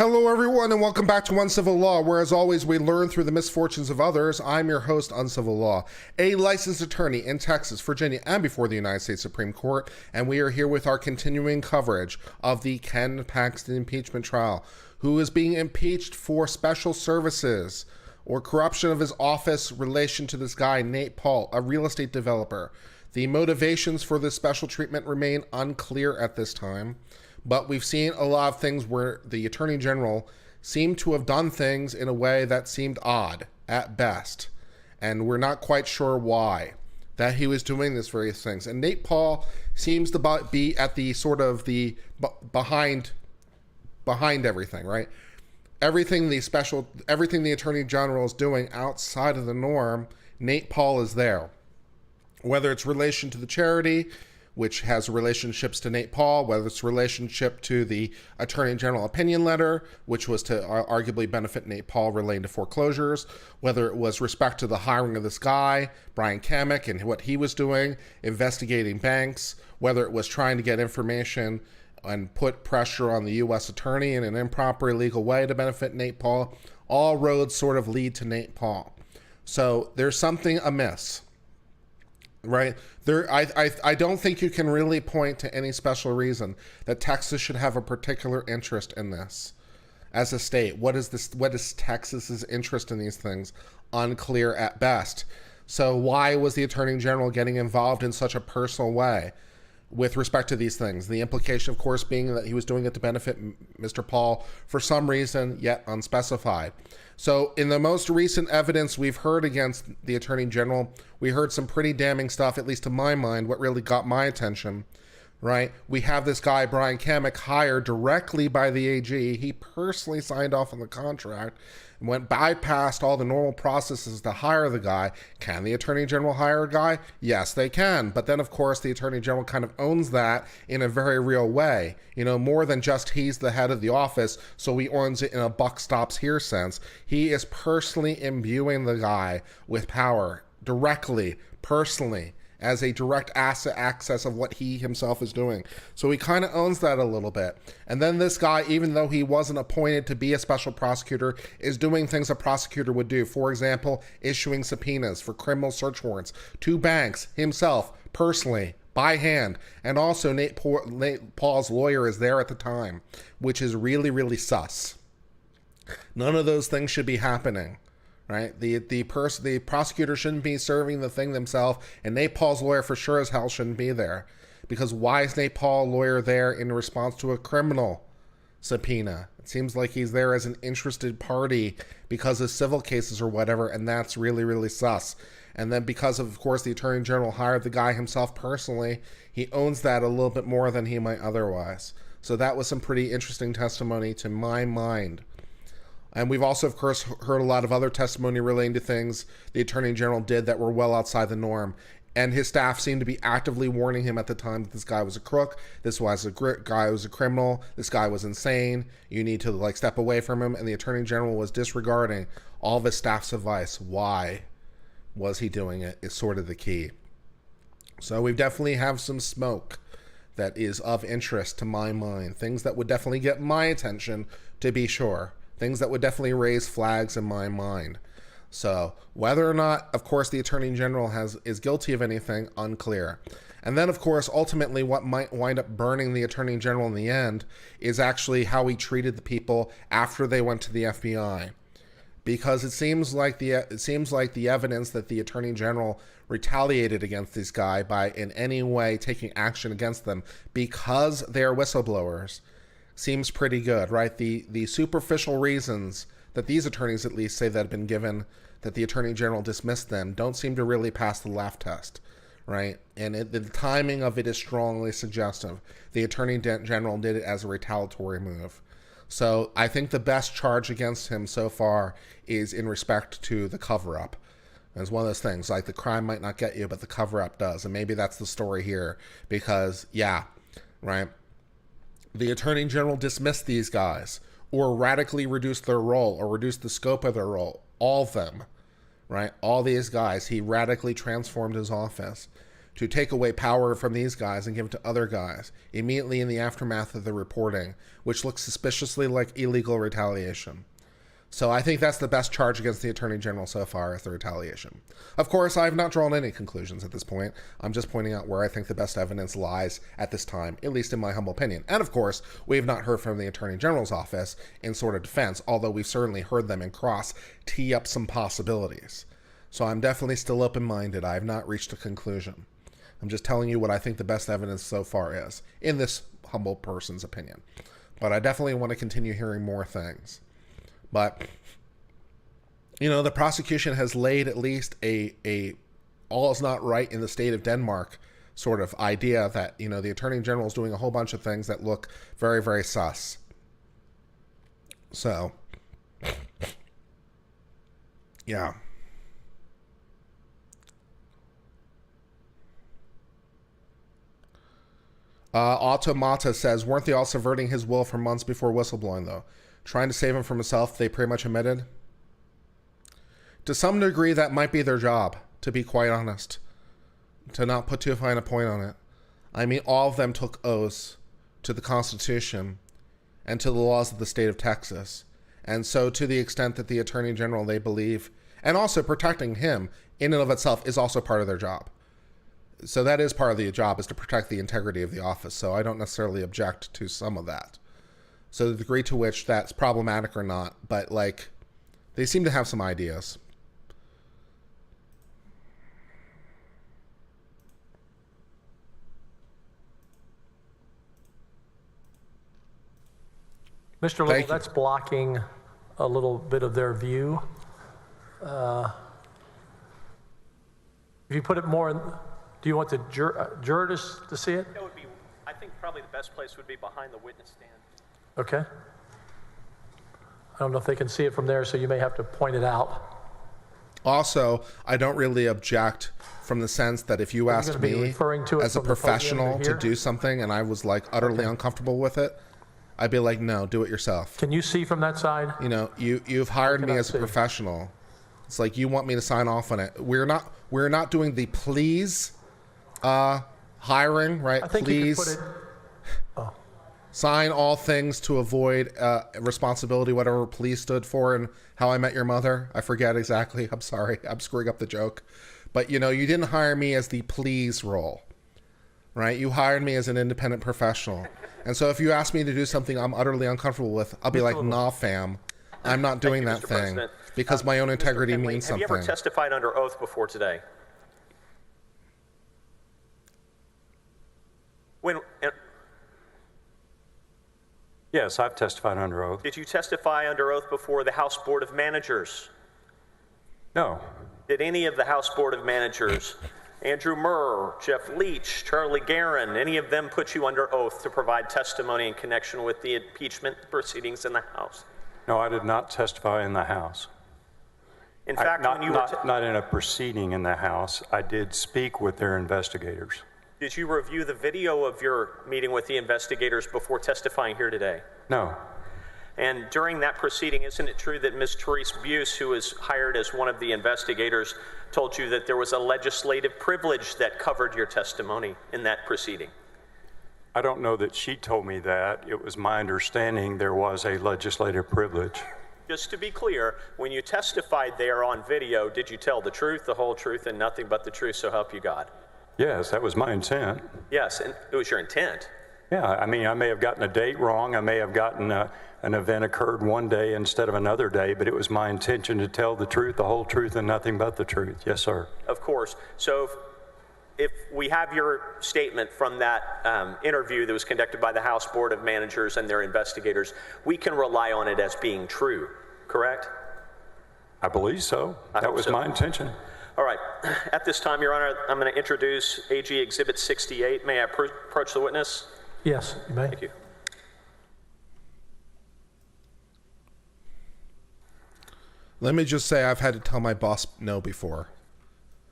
Hello, everyone, and welcome back to Uncivil Law, where, as always, we learn through the misfortunes of others. I'm your host, Uncivil Law, a licensed attorney in Texas, Virginia, and before the United States Supreme Court, and we are here with our continuing coverage of the Ken Paxton impeachment trial, who is being impeached for special services or corruption of his office relation to this guy, Nate Paul, a real estate developer. The motivations for this special treatment remain unclear at this time. But we've seen a lot of things where the Attorney General seemed to have done things in a way that seemed odd at best. And we're not quite sure why that he was doing these various things. And Nate Paul seems to be at the sort of the behind everything, right? Everything the Attorney General is doing outside of the norm, Nate Paul is there. Whether it's relation to the charity, which has relationships to Nate Paul, whether it's relationship to the Attorney General opinion letter, which was to arguably benefit Nate Paul relating to foreclosures, whether it was respect to the hiring of this guy, Brian Kamek, and what he was doing, investigating banks, whether it was trying to get information and put pressure on the U.S. attorney in an improper illegal way to benefit Nate Paul, all roads sort of lead to Nate Paul. So there's something amiss. Right there, I don't think you can really point to any special reason that Texas should have a particular interest in this as a state. What is Texas's interest in these things? Unclear at best. So why was the Attorney General getting involved in such a personal way with respect to these things? The implication, of course, being that he was doing it to benefit Mr. Paul for some reason, yet unspecified. So in the most recent evidence we've heard against the Attorney General, we heard some pretty damning stuff, at least to my mind, what really got my attention, right? We have this guy, Brian Kamek, hired directly by the AG. He personally signed off on the contract and bypassed all the normal processes to hire the guy. Can the Attorney General hire a guy? Yes, they can. But then, of course, the Attorney General kind of owns that in a very real way. You know, more than just he's the head of the office, so he owns it in a buck stops here sense. He is personally imbuing the guy with power directly, personally, as a direct asset access of what he himself is doing. So he kind of owns that a little bit. And then this guy, even though he wasn't appointed to be a special prosecutor, is doing things a prosecutor would do. For example, issuing subpoenas for criminal search warrants to banks himself, personally, by hand. And also Nate Paul's lawyer is there at the time, which is really, really sus. None of those things should be happening. Right, the prosecutor shouldn't be serving the thing themselves, and Nate Paul's lawyer for sure as hell shouldn't be there, because why is Nate Paul lawyer there in response to a criminal subpoena? It seems like he's there as an interested party because of civil cases or whatever, and that's really, really sus. And then because of course, the Attorney General hired the guy himself personally, he owns that a little bit more than he might otherwise. So that was some pretty interesting testimony to my mind. And we've also, of course, heard a lot of other testimony relating to things the Attorney General did that were well outside the norm. And his staff seemed to be actively warning him at the time that this guy was a crook, this was a guy was a criminal, this guy was insane, you need to step away from him. And the Attorney General was disregarding all of his staff's advice. Why was he doing it is sort of the key. So we definitely have some smoke that is of interest to my mind. Things that would definitely get my attention, to be sure. Things that would definitely raise flags in my mind. So whether or not, of course, the Attorney General is guilty of anything, unclear. And then, of course, ultimately what might wind up burning the Attorney General in the end is actually how he treated the people after they went to the FBI. Because it seems like the evidence that the Attorney General retaliated against this guy by in any way taking action against them because they're whistleblowers seems pretty good, right? The superficial reasons that these attorneys at least say that have been given, that the Attorney General dismissed them, don't seem to really pass the laugh test, right? And the timing of it is strongly suggestive. The Attorney General did it as a retaliatory move. So I think the best charge against him so far is in respect to the cover-up. It's one of those things, like the crime might not get you, but the cover-up does. And maybe that's the story here because, yeah, right? The Attorney General dismissed these guys or radically reduced their role or reduced the scope of their role. All of them, right? All these guys, he radically transformed his office to take away power from these guys and give it to other guys immediately in the aftermath of the reporting, which looks suspiciously like illegal retaliation. So I think that's the best charge against the Attorney General so far, is the retaliation. Of course, I have not drawn any conclusions at this point. I'm just pointing out where I think the best evidence lies at this time, at least in my humble opinion. And of course, we have not heard from the Attorney General's office in sort of defense, although we've certainly heard them in cross tee up some possibilities. So I'm definitely still open-minded. I have not reached a conclusion. I'm just telling you what I think the best evidence so far is, in this humble person's opinion. But I definitely want to continue hearing more things. But, the prosecution has laid at least a all is not right in the state of Denmark sort of idea that, the Attorney General is doing a whole bunch of things that look very, very sus. So, yeah. Automata says, weren't they all subverting his will for months before whistleblowing, though? Trying to save him from himself, they pretty much admitted. To some degree, that might be their job, to be quite honest. To not put too fine a point on it. I mean, all of them took oaths to the Constitution and to the laws of the state of Texas. And so to the extent that the Attorney General, they believe, and also protecting him in and of itself is also part of their job. So that is part of the job, is to protect the integrity of the office. So I don't necessarily object to some of that. So the degree to which that's problematic or not, but they seem to have some ideas. Mr. Little, that's blocking a little bit of their view. If you put it more in, do you want the jurors to see it? That would be, I think probably the best place would be behind the witness stand. Okay. I don't know if they can see it from there, so you may have to point it out. Also, I don't really object from the sense that if you asked me as a professional to do something and I was utterly uncomfortable with it, I'd be like, no, do it yourself. Can you see from that side? You've hired me as a professional. It's like you want me to sign off on it. We're not doing the please hiring, right? I think please. You could put it, sign all things to avoid responsibility, whatever please stood for in How I Met Your Mother. I forget exactly. I'm sorry. I'm screwing up the joke. But, you didn't hire me as the please role, right? You hired me as an independent professional. And so if you ask me to do something I'm utterly uncomfortable with, I'll be like, nah, fam, I'm not doing that thing because my own integrity means something. Have you ever testified under oath before today? Yes, I've testified under oath. Did you testify under oath before the House Board of Managers? No. Did any of the House Board of Managers, Andrew Murr, Jeff Leach, Charlie Guerin, any of them put you under oath to provide testimony in connection with the impeachment proceedings in the House? No, I did not testify in the House. In fact, not in a proceeding in the House. I did speak with their investigators. Did you review the video of your meeting with the investigators before testifying here today? No. And during that proceeding, isn't it true that Ms. Therese Buse, who was hired as one of the investigators, told you that there was a legislative privilege that covered your testimony in that proceeding? I don't know that she told me that. It was my understanding there was a legislative privilege. Just to be clear, when you testified there on video, did you tell the truth, the whole truth, and nothing but the truth, so help you God? Yes, that was my intent. Yes, and it was your intent. Yeah, I mean, I may have gotten a date wrong. I may have gotten an event occurred one day instead of another day, but it was my intention to tell the truth, the whole truth, and nothing but the truth. Yes, sir. Of course. So if we have your statement from that interview that was conducted by the House Board of Managers and their investigators, we can rely on it as being true, correct? I believe so. That was my intention. All right. At this time, Your Honor, I'm going to introduce AG Exhibit 68. May I approach the witness? Yes, you may. Thank you. Let me just say I've had to tell my boss no before.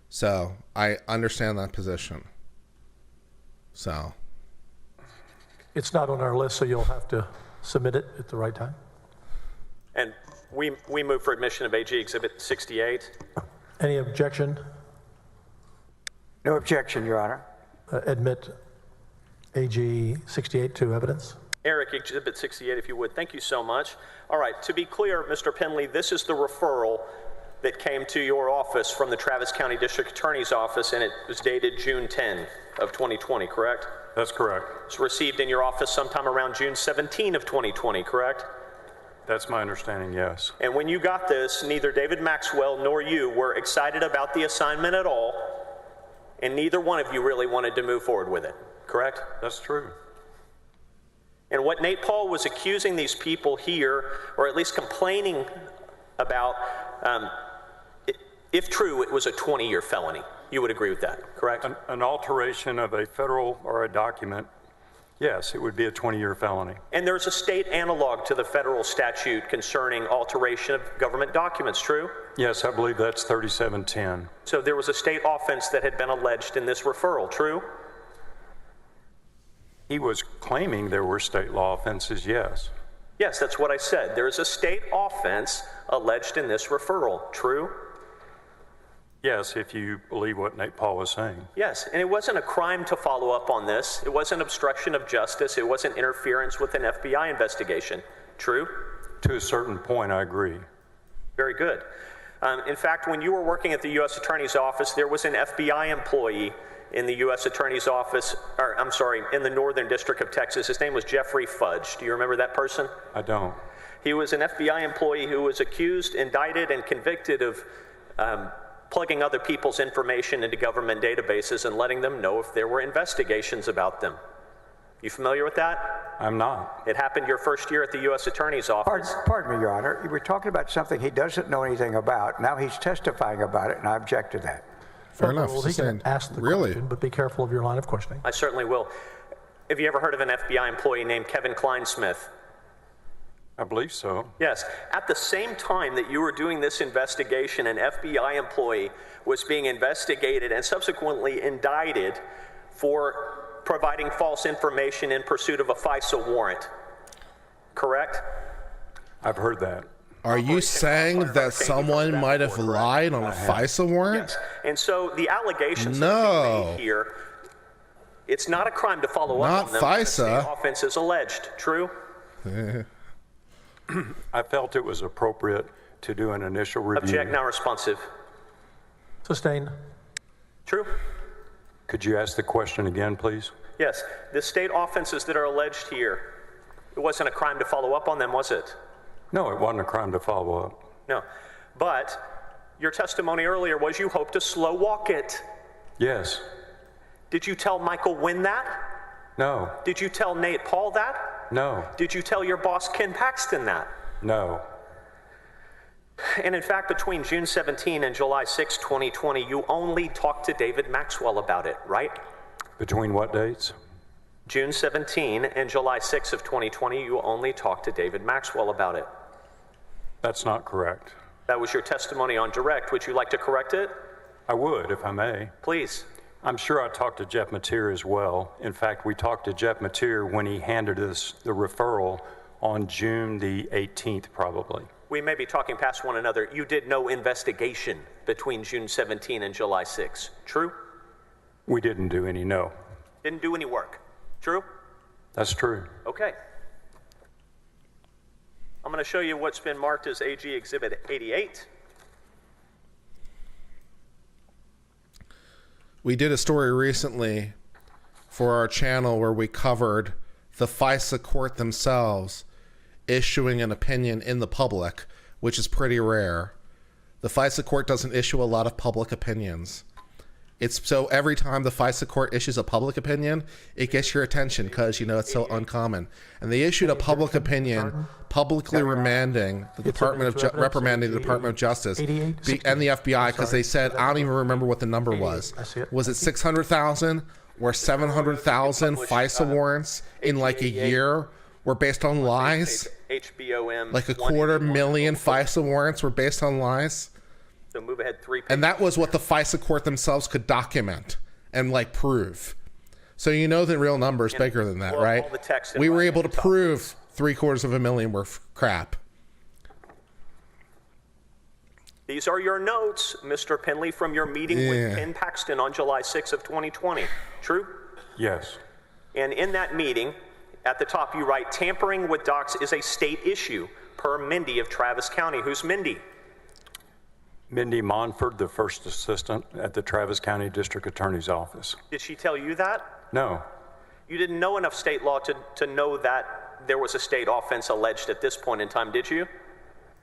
So I understand that position. So. It's not on our list, so you'll have to submit it at the right time. And we move for admission of AG Exhibit 68. Any objection? No objection, Your Honor. Admit AG 68 to evidence. Eric, Exhibit 68, if you would. Thank you so much. All right, to be clear, Mr. Penley, this is the referral that came to your office from the Travis County District Attorney's Office, and it was dated June 10 of 2020, correct? That's correct. It's received in your office sometime around June 17 of 2020, correct? That's my understanding, yes. And when you got this, neither David Maxwell nor you were excited about the assignment at all, and neither one of you really wanted to move forward with it, correct? That's true. And what Nate Paul was accusing these people here, or at least complaining about, if true, it was a 20-year felony. You would agree with that, correct? An alteration of a federal or a document, yes, it would be a 20-year felony. And there's a state analog to the federal statute concerning alteration of government documents, true? Yes, I believe that's 3710. So there was a state offense that had been alleged in this referral, true? He was claiming there were state law offenses, yes. Yes, that's what I said. There is a state offense alleged in this referral, true? Yes, if you believe what Nate Paul was saying. Yes, and it wasn't a crime to follow up on this. It wasn't obstruction of justice. It wasn't interference with an FBI investigation, true? To a certain point, I agree. Very good. In fact, when you were working at the U.S. Attorney's Office, there was an FBI employee in the U.S. Attorney's Office, in the Northern District of Texas. His name was Jeffrey Fudge. Do you remember that person? I don't. He was an FBI employee who was accused, indicted, and convicted of plugging other people's information into government databases and letting them know if there were investigations about them. You familiar with that? I'm not. It happened your first year at the U.S. Attorney's Office. Pardon me, Your Honor. You were talking about something he doesn't know anything about. Now he's testifying about it, and I object to that. Fair enough. Well, he can ask the question, but be careful of your line of questioning. I certainly will. Have you ever heard of an FBI employee named Kevin Kleinsmith? I believe so. Yes. At the same time that you were doing this investigation, an FBI employee was being investigated and subsequently indicted for providing false information in pursuit of a FISA warrant. Correct? I've heard that. Are you saying that someone might have lied on a FISA warrant? Yes. And so the allegations that are being made here, it's not a crime to follow up on them. Not FISA. The offense is alleged. True? I felt it was appropriate to do an initial review. Object, now responsive. Sustained. True? Could you ask the question again, please? Yes. The state offenses that are alleged here, it wasn't a crime to follow up on them, was it? No, it wasn't a crime to follow up. No. But your testimony earlier was you hoped to slow walk it. Yes. Did you tell Michael Wynn that? No. Did you tell Nate Paul that? No. Did you tell your boss Ken Paxton that? No. And in fact, between June 17 and July 6, 2020, you only talked to David Maxwell about it, right? Between what dates? June 17 and July 6 of 2020, you only talked to David Maxwell about it. That's not correct. That was your testimony on direct. Would you like to correct it? I would, if I may. Please. I'm sure I talked to Jeff Mateer as well. In fact, we talked to Jeff Mateer when he handed us the referral on June the 18th, probably. We may be talking past one another. You did no investigation between June 17 and July 6. True? We didn't do any, no. Didn't do any work. True? That's true. Okay. I'm going to show you what's been marked as AG Exhibit 88. We did a story recently for our channel where we covered the FISA court themselves issuing an opinion in the public, which is pretty rare. The FISA court doesn't issue a lot of public opinions. It's so every time the FISA court issues a public opinion, it gets your attention because, you know, it's so uncommon. And they issued a public opinion publicly reprimanding the Department of Justice and the FBI because they said, I don't even remember what the number was. Was it 600,000 or 700,000 FISA warrants in like a year were based on lies? Like 250,000 FISA warrants were based on lies? So move ahead 3 pages. And that was what the FISA court themselves could document and like prove. So you know the real number is bigger than that, right? We were able to prove 750,000 were crap. These are your notes, Mr. Penley, from your meeting with Ken Paxton on July 6th of 2020. True? Yes. And in that meeting, at the top you write, tampering with docs is a state issue, per Mindy of Travis County. Who's Mindy? Mindy Montford, the first assistant at the Travis County District Attorney's Office. Did she tell you that? No. You didn't know enough state law to know that there was a state offense alleged at this point in time, did you?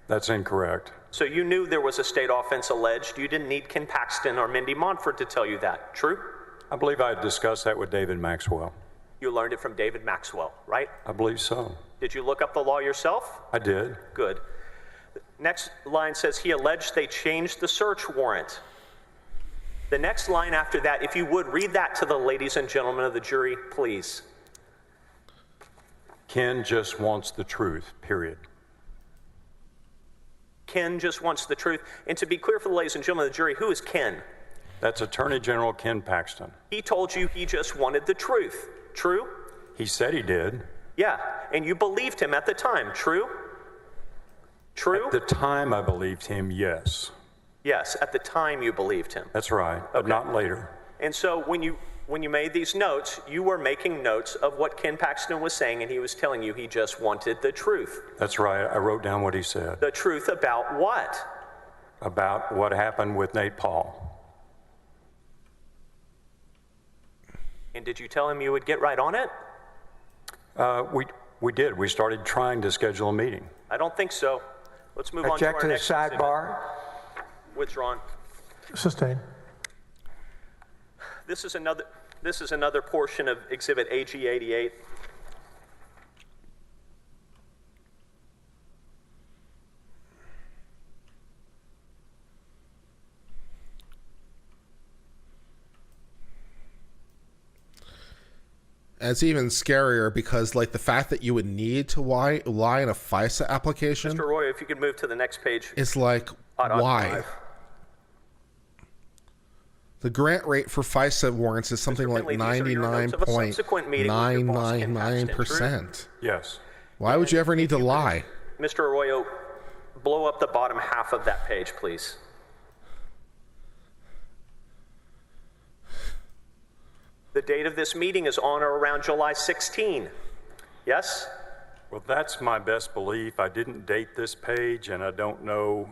That's incorrect. So you knew there was a state offense alleged. You didn't need Ken Paxton or Mindy Montford to tell you that. True? I believe I discussed that with David Maxwell. You learned it from David Maxwell, right? I believe so. Did you look up the law yourself? I did. Good. Next line says he alleged they changed the search warrant. The next line after that, if you would, read that to the ladies and gentlemen of the jury, please. Ken just wants the truth, period. Ken just wants the truth. And to be clear for the ladies and gentlemen of the jury, who is Ken? That's Attorney General Ken Paxton. He told you he just wanted the truth. True? He said he did. Yeah, and you believed him at the time. True? True? At the time I believed him, yes. Yes, at the time you believed him. That's right, but not later. And so when you made these notes, you were making notes of what Ken Paxton was saying, and he was telling you he just wanted the truth. That's right, I wrote down what he said. The truth about what? About what happened with Nate Paul. And did you tell him you would get right on it? We did. We started trying to schedule a meeting. I don't think so. Let's move on to our Object to the next sidebar. Withdrawn. Sustained. This is another portion of Exhibit AG 88. And it's even scarier because, like, the fact that you would need to lie in a FISA application. Mr. Roy, if you could move to the next page. It's like, why? The grant rate for FISA warrants is something like 99.999%. Yes. Why would you ever need to lie? Mr. Arroyo, blow up the bottom half of that page, please. The date of this meeting is on or around July 16. Yes? Well, that's my best belief. I didn't date this page, and I don't know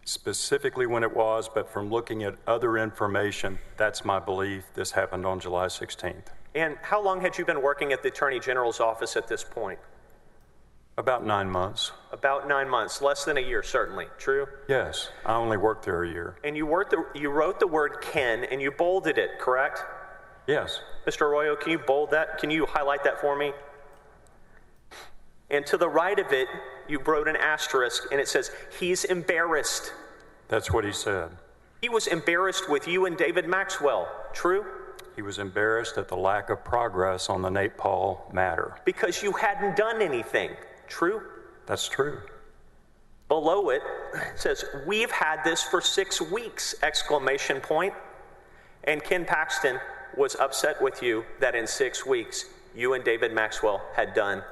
specifically when it was, but from looking at other information, that's my belief. This happened on July 16th. And how long had you been working at the Attorney General's office at this point? About 9 months. About 9 months, less than a year, certainly. True? Yes, I only worked there a year. And you wrote the word Ken, and you bolded it, correct? Yes. Mr. Arroyo, can you bold that? Can you highlight that for me? And to the right of it, you wrote an asterisk, and it says, he's embarrassed. That's what he said. He was embarrassed with you and David Maxwell. True? He was embarrassed at the lack of progress on the Nate Paul matter. Because you hadn't done anything. True? That's true. Below it says, we've had this for 6 weeks, exclamation point. And Ken Paxton was upset with you that in 6 weeks, you and David Maxwell had done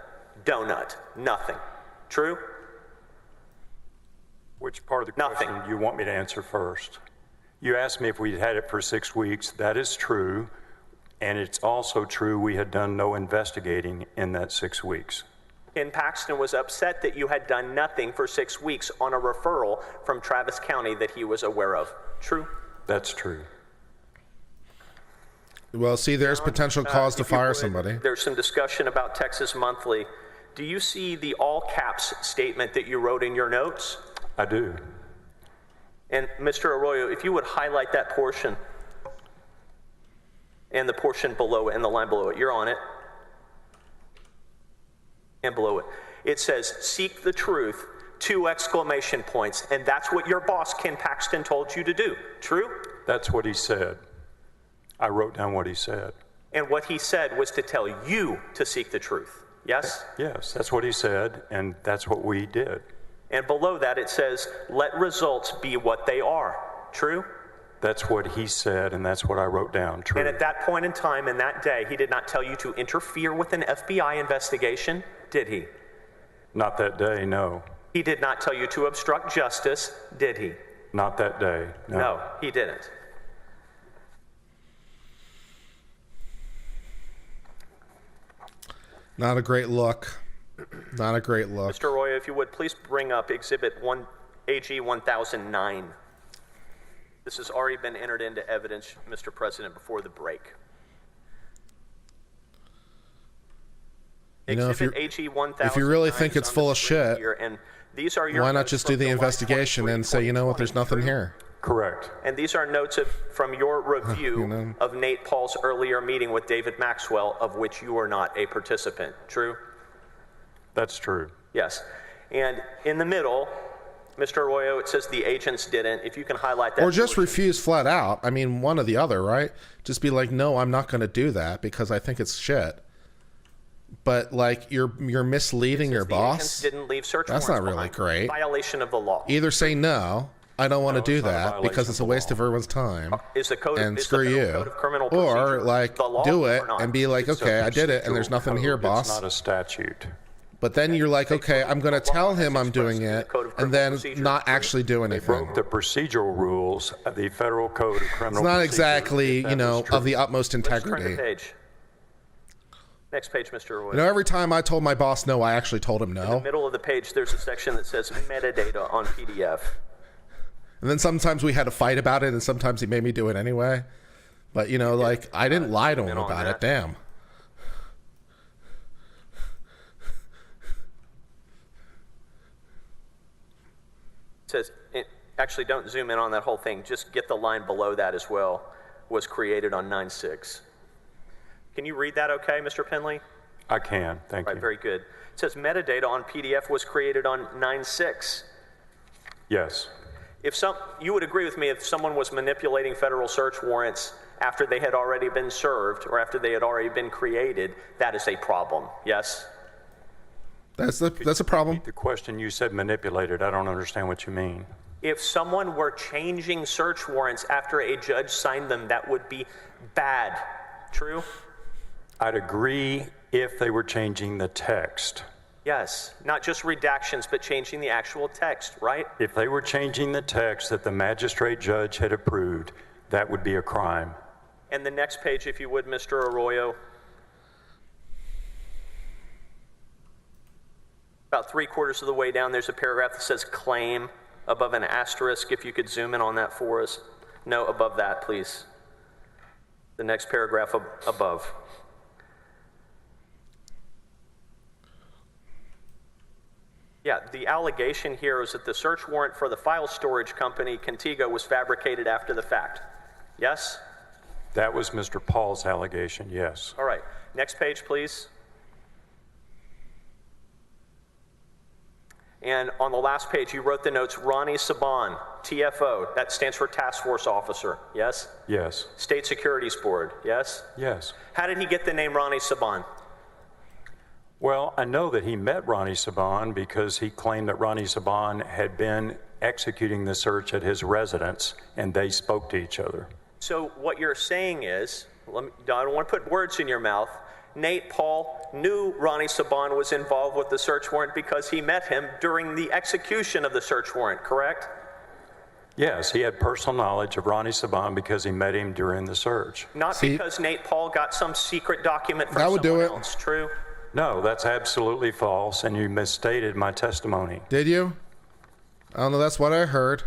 nothing. True? Which part of the question do you want me to answer first? You asked me if we'd had it for 6 weeks. That is true. And it's also true we had done no investigating in that 6 weeks. Ken Paxton was upset that you had done nothing for 6 weeks on a referral from Travis County that he was aware of. True? That's true. Well, see, there's potential cause to fire somebody. There's some discussion about Texas Monthly. Do you see the all caps statement that you wrote in your notes? I do. And Mr. Arroyo, if you would highlight that portion and the portion below it and the line below it. You're on it. And below it. It says, seek the truth, 2 exclamation points. And that's what your boss, Ken Paxton, told you to do. True? That's what he said. I wrote down what he said. And what he said was to tell you to seek the truth. Yes? Yes, that's what he said, and that's what we did. And below that it says, let results be what they are. True? That's what he said, and that's what I wrote down. True. And at that point in time, in that day, he did not tell you to interfere with an FBI investigation, did he? Not that day, no. He did not tell you to obstruct justice, did he? Not that day, no. No, he didn't. Not a great look. Not a great look. Mr. Arroyo, if you would, please bring up Exhibit 1, AG 1009. This has already been entered into evidence, Mr. President, before the break. You know, Exhibit AG 1009 if you really think it's full of shit, here, and these are your why not notes just from do the July investigation 23, and say, you know what, there's nothing 2020, here? Correct. And these are notes from your review of Nate Paul's earlier meeting with David Maxwell, of which you were not a participant. True? That's true. Yes. And in the middle, Mr. Arroyo, it says the agents didn't. If you can highlight that. Or just refuse flat out. I mean, one or the other, right? Just be like, no, I'm not going to do that because I think it's shit. But like you're misleading your boss. Didn't leave search That's not warrants really behind. great. Violation of the law. Either say no, I don't want to do it's not a that because violation it's a of the waste of everyone's time, Is the code and is screw the you. Code of Criminal Or Procedure like the law do it or not? and be like, It's a okay, I did it, and there's procedural nothing here, code. boss. It's not a statute. But then you're like, okay, I'm going to tell him I'm doing it, and then Procedure. not actually do anything. Broke the procedural rules of the Federal Code of Criminal It's not Procedure, exactly, if that you know, was true. of the utmost Let's turn integrity. the page. Next page, Mr. Arroyo. You know, every time I told my boss no, I actually told him In the no. middle of the page, there's a section that says metadata on PDF. And then sometimes we had to fight about it, and sometimes he made me do it anyway. But, you know, like, I didn't lie to him on about that. it. Damn. It says, actually, don't zoom in on that whole thing. Just get the line below that as well. Was created on 9/6. Can you read that okay, Mr. Penley? I can, thank Right, you. very good. It says metadata on PDF was created on 9/6. Yes, You would agree with me if someone was manipulating federal search warrants after they had already been served or after they had already been created, that is a problem, yes? That's a problem. the question you said manipulated, I don't understand what you mean. If someone were changing search warrants after a judge signed them, that would be bad. True? I'd agree if they were changing the text. Yes, not just redactions, but changing the actual text, right? If they were changing the text that the magistrate judge had approved, that would be a crime. And the next page, if you would, Mr. Arroyo. About 3/4 of the way down, there's a paragraph that says claim above an asterisk. If you could zoom in on that for us. No, above that, please. The next paragraph above. Yeah, the allegation here is that the search warrant for the file storage company, Contigo, was fabricated after the fact. Yes? That was Mr. Paul's allegation, yes. All right. Next page, please. And on the last page, you wrote the notes, Ronnie Saban, TFO. That stands for Task Force Officer. Yes? Yes. State Securities Board. Yes? Yes. How did he get the name Ronnie Saban? Well, I know that he met Ronnie Saban because he claimed that Ronnie Saban had been executing the search at his residence, and they spoke to each other. So what you're saying is, I don't want to put words in your mouth, Nate Paul knew Ronnie Saban was involved with the search warrant because he met him during the execution of the search warrant, correct? Yes, he had personal knowledge of Ronnie Saban because he met him during the search. Not because Nate Paul got some secret document from That would do someone it. else, true? No, that's absolutely false, and you misstated my testimony. Did you? I don't know. That's what I heard.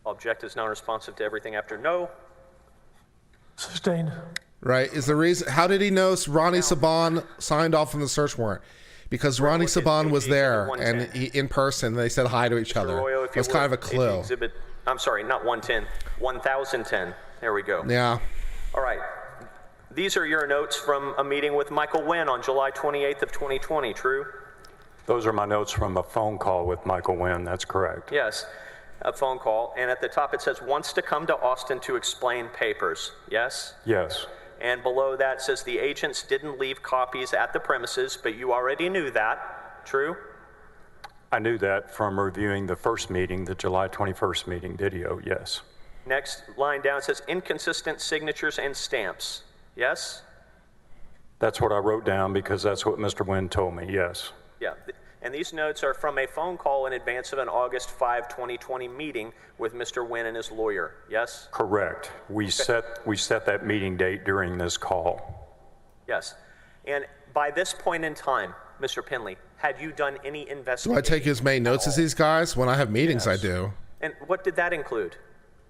Object is non-responsive to everything after no. Sustained. Right? Is the reason? How did he know Ronnie Saban signed off on the search warrant? Because Ronnie Saban was there and in person. They said hi to each other. Arroyo, It was kind of a clue. Exhibit, I'm sorry, not 110, 1010. There we go. Yeah. All right. These are your notes from a meeting with Michael Wynn on July 28th of 2020, true? Those are my notes from a phone call with Michael Wynn. That's correct. Yes, a phone call. And at the top it says, wants to come to Austin to explain papers. Yes? Yes. And below that says the agents didn't leave copies at the premises, but you already knew that. True? I knew that from reviewing the first meeting, the July 21st meeting video, yes. Next line down it says inconsistent signatures and stamps. Yes? That's what I wrote down because that's what Mr. Wynn told me, yes. Yeah. And these notes are from a phone call in advance of an August 5, 2020 meeting with Mr. Wynn and his lawyer, yes? Correct. We set that meeting date during this call. Yes. And by this point in time, Mr. Penley, had you done any investigation? Do I take as many notes as these guys? When I have meetings, I do. And what did that include?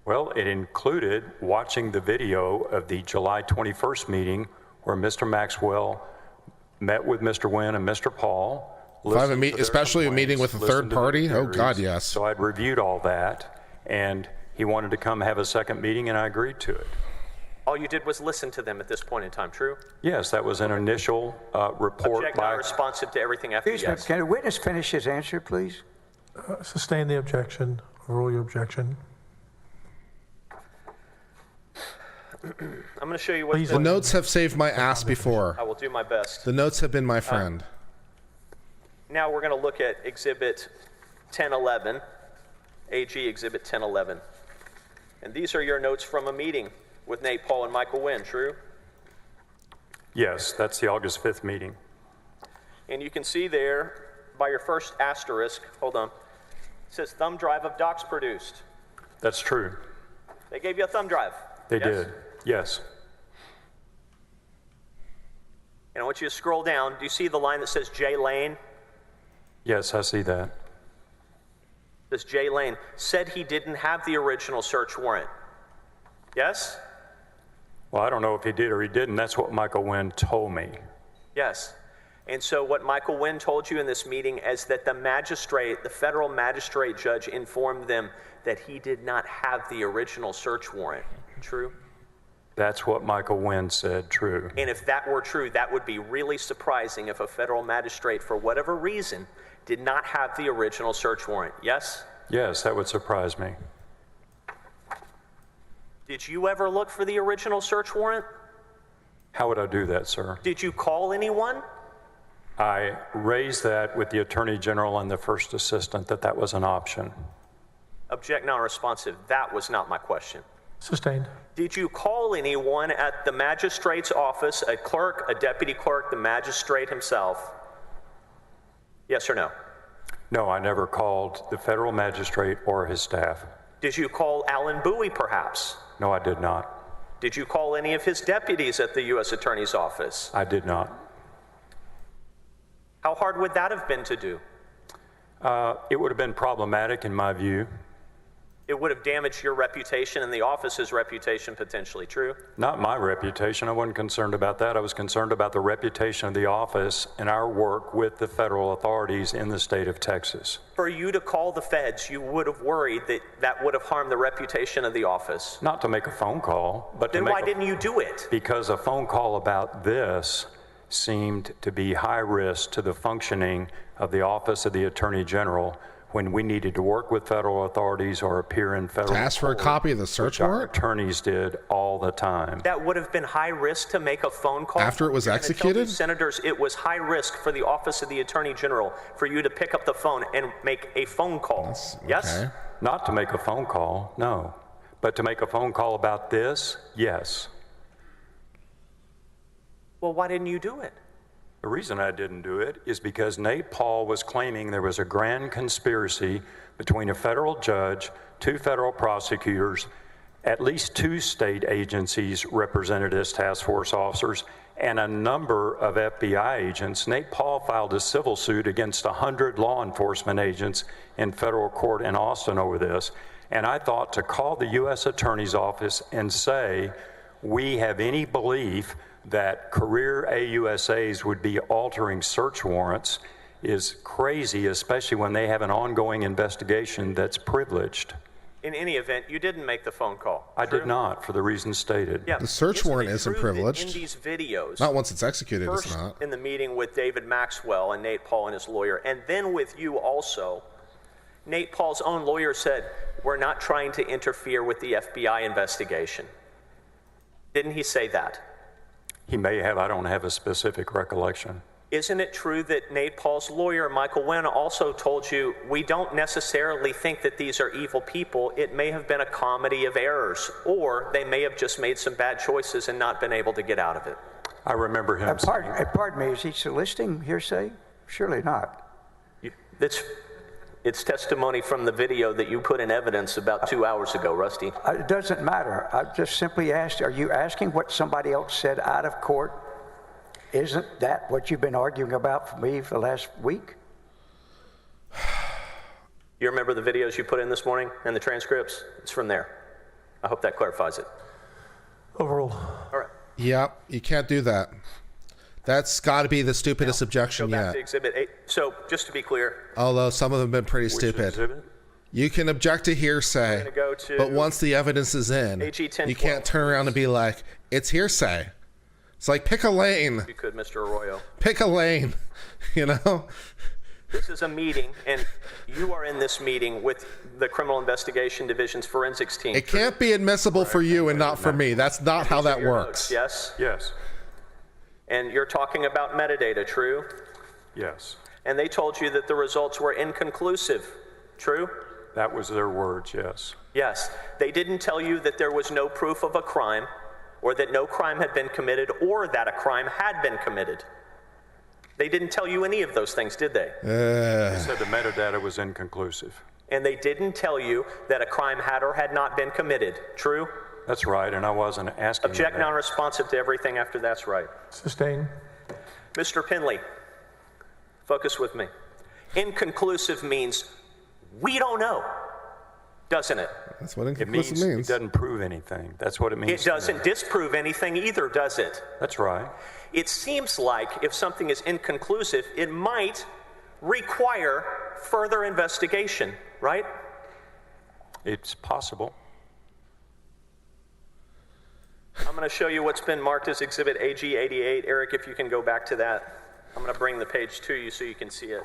Well, it included watching the video of the July 21st meeting where Mr. Maxwell met with Mr. Wynn and Mr. Paul. If I have especially a meeting with a third party? Oh, God, yes. So I'd reviewed all that, and he wanted to come have a second meeting, and I agreed to it. All you did was listen to them at this point in time, true? Yes, that was an initial report Object by... not responsive to everything after Excuse me, can a witness finish his answer, please? Sustain the objection. Rule your objection. I'm going to show you what... The notes have saved my ass before. I will do my best. The notes have been my friend. Now we're going to look at Exhibit 1011, AG Exhibit 1011. And these are your notes from a meeting with Nate Paul and Michael Wynn, true? Yes, that's the August 5th meeting. And you can see there, by your first asterisk, hold on, it says thumb drive of docs produced. That's true. They gave you a thumb drive. They yes? did, yes. And I want you to scroll down. Do you see the line that says J. Lane? Yes, I see that. This J. Lane said he didn't have the original search warrant. Yes? Well, I don't know if he did or he didn't. That's what Michael Wynn told me. Yes. And so what Michael Wynn told you in this meeting is that the magistrate, the federal magistrate judge, informed them that he did not have the original search warrant. True? That's what Michael Wynn said, true. And if that were true, that would be really surprising if a federal magistrate, for whatever reason, did not have the original search warrant. Yes? Yes, that would surprise me. Did you ever look for the original search warrant? How would I do that, sir? Did you call anyone? I raised that with the Attorney General and the First Assistant that that was an option. Object non-responsive. That was not my question. Sustained. Did you call anyone at the magistrate's office, a clerk, a deputy clerk, the magistrate himself? Yes or no? No, I never called the federal magistrate or his staff. Did you call Alan Bowie, perhaps? No, I did not. Did you call any of his deputies at the U.S. Attorney's office? I did not. How hard would that have been to do? It would have been problematic in my view. It would have damaged your reputation and the office's reputation potentially, true? Not my reputation. I wasn't concerned about that. I was concerned about the reputation of the office and our work with the federal authorities in the state of Texas. For you to call the feds, you would have worried that that would have harmed the reputation of the office. Not to make a phone call, but to then make why didn't you do it? Because a phone call about this seemed to be high risk to the functioning of the Office of the Attorney General when we needed to work with federal authorities or appear in federal To ask for a court, copy of the search which our warrant? attorneys did all the time. That would have been high risk to make a phone call? After it was You're gonna tell executed? these senators, it was high risk for the Office of the Attorney General for you to pick up the phone and make a phone call. Yes? Okay. Not to make a phone call, no. But to make a phone call about this, yes. Well, why didn't you do it? The reason I didn't do it is because Nate Paul was claiming there was a grand conspiracy between a federal judge, 2 federal prosecutors, at least 2 state agencies represented as task force officers, and a number of FBI agents. Nate Paul filed a civil suit against 100 law enforcement agents in federal court in Austin over this. And I thought to call the U.S. Attorney's Office and say, we have any belief that career AUSAs would be altering search warrants is crazy, especially when they have an ongoing investigation that's privileged. In any event, you didn't make the phone call. I true? did not, for the reasons stated. Yeah. The search Isn't warrant it isn't true that privileged. in these videos, Not once it's executed, first it's not. in the meeting with David Maxwell and Nate Paul and his lawyer, and then with you also, Nate Paul's own lawyer said, we're not trying to interfere with the FBI investigation. Didn't he say that? He may have, I don't have a specific recollection. Isn't it true that Nate Paul's lawyer, Michael Wynn, also told you, we don't necessarily think that these are evil people. It may have been a comedy of errors, or they may have just made some bad choices and not been able to get out of it. I remember him saying, Pardon me, is he soliciting hearsay? Surely not. It's testimony from the video that you put in evidence about 2 hours ago, Rusty. It doesn't matter. I just simply asked, are you asking what somebody else said out of court? Isn't that what you've been arguing about for me for the last week? You remember the videos you put in this morning and the transcripts? It's from there. I hope that clarifies it. Overruled. All right. Yeah, you can't do that. That's got to be the stupidest objection Go back yet. to Exhibit 8. So, just to be clear. Although some of them have been pretty stupid. Exhibit? You can object to hearsay, We're gonna go to but once the evidence is in, AG Ken you can't turn around and be like, it's hearsay. It's like, pick a lane. You could, Mr. Arroyo. Pick a lane, you know? This is a meeting, and you are in this meeting with the Criminal Investigation Division's forensics team. It can't be admissible for you and not for me. That's not how that works. Yes? Yes. And you're talking about metadata, true? Yes. And they told you that the results were inconclusive, true? That was their words, yes. Yes. They didn't tell you that there was no proof of a crime, or that no crime had been committed, or that a crime had been committed. They didn't tell you any of those things, did they? They said the metadata was inconclusive. And they didn't tell you that a crime had or had not been committed, true? That's right, and I wasn't asking Object that. non-responsive to everything after that's right. Sustain. Mr. Penley, focus with me. Inconclusive means we don't know, doesn't it? That's what It inconclusive means means. it doesn't prove anything. That's what it means. It doesn't disprove anything either, does it? That's right. It seems like if something is inconclusive, it might require further investigation, right? It's possible. I'm going to show you what's been marked as Exhibit AG 88. Eric, if you can go back to that. I'm going to bring the page to you so you can see it.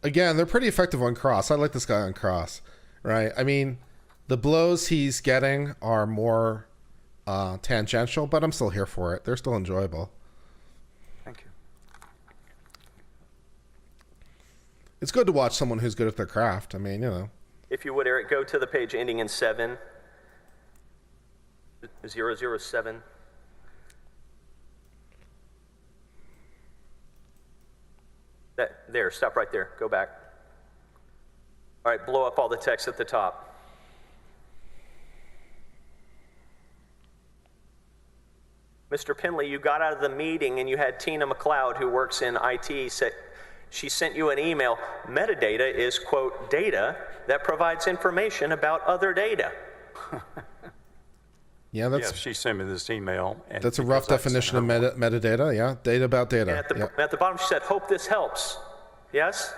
Again, they're pretty effective on cross. I like this guy on cross, right? I mean, the blows he's getting are more tangential, but I'm still here for it. They're still enjoyable. Thank you. It's good to watch someone who's good at their craft. I mean, you know. If you would, Eric, go to the page ending in 7. 007. There, stop right there. Go back. All right, blow up all the text at the top. Mr. Penley, you got out of the meeting and you had Tina McLeod, who works in IT, she sent you an email. Metadata is, quote, data that provides information about other data. Yeah, that's Yes, she sent me this email. And that's a rough because I sent definition of her- metadata. Yeah, data about data. And Yeah. at the bottom, she said, hope this helps. Yes?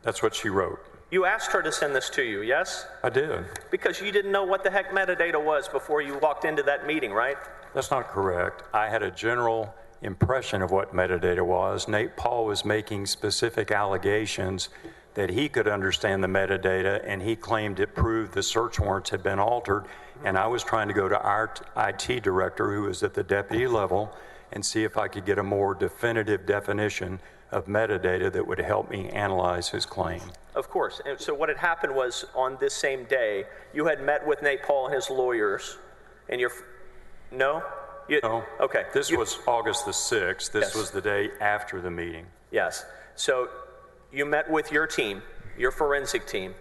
That's what she wrote. You asked her to send this to you, yes? I did. Because you didn't know what the heck metadata was before you walked into that meeting, right? That's not correct. I had a general impression of what metadata was. Nate Paul was making specific allegations that he could understand the metadata, and he claimed it proved the search warrants had been altered. And I was trying to go to our IT director, who was at the deputy level, and see if I could get a more definitive definition of metadata that would help me analyze his claim. Of course. And so what had happened was on this same day, you had met with Nate Paul and his lawyers, and no? No. Okay. This was August the 6th. This Yes. was the day after the meeting. Yes. So you met with your team, your forensic team,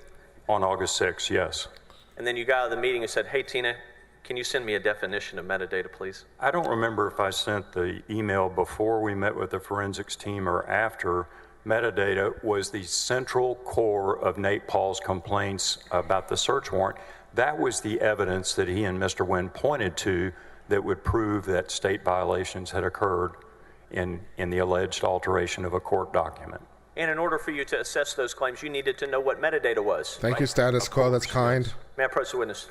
On August 6th, yes. and then you got out of the meeting and said, hey, Tina, can you send me a definition of metadata, please? I don't remember if I sent the email before we met with the forensics team or after. Metadata was the central core of Nate Paul's complaints about the search warrant. That was the evidence that he and Mr. Wynn pointed to that would prove that state violations had occurred in the alleged alteration of a court document. And in order for you to assess those claims, you needed to know what metadata was. Thank you, status quo. That's kind. May I approach the witness?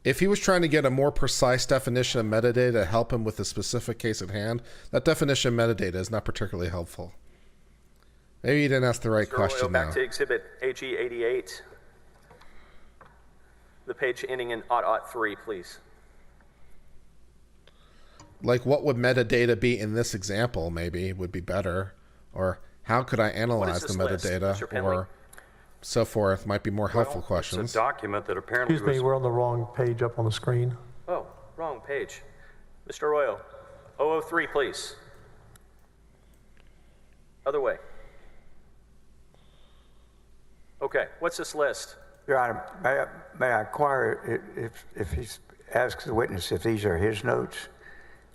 If he was trying to get a more precise definition of metadata to help him with the specific case at hand, that definition of metadata is not particularly helpful. Maybe you didn't ask the right Mr. Arroyo, question back now. to Exhibit AG 88. The page ending in 003, please. Like, what would metadata be in this example, maybe, would be better. Or how could I analyze the this list, metadata? Mr. Penley? Or so forth might be more helpful Well, questions. It's a document that apparently Excuse me, was... we're on the wrong page up on the screen. Oh, wrong page. Mr. Arroyo, 003, please. Other way. Okay, what's this list? Your Honor, may I inquire if he asks the witness if these are his notes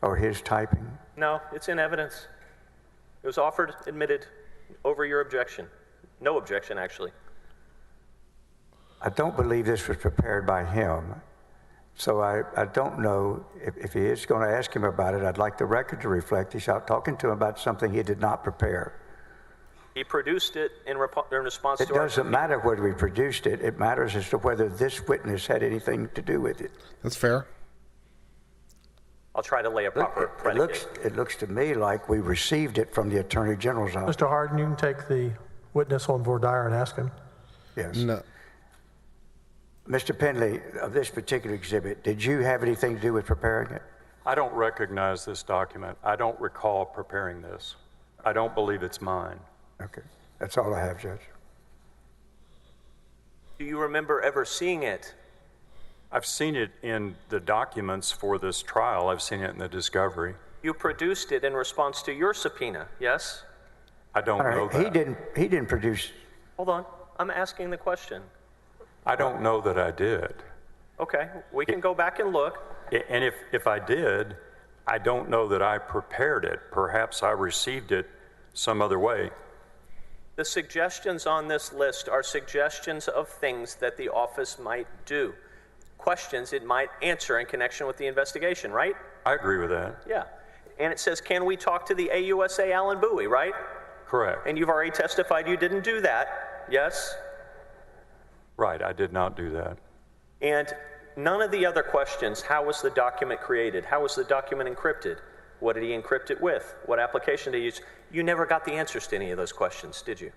or his typing? No, it's in evidence. It was offered, admitted, over your objection. No objection, actually. I don't believe this was prepared by him, so I don't know if he is going to ask him about it. I'd like the record to reflect he's out talking to him about something he did not prepare. He produced it in response to It doesn't matter whether we produced it. It matters as to whether this witness had anything to do with it. That's fair. I'll try to lay a proper predicate. It looks to me like we received it from the Attorney General's office. Mr. Harden, you can take the witness on voir dire and ask him. Yes. No. Mr. Penley, of this particular exhibit, did you have anything to do with preparing it? I don't recognize this document. I don't recall preparing this. I don't believe it's mine. Okay. That's all I have, Judge. Do you remember ever seeing it? I've seen it in the documents for this trial. I've seen it in the discovery. You produced it in response to your subpoena, yes? I don't know that. He didn't produce. Hold on, I'm asking the question. I don't know that I did. Okay, we can go back and look. And if I did, I don't know that I prepared it. Perhaps I received it some other way. The suggestions on this list are suggestions of things that the office might do, questions it might answer in connection with the investigation, right? I agree with that. Yeah. And it says, can we talk to the AUSA Alan Bowie, right? Correct. And you've already testified you didn't do that, yes? Right, I did not do that. And none of the other questions, how was the document created? How was the document encrypted? What did he encrypt it with? What application did he use? You never got the answers to any of those questions, did you?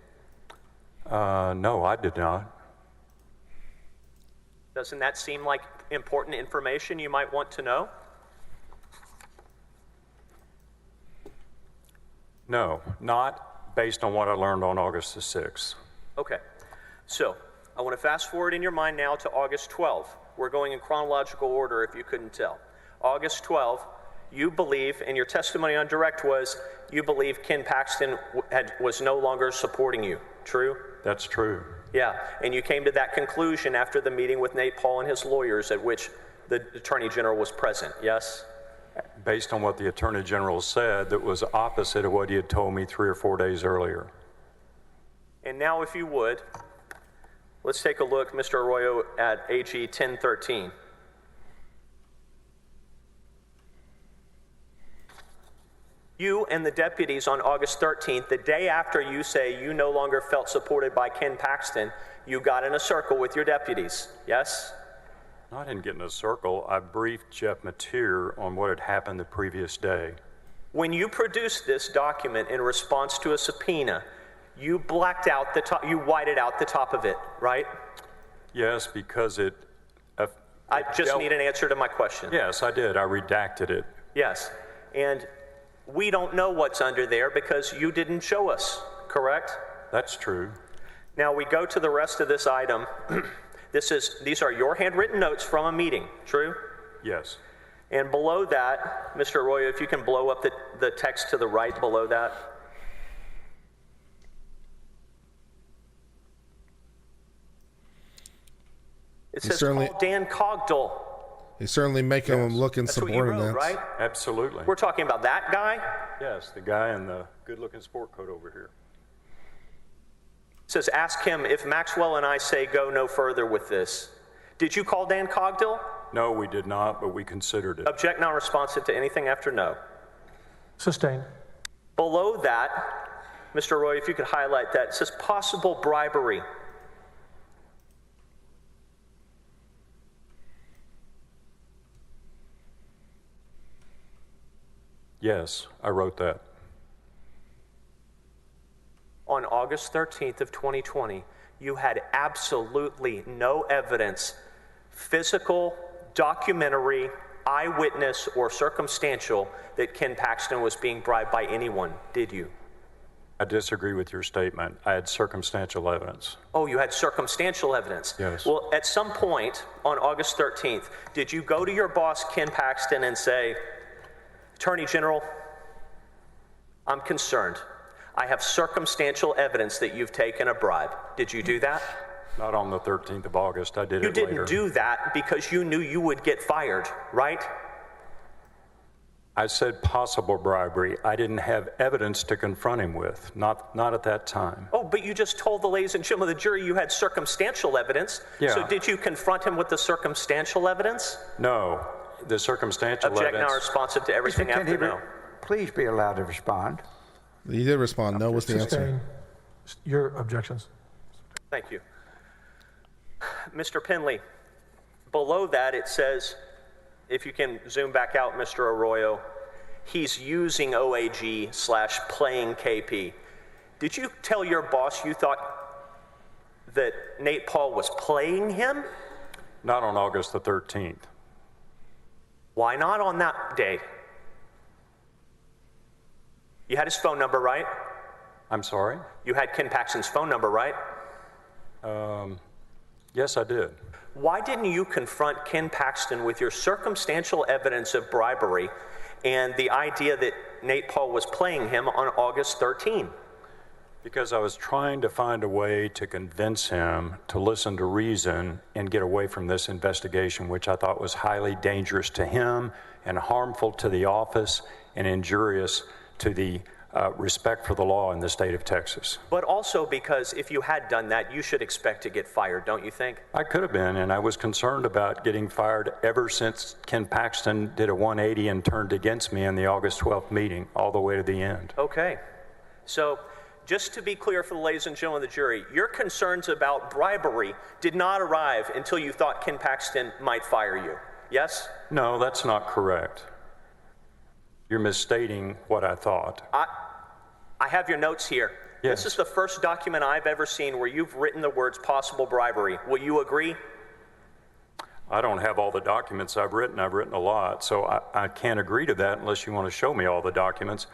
No, I did not. Doesn't that seem like important information you might want to know? No, not based on what I learned on August the 6th. Okay, so I want to fast forward in your mind now to August 12th. We're going in chronological order if you couldn't tell. August 12th, you believe, and your testimony on direct was, you believe Ken Paxton was no longer supporting you, true? That's true. Yeah, and you came to that conclusion after the meeting with Nate Paul and his lawyers at which the Attorney General was present, yes? Based on what the Attorney General said, that was opposite of what he had told me 3 or 4 days earlier. And now, if you would, let's take a look, Mr. Arroyo, at AG 1013. You and the deputies on August 13th, the day after you say you no longer felt supported by Ken Paxton, you got in a circle with your deputies, yes? I didn't get in a circle. I briefed Jeff Mateer on what had happened the previous day. When you produced this document in response to a subpoena, you blacked out the top, you whited out the top of it, right? Yes, because it I just need an answer to my question. Yes, I did. I redacted it. Yes, and we don't know what's under there because you didn't show us, correct? That's true. Now we go to the rest of this item. These are your handwritten notes from a meeting, true? Yes. And below that, Mr. Arroyo, if you can blow up the text to the right below that. It says call Dan Cogdell. They certainly make him look insubordinate. That's what you wrote, right? Absolutely. We're talking about that guy? Yes, the guy in the good-looking sport coat over here. It says, ask him if Maxwell and I say go no further with this. Did you call Dan Cogdell? No, we did not, but we considered it. Object non-responsive to anything after no. Sustained. Below that, Mr. Roy, if you could highlight that, it says possible bribery. Yes, I wrote that. On August 13th of 2020, you had absolutely no evidence, physical, documentary, eyewitness, or circumstantial, that Ken Paxton was being bribed by anyone, did you? I disagree with your statement. I had circumstantial evidence. Oh, you had circumstantial evidence? Yes. Well, at some point on August 13th, did you go to your boss, Ken Paxton, and say, Attorney General, I'm concerned. I have circumstantial evidence that you've taken a bribe. Did you do that? Not on the 13th of August. I did it later. You didn't do that because you knew you would get fired, right? I said possible bribery. I didn't have evidence to confront him with, not at that time. Oh, but you just told the ladies and gentlemen of the jury you had circumstantial evidence. Yeah. So did you confront him with the circumstantial evidence? No, the circumstantial Object evidence. now responsive to everything Can after he no. please be allowed to respond? He did respond. No was the answer. Sustain your objections. Thank you. Mr. Penley, below that it says, if you can zoom back out, Mr. Arroyo, he's using OAG/playing KP. Did you tell your boss you thought that Nate Paul was playing him? Not on August the 13th. Why not on that day? You had his phone number, right? I'm sorry? You had Ken Paxton's phone number, right? Yes, I did. Why didn't you confront Ken Paxton with your circumstantial evidence of bribery and the idea that Nate Paul was playing him on August 13? Because I was trying to find a way to convince him to listen to reason and get away from this investigation, which I thought was highly dangerous to him and harmful to the office and injurious to the respect for the law in the state of Texas. But also because if you had done that, you should expect to get fired, don't you think? I could have been, and I was concerned about getting fired ever since Ken Paxton did a 180 and turned against me in the August 12th meeting, all the way to the end. Okay. So just to be clear for the ladies and gentlemen of the jury, your concerns about bribery did not arrive until you thought Ken Paxton might fire you, yes? No, that's not correct. You're misstating what I thought. I have your notes here. Yes. This is the first document I've ever seen where you've written the words possible bribery. Will you agree? I don't have all the documents I've written. I've written a lot, so I can't agree to that unless you want to show me all the documents.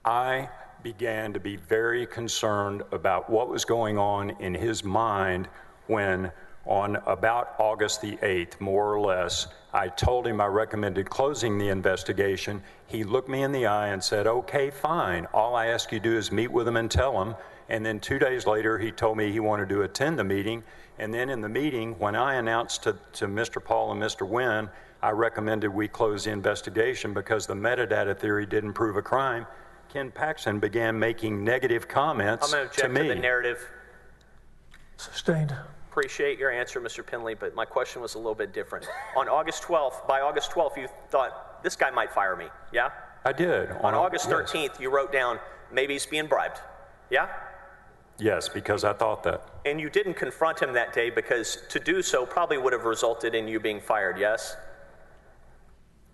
I began to be very concerned about what was going on in his mind when, on about August the 8th, more or less, I told him I recommended closing the investigation. He looked me in the eye and said, okay, fine. All I ask you to do is meet with him and tell him. And then 2 days later, he told me he wanted to attend the meeting. And then in the meeting, when I announced to Mr. Paul and Mr. Wynn, I recommended we close the investigation because the metadata theory didn't prove a crime, Ken Paxton began making negative comments to me. I'm going to object to the narrative. Sustained. Appreciate your answer, Mr. Penley, but my question was a little bit different. On August 12th, by August 12th, you thought, this guy might fire me, yeah? I did. On August 13th, yes. You wrote down, maybe he's being bribed, yeah? Yes, because I thought that. And you didn't confront him that day because to do so probably would have resulted in you being fired, yes?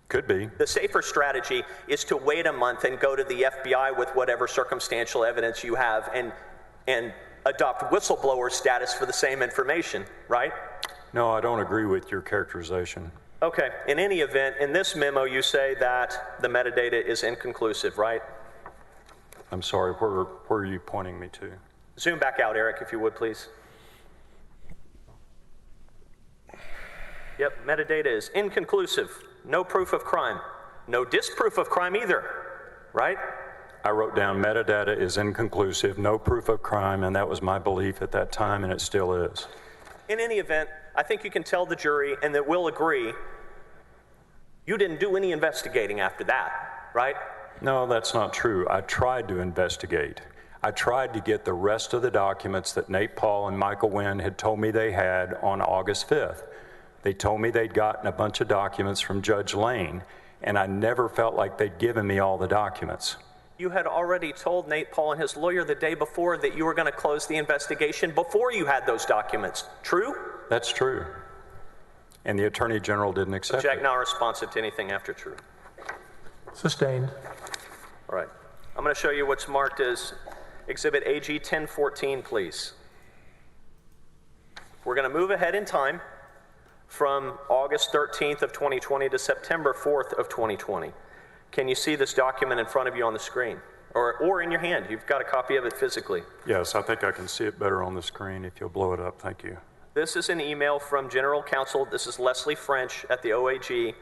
Could be. The safer strategy is to wait a month and go to the FBI with whatever circumstantial evidence you have and adopt whistleblower status for the same information, right? No, I don't agree with your characterization. Okay, in any event, in this memo you say that the metadata is inconclusive, right? I'm sorry, where are you pointing me to? Zoom back out, Eric, if you would, please. Yep, metadata is inconclusive, no proof of crime, no disproof of crime either, right? I wrote down metadata is inconclusive, no proof of crime, and that was my belief at that time, and it still is. In any event, I think you can tell the jury, and that we'll agree, you didn't do any investigating after that, right? No, that's not true. I tried to investigate. I tried to get the rest of the documents that Nate Paul and Michael Wynn had told me they had on August 5th. They told me they'd gotten a bunch of documents from Judge Lane, and I never felt like they'd given me all the documents. You had already told Nate Paul and his lawyer the day before that you were going to close the investigation before you had those documents. True? That's true. And the Attorney General didn't accept it. Object not responsive to anything after true. Sustained. All right. I'm going to show you what's marked as Exhibit AG 1014, please. We're going to move ahead in time from August 13th of 2020 to September 4th of 2020. Can you see this document in front of you on the screen? or in your hand. You've got a copy of it physically. Yes, I think I can see it better on the screen if you'll blow it up. Thank you. This is an email from General Counsel. This is Leslie French at the OAG,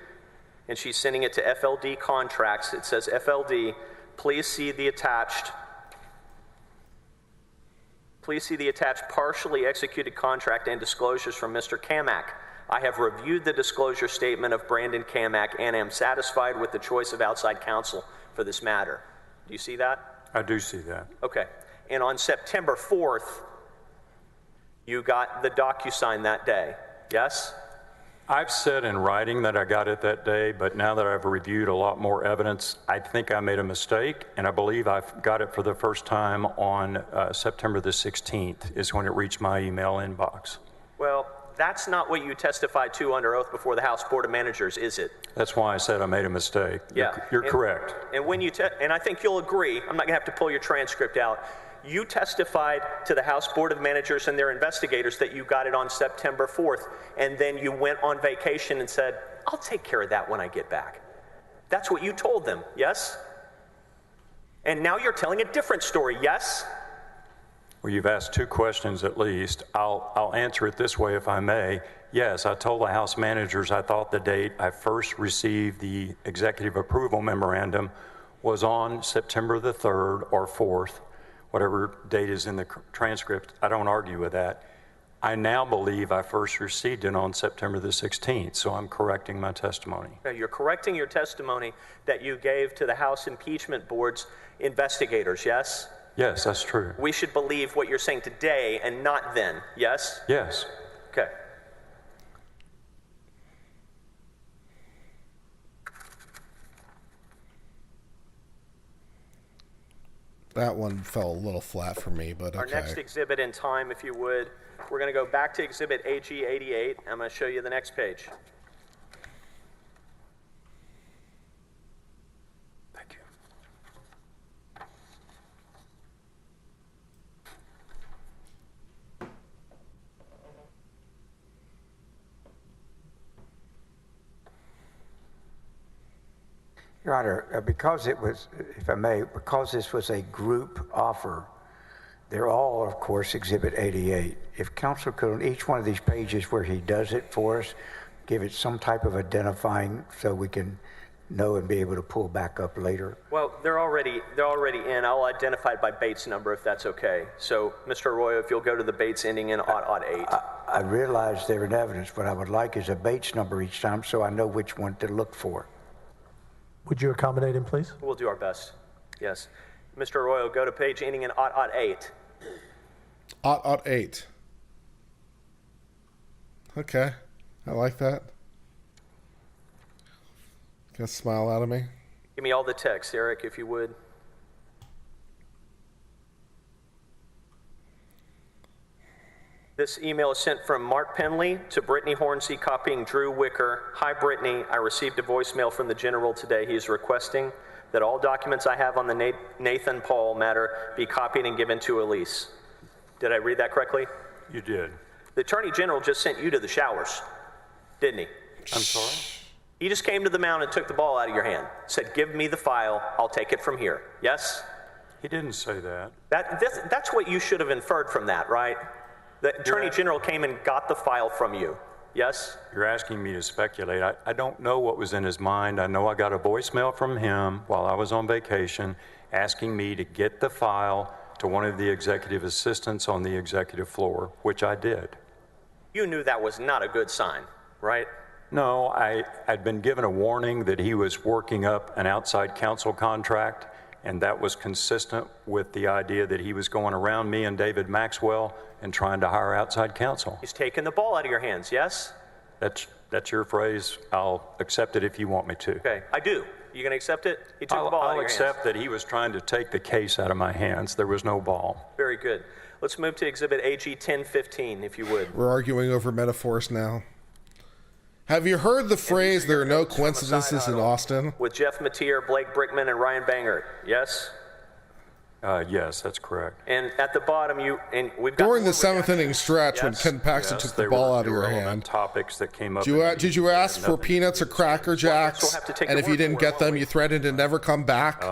and she's sending it to FLD Contracts. It says, FLD, please see the attached partially executed contract and disclosures from Mr. Kamak. I have reviewed the disclosure statement of Brandon Kamak and am satisfied with the choice of outside counsel for this matter. Do you see that? I do see that. Okay. And on September 4th, you got the DocuSign that day, yes? I've said in writing that I got it that day, but now that I've reviewed a lot more evidence, I think I made a mistake, and I believe I've got it for the first time on September the 16th is when it reached my email inbox. Well, that's not what you testified to under oath before the House Board of Managers, is it? That's why I said I made a mistake. Yeah. You're correct. And when you and I think you'll agree, I'm not gonna have to pull your transcript out. You testified to the House Board of Managers and their investigators that you got it on September 4th, and then you went on vacation and said, I'll take care of that when I get back. That's what you told them, yes? And now you're telling a different story, yes? Well, you've asked two questions at least. I'll answer it this way if I may. Yes, I told the House managers I thought the date I first received the executive approval memorandum was on September the 3rd or 4th, whatever date is in the transcript. I don't argue with that. I now believe I first received it on September the 16th, so I'm correcting my testimony. Okay, you're correcting your testimony that you gave to the House Impeachment Board's investigators, yes? Yes, that's true. We should believe what you're saying today and not then, yes? Yes. Okay. That one fell a little flat for me, but okay. Our next exhibit in time, if you would, we're going to go back to exhibit AG 88. I'm going to show you the next page. Thank you. Your Honor, because it was, if I may, because this was a group offer, they're all, of course, Exhibit 88. If counsel could, on each one of these pages where he does it for us, give it some type of identifying so we can know and be able to pull back up later. Well, they're already in. I'll identify it by Bates number if that's okay. So, Mr. Arroyo, if you'll go to the Bates ending in 8. I realize they're in evidence. What I would like is a Bates number each time so I know which one to look for. Would you accommodate him, please? We'll do our best. Yes. Mr. Arroyo, go to page ending in 8. 8. Okay. I like that. Get a smile out of me. Give me all the text, Eric, if you would. This email is sent from Mark Penley to Brittany Hornsey, copying Drew Wicker. Hi, Brittany. I received a voicemail from the General today. He is requesting that all documents I have on the Nathan Paul matter be copied and given to Elise. Did I read that correctly? You did. The Attorney General just sent you to the showers, didn't he? I'm sorry? He just came to the mound and took the ball out of your hand. Said, give me the file. I'll take it from here. Yes? He didn't say that. That's what you should have inferred from that, right? The Attorney General came and got the file from you. Yes? You're asking me to speculate. I don't know what was in his mind. I know I got a voicemail from him while I was on vacation asking me to get the file to one of the executive assistants on the executive floor, which I did. You knew that was not a good sign, right? No, I'd been given a warning that he was working up an outside counsel contract, and that was consistent with the idea that he was going around me and David Maxwell and trying to hire outside counsel. He's taken the ball out of your hands, yes? That's your phrase. I'll accept it if you want me to. Okay, I do. You gonna accept it? He took the ball out of your hands. I'll accept that he was trying to take the case out of my hands. There was no ball. Very good. Let's move to Exhibit AG 1015, if you would. We're arguing over metaphors now. Have you heard the phrase, there are no coincidences in Austin? With Jeff Mateer, Blake Brickman, and Ryan Bangert, yes? Yes, that's correct. And at the bottom, we've got during the 7th inning stretch, yes, when Ken Paxton took the ball out of your hand, topics that came up. Did you ask for peanuts or Cracker Jacks? And if you didn't get them, you threatened to never come back?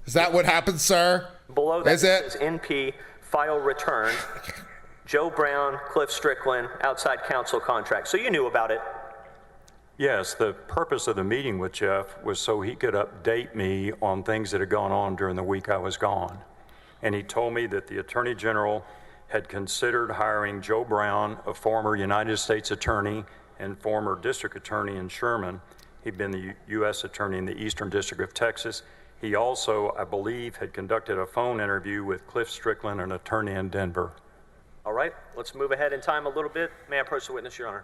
Is that what happened, sir? Below that Is it? says NP, file returned, Joe Brown, Cliff Strickland, outside counsel contract. So you knew about it. Yes, the purpose of the meeting with Jeff was so he could update me on things that had gone on during the week I was gone. And he told me that the Attorney General had considered hiring Joe Brown, a former United States attorney and former district attorney in Sherman. He'd been the U.S. attorney in the Eastern District of Texas. He also, I believe, had conducted a phone interview with Cliff Strickland, an attorney in Denver. All right, let's move ahead in time a little bit. May I approach the witness, Your Honor?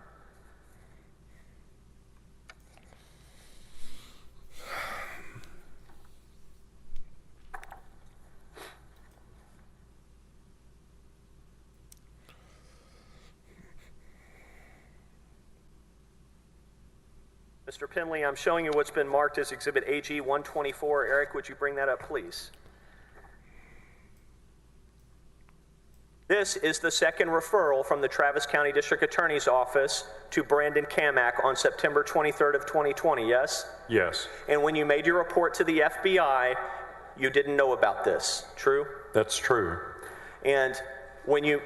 Mr. Penley, I'm showing you what's been marked as Exhibit AG 124. Eric, would you bring that up, please? This is the second referral from the Travis County District Attorney's Office to Brandon Kamak on September 23rd of 2020, yes? Yes. And when you made your report to the FBI, you didn't know about this, true? That's true. And when you,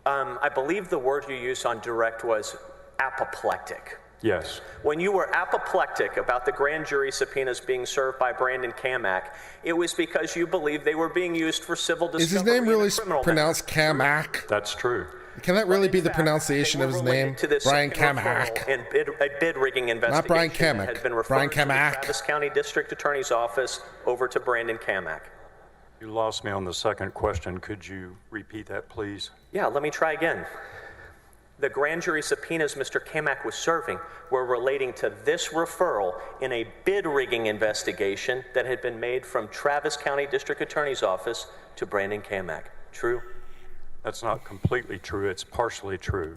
I believe the word you used on direct was apoplectic. Yes. When you were apoplectic about the grand jury subpoenas being served by Brandon Kamak, it was because you believed they were being used for civil discovery. Is his name really in a criminal pronounced matter. Kamak? That's true. Can that really be the pronunciation of his name? Brian Kamak. And a bid rigging investigation Not Brian Kamak. had been referred Brian from the Kamak. Travis County District Attorney's Office over to Brandon Kamak. You lost me on the second question. Could you repeat that, please? Yeah, let me try again. The grand jury subpoenas Mr. Kamak was serving were relating to this referral in a bid rigging investigation that had been made from Travis County District Attorney's Office to Brandon Kamak. True? That's not completely true. It's partially true.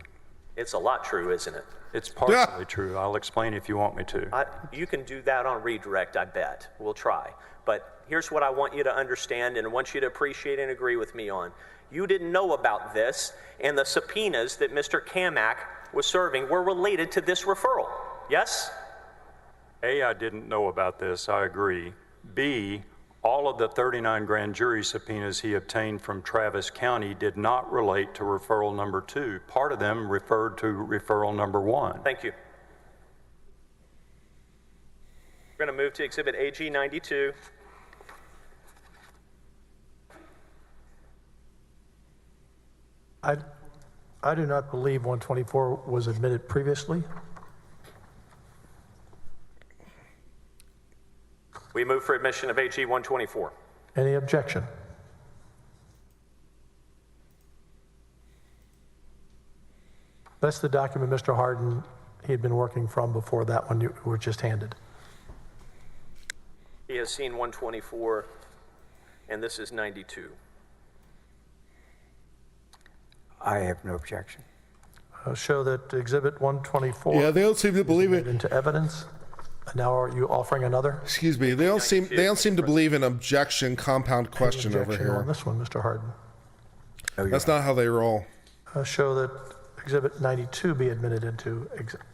It's a lot true, isn't it? It's partially true. I'll explain if you want me to. You can do that on redirect, I bet. We'll try. But here's what I want you to understand and want you to appreciate and agree with me on. You didn't know about this, and the subpoenas that Mr. Kamak was serving were related to this referral. Yes? A, I didn't know about this. I agree. B, all of the 39 grand jury subpoenas he obtained from Travis County did not relate to referral number 2. Part of them referred to referral number 1. Thank you. We're going to move to Exhibit AG 92. I do not believe 124 was admitted previously. We move for admission of AG 124. Any objection? That's the document Mr. Harden, he had been working from before that one you were just handed. He has seen 124, and this is 92. I have no objection. I'll show that Exhibit 124. Yeah, they don't seem to believe it. Into evidence. And now are you offering another? Excuse me. They don't seem to believe in objection compound question over Objection here. on this one, Mr. Harden. No, That's not how they roll. I'll show that Exhibit 92 be admitted into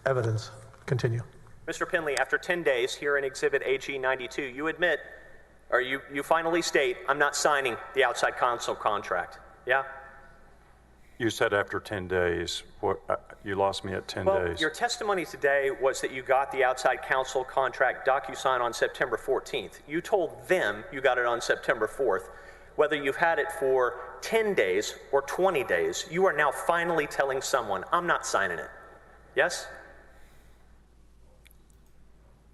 evidence. Continue. Mr. Penley, after 10 days here in Exhibit AG 92, you admit, or you finally state, I'm not signing the outside counsel contract. Yeah? You said after 10 days. What? You lost me at 10 Well, days. your testimony today was that you got the outside counsel contract DocuSign on September 14th. You told them you got it on September 4th. Whether you've had it for 10 days or 20 days, you are now finally telling someone, I'm not signing it. Yes?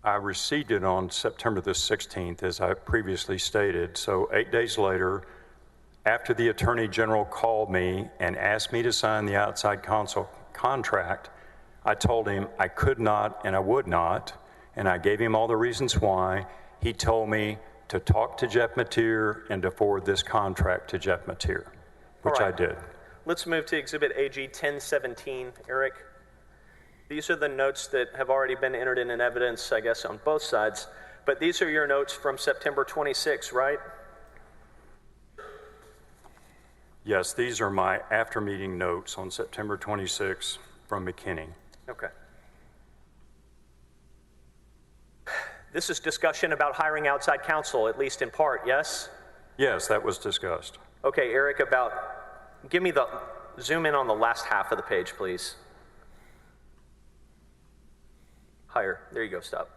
I received it on September the 16th, as I previously stated. So 8 days later, after the Attorney General called me and asked me to sign the outside counsel contract, I told him I could not and I would not, and I gave him all the reasons why. He told me to talk to Jeff Mateer and to forward this contract to Jeff Mateer, which I did. Let's move to Exhibit AG 1017, Eric. These are the notes that have already been entered in evidence, I guess, on both sides. But these are your notes from September 26, right? Yes, these are my after-meeting notes on September 26 from McKinney. Okay. This is discussion about hiring outside counsel, at least in part, yes? Yes, that was discussed. Okay, Eric, zoom in on the last half of the page, please. Higher, there you go, stop.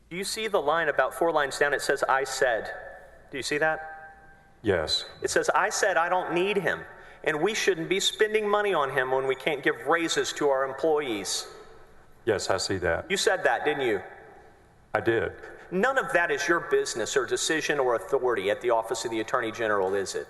Do you see the line about 4 lines down? It says, I said. Do you see that? Yes. It says, I said I don't need him, and we shouldn't be spending money on him when we can't give raises to our employees. Yes, I see that. You said that, didn't you? I did. None of that is your business or decision or authority at the Office of the Attorney General, is it?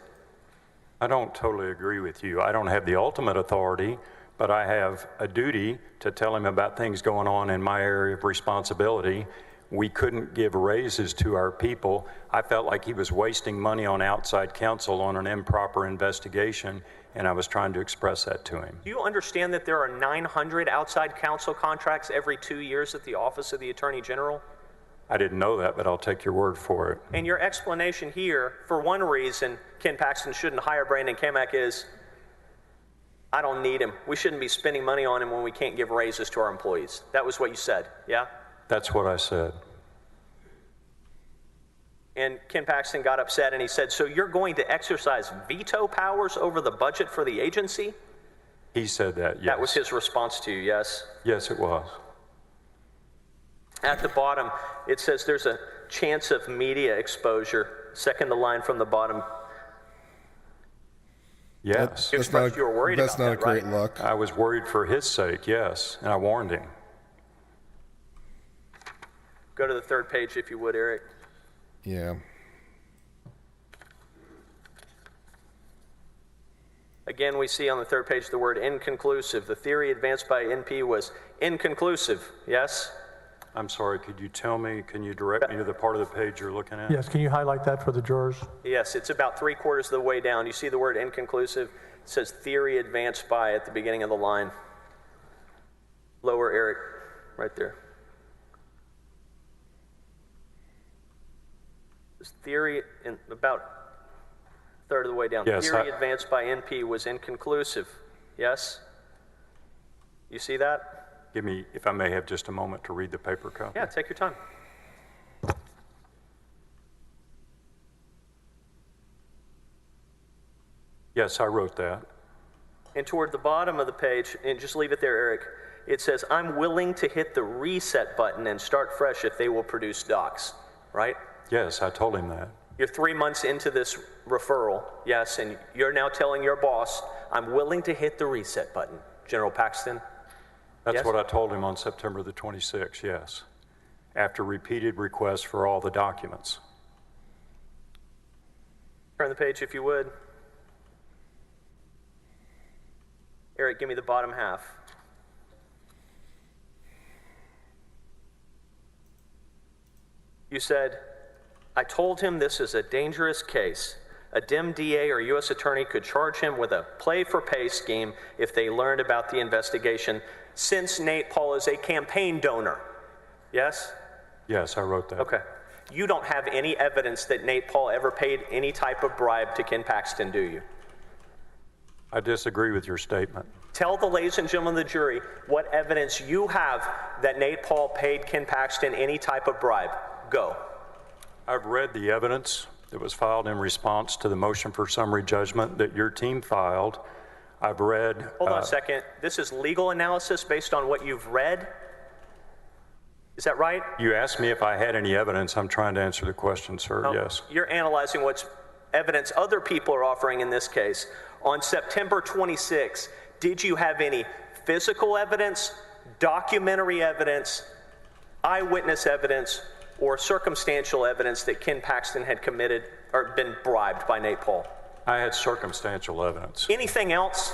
I don't totally agree with you. I don't have the ultimate authority, but I have a duty to tell him about things going on in my area of responsibility. We couldn't give raises to our people. I felt like he was wasting money on outside counsel on an improper investigation, and I was trying to express that to him. Do you understand that there are 900 outside counsel contracts every 2 years at the Office of the Attorney General? I didn't know that, but I'll take your word for it. And your explanation here, for one reason Ken Paxton shouldn't hire Brandon Kamak is, I don't need him. We shouldn't be spending money on him when we can't give raises to our employees. That was what you said, yeah? That's what I said. And Ken Paxton got upset and he said, so you're going to exercise veto powers over the budget for the agency? He said that, yes. That was his response to you, yes? Yes, it was. At the bottom, it says there's a chance of media exposure. Second the line from the bottom. Yes. You expressed you were worried about that, That's not a great right? look. I was worried for his sake, yes, and I warned him. Go to the third page if you would, Eric. Yeah. Again, we see on the third page the word inconclusive. The theory advanced by NP was inconclusive, yes? I'm sorry, could you tell me, can you direct me to the part of the page you're looking at? Yes, can you highlight that for the jurors? Yes, it's about 3/4 of the way down. You see the word inconclusive? It says theory advanced by at the beginning of the line. Lower, Eric, right there. This theory, in about a third of the way down. Yes, Theory advanced by NP was inconclusive. Yes? You see that? Give me, if I may have just a moment to read the paper copy. Yeah, take your time. Yes, I wrote that. And toward the bottom of the page, and just leave it there, Eric, it says, I'm willing to hit the reset button and start fresh if they will produce docs, right? Yes, I told him that. You're 3 months into this referral, yes, and you're now telling your boss, I'm willing to hit the reset button, General Paxton. That's Yes? what I told him on September the 26th, yes, after repeated requests for all the documents. Turn the page if you would. Eric, give me the bottom half. You said, I told him this is a dangerous case. A dim DA or U.S. attorney could charge him with a play-for-pay scheme if they learned about the investigation, since Nate Paul is a campaign donor. Yes? Yes, I wrote that. Okay. You don't have any evidence that Nate Paul ever paid any type of bribe to Ken Paxton, do you? I disagree with your statement. Tell the ladies and gentlemen of the jury what evidence you have that Nate Paul paid Ken Paxton any type of bribe. Go. I've read the evidence that was filed in response to the motion for summary judgment that your team filed. I've read... Hold on a second. This is legal analysis based on what you've read? Is that right? You asked me if I had any evidence. I'm trying to answer the question, sir. No, Yes. You're analyzing what's evidence other people are offering in this case. On September 26, did you have any physical evidence, documentary evidence, eyewitness evidence, or circumstantial evidence that Ken Paxton had committed or been bribed by Nate Paul? I had circumstantial evidence. Anything else?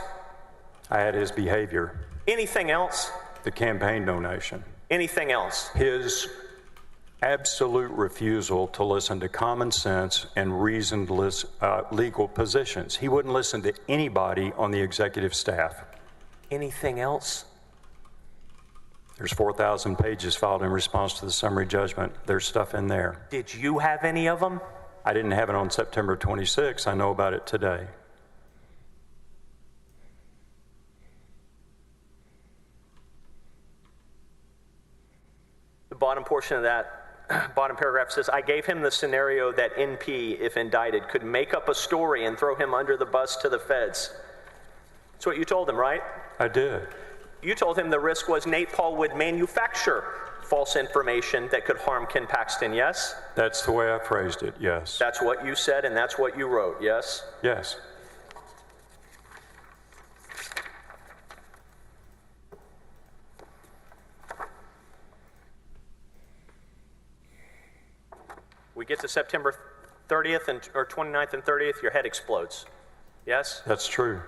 I had his behavior, Anything else? the campaign donation, Anything else? his absolute refusal to listen to common sense and reasoned legal positions. He wouldn't listen to anybody on the executive staff. Anything else? There's 4,000 pages filed in response to the summary judgment. There's stuff in there. Did you have any of them? I didn't have it on September 26. I know about it today. bottom portion of that bottom paragraph says, I gave him the scenario that NP, if indicted, could make up a story and throw him under the bus to the feds. That's what you told him, right? I did. You told him the risk was Nate Paul would manufacture false information that could harm Ken Paxton, yes? That's the way I phrased it, yes. That's what you said and that's what you wrote, yes? Yes. We get to September 30th or 29th and 30th, your head explodes, yes? That's true.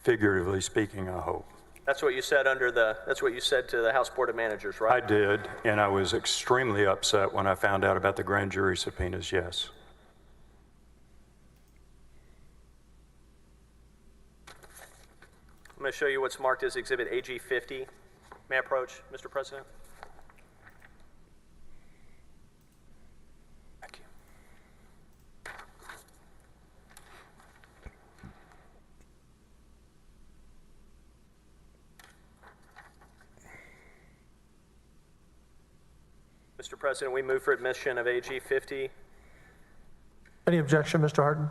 Figuratively speaking, I hope. That's what you said that's what you said to the House Board of Managers, right? I did, and I was extremely upset when I found out about the grand jury subpoenas, yes. I'm going to show you what's marked as Exhibit AG 50. May I approach, Mr. President? Thank you. Mr. President, we move for admission of AG 50. Any objection, Mr. Hardin?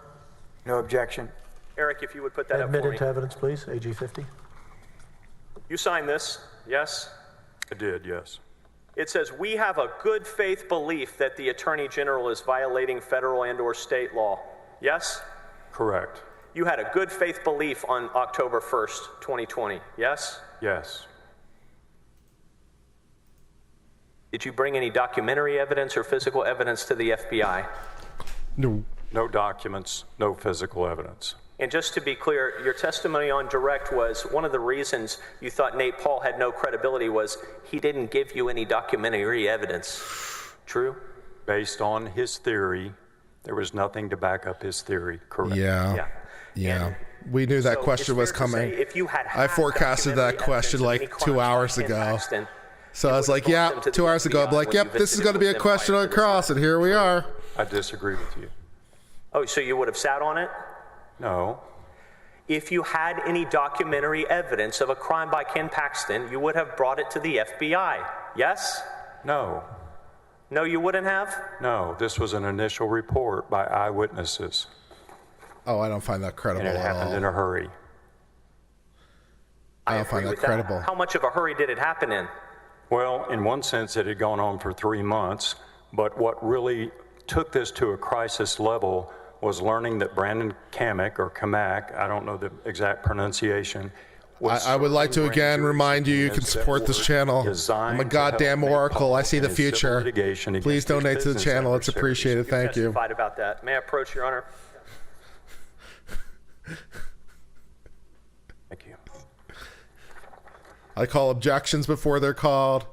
No objection. Eric, if you would put that up Admit for me. into evidence, please, AG 50. You signed this, yes? I did, yes. It says, we have a good faith belief that the Attorney General is violating federal and/or state law. Yes? Correct. You had a good faith belief on October 1st, 2020. Yes? Yes. Did you bring any documentary evidence or physical evidence to the FBI? No. No documents, no physical evidence. And just to be clear, your testimony on direct was one of the reasons you thought Nate Paul had no credibility was he didn't give you any documentary evidence. True? Based on his theory, there was nothing to back up his theory. Correct. Yeah. We knew that So question it's was fair to say coming. if you had I forecasted that documentary question evidence of any like 2 crimes by hours Ken ago. Paxton, So it I was would like, have yeah, brought them to 2 the hours ago, I'd be FBI like, when yep, you this is visited going to be a with them question prior on to the cross, and here we are. I disagree with you. Oh, so you would have sat on it? No. If you had any documentary evidence of a crime by Ken Paxton, you would have brought it to the FBI. Yes? No. No, you wouldn't have? No. This was an initial report by eyewitnesses, Oh, I don't find that credible and it at happened in all. a hurry. I don't agree find that with credible. How much of a hurry did it happen in? Well, in one sense, it had gone on for 3 months, but what really took this to a crisis level was learning that Brandon Kamek, or Kamak, I don't know the exact pronunciation, I would like to again remind you, you can support this channel. I'm a goddamn oracle. I see the future. Please donate to the channel. It's appreciated. Thank you. Testified about that. May I approach, Your Honor? Thank you. I call objections before they're called.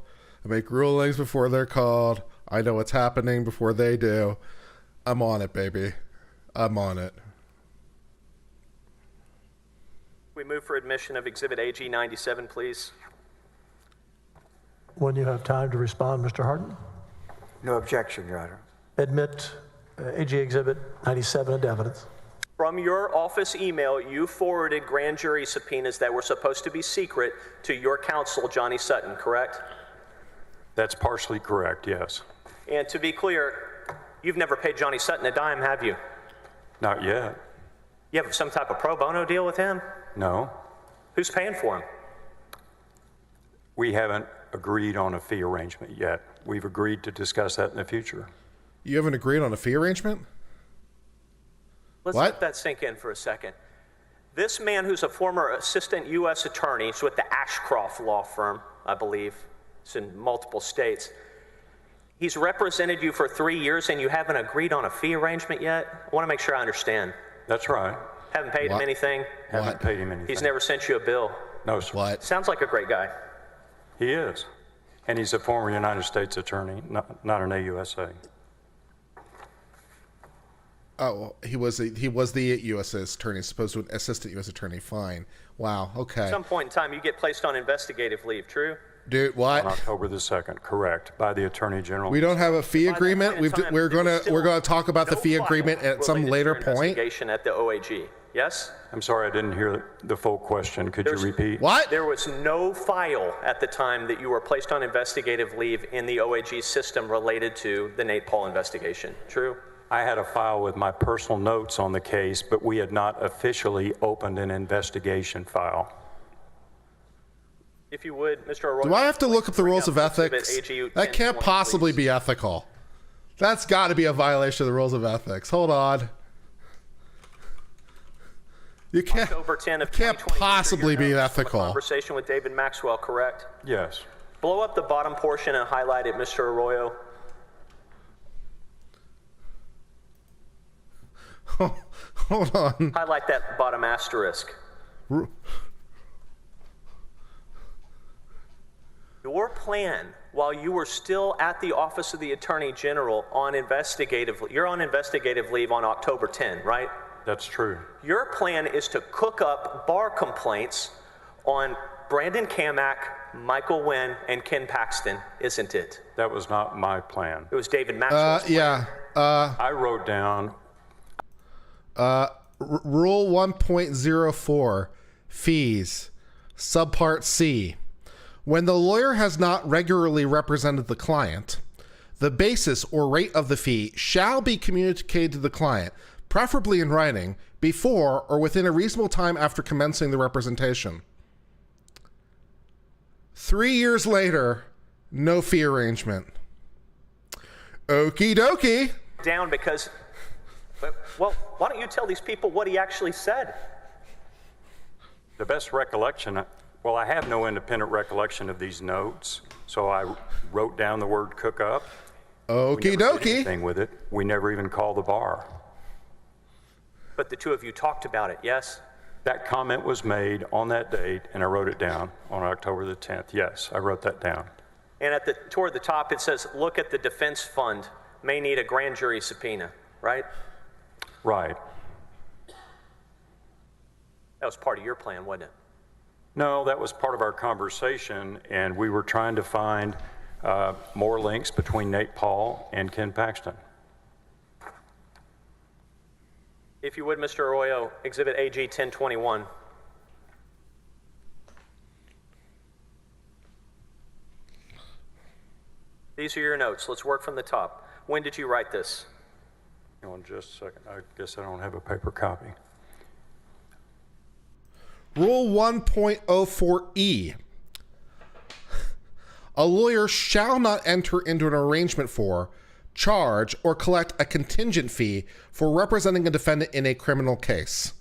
I make rulings before they're called. I know what's happening before they do. I'm on it, baby. I'm on it. We move for admission of Exhibit AG 97, please. When you have time to respond, Mr. Hardin, No objection, Your Honor. admit AG Exhibit 97 into evidence. From your office email, you forwarded grand jury subpoenas that were supposed to be secret to your counsel, Johnny Sutton, correct? That's partially correct, yes. And to be clear, you've never paid Johnny Sutton a dime, have you? Not yet. You have some type of pro bono deal with him? No. Who's paying for him? We haven't agreed on a fee arrangement yet. We've agreed to discuss that in the future. You haven't agreed on a fee arrangement? Let's What? let that sink in for a second. This man who's a former assistant U.S. attorney, he's with the Ashcroft law firm, I believe. It's in multiple states. He's represented you for 3 years and you haven't agreed on a fee arrangement yet? I want to make sure I understand. That's right. Haven't paid him What? anything? Haven't paid him anything. He's never sent you a bill? No, sir. What? Sounds like a great guy. He is. And he's a former United States attorney, not an AUSA. Oh, he was the U.S. attorney, supposed to an assistant U.S. attorney. Fine. Wow. Okay. At some point in time, you get placed on investigative leave, true? Dude, On what? October the 2nd, correct, by the Attorney General. We don't have a fee By that agreement. point in time, We're there was gonna still talk about the no fee file agreement at some related to later your point. investigation at the OAG. Yes? I'm sorry, I didn't hear the full question. Could you repeat? What? There was no file at the time that you were placed on investigative leave in the OAG system related to the Nate Paul investigation. True? I had a file with my personal notes on the case, but we had not officially opened an investigation file. If you would, Mr. Arroyo. Do I have to look up the rules of Exhibit ethics? AG That can't 1020, possibly please. be ethical. That's got to be a violation of the rules of ethics. Hold on. You can't. October 10 of can't 2020, possibly be your notes from a ethical. Conversation with David Maxwell, correct? Yes. Blow up the bottom portion and highlight it, Mr. Arroyo. Hold on. Highlight that bottom asterisk. Your plan, while you were still at the Office of the Attorney General on you're on investigative leave on October 10, right? That's true. Your plan is to cook up bar complaints on Brandon Kamak, Michael Wynn, and Ken Paxton, isn't it? That was not my plan. It was David Maxwell's plan. Yeah. I wrote down, Rule 1.04, fees, subpart C. When the lawyer has not regularly represented the client, the basis or rate of the fee shall be communicated to the client, preferably in writing, before or within a reasonable time after commencing the representation. 3 years later, no fee arrangement. Okie dokie. Down because, well, why don't you tell these people what he actually said? the best recollection, well, I have no independent recollection of these notes, so I wrote down the word cook up. Okie We never did dokie. anything with it. We never even called the bar. But the two of you talked about it, yes? That comment was made on that date, and I wrote it down on October the 10th. Yes, I wrote that down. And toward the top, it says, look at the defense fund, may need a grand jury subpoena, right? Right. That was part of your plan, wasn't it? No, that was part of our conversation, and we were trying to find more links between Nate Paul and Ken Paxton. If you would, Mr. Arroyo, Exhibit AG 1021. These are your notes. Let's work from the top. When did you write this? Hang on just a second. I guess I don't have a paper copy. Rule 1.04E. A lawyer shall not enter into an arrangement for, charge, or collect a contingent fee for representing a defendant in a criminal case.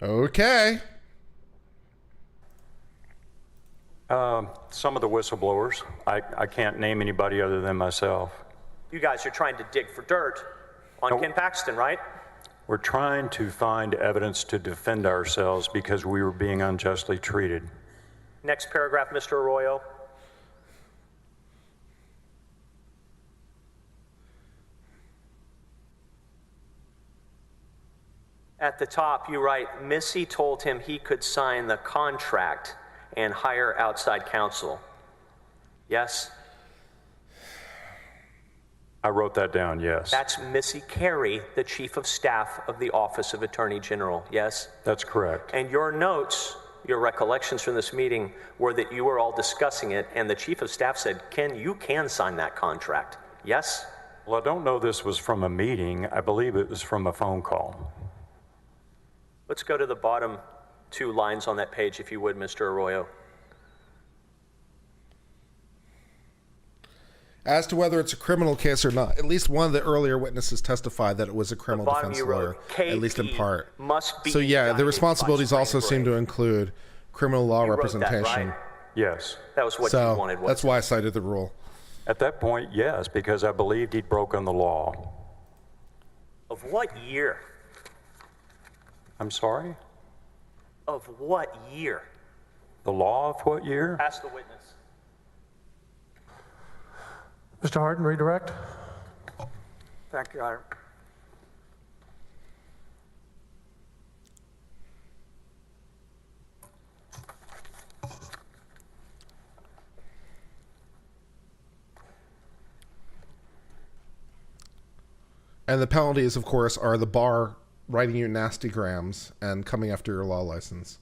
Okay. Some of the whistleblowers. I can't name anybody other than myself. You guys are trying to dig for dirt on Nope. Ken Paxton, right? We're trying to find evidence to defend ourselves because we were being unjustly treated. Next paragraph, Mr. Arroyo. At the top, you write, Missy told him he could sign the contract and hire outside counsel. Yes? I wrote that down, yes. That's Missy Carey, the Chief of Staff of the Office of Attorney General. Yes? That's correct. And your notes, your recollections from this meeting were that you were all discussing it, and the Chief of Staff said, Ken, you can sign that contract. Yes? Well, I don't know this was from a meeting. I believe it was from a phone call. Let's go to the bottom two lines on that page, if you would, Mr. Arroyo. As to whether it's a criminal case or not, at least one of the earlier witnesses testified that it was a criminal bottom defense you wrote, lawyer, at least in KP part. must be So yeah, the indicted responsibilities by also spring seem to break. include criminal law You wrote that, representation. right? Yes. That was what So you wanted, that's wasn't it? why I cited the rule. At that point, yes, because I believed he'd broken the law. Of what year? I'm sorry? Of what year? The law of what year? Ask the witness. Mr. Hardin, redirect. Thank you, Your Honor. And the penalties, of course, are the bar writing you nasty grams and coming after your law license.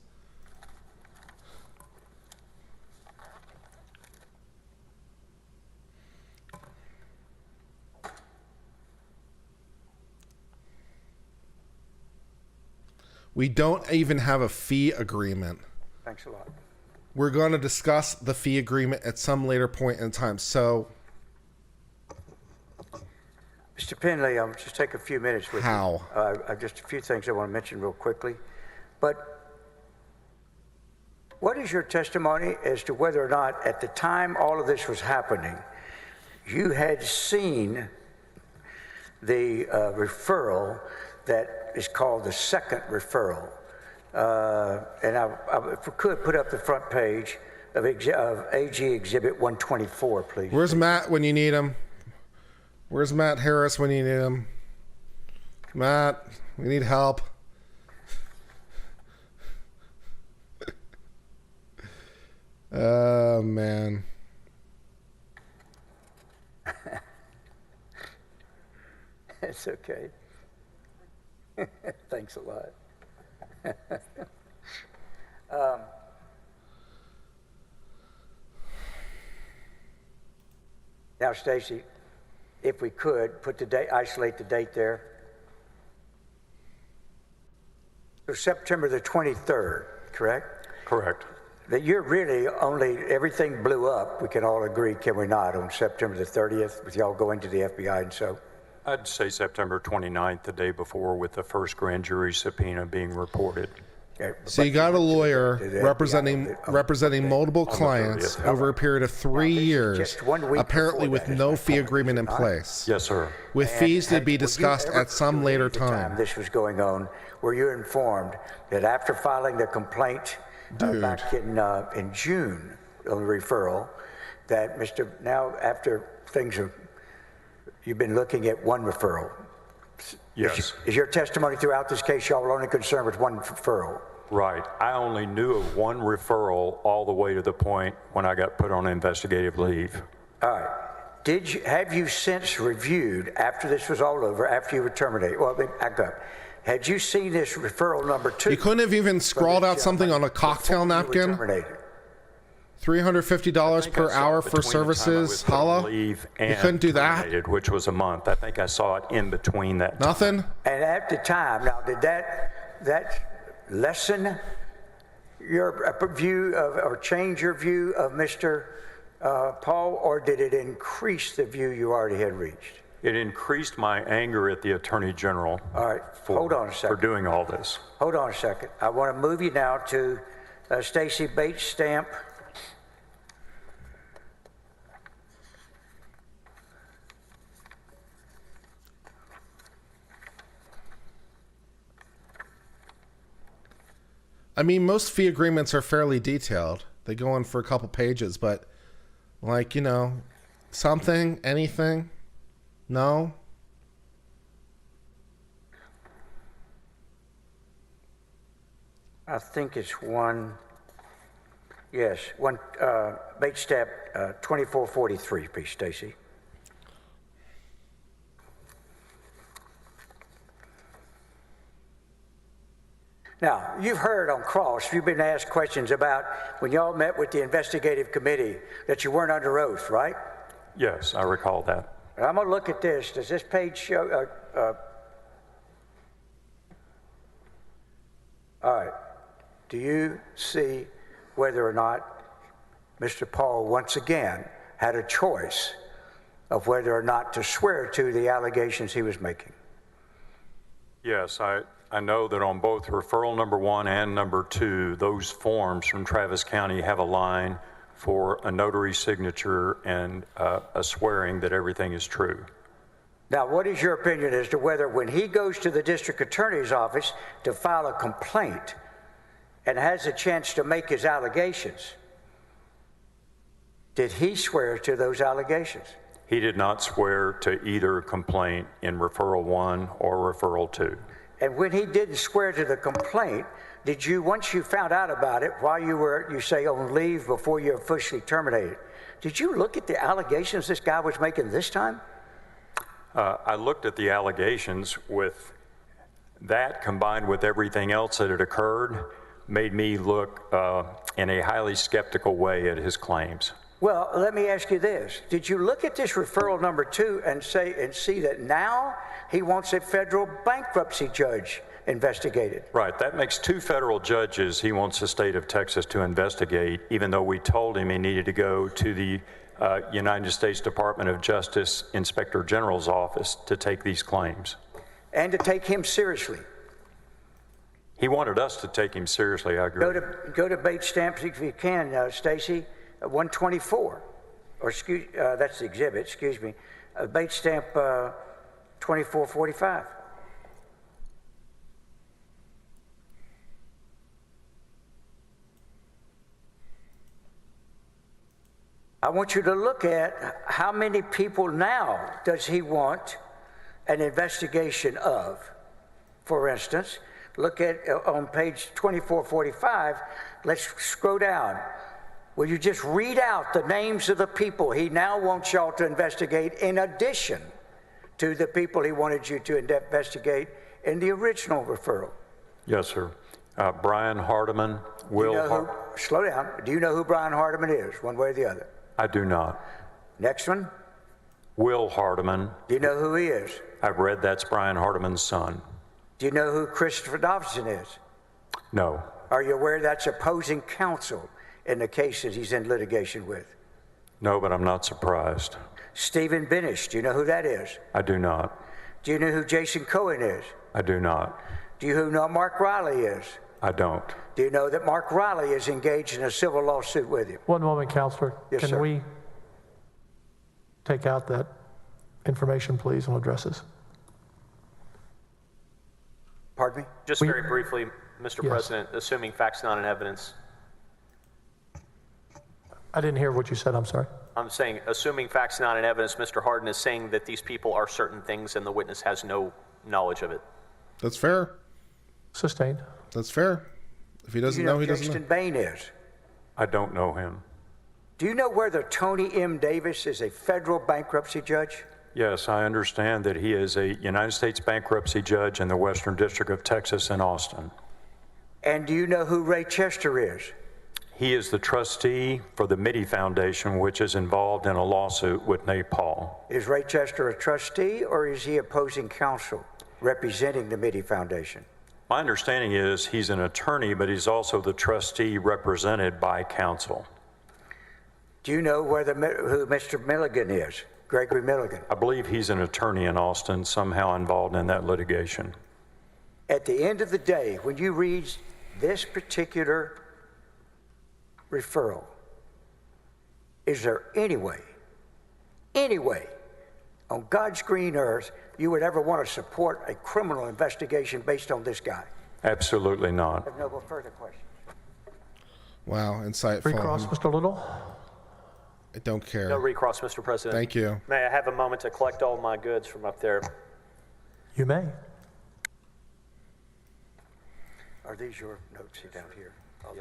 We don't even have a fee agreement. Thanks a lot. We're going to discuss the fee agreement at some later point in time. So, Mr. Penley, I'll just take a few minutes with How? you. Just a few things I want to mention real quickly. But what is your testimony as to whether or not at the time all of this was happening, you had seen the referral that is called the second referral? And if we could put up the front page of AG Exhibit 124, please. where's Matt when you need him? Where's Matt Harris when you need him? Matt, we need help. Oh, man. It's okay. Thanks a lot. Now, Stacy, if we could put the date, isolate the date there. So September the 23rd, correct? Correct. That you're really only, everything blew up, we can all agree, can we not, on September the 30th, with y'all going to the FBI and so? I'd say September 29th, the day before, with the first grand jury subpoena being reported. Okay, So you got a lawyer representing multiple clients over a period of 3 years, just 1 week apparently before with that, no is fee my agreement in point, place, Yes, sir. with fees to be were you discussed ever, at some later at the time this was going on, were you informed that after filing the complaint back in June on the referral, that now after things are, you've been looking at one referral? Yes. Is your testimony throughout this case y'all were only concerned with one referral? Right. I only knew of one referral all the way to the point when I got put on investigative leave. All right. Have you since reviewed, after this was all over, after you were terminated? Well, back up. Had you seen this referral number 2? You couldn't have even scrawled out something on a cocktail napkin? $350 per hour for services, holla? You couldn't do that? Which was a month. I think I saw it in between that. Nothing? And at the time, now, did that lessen your view of, or change your view of Mr. Paul, or did it increase the view you already had reached? It increased my anger at the Attorney General. All right, hold on a second. For doing all this. Hold on a second. I want to move you now to Stacy Bates Stamp. I mean, most fee agreements are fairly detailed. They go on for a couple pages, but like, you know, something, anything? No? I think it's one, yes, one, Bates Stamp 2443, please, Stacy. Now, you've heard on cross, you've been asked questions about when y'all met with the investigative committee that you weren't under oath, right? Yes, I recall that. I'm going to look at this. Does this page show? All right. Do you see whether or not Mr. Paul once again had a choice of whether or not to swear to the allegations he was making? Yes, I know that on both referral number 1 and number 2, those forms from Travis County have a line for a notary signature and a swearing that everything is true. Now, what is your opinion as to whether when he goes to the district attorney's office to file a complaint and has a chance to make his allegations, did he swear to those allegations? He did not swear to either complaint in referral 1 or referral 2. And when he didn't swear to the complaint, did you, once you found out about it, while you were, you say, on leave before you're officially terminated, did you look at the allegations this guy was making this time? I looked at the allegations. With that combined with everything else that had occurred, made me look in a highly skeptical way at his claims. Well, let me ask you this. Did you look at this referral number 2 and see that now he wants a federal bankruptcy judge investigated? Right, that makes 2 federal judges he wants the state of Texas to investigate, even though we told him he needed to go to the United States Department of Justice Inspector General's office to take these claims. And to take him seriously. He wanted us to take him seriously, I agree. Go to Bates stamps if you can, Stacy, 124, or that's the exhibit, excuse me, Bates stamp 2445. I want you to look at how many people now does he want an investigation of. For instance, look at on page 2445, let's scroll down. Will you just read out the names of the people he now wants y'all to investigate in addition to the people he wanted you to investigate in the original referral? Yes, sir. Brian Hardiman, Slow down. Do you know who Brian Hardiman is, one way or the other? I do not. Next one. Will Hardiman. Do you know who he is? I've read that's Brian Hardiman's son. Do you know who Christopher Dobson is? No. Are you aware that's opposing counsel in the case that he's in litigation with? No, but I'm not surprised. Stephen Benish, do you know who that is? I do not. Do you know who Jason Cohen is? I do not. Do you know who Mark Riley is? I don't. Do you know that Mark Riley is engaged in a civil lawsuit with him? One moment, Counselor. Yes, Can sir. we take out that information, please, and we'll address this? Pardon me? Just very briefly, Mr. Yes. President, assuming facts not in evidence, I didn't hear what you said, I'm sorry. I'm saying, assuming facts not in evidence, Mr. Hardin is saying that these people are certain things and the witness has no knowledge of it. That's fair. Sustained. That's fair. If he doesn't Do you know know, he who doesn't Jason know. Bain is? I don't know him. Do you know whether Tony M. Davis is a federal bankruptcy judge? Yes, I understand that he is a United States bankruptcy judge in the Western District of Texas in Austin. And do you know who Ray Chester is? He is the trustee for the Mitty Foundation, which is involved in a lawsuit with Nate Paul. Is Ray Chester a trustee or is he opposing counsel representing the Mitty Foundation? My understanding is he's an attorney, but he's also the trustee represented by counsel. Do you know who Mr. Milligan is? Gregory Milligan. I believe he's an attorney in Austin, somehow involved in that litigation. At the end of the day, when you read this particular referral, is there any way on God's green earth you would ever want to support a criminal investigation based on this guy? Absolutely not. I have no further questions. Wow, insightful. Recross, Mr. Little? I don't care. No recross, Mr. President. Thank you. May I have a moment to collect all my goods from up there? You may. Are these your notes down here?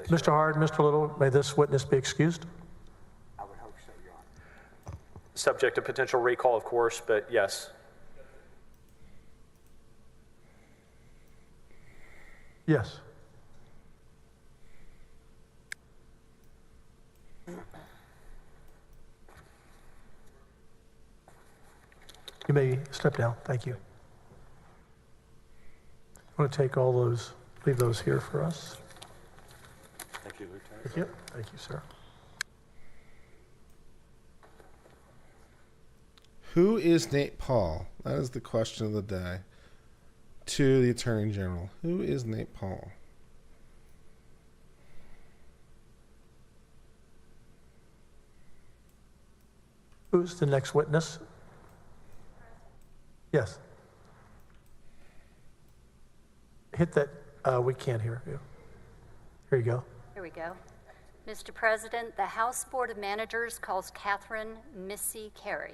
Mr. Hard, Mr. Little, may this witness be excused? I would hope so, Your Honor. Subject to potential recall, of course, but yes. Yes. You may step down. Thank you. I want to take all those, leave those here for us. Thank you, Lieutenant. Thank you. Thank you, sir. Who is Nate Paul? That is the question of the day. To the Attorney General. Who is Nate Paul? Who's the next witness? Yes. Hit that. We can't hear you. Here you go. Here we go. Mr. President, the House Board of Managers calls Catherine Missy Carey.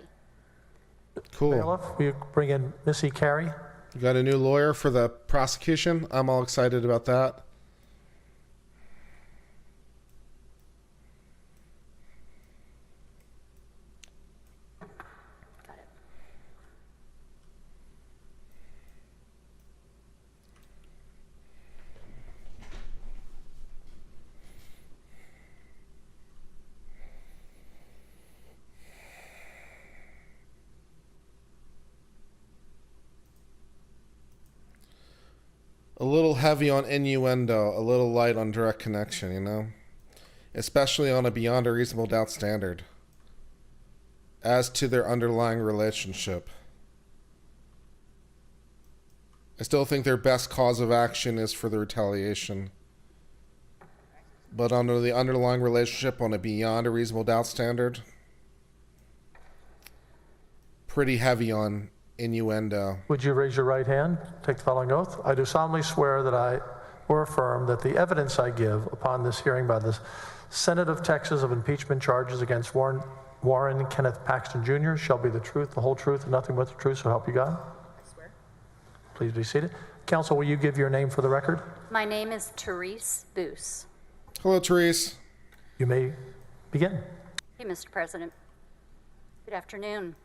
Cool. Bailiff, will you bring in Missy Carey? You got a new lawyer for the prosecution. I'm all excited about that. Got it. a little heavy on innuendo, a little light on direct connection, you know? Especially on a beyond a reasonable doubt standard as to their underlying relationship. I still think their best cause of action is for the retaliation. But under the underlying relationship on a beyond a reasonable doubt standard, pretty heavy on innuendo. Would you raise your right hand? Take the following oath. I do solemnly swear that I or affirm that the evidence I give upon this hearing by the Senate of Texas of impeachment charges against Warren Kenneth Paxton Jr. shall be the truth, the whole truth, and nothing but the truth, so help you God. I swear. Please be seated. Counsel, will you give your name for the record? My name is Therese Boos. Hello, Therese. You may begin. Hey, Mr. President. Good afternoon.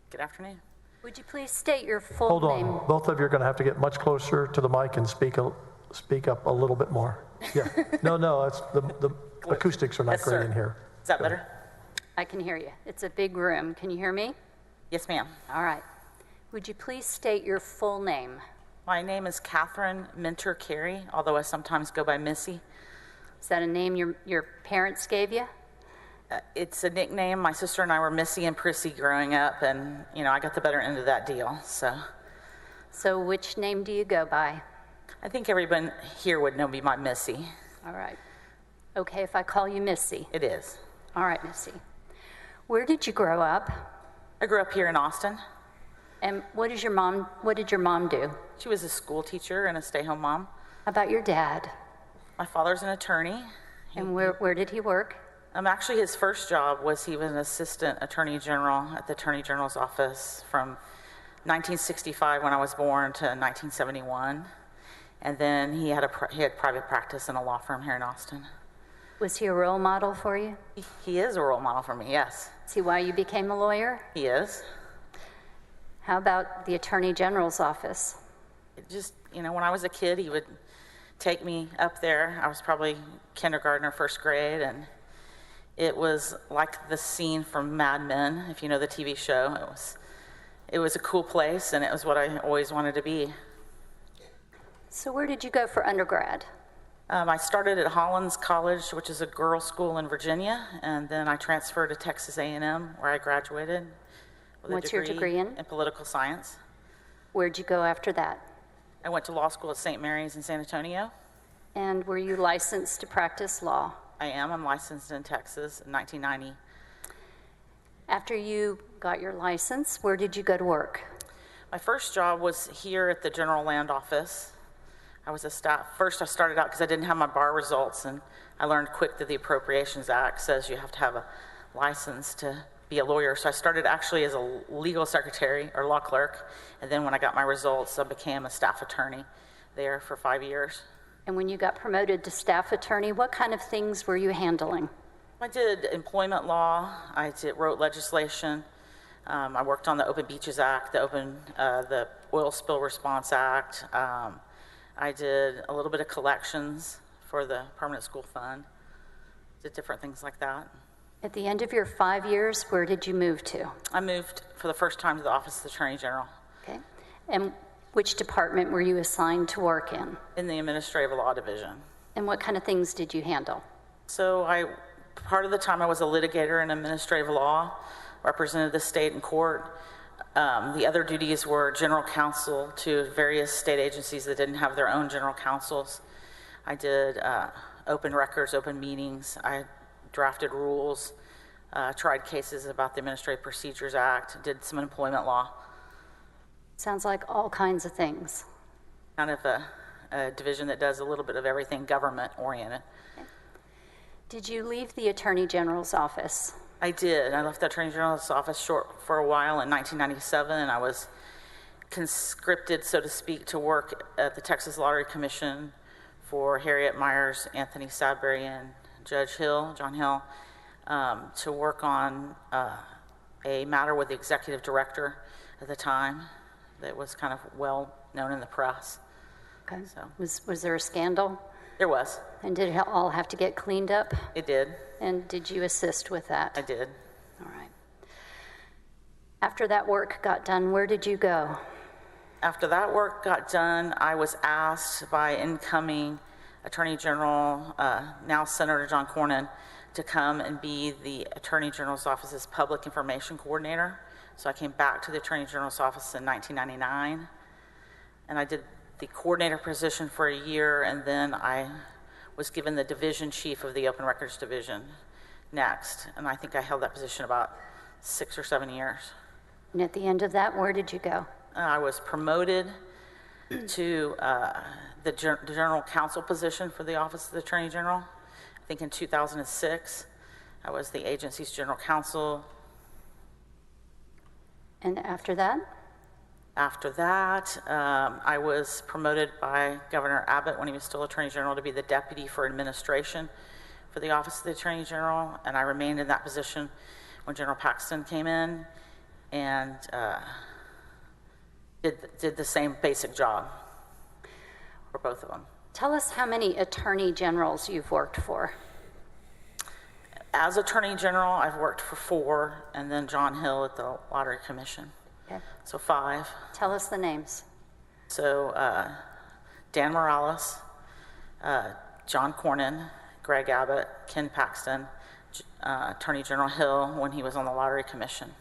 Good afternoon. Would you please state your full Hold name? on. Both of you are going to have to get much closer to the mic and speak up a little bit more. Yeah. No, it's the acoustics are not Yes, great sir. in here. Is that better? I can hear you. It's a big room. Can you hear me? Yes, ma'am. All right. Would you please state your full name? My name is Catherine Minter Carey, although I sometimes go by Missy. Is that a name your parents gave you? It's a nickname. My sister and I were Missy and Prissy growing up, and, I got the better end of that deal, so. So which name do you go by? I think everyone here would know me by Missy. All right. Okay, if I call you Missy. It is. All right, Missy. Where did you grow up? I grew up here in Austin. And what did your mom do? She was a school teacher and a stay-home mom. How about your dad? My father's an attorney. And where did he work? Actually, his first job was he was an assistant attorney general at the attorney general's office from 1965 when I was born to 1971. And then he had private practice in a law firm here in Austin. Was he a role model for you? He is a role model for me, yes. Is he why you became a lawyer? He is. How about the Attorney General's office? It just, when I was a kid, he would take me up there. I was probably kindergarten or first grade, and it was like the scene from Mad Men, if you know the TV show. It was a cool place, and it was what I always wanted to be. So where did you go for undergrad? I started at Hollins College, which is a girls' school in Virginia, and then I transferred to Texas A&M, where I graduated with What's a your degree in? In political science. Where'd you go after that? I went to law school at St. Mary's in San Antonio. And were you licensed to practice law? I am. I'm licensed in Texas in 1990. After you got your license, where did you go to work? My first job was here at the General Land Office. I was a staff. First, I started out because I didn't have my bar results, and I learned quick that the Appropriations Act says you have to have a license to be a lawyer. So I started actually as a legal secretary or law clerk, and then when I got my results, I became a staff attorney there for 5 years. And when you got promoted to staff attorney, what kind of things were you handling? I did employment law. Wrote legislation. I worked on the Open Beaches Act, the Oil Spill Response Act. I did a little bit of collections for the Permanent School Fund. Did different things like that. At the end of your 5 years, where did you move to? I moved for the first time to the Office of the Attorney General. Okay. And which department were you assigned to work in? In the Administrative Law Division. And what kind of things did you handle? So part of the time I was a litigator in administrative law, represented the state in court. The other duties were general counsel to various state agencies that didn't have their own general counsels. I did open records, open meetings. I drafted rules, tried cases about the Administrative Procedures Act, did some employment law. Sounds like all kinds of things. Kind of a division that does a little bit of everything government-oriented. Okay. Did you leave the Attorney General's office? I did. I left the Attorney General's office for a while in 1997, and I was conscripted, so to speak, to work at the Texas Lottery Commission for Harriet Myers, Anthony Sadbury, and Judge Hill, John Hill, to work on a matter with the executive director at the time that was kind of well known in the press. Okay. So Was there a scandal? there was. And did it all have to get cleaned up? It did. And did you assist with that? I did. All right. After that work got done, where did you go? After that work got done, I was asked by incoming Attorney General, now Senator John Cornyn, to come and be the Attorney General's office's public information coordinator. So I came back to the Attorney General's office in 1999, and I did the coordinator position for a year, and then I was given the division chief of the Open Records Division next, and I think I held that position about 6 or 7 years. And at the end of that, where did you go? I was promoted to the general counsel position for the Office of the Attorney General. I think in 2006, I was the agency's general counsel. And after that? After that, I was promoted by Governor Abbott when he was still Attorney General to be the deputy for administration for the Office of the Attorney General, and I remained in that position when General Paxton came in and did the same basic job for both of them. Tell us how many attorney generals you've worked for. As Attorney General, I've worked for 4, and then John Hill at the Lottery Commission. Okay. So 5. Tell us the names. So Dan Morales, John Cornyn, Greg Abbott, Ken Paxton, Attorney General Hill when he was on the Lottery Commission.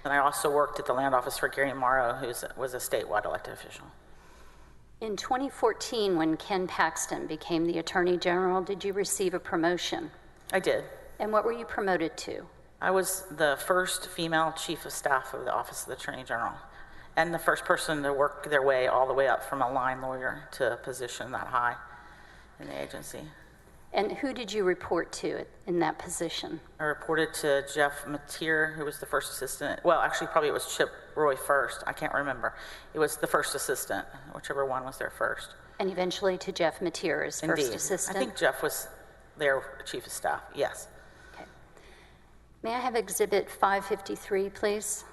And I also worked at the land office for Gary Morrow, who was a statewide elected official. In 2014, when Ken Paxton became the Attorney General, did you receive a promotion? I did. And what were you promoted to? I was the first female chief of staff of the Office of the Attorney General, and the first person to work their way all the way up from a line lawyer to a position that high in the agency. And who did you report to in that position? I reported to Jeff Mateer, who was the first assistant. Well, actually, probably it was Chip Roy first. I can't remember. It was the first assistant, whichever one was there first. And eventually to Jeff Mateer as Indeed. first assistant? I think Jeff was their chief of staff, yes. Okay. May I have Exhibit 553, please?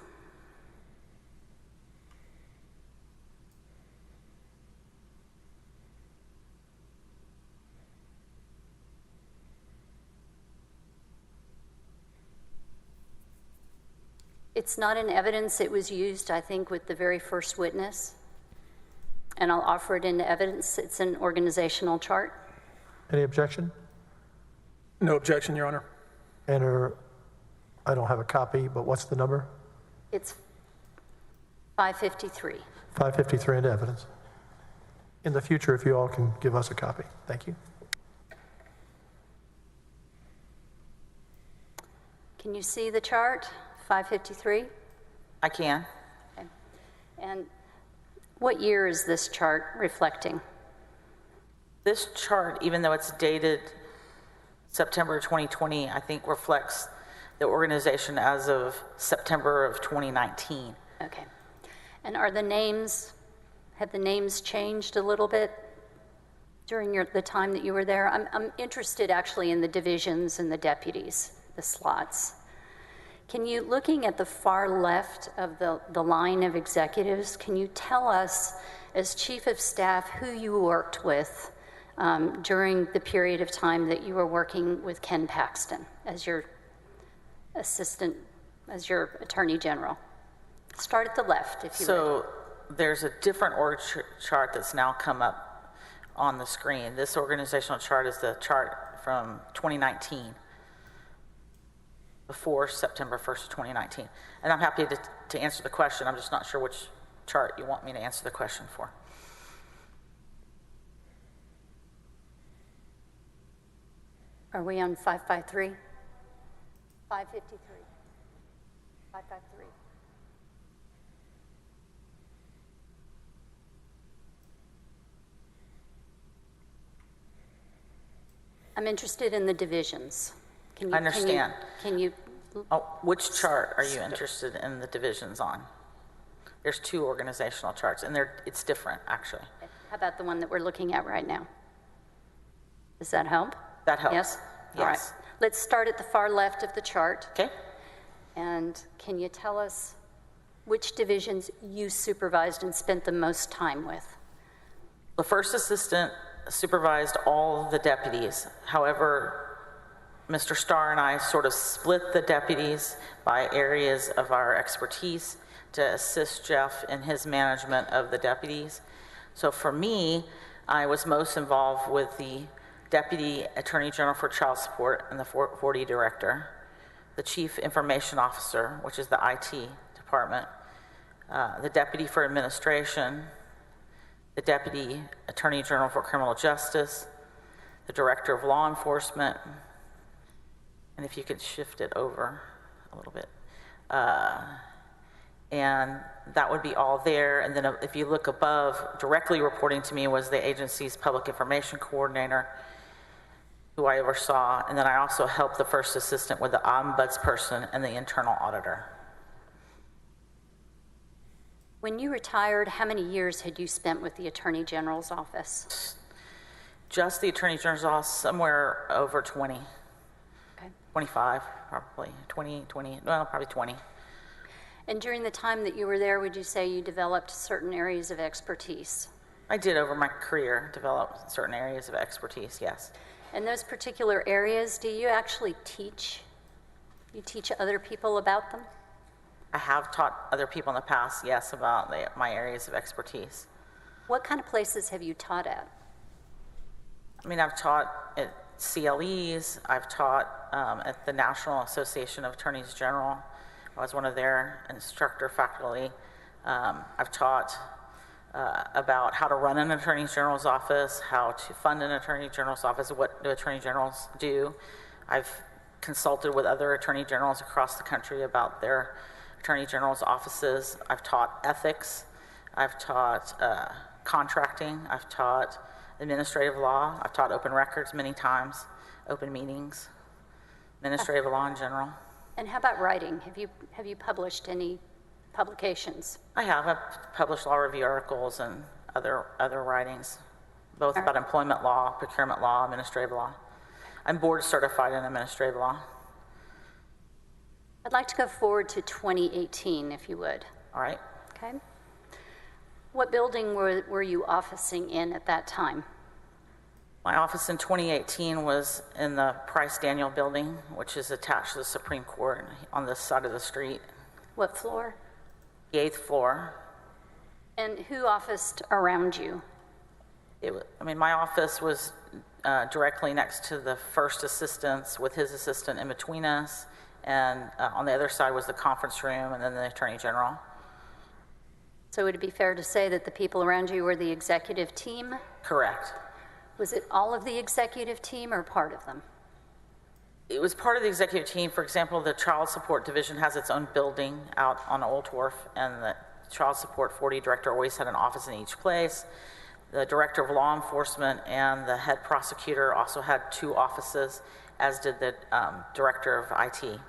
It's not in evidence. It was used, I think, with the very first witness. And I'll offer it into evidence. It's an organizational chart. Any objection? No objection, Your Honor. And I don't have a copy, but what's the number? It's 553. 553 into evidence. In the future, if you all can give us a copy. Thank you. Can you see the chart, 553? I can. Okay. And what year is this chart reflecting? This chart, even though it's dated September 2020, I think reflects the organization as of September of 2019. Okay. And have the names changed a little bit during the time that you were there? I'm interested actually in the divisions and the deputies, the slots. Can you, looking at the far left of the line of executives, can you tell us, as chief of staff, who you worked with during the period of time that you were working with Ken Paxton as your assistant, as your attorney general? Start at the left, if you would. So there's a different org chart that's now come up on the screen. This organizational chart is the chart from 2019, before September 1st, 2019. And I'm happy to answer the question. I'm just not sure which chart you want me to answer the question for. Are we on 553? 553. 553. I'm interested in the divisions. Can you, I understand. Can you? Oh, which chart are you interested in the divisions on? There's 2 organizational charts, and it's different, actually. How about the one that we're looking at right now? Does that help? That helps. Yes? Yes. All right. Let's start at the far left of the chart. Okay. And can you tell us which divisions you supervised and spent the most time with? The first assistant supervised all the deputies. However, Mr. Starr and I sort of split the deputies by areas of our expertise to assist Jeff in his management of the deputies. So for me, I was most involved with the Deputy Attorney General for Child Support and the 40 Director, the Chief Information Officer, which is the IT department, the Deputy for Administration, the Deputy Attorney General for Criminal Justice, the Director of Law Enforcement, and if you could shift it over a little bit. And that would be all there. And then if you look above, directly reporting to me was the agency's Public Information Coordinator, who I oversaw. And then I also helped the first assistant with the ombudsperson and the internal auditor. When you retired, how many years had you spent with the Attorney General's office? Just the Attorney General's office, somewhere over 20. Okay. 25, probably. 20, well, probably 20. And during the time that you were there, would you say you developed certain areas of expertise? I did over my career develop certain areas of expertise, yes. And those particular areas, do you actually teach? You teach other people about them? I have taught other people in the past, yes, about my areas of expertise. What kind of places have you taught at? I mean, I've taught at CLEs, I've taught at the National Association of Attorneys General. I was one of their instructor faculty. I've taught about how to run an Attorney General's office, how to fund an Attorney General's office, what do Attorney Generals do. I've consulted with other Attorney Generals across the country about their Attorney General's offices. I've taught ethics. I've taught contracting. I've taught administrative law. I've taught open records many times, open meetings, administrative law in general. And how about writing? Have you published any publications? I have. I've published law review articles and other writings, both about employment law, procurement law, administrative law. I'm board certified in administrative law. I'd like to go forward to 2018, if you would. All right. Okay. What building were you officing in at that time? My office in 2018 was in the Price Daniel building, which is attached to the Supreme Court on this side of the street. What floor? The 8th floor. And who officed around you? My office was directly next to the first assistants with his assistant in between us. And on the other side was the conference room and then the Attorney General. So would it be fair to say that the people around you were the executive team? Correct. Was it all of the executive team or part of them? It was part of the executive team. For example, the Child Support Division has its own building out on Old Wharf, and the Child Support 40 Director always had an office in each place. The Director of Law Enforcement and the head prosecutor also had 2 offices, as did the Director of IT.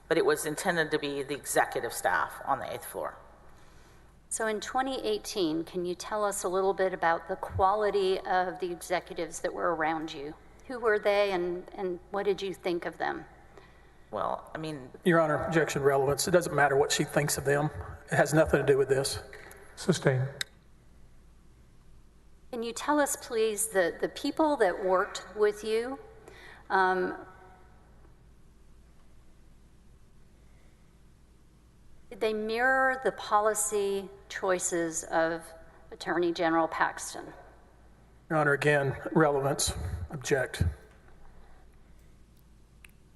But it was intended to be the executive staff on the 8th floor. So in 2018, can you tell us a little bit about the quality of the executives that were around you? Who were they and what did you think of them? Well, I mean... Your Honor, objection relevance. It doesn't matter what she thinks of them. It has nothing to do with this. Sustained. Can you tell us, please, the people that worked with you, did they mirror the policy choices of Attorney General Paxton? Your Honor, again, relevance. Object.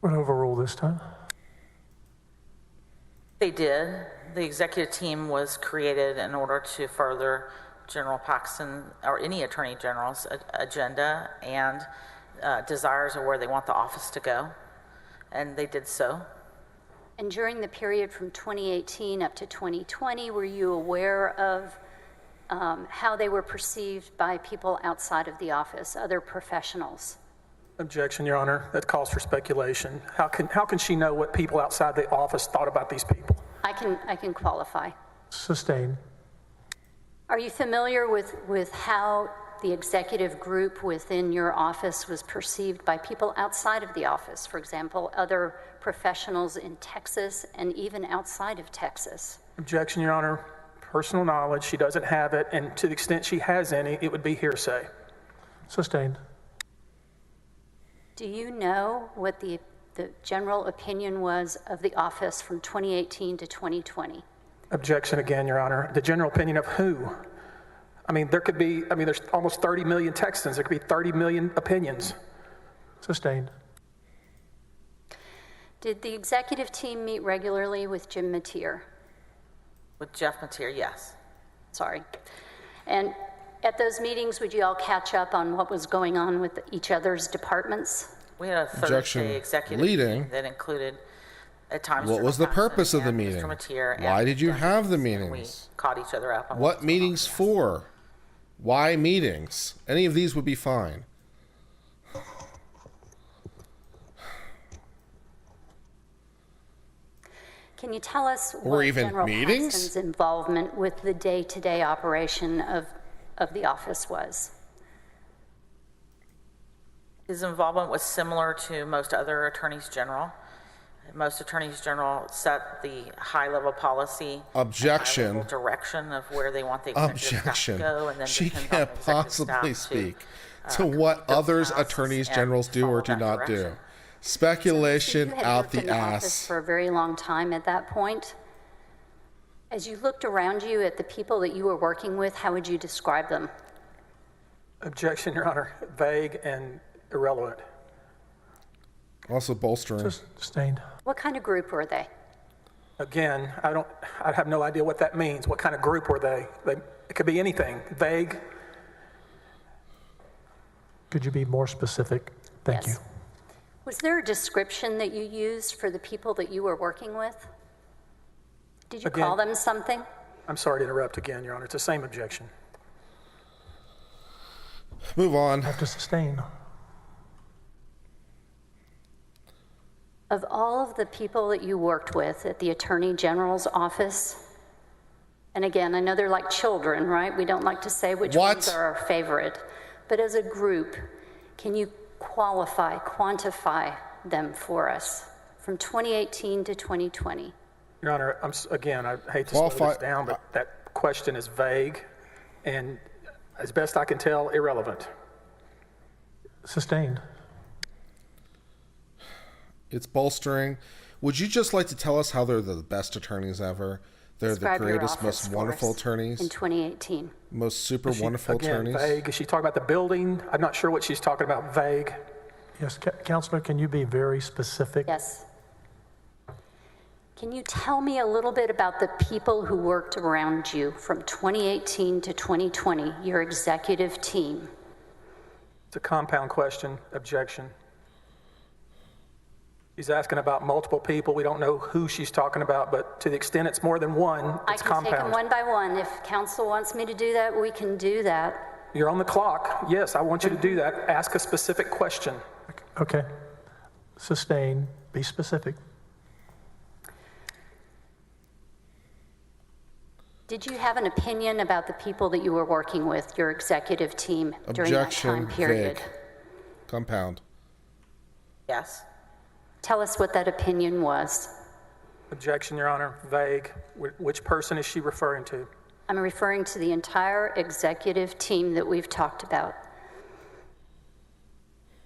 Would overrule this time. They did. The executive team was created in order to further General Paxton or any Attorney General's agenda and desires of where they want the office to go, and they did so. And during the period from 2018 up to 2020, were you aware of how they were perceived by people outside of the office, other professionals? Objection, Your Honor. That calls for speculation. How can she know what people outside the office thought about these people? I can qualify. Sustained. Are you familiar with how the executive group within your office was perceived by people outside of the office? For example, other professionals in Texas and even outside of Texas? Objection, Your Honor. Personal knowledge, she doesn't have it, and to the extent she has any, it would be hearsay. Sustained. Do you know what the general opinion was of the office from 2018 to 2020? Objection again, Your Honor. The general opinion of who? I mean, there's almost 30 million Texans. There could be 30 million opinions. Sustained. Did the executive team meet regularly with Jim Mateer? With Jeff Mateer, yes. Sorry. And at those meetings, would you all catch up on what was going on with each other's departments? We had a Objection. Thursday executive Leading. meeting that included, at times, What Mr. was the Paxton purpose of the and meeting? Mr. Mateer and Why did you Mr. have the Dennis, and meetings? We caught each other up on What what's meetings going on, yes. for? Why meetings? Any of these would be fine. Can you tell us Or what even General meetings? Paxton's involvement with the day-to-day operation of the office was? His involvement was similar to most other attorneys general. Most attorneys general set the high-level policy, Objection. high-level direction of where they want the executive staff to Objection. go, and then She depends on can't the executive possibly staff speak to to what complete those others tasks attorneys and generals do or follow do that not do. direction. Speculation You had out worked in the office ass. for a very long time at that point. As you looked around you at the people that you were working with, how would you describe them? Objection, Your Honor. Vague and irrelevant. Also bolstering. Sustained. What kind of group were they? Again, I have no idea what that means. What kind of group were they? It could be anything. Vague. Could you be more specific? Thank you. Was there a description that you used for the people that you were working with? Did you Again- call them something? I'm sorry to interrupt again, Your Honor. It's the same objection. Move on. Have to sustain. Of all of the people that you worked with at the Attorney General's office, and again, I know they're like children, right? We don't like to say which What? ones are our favorite. But as a group, can you quantify them for us from 2018 to 2020? Your Honor, again, I hate to slow Qualify- this down, but that question is vague and, as best I can tell, irrelevant. Sustained. It's bolstering. Would you just like to tell us how they're the best attorneys ever? They're Describe the your greatest, office most for wonderful us attorneys, in 2018. most super wonderful Again, attorneys. vague. Is she talking about the building? I'm not sure what she's talking about. Vague. Yes, Counselor, can you be very specific? Yes. Can you tell me a little bit about the people who worked around you from 2018 to 2020, your executive team? It's a compound question. Objection. She's asking about multiple people. We don't know who she's talking about, but to the extent it's more than one, I it's can take them compound. one by one. If counsel wants me to do that, we can do that. You're on the clock. Yes, I want you to do that. Ask a specific question. Okay. Sustain. Be specific. Did you have an opinion about the people that you were working with, your executive team, during that Objection. time period? Vague. Compound. Yes. Tell us what that opinion was. Objection, Your Honor. Vague. Which person is she referring to? I'm referring to the entire executive team that we've talked about.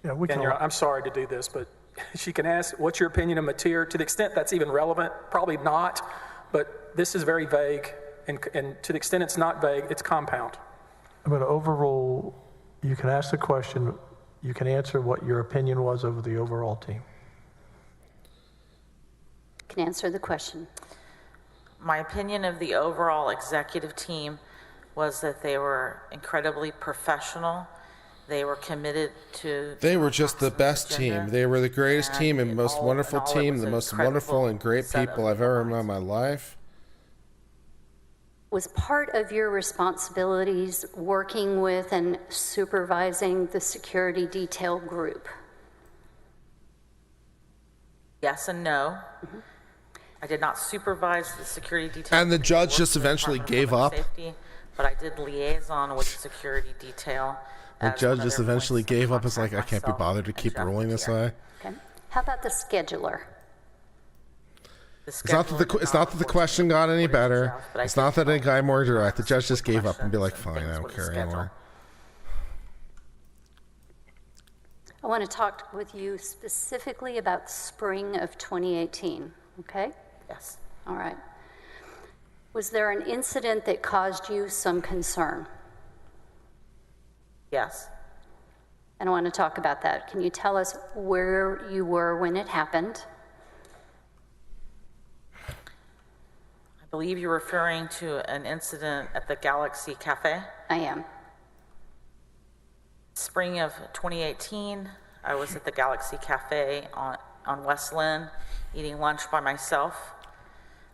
Yeah, we And can. I'm sorry to do this, but she can ask, what's your opinion of Mateer? To the extent that's even relevant, probably not, but this is very vague, and to the extent it's not vague, it's compound. I'm going to overrule. You can ask the question. You can answer what your opinion was over the overall team. Can answer the question. My opinion of the overall executive team was that they were incredibly professional. They were committed to. They were just the best agenda, team. They were the greatest team and most wonderful it team, was the an most incredible wonderful and great set of people I've ever met in minds. my life. Was part of your responsibilities working with and supervising the security detail group? Yes and no. I did not supervise the security detail. And the because I judge worked just for the eventually Department of gave Public up? Safety, but I did liaison with the security detail. The as judge one of just their eventually points of gave up. It's like, I contact, can't be myself bothered to and keep Jeff ruling this Mateer. way. Okay. How about the scheduler? It's not that the question got any better. It's not that it got more direct. The judge just gave up and be like, fine, I don't care anymore. I want to talk with you specifically about spring of 2018, okay? Yes. All right. Was there an incident that caused you some concern? Yes. And I want to talk about that. Can you tell us where you were when it happened? I believe you're referring to an incident at the Galaxy Cafe. I am. Spring of 2018, I was at the Galaxy Cafe on West Lynn eating lunch by myself.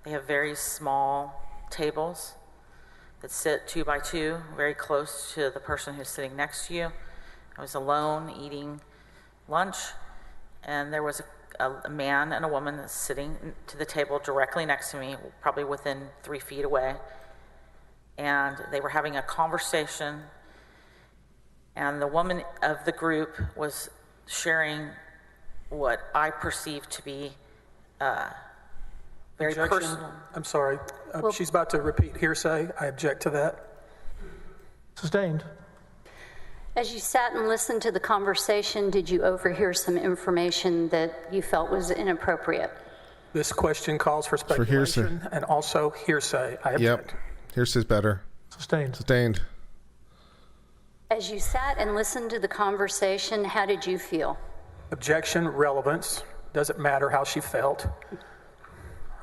They have very small tables that sit 2 by 2, very close to the person who's sitting next to you. I was alone eating lunch, and there was a man and a woman that's sitting to the table directly next to me, probably within 3 feet away. And they were having a conversation, and the woman of the group was sharing what I perceived to be very Objection. personal. I'm sorry. She's about to repeat hearsay. I object to that. Sustained. As you sat and listened to the conversation, did you overhear some information that you felt was inappropriate? This question calls for speculation and also hearsay. I object. Yep. Hearsay's better. Sustained. Sustained. As you sat and listened to the conversation, how did you feel? Objection, relevance. Doesn't matter how she felt.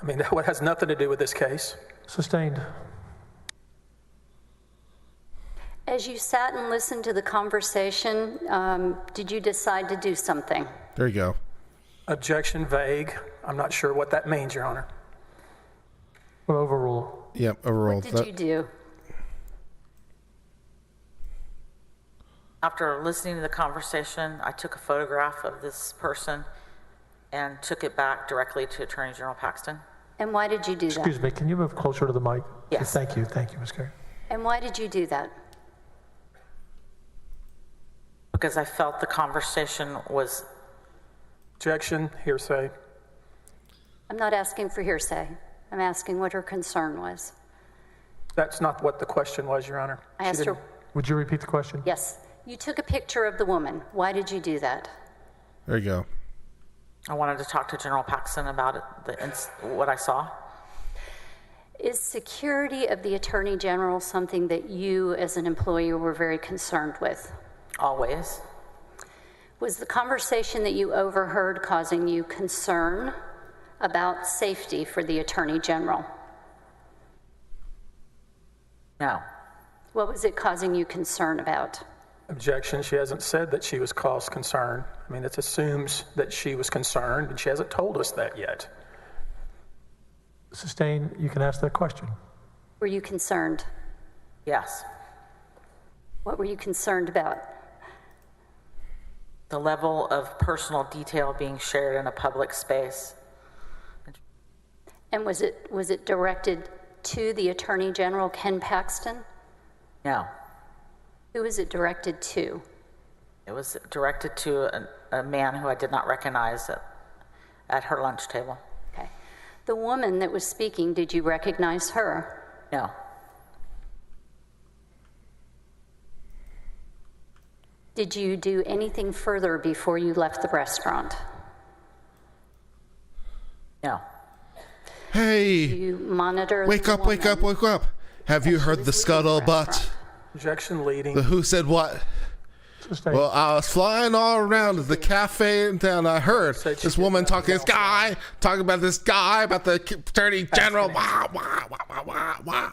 I mean, that has nothing to do with this case. Sustained. As you sat and listened to the conversation, did you decide to do something? There you go. Objection, vague. I'm not sure what that means, Your Honor. We'll overrule. Yep, overruled. What did you do? After listening to the conversation, I took a photograph of this person and took it back directly to Attorney General Paxton. And why did you do that? Excuse me, can you move closer to the mic? Yes. Thank you, Ms. Carey. And why did you do that? Because I felt the conversation was... Objection, hearsay. I'm not asking for hearsay. I'm asking what her concern was. That's not what the question was, Your Honor. I asked her, Would you repeat the question? yes. You took a picture of the woman. Why did you do that? There you go. I wanted to talk to General Paxton about it, what I saw. Is security of the Attorney General something that you as an employee were very concerned with? Always. Was the conversation that you overheard causing you concern about safety for the Attorney General? No. What was it causing you concern about? Objection, she hasn't said that she was caused concern. I mean, it assumes that she was concerned, and she hasn't told us that yet. Sustained, you can ask that question. Were you concerned? Yes. What were you concerned about? The level of personal detail being shared in a public space. And was it directed to the Attorney General, Ken Paxton? No. Who was it directed to? It was directed to a man who I did not recognize at her lunch table. Okay. The woman that was speaking, did you recognize her? No. Did you do anything further before you left the restaurant? No. Hey, You monitor wake the up, wake up, woman wake up. Have you heard the was leaving the scuttlebutt? restaurant. Objection, leading. The who said what? Sustained. Well, I was flying all around the cafe and then I heard Said she this did woman that talking without talking about this guy, about the Attorney General. Wah, wah, wah, wah, wah, wah.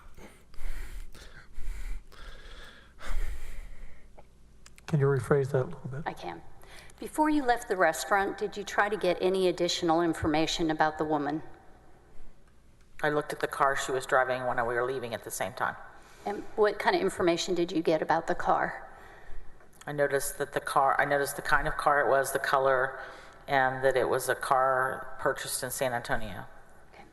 Can you rephrase that a little bit? I can. Before you left the restaurant, did you try to get any additional information about the woman? I looked at the car she was driving when we were leaving at the same time. And what kind of information did you get about the car? I noticed the kind of car it was, the color, and that it was a car purchased in San Antonio. Okay.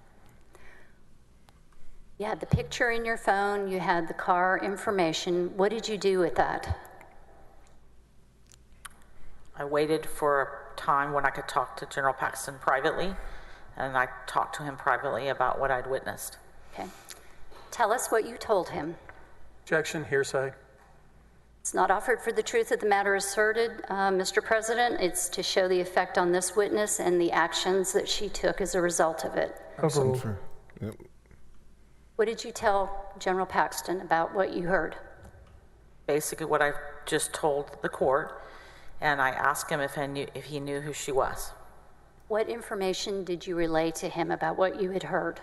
You had the picture in your phone, you had the car information. What did you do with that? I waited for a time when I could talk to General Paxton privately, and I talked to him privately about what I'd witnessed. Okay. Tell us what you told him. Objection, hearsay. It's not offered for the truth of the matter asserted, Mr. President. It's to show the effect on this witness and the actions that she took as a result of it. Overruled. Yep. What did you tell General Paxton about what you heard? Basically what I just told the court, and I asked him if he knew who she was. What information did you relay to him about what you had heard?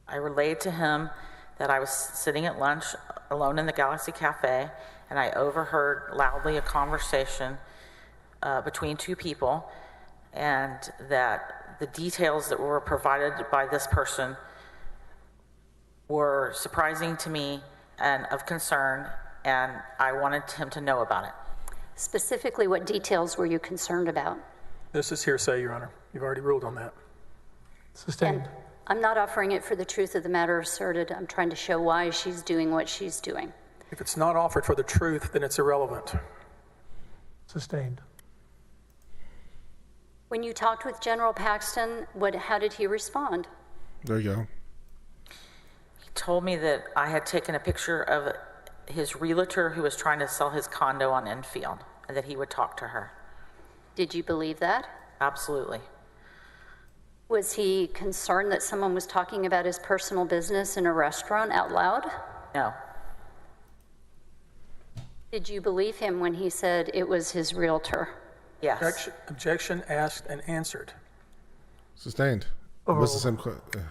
I relayed to him that I was sitting at lunch alone in the Galaxy Cafe, and I overheard loudly a conversation between two people, and that the details that were provided by this person were surprising to me and of concern, and I wanted him to know about it. Specifically, what details were you concerned about? This is hearsay, Your Honor. You've already ruled on that. Sustained. And I'm not offering it for the truth of the matter asserted. I'm trying to show why she's doing what she's doing. If it's not offered for the truth, then it's irrelevant. Sustained. When you talked with General Paxton, how did he respond? There you go. He told me that I had taken a picture of his realtor who was trying to sell his condo on Enfield, and that he would talk to her. Did you believe that? Absolutely. Was he concerned that someone was talking about his personal business in a restaurant out loud? No. Did you believe him when he said it was his realtor? Yes. Objection asked and answered. Sustained. What's the same fine, whatever.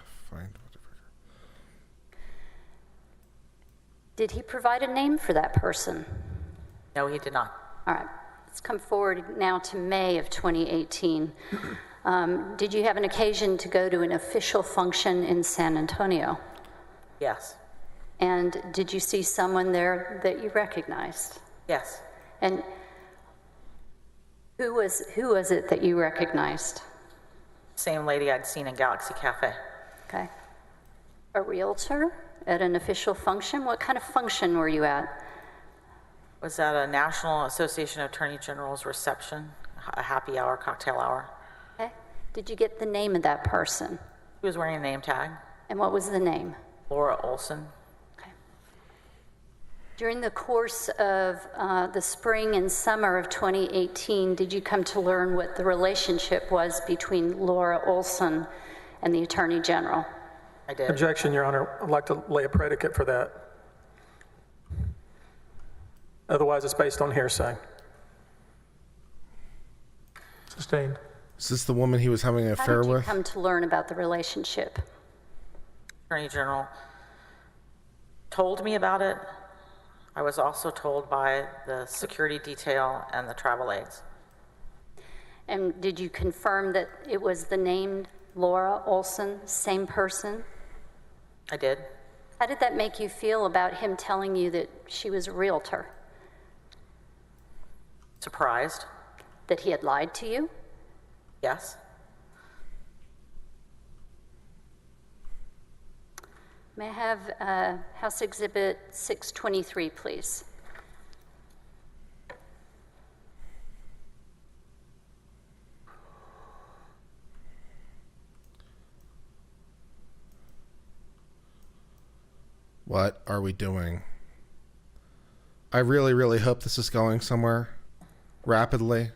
Did he provide a name for that person? No, he did not. All right. Let's come forward now to May of 2018. Did you have an occasion to go to an official function in San Antonio? Yes. And did you see someone there that you recognized? Yes. And who was it that you recognized? Same lady I'd seen in Galaxy Cafe. Okay. A realtor at an official function? What kind of function were you at? Was at a National Association of Attorney General's reception, a happy hour, cocktail hour. Okay. Did you get the name of that person? He was wearing a name tag. And what was the name? Laura Olson. Okay. During the course of the spring and summer of 2018, did you come to learn what the relationship was between Laura Olson and the Attorney General? I did. Objection, Your Honor. I'd like to lay a predicate for that. Otherwise, it's based on hearsay. Sustained. Is this the woman he was having an affair How did you with? come to learn about the relationship? Attorney General told me about it. I was also told by the security detail and the travel aides. And did you confirm that it was the named Laura Olson, same person? I did. How did that make you feel about him telling you that she was a realtor? Surprised. That he had lied to you? Yes. May I have House Exhibit 623, please? What are we doing? I really, really hope this is going somewhere rapidly.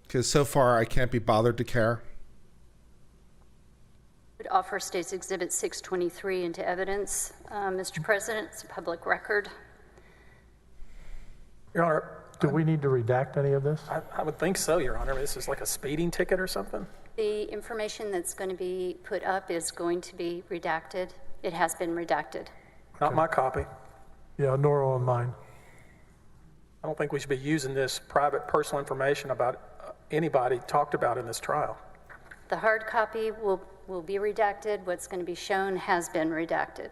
Because so far I can't be bothered to care. Would offer State's Exhibit 623 into evidence. Mr. President, it's a public record. Your Honor, Do we need to redact any of this? I would think so, Your Honor. This is like a speeding ticket or something? The information that's going to be put up is going to be redacted. It has been redacted. Not my copy. Yeah, nor on mine. I don't think we should be using this private personal information about anybody talked about in this trial. The hard copy will be redacted. What's going to be shown has been redacted.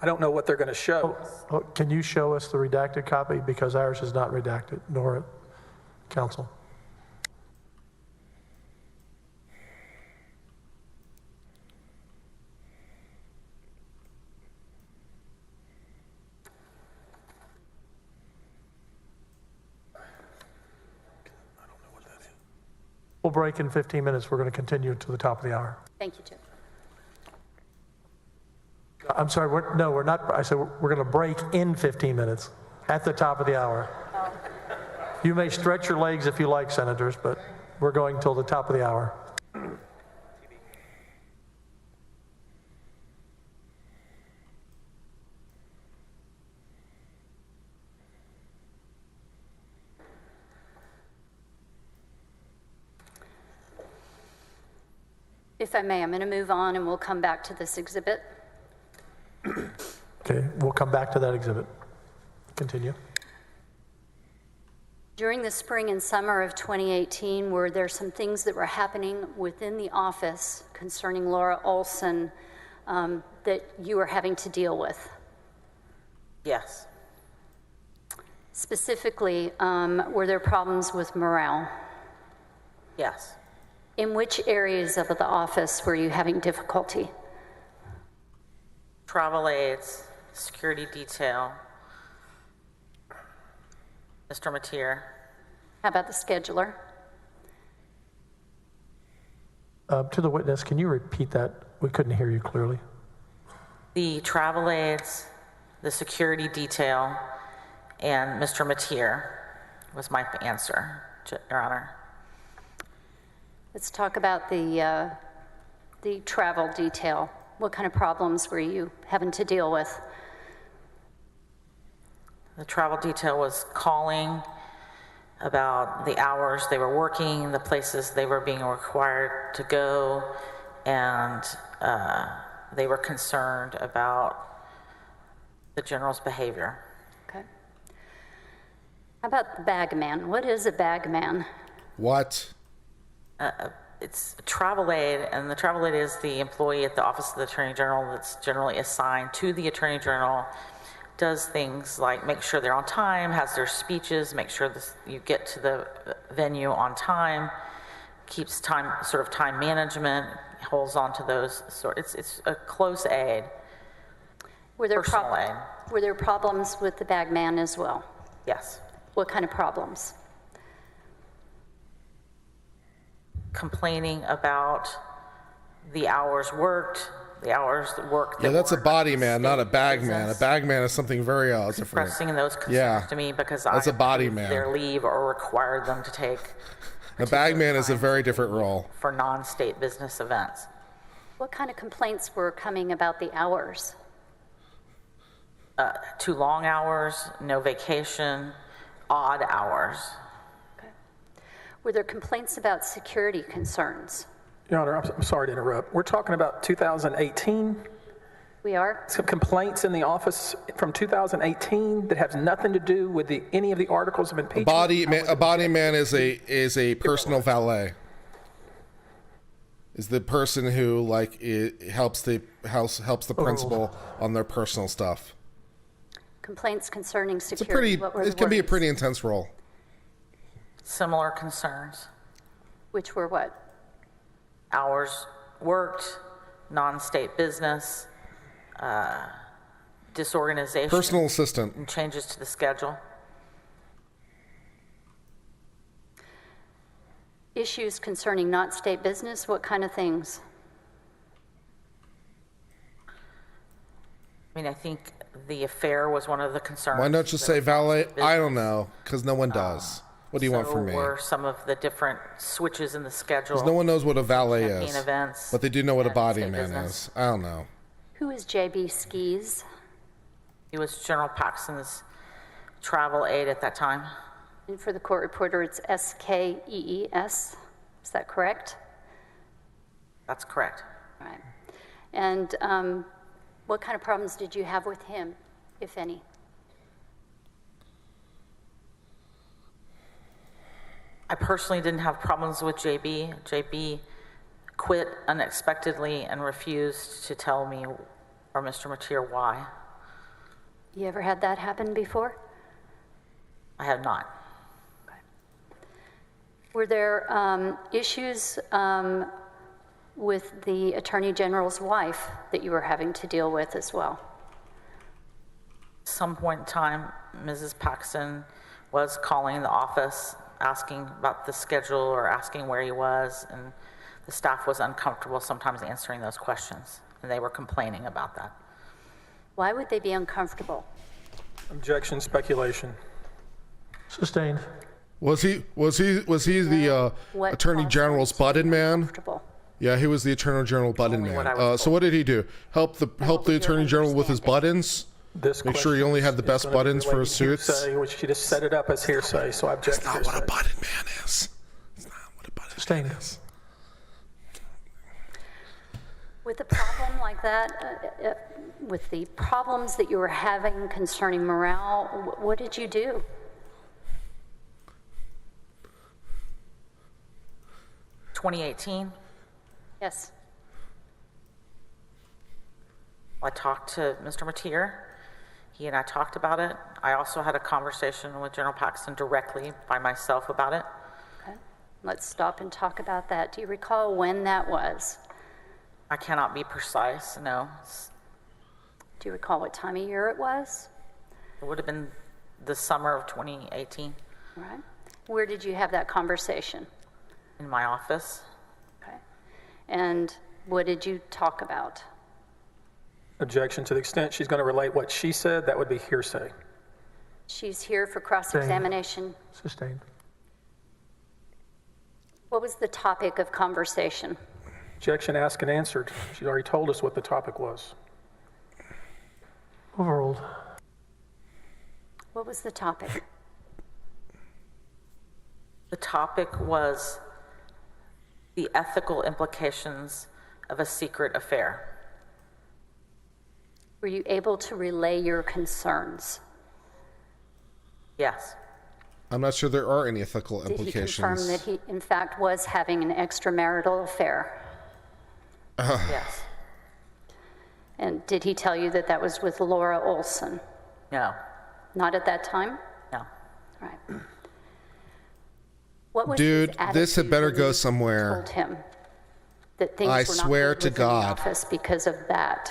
I don't know what they're going to show. Oh, can you show us the redacted copy? Because ours is not redacted, nor counsel. We'll break in 15 minutes. We're going to continue to the top of the hour. Thank you, Jim. I'm sorry, we're not. I said we're going to break in 15 minutes at the top of the hour. You may stretch your legs if you like, senators, but we're going till the top of the hour. If I may, I'm going to move on and we'll come back to this exhibit. Okay, we'll come back to that exhibit. Continue. During the spring and summer of 2018, were there some things that were happening within the office concerning Laura Olson that you were having to deal with? Yes. Specifically, were there problems with morale? Yes. In which areas of the office were you having difficulty? Travel aids, security detail, Mr. Mateer. How about the scheduler? To the witness, can you repeat that? We couldn't hear you clearly. The travel aids, the security detail, and Mr. Mateer was my answer, Your Honor. Let's talk about the travel detail. What kind of problems were you having to deal with? The travel detail was calling about the hours they were working, the places they were being required to go, and they were concerned about the general's behavior. Okay. How about the bag man? What is a bag man? What? It's a travel aid, and the travel aid is the employee at the Office of the Attorney General that's generally assigned to the Attorney General, does things like make sure they're on time, has their speeches, make sure you get to the venue on time, keeps time, sort of time management, holds on to those. It's a close aid, personal aid. Were there problems with the bag man as well? Yes. What kind of problems? Complaining about the hours worked, Yeah, that's a body man, not a bag man. A bag man is something very different. Expressing those concerns to me because that's a body approved man. their leave or required them to take A bag man is a very different role. for non-state business events. What kind of complaints were coming about the hours? Too long hours, no vacation, odd hours. Were there complaints about security concerns? Your Honor, I'm sorry to interrupt. We're talking about 2018. We are? Some complaints in the office from 2018 that has nothing to do with any of the articles of impeachment. A body man is a personal valet. Is the person who helps the principal on their personal stuff. Complaints concerning security. It can be a pretty intense role. Similar concerns. Which were what? Hours worked, non-state business, disorganization. Personal assistant. And changes to the schedule. Issues concerning not state business, what kind of things? I mean, I think the affair was one of the concerns. Why not just say valet? I don't know, because no one does. What do you want from me? So were some of the different switches in the schedule. Because no one knows what a valet campaign is. Events, but they do know what a body state man business. is. I don't know. Who is J.B. Skis? He was General Paxton's travel aide at that time. And for the court reporter, it's S-K-E-E-S. Is that correct? That's correct. All right. And what kind of problems did you have with him, if any? I personally didn't have problems with JB. JB quit unexpectedly and refused to tell me or Mr. Mateer why. You ever had that happen before? I have not. Okay. Were there issues with the Attorney General's wife that you were having to deal with as well? At some point in time, Mrs. Paxton was calling the office, asking about the schedule or asking where he was, and the staff was uncomfortable sometimes answering those questions, and they were complaining about that. Why would they be uncomfortable? Objection, speculation. Sustained. Was he the What Attorney caused General's them to be button man? uncomfortable? Yeah, he was the Attorney General button Only what man. I was So told. what did he do? Help the was your Attorney General with his understanding? buttons? This Make sure he only had the best buttons for his suits? Hearsay, which she just set it up as hearsay, so I object to That's not what a hearsay. button man is. It's not what a button Sustained. man is. With a problem like that, with the problems that you were having concerning morale, what did you do? (2018) Yes. I talked to Mr. Mateer. He and I talked about it. I also had a conversation with General Paxton directly by myself about it. Okay. Let's stop and talk about that. Do you recall when that was? I cannot be precise, no. Do you recall what time of year it was? It would have been the summer of 2018 All right. Where did you have that conversation? in my office. Okay. And what did you talk about? Objection. To the extent she's going to relate what she said, that would be hearsay. She's here for cross-examination. Sustained. What was the topic of conversation? Objection asked and answered. She already told us what the topic was. Overruled. What was the topic? The topic was the ethical implications of a secret affair. Were you able to relay your concerns? Yes. I'm not sure there are any ethical Did he implications. confirm that he, in fact, was having an extramarital affair? Yes. And did he tell you that that was with Laura Olson? No. Not at that time? No. All right. What was Dude, his this had attitude better when go you somewhere. Told him that things I were not swear good to within the God. office because of that.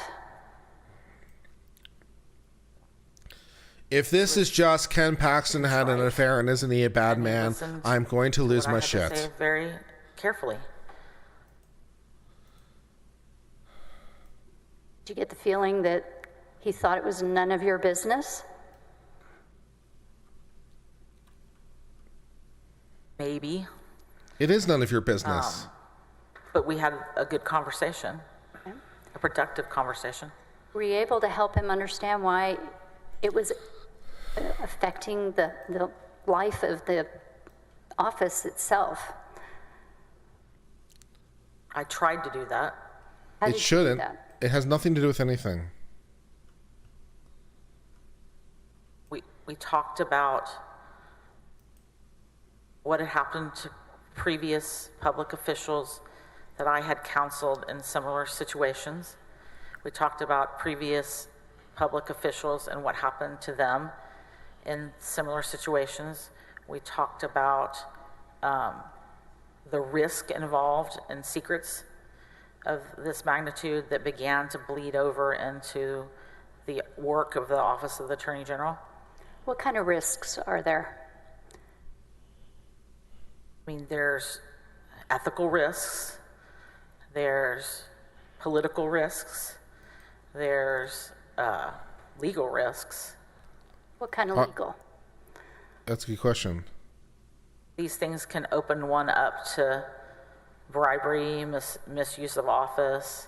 If this is just Ken Paxton had an affair and isn't he a bad man, listened I'm going to lose What I my had to shit. say very carefully. Did you get the feeling that he thought it was none of your business? Maybe. It is none of your business. But we had a good conversation, a productive conversation. Were you able to help him understand why it was affecting the life of the office itself? I tried to do that. How It did you do shouldn't. that? It has nothing to do with anything. We talked about what had happened to previous public officials that I had counseled in similar situations. We talked about previous public officials and what happened to them in similar situations. We talked about the risk involved in secrets of this magnitude that began to bleed over into the work of the Office of the Attorney General. What kind of risks are there? I mean, there's ethical risks, there's political risks, there's legal risks. What kind of legal? That's a good question. These things can open one up to bribery, misuse of office,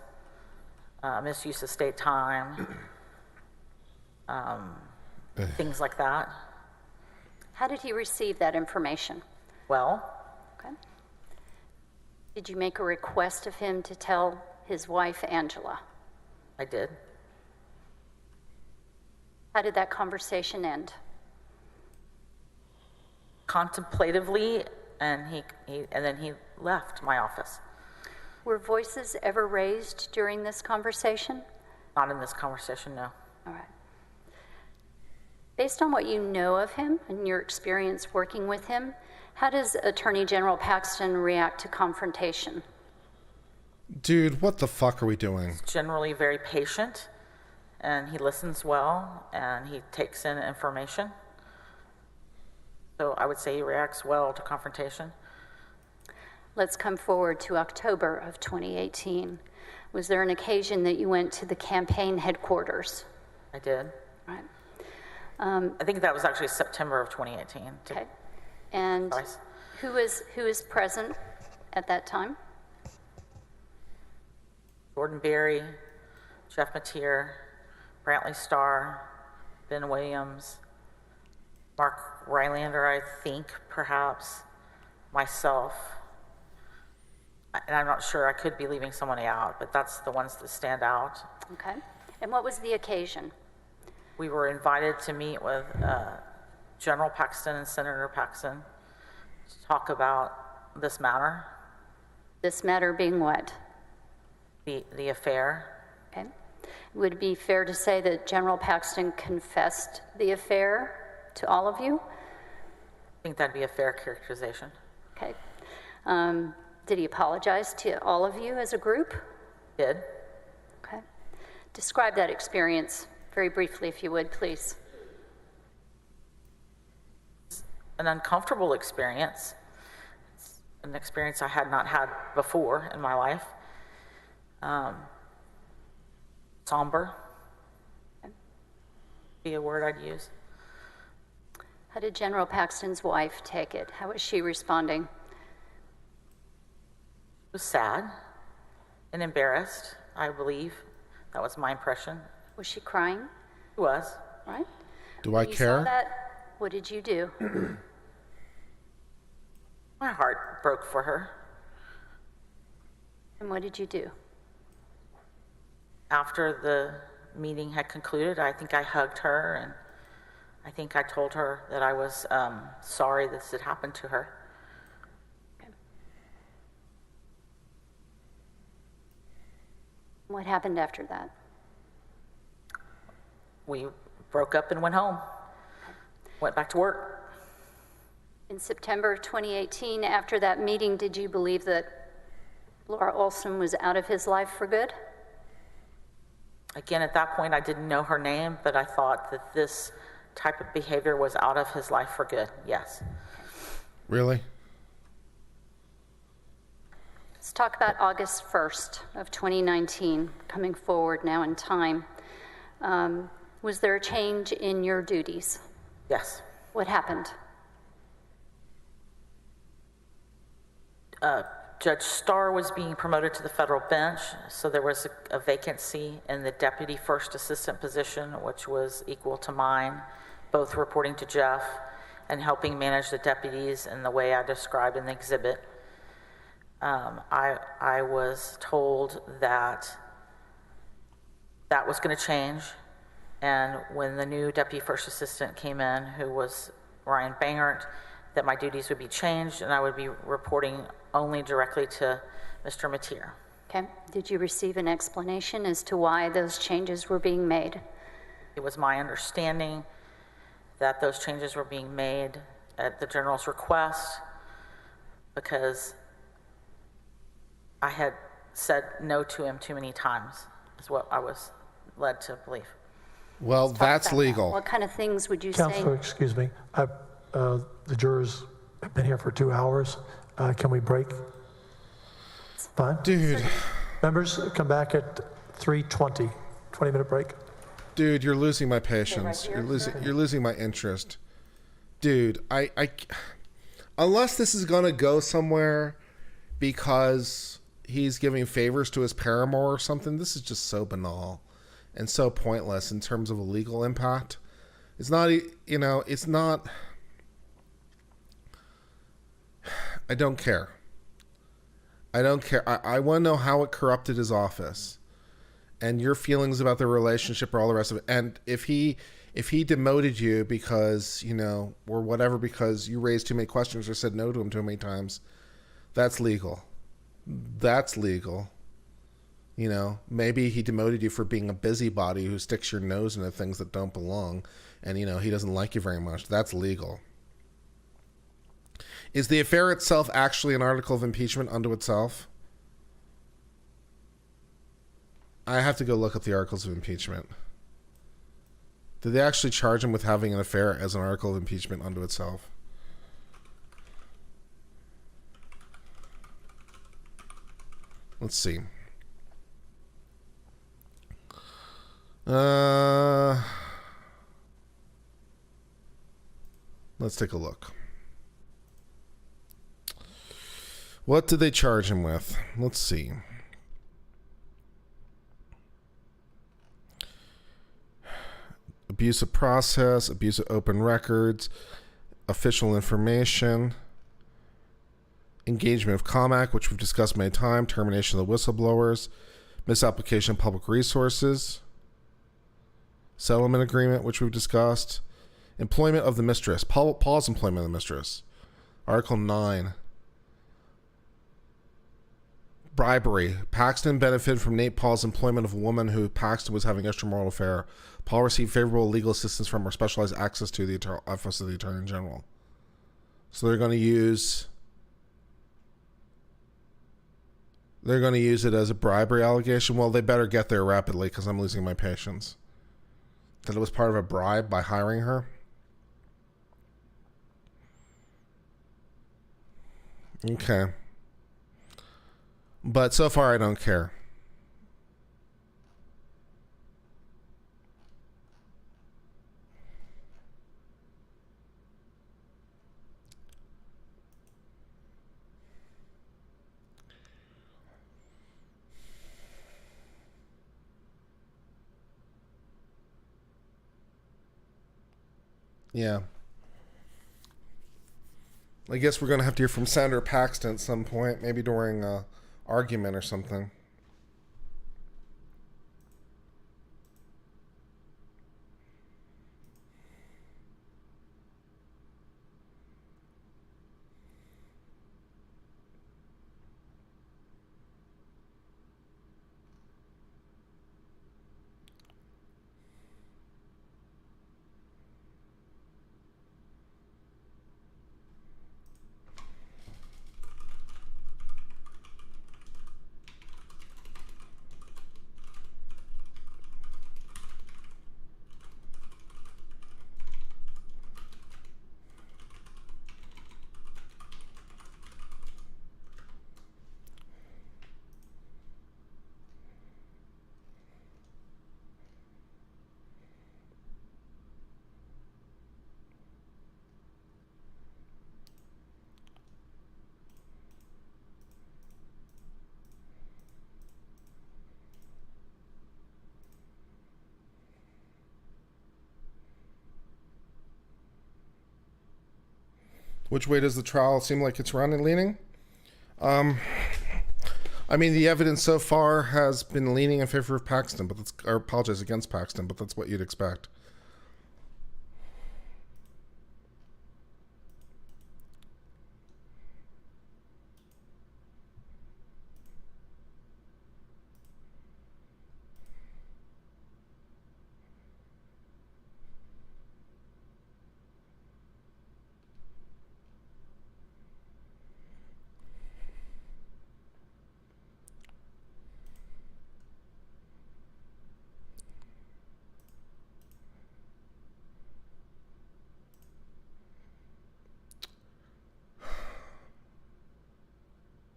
misuse of state time, things like that. How did he receive that information? Well, Okay. Did you make a request of him to tell his wife, Angela? I did. How did that conversation end? Contemplatively, and then he left my office. Were voices ever raised during this conversation? Not in this conversation, no. All right. Based on what you know of him and your experience working with him, how does Attorney General Paxton react to confrontation? Dude, what the fuck are we doing? Generally very patient, and he listens well, and he takes in information. So I would say he reacts well to confrontation. Let's come forward to October of 2018. Was there an occasion that you went to the campaign headquarters? I did. Right. I think that was actually September of 2018. Okay. And Nice. who is present at that time? Jordan Berry, Jeff Mateer, Brantley Starr, Ben Williams, Mark Rylander, I think, perhaps, myself. and I'm not sure, I could be leaving someone out, but that's the ones that stand out. Okay. And what was the occasion? We were invited to meet with General Paxton and Senator Paxton to talk about this matter. This matter being what? The affair. Okay. Would it be fair to say that General Paxton confessed the affair to all of you? I think that'd be a fair characterization. Okay. Did he apologize to all of you as a group? Did. Okay. Describe that experience very briefly, if you would, please. An uncomfortable experience. It's an experience I had not had before in my life. Somber. Okay. Be a word I'd use. How did General Paxton's wife take it? How was she responding? Was sad and embarrassed, I believe. That was my impression. Was she crying? She was. Right? Do I When you care? saw that, what did you do? My heart broke for her. And what did you do? After the meeting had concluded, I think I hugged her, and I think I told her that I was sorry this had happened to her. Okay. What happened after that? We broke up and went home. Went back to work. In September of 2018, after that meeting, did you believe that Laura Olson was out of his life for good? Again, at that point, I didn't know her name, but I thought that this type of behavior was out of his life for good, yes. Really? Let's talk about August 1st of 2019, coming forward now in time. Was there a change in your duties? Yes. What happened? Judge Starr was being promoted to the federal bench, so there was a vacancy in the deputy first assistant position, which was equal to mine, both reporting to Jeff and helping manage the deputies in the way I described in the exhibit. I was told that that was going to change, and when the new deputy first assistant came in, who was Ryan Bangert, that my duties would be changed and I would be reporting only directly to Mr. Mateer. Okay. Did you receive an explanation as to why those changes were being made? It was my understanding that those changes were being made at the general's request because I had said no to him too many times, is what I was led to believe. Well, that's legal. What kind of things would you Counselor, say? excuse me. The jurors have been here for 2 hours. Can we break? Fine. Dude, Members, come back at 3:20. 20-minute break. dude, you're losing my patience. You're losing my interest. Dude, I unless this is gonna go somewhere because he's giving favors to his paramour or something, this is just so banal and so pointless in terms of a legal impact. It's not, it's not. I don't care. I want to know how it corrupted his office and your feelings about the relationship or all the rest of it. And if he demoted you because, or whatever, because you raised too many questions or said no to him too many times, that's legal. That's legal. Maybe he demoted you for being a busybody who sticks your nose into things that don't belong and, he doesn't like you very much. That's legal. Is the affair itself actually an article of impeachment unto itself? I have to go look up the articles of impeachment. Did they actually charge him with having an affair as an article of impeachment unto itself? Let's see. Let's take a look. What did they charge him with? Let's see. Abuse of process, abuse of open records, official information, engagement of COMAC, which we've discussed many times, termination of the whistleblowers, misapplication of public resources, settlement agreement, which we've discussed, employment of the mistress, Paul's employment of the mistress, Article 9, bribery. Paxton benefited from Nate Paul's employment of a woman who Paxton was having extramarital affair. Paul received favorable legal assistance from or specialized access to the Office of the Attorney General. So they're going to use it as a bribery allegation. Well, they better get there rapidly because I'm losing my patience. That it was part of a bribe by hiring her. Okay. But so far, I don't care. Yeah. I guess we're going to have to hear from Senator Paxton at some point, maybe during argument or something. Which way does the trial seem like it's running, leaning? I mean, the evidence so far has been leaning in favor of Paxton, or apologize, against Paxton, but that's what you'd expect.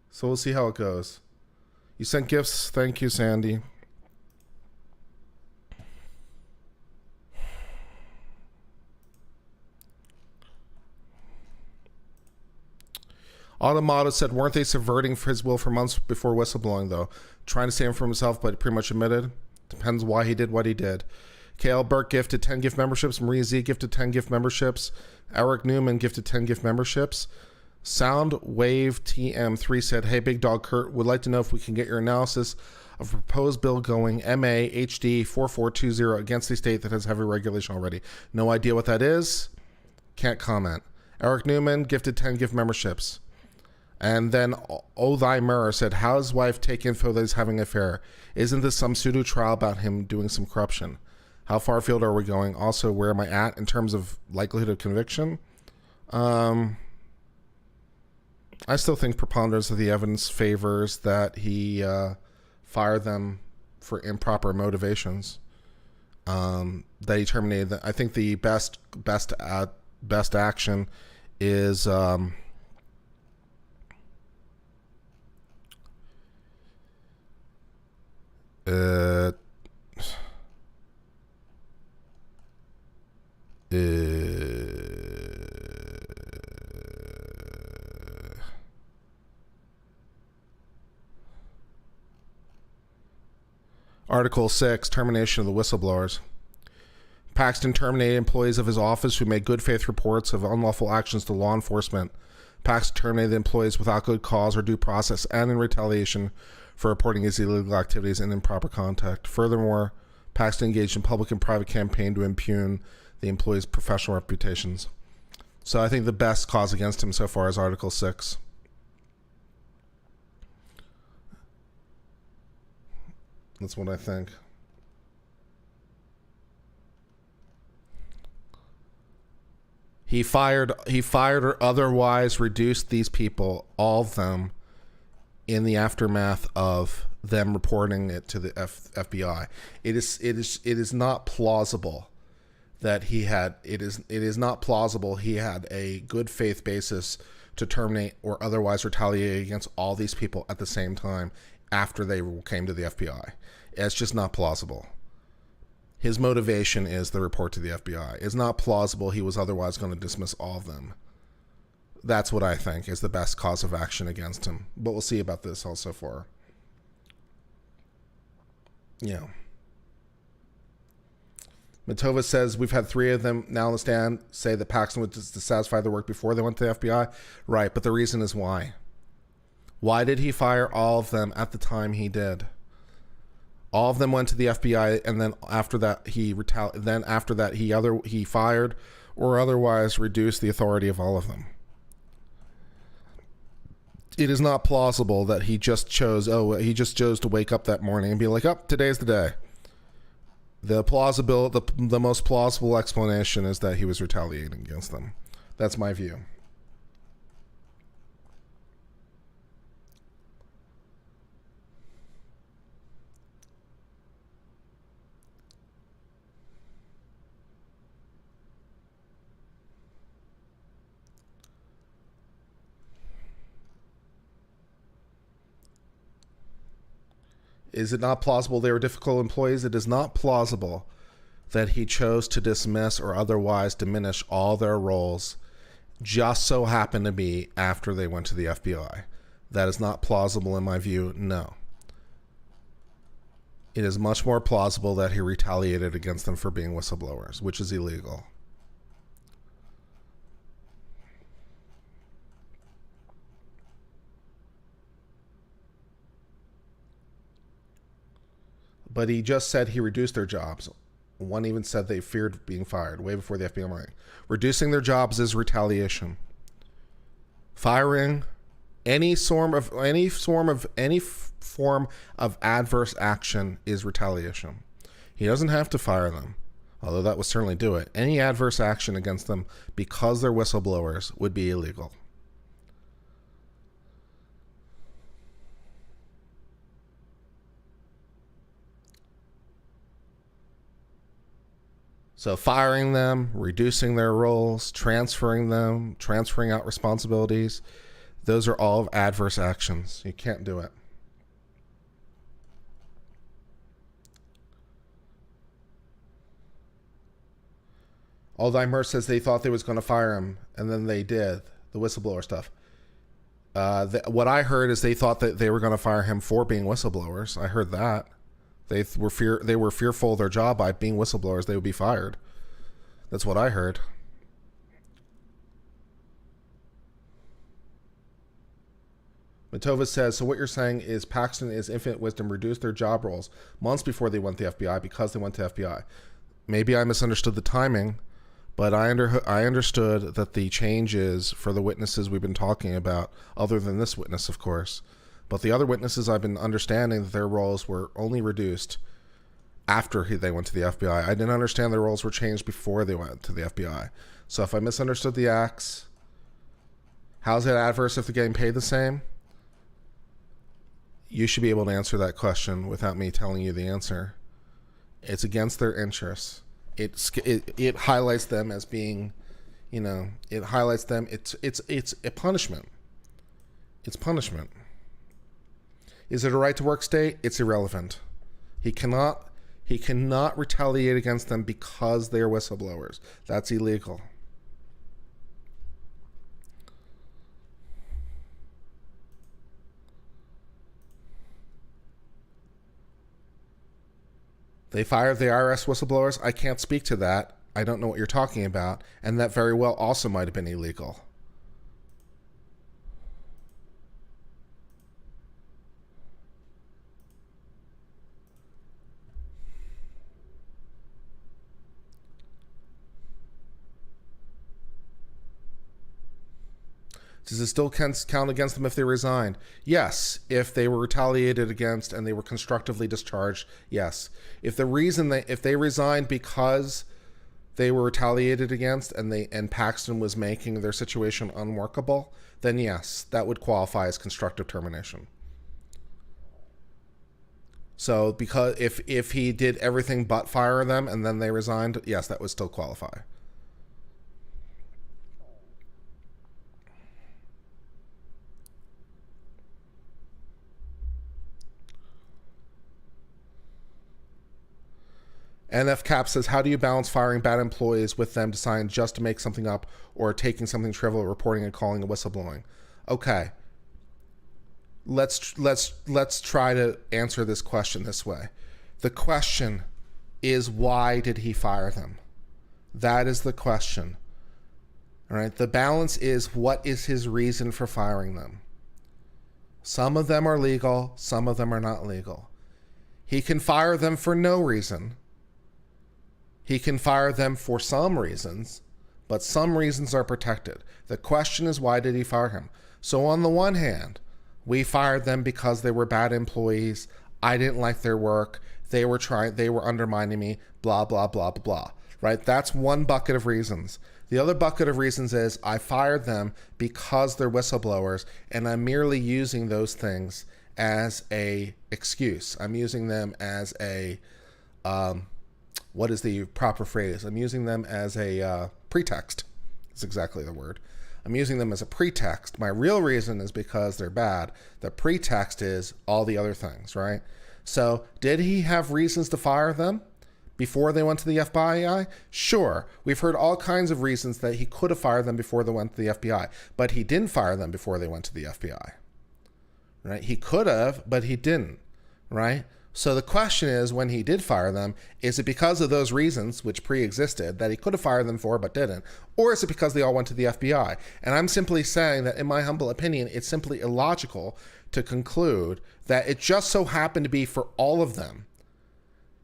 So we'll see how it goes. You sent gifts. Thank you, Sandy. Automato said, weren't they subverting his will for months before whistleblowing, though? Trying to save him from himself, but pretty much admitted. Depends why he did what he did. KL Burke gifted 10 gift memberships. Maria Z gifted 10 gift memberships. Eric Newman gifted 10 gift memberships. Soundwave TM3 said, hey, Big Dog Kurt, would like to know if we can get your analysis of proposed bill going MA HD 4420 against the state that has heavy regulation already. No idea what that is. Can't comment. Eric Newman gifted 10 gift memberships. And then O Thy Mirror said, how does wife take info that he's having an affair? Isn't this some pseudo trial about him doing some corruption? How far afield are we going? Also, where am I at in terms of likelihood of conviction? I still think preponderance of the evidence favors that he fired them for improper motivations. That he terminated them. I think the best action is Article 6, termination of the whistleblowers. Paxton terminated employees of his office who made good faith reports of unlawful actions to law enforcement. Paxton terminated employees without good cause or due process and in retaliation for reporting his illegal activities and improper conduct. Furthermore, Paxton engaged in public and private campaign to impugn the employees' professional reputations. So I think the best cause against him so far is Article 6. That's what I think. He fired or otherwise reduced these people, all of them, in the aftermath of them reporting it to the FBI. It is not plausible that he had it is not plausible he had a good faith basis to terminate or otherwise retaliate against all these people at the same time after they came to the FBI. It's just not plausible. His motivation is the report to the FBI. It's not plausible he was otherwise going to dismiss all of them. That's what I think is the best cause of action against him. But we'll see about this also for. Yeah. Matova says, we've had 3 of them now on the stand say that Paxton was dissatisfied with their work before they went to the FBI. Right, but the reason is why. Why did he fire all of them at the time he did? All of them went to the FBI, and then after that he fired or otherwise reduced the authority of all of them. It is not plausible that he just chose to wake up that morning and be like, "Oh, today's the day." The most plausible explanation is that he was retaliating against them. That's my view. Is it not plausible they were difficult employees? It is not plausible that he chose to dismiss or otherwise diminish all their roles just so happened to be after they went to the FBI. That is not plausible in my view, no. It is much more plausible that he retaliated against them for being whistleblowers, which is illegal. But he just said he reduced their jobs. One even said they feared being fired way before the FBI meeting. Reducing their jobs is retaliation. Firing any form of adverse action is retaliation. He doesn't have to fire them, although that would certainly do it. Any adverse action against them because they're whistleblowers would be illegal. So firing them, reducing their roles, transferring out responsibilities, those are all adverse actions. You can't do it. Aldimer says they thought they was going to fire him, and then they did, the whistleblower stuff. What I heard is they thought that they were going to fire him for being whistleblowers. I heard that. They were fearful of their job by being whistleblowers. They would be fired. That's what I heard. Matova says, so what you're saying is Paxton is infinite wisdom reduced their job roles months before they went to the FBI because they went to FBI. Maybe I misunderstood the timing, but I understood that the changes for the witnesses we've been talking about, other than this witness, of course, but the other witnesses I've been understanding that their roles were only reduced after they went to the FBI. I didn't understand their roles were changed before they went to the FBI. So if I misunderstood the acts, how's it adverse if they're getting paid the same? You should be able to answer that question without me telling you the answer. It's against their interests. It highlights them as being, it highlights them. It's a punishment. It's punishment. Is it a right to work state? It's irrelevant. He cannot retaliate against them because they are whistleblowers. That's illegal. They fired the IRS whistleblowers. I can't speak to that. I don't know what you're talking about. And that very well also might have been illegal. Does it still count against them if they resigned? Yes. If they were retaliated against and they were constructively discharged, yes. If they resigned because they were retaliated against and Paxton was making their situation unworkable, then yes, that would qualify as constructive termination. So because if he did everything but fire them and then they resigned, yes, that would still qualify. NF Cap says, how do you balance firing bad employees with them deciding just to make something up or taking something trivial, reporting and calling it whistleblowing? Okay. Let's try to answer this question this way. The question is, why did he fire them? That is the question. All right. The balance is, what is his reason for firing them? Some of them are legal. Some of them are not legal. He can fire them for no reason. He can fire them for some reasons, but some reasons are protected. The question is, why did he fire him? So on the one hand, we fired them because they were bad employees. I didn't like their work. They were undermining me, blah, blah, blah, blah, blah, right? That's one bucket of reasons. The other bucket of reasons is I fired them because they're whistleblowers, and I'm merely using those things as a excuse. I'm using them as a, what is the proper phrase? I'm using them as a pretext. That's exactly the word. I'm using them as a pretext. My real reason is because they're bad. The pretext is all the other things, right? So did he have reasons to fire them before they went to the FBI? Sure. We've heard all kinds of reasons that he could have fired them before they went to the FBI, but he didn't fire them before they went to the FBI, right? He could have, but he didn't, right? So the question is, when he did fire them, is it because of those reasons which pre-existed that he could have fired them for but didn't? Or is it because they all went to the FBI? And I'm simply saying that, in my humble opinion, it's simply illogical to conclude that it just so happened to be for all of them.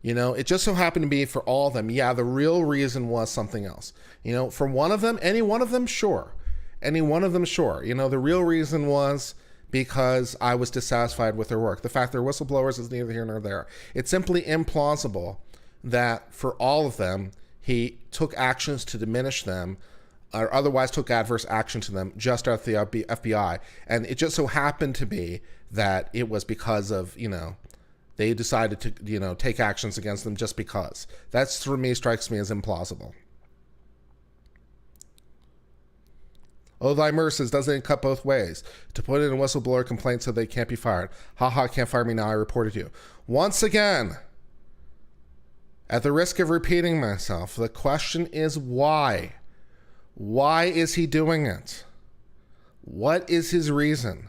You know, it just so happened to be for all of them. Yeah, the real reason was something else. You know, for one of them, any one of them, sure. Any one of them, sure. You know, the real reason was because I was dissatisfied with their work. The fact they're whistleblowers is neither here nor there. It's simply implausible that for all of them, he took actions to diminish them or otherwise took adverse action to them just at the FBI. And it just so happened to be that it was because of, you know, they decided to, you know, take actions against them just because. That's, for me, strikes me as implausible. Oh, thy mercies, doesn't it cut both ways? To put in a whistleblower complaint so they can't be fired. Ha, can't fire me now, I reported you. Once again, at the risk of repeating myself, the question is why? Why is he doing it? What is his reason?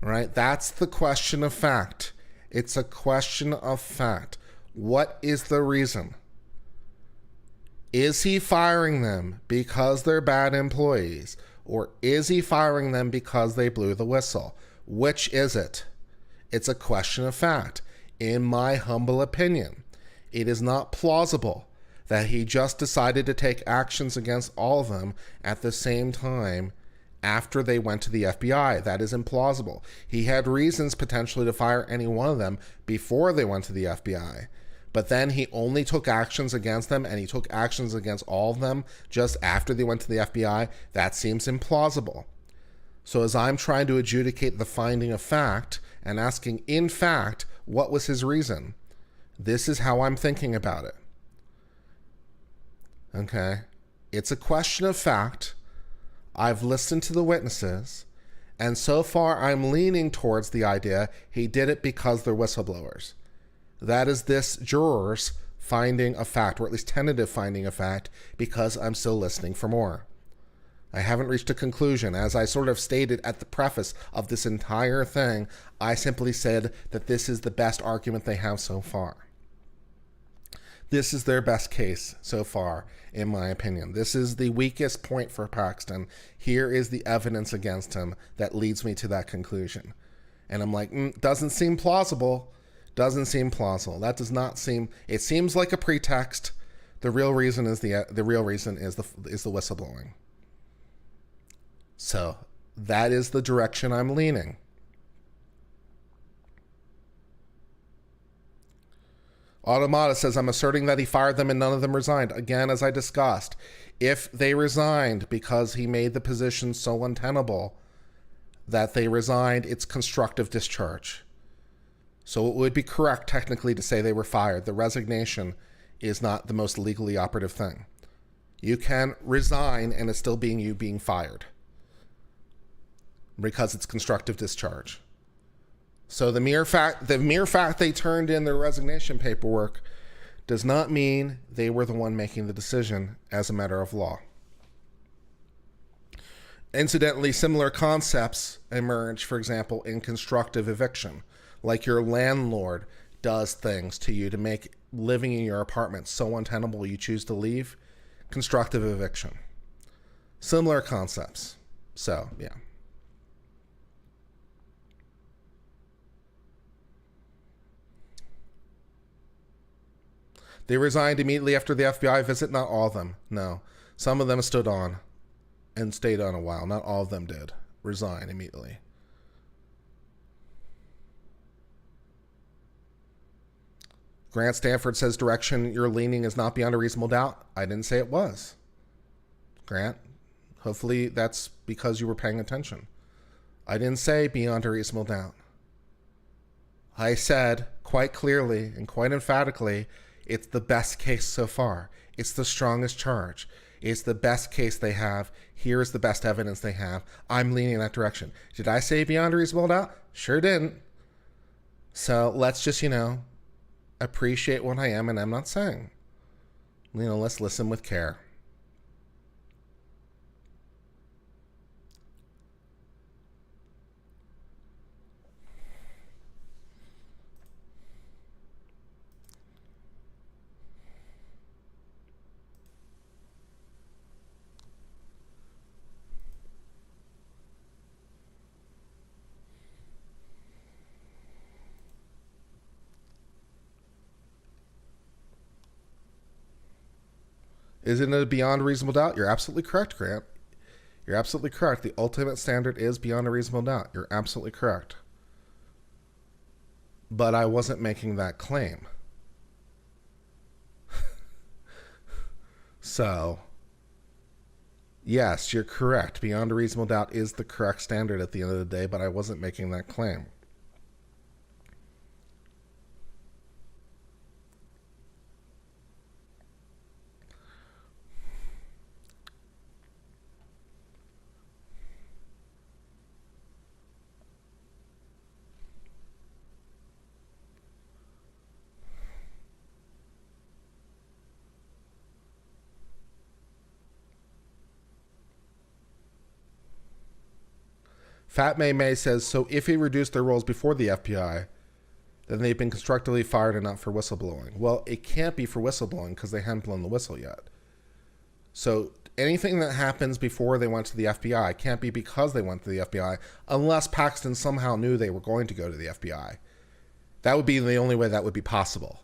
Right? That's the question of fact. It's a question of fact. What is the reason? Is he firing them because they're bad employees, or is he firing them because they blew the whistle? Which is it? It's a question of fact. In my humble opinion, it is not plausible that he just decided to take actions against all of them at the same time after they went to the FBI. That is implausible. He had reasons potentially to fire any one of them before they went to the FBI. But then he only took actions against them, and he took actions against all of them just after they went to the FBI. That seems implausible. So as I'm trying to adjudicate the finding of fact and asking, in fact, what was his reason? This is how I'm thinking about it. Okay? It's a question of fact. I've listened to the witnesses, and so far I'm leaning towards the idea he did it because they're whistleblowers. That is this juror's finding of fact, or at least tentative finding of fact, because I'm still listening for more. I haven't reached a conclusion. As I sort of stated at the preface of this entire thing, I simply said that this is the best argument they have so far. This is their best case so far, in my opinion. This is the weakest point for Paxton. Here is the evidence against him that leads me to that conclusion. And I'm like, doesn't seem plausible. Doesn't seem plausible. That does not seem. It seems like a pretext. The real reason is the whistleblowing. So that is the direction I'm leaning. Automata says, I'm asserting that he fired them and none of them resigned. Again, as I discussed, if they resigned because he made the position so untenable that they resigned, it's constructive discharge. So it would be correct technically to say they were fired. The resignation is not the most legally operative thing. You can resign and it's still being fired because it's constructive discharge. So the mere fact they turned in their resignation paperwork does not mean they were the one making the decision as a matter of law. Incidentally, similar concepts emerge, for example, in constructive eviction, like your landlord does things to you to make living in your apartment so untenable you choose to leave. Constructive eviction. Similar concepts. So, yeah. They resigned immediately after the FBI visit. Not all of them. No. Some of them stood on and stayed on a while. Not all of them did resign immediately. Grant Stanford says direction you're leaning is not beyond a reasonable doubt. I didn't say it was. Grant, hopefully that's because you were paying attention. I didn't say beyond a reasonable doubt. I said quite clearly and quite emphatically, it's the best case so far. It's the strongest charge. It's the best case they have. Here is the best evidence they have. I'm leaning in that direction. Did I say beyond a reasonable doubt? Sure didn't. So let's just, appreciate what I am and I'm not saying. Let's listen with care. Isn't it beyond a reasonable doubt? You're absolutely correct, Grant. You're absolutely correct. The ultimate standard is beyond a reasonable doubt. You're absolutely correct. But I wasn't making that claim. So, yes, you're correct. Beyond a reasonable doubt is the correct standard at the end of the day, but I wasn't making that claim. Fat May May says, so if he reduced their roles before the FBI, then they've been constructively fired and not for whistleblowing. Well, it can't be for whistleblowing because they haven't blown the whistle yet. So anything that happens before they went to the FBI can't be because they went to the FBI unless Paxton somehow knew they were going to go to the FBI. That would be the only way that would be possible,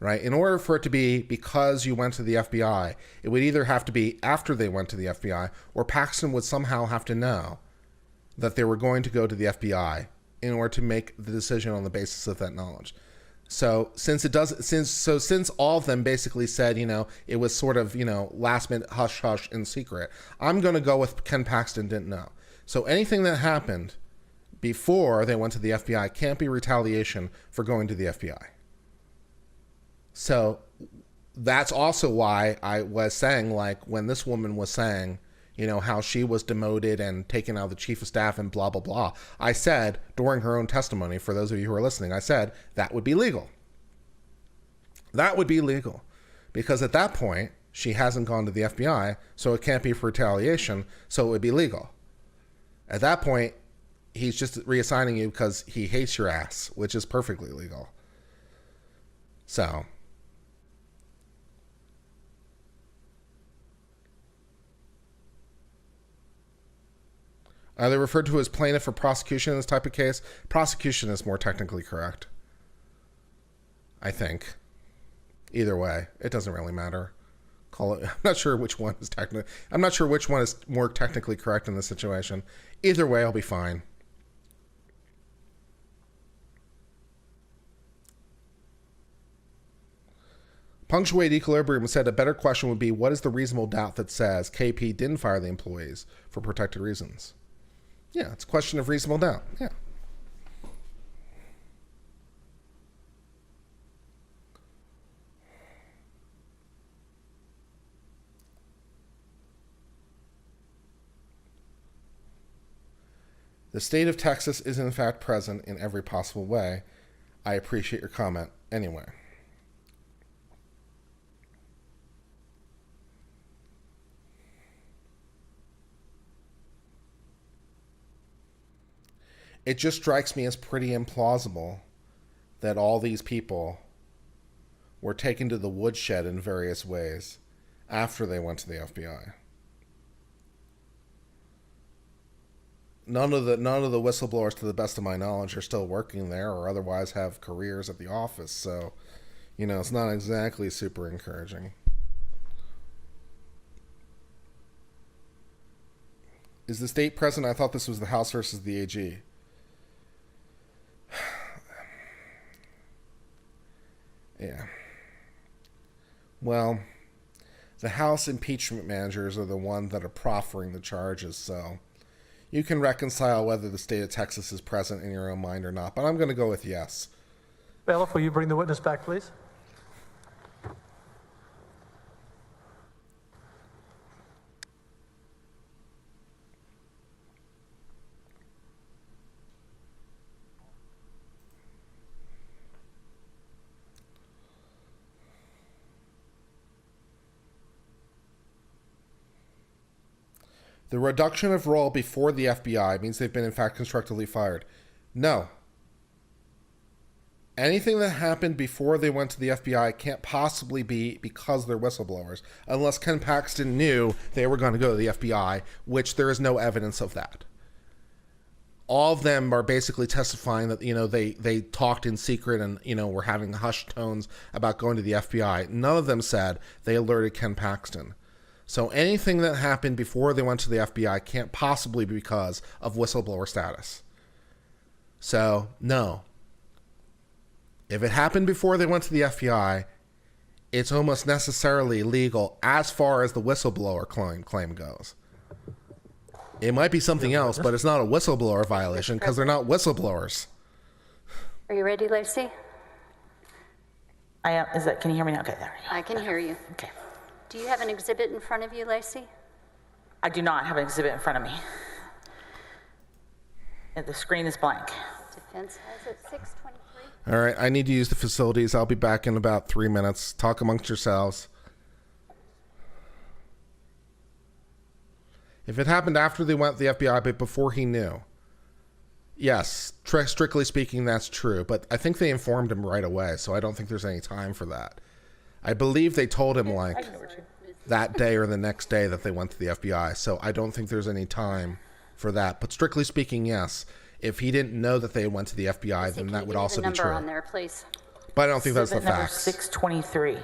right? In order for it to be because you went to the FBI, it would either have to be after they went to the FBI or Paxton would somehow have to know that they were going to go to the FBI in order to make the decision on the basis of that knowledge. So since all of them basically said, it was sort of, last minute hush hush in secret, I'm going to go with Ken Paxton didn't know. So anything that happened before they went to the FBI can't be retaliation for going to the FBI. So that's also why I was saying, like, when this woman was saying, how she was demoted and taken out of the chief of staff and blah, blah, blah. I said during her own testimony, for those of you who are listening, I said that would be legal. That would be legal. Because at that point, she hasn't gone to the FBI, so it can't be for retaliation, so it would be legal. At that point, he's just reassigning you because he hates your ass, which is perfectly legal. So... Are they referred to as plaintiff or prosecution in this type of case? Prosecution is more technically correct, I think. Either way, it doesn't really matter. call it. I'm not sure which one is technically. I'm not sure which one is more technically correct in this situation. Either way, I'll be fine. Punctuate Equilibrium said a better question would be, what is the reasonable doubt that says KP didn't fire the employees for protected reasons? Yeah, it's a question of reasonable doubt. Yeah. The state of Texas is in fact present in every possible way. I appreciate your comment anyway. It just strikes me as pretty implausible that all these people were taken to the woodshed in various ways after they went to the FBI. None of the whistleblowers, to the best of my knowledge, are still working there or otherwise have careers at the office. So, it's not exactly super encouraging. Is the state present? I thought this was the House versus the AG. Yeah. Well, the House impeachment managers are the ones that are proffering the charges, so you can reconcile whether the state of Texas is present in your own mind or not, but I'm going to go with yes. Bailiff, will you bring the witness back, please? The reduction of role before the FBI means they've been, in fact, constructively fired. No. Anything that happened before they went to the FBI can't possibly be because they're whistleblowers, unless Ken Paxton knew they were going to go to the FBI, which there is no evidence of that. All of them are basically testifying that, they talked in secret and, were having hushed tones about going to the FBI. None of them said they alerted Ken Paxton. So anything that happened before they went to the FBI can't possibly be because of whistleblower status. So, no. If it happened before they went to the FBI, it's almost necessarily legal as far as the whistleblower claim goes. It might be something else, but it's not a whistleblower violation because they're not whistleblowers. Are you ready, Lacey? I am. Can you hear me now? Okay, there. I can hear you. Okay. Do you have an exhibit in front of you, Lacey? I do not have an exhibit in front of me. The screen is blank. Defense has it 623. All right, I need to use the facilities. I'll be back in about 3 minutes. Talk amongst yourselves. If it happened after they went to the FBI, but before he knew, yes, strictly speaking, that's true. But I think they informed him right away, so I don't think there's any time for that. I believe they told him that day or the next day that they went to the FBI. So I don't think there's any time for that. But strictly speaking, yes. If he didn't know that they went to the FBI, then that would also be true. On there, please. But I don't think that's the Exhibit number facts. 623.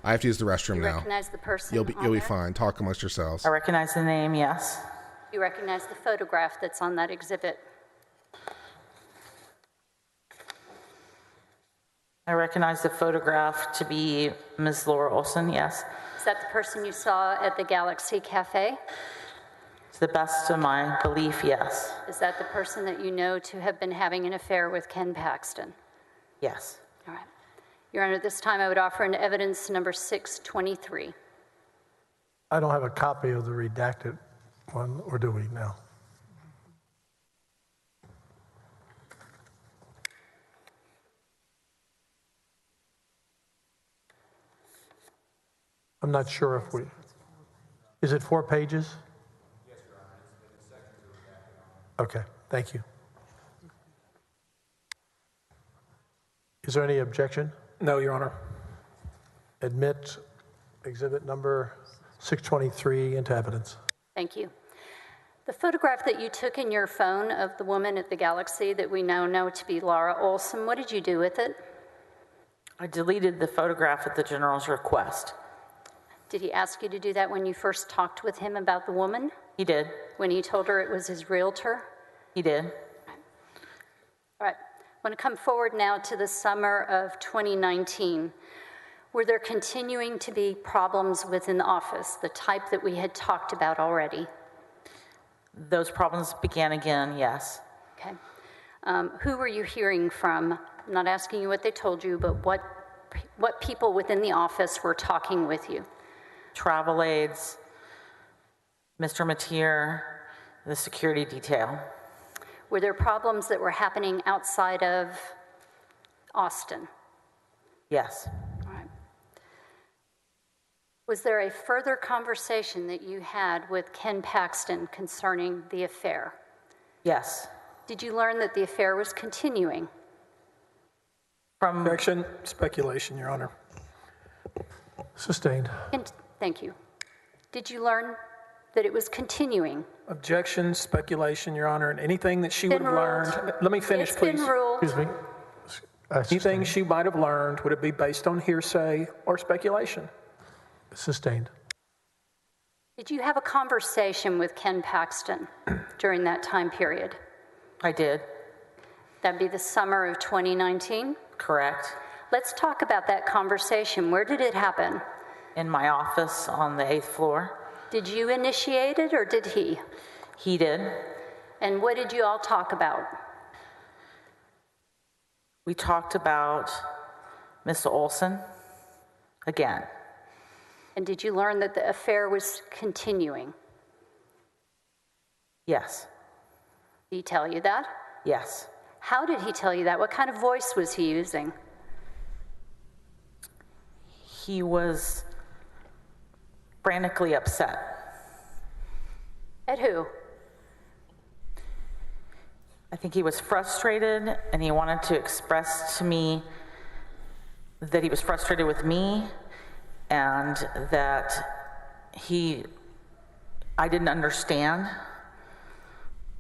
I have to use the restroom You now. recognize the person You'll be on there? fine. Talk amongst yourselves. I recognize the name, yes. You recognize the photograph that's on that exhibit? I recognize the photograph to be Ms. Laura Olson, yes. Is that the person you saw at the Galaxy Cafe? To the best of my belief, yes. Is that the person that you know to have been having an affair with Ken Paxton? Yes. All right. Your Honor, at this time I would offer an evidence number 623. I don't have a copy of the redacted one, or do we now? I'm not sure if we... Is it 4 pages? Yes, Your Honor. It's been sections are redacted on. Okay, thank you. Is there any objection? No, Your Honor. Admit exhibit number 623 into evidence. Thank you. The photograph that you took in your phone of the woman at the Galaxy that we now know to be Laura Olson, what did you do with it? I deleted the photograph at the general's request. Did he ask you to do that when you first talked with him about the woman? He did. When he told her it was his realtor? He did. All right. I want to come forward now to the summer of 2019. Were there continuing to be problems within the office, the type that we had talked about already? Those problems began again, yes. Okay. Who were you hearing from? I'm not asking you what they told you, but what people within the office were talking with you? Travel aides, Mr. Mateer, the security detail. Were there problems that were happening outside of Austin? Yes. All right. Was there a further conversation that you had with Ken Paxton concerning the affair? Yes. Did you learn that the affair was continuing? From Objection, speculation, Your Honor. Sustained. And thank you. Did you learn that it was continuing? Objection, speculation, Your Honor, and anything that she would have ruled. learned. Let me finish, It's please. been ruled. Excuse me. Anything Sustained. she might have learned, would it be based on hearsay or speculation? Sustained. Did you have a conversation with Ken Paxton during that time period? I did. That'd be the summer of 2019? Correct. Let's talk about that conversation. Where did it happen? In my office on the 8th floor. Did you initiate it or did he? He did. And what did you all talk about? We talked about Ms. Olson again. And did you learn that the affair was continuing? Yes. Did he tell you that? Yes. How did he tell you that? What kind of voice was he using? He was frantically upset. At who? I think he was frustrated, and he wanted to express to me that he was frustrated with me and that I didn't understand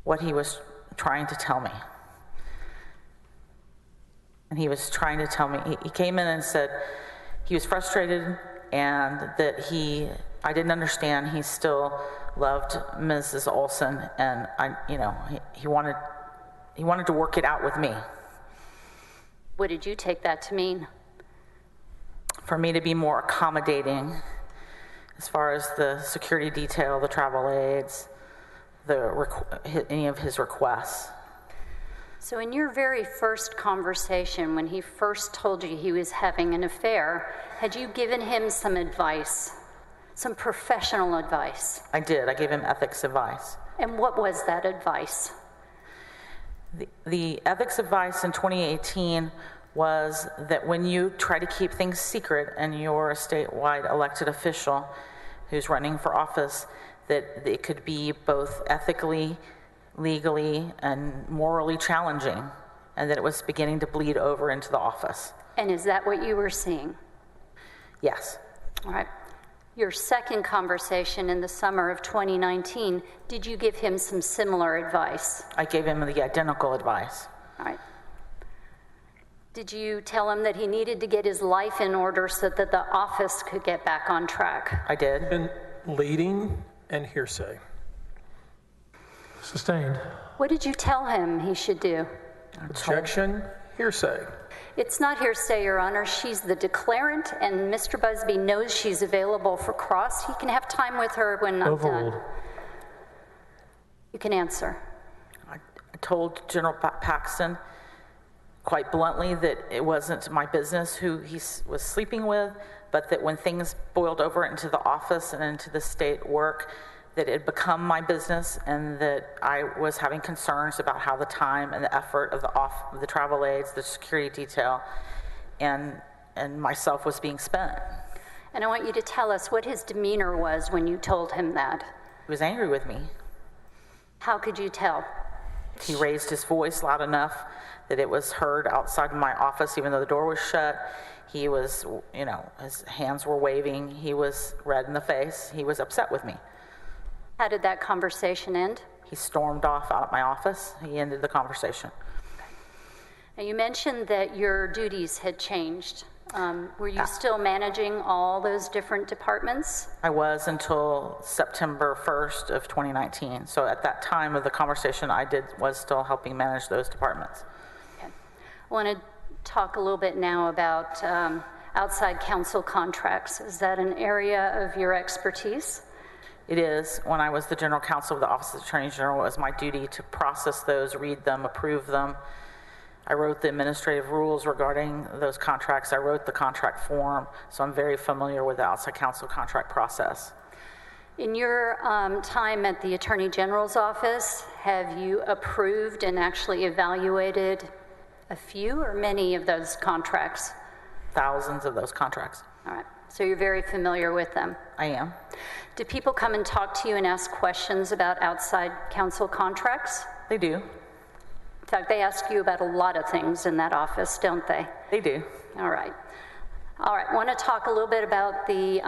what he was trying to tell me. And he was trying to tell me, he came in and said he was frustrated and that I didn't understand, he still loved Mrs. Olson, and he wanted to work it out with me. What did you take that to mean? For me to be more accommodating as far as the security detail, the travel aides, any of his requests. So in your very first conversation, when he first told you he was having an affair, had you given him some advice, some professional advice? I did. I gave him ethics advice. And what was that advice? The ethics advice in 2018 was that when you try to keep things secret and you're a statewide elected official who's running for office, that it could be both ethically, legally, and morally challenging, and that it was beginning to bleed over into the office. And is that what you were seeing? Yes. All right. Your second conversation in the summer of 2019, did you give him some similar advice? I gave him the identical advice. All right. Did you tell him that he needed to get his life in order so that the office could get back on track? I did. And leading and hearsay. Sustained. What did you tell him he should do? Objection, hearsay. It's not hearsay, Your Honor. She's the declarant, and Mr. Busby knows she's available for cross. He can have time with her when I'm Overruled. done. You can answer. I told General Paxton quite bluntly that it wasn't my business who he was sleeping with, but that when things boiled over into the office and into the state work, that it had become my business, and that I was having concerns about how the time and the effort of the travel aides, the security detail, and myself was being spent. And I want you to tell us what his demeanor was when you told him that. He was angry with me. How could you tell? He raised his voice loud enough that it was heard outside of my office, even though the door was shut. He was, his hands were waving. He was red in the face. He was upset with me. How did that conversation end? He stormed off out of my office. He ended the conversation. Now, you mentioned that your duties had changed Were you still managing all those different departments? I was until September 1st of 2019. So at that time of the conversation, was still helping manage those departments. Okay. I want to talk a little bit now about outside counsel contracts. Is that an area of your expertise? It is. When I was the general counsel of the Office of the Attorney General, it was my duty to process those, read them, approve them. I wrote the administrative rules regarding those contracts. I wrote the contract form, so I'm very familiar with the outside counsel contract process. In your time at the Attorney General's office, have you approved and actually evaluated a few or many of those contracts? Thousands of those contracts. All right, so you're very familiar with them. I am. Do people come and talk to you and ask questions about outside counsel contracts? They do. In fact, they ask you about a lot of things in that office, don't they? They do. All right. All right, I want to talk a little bit about the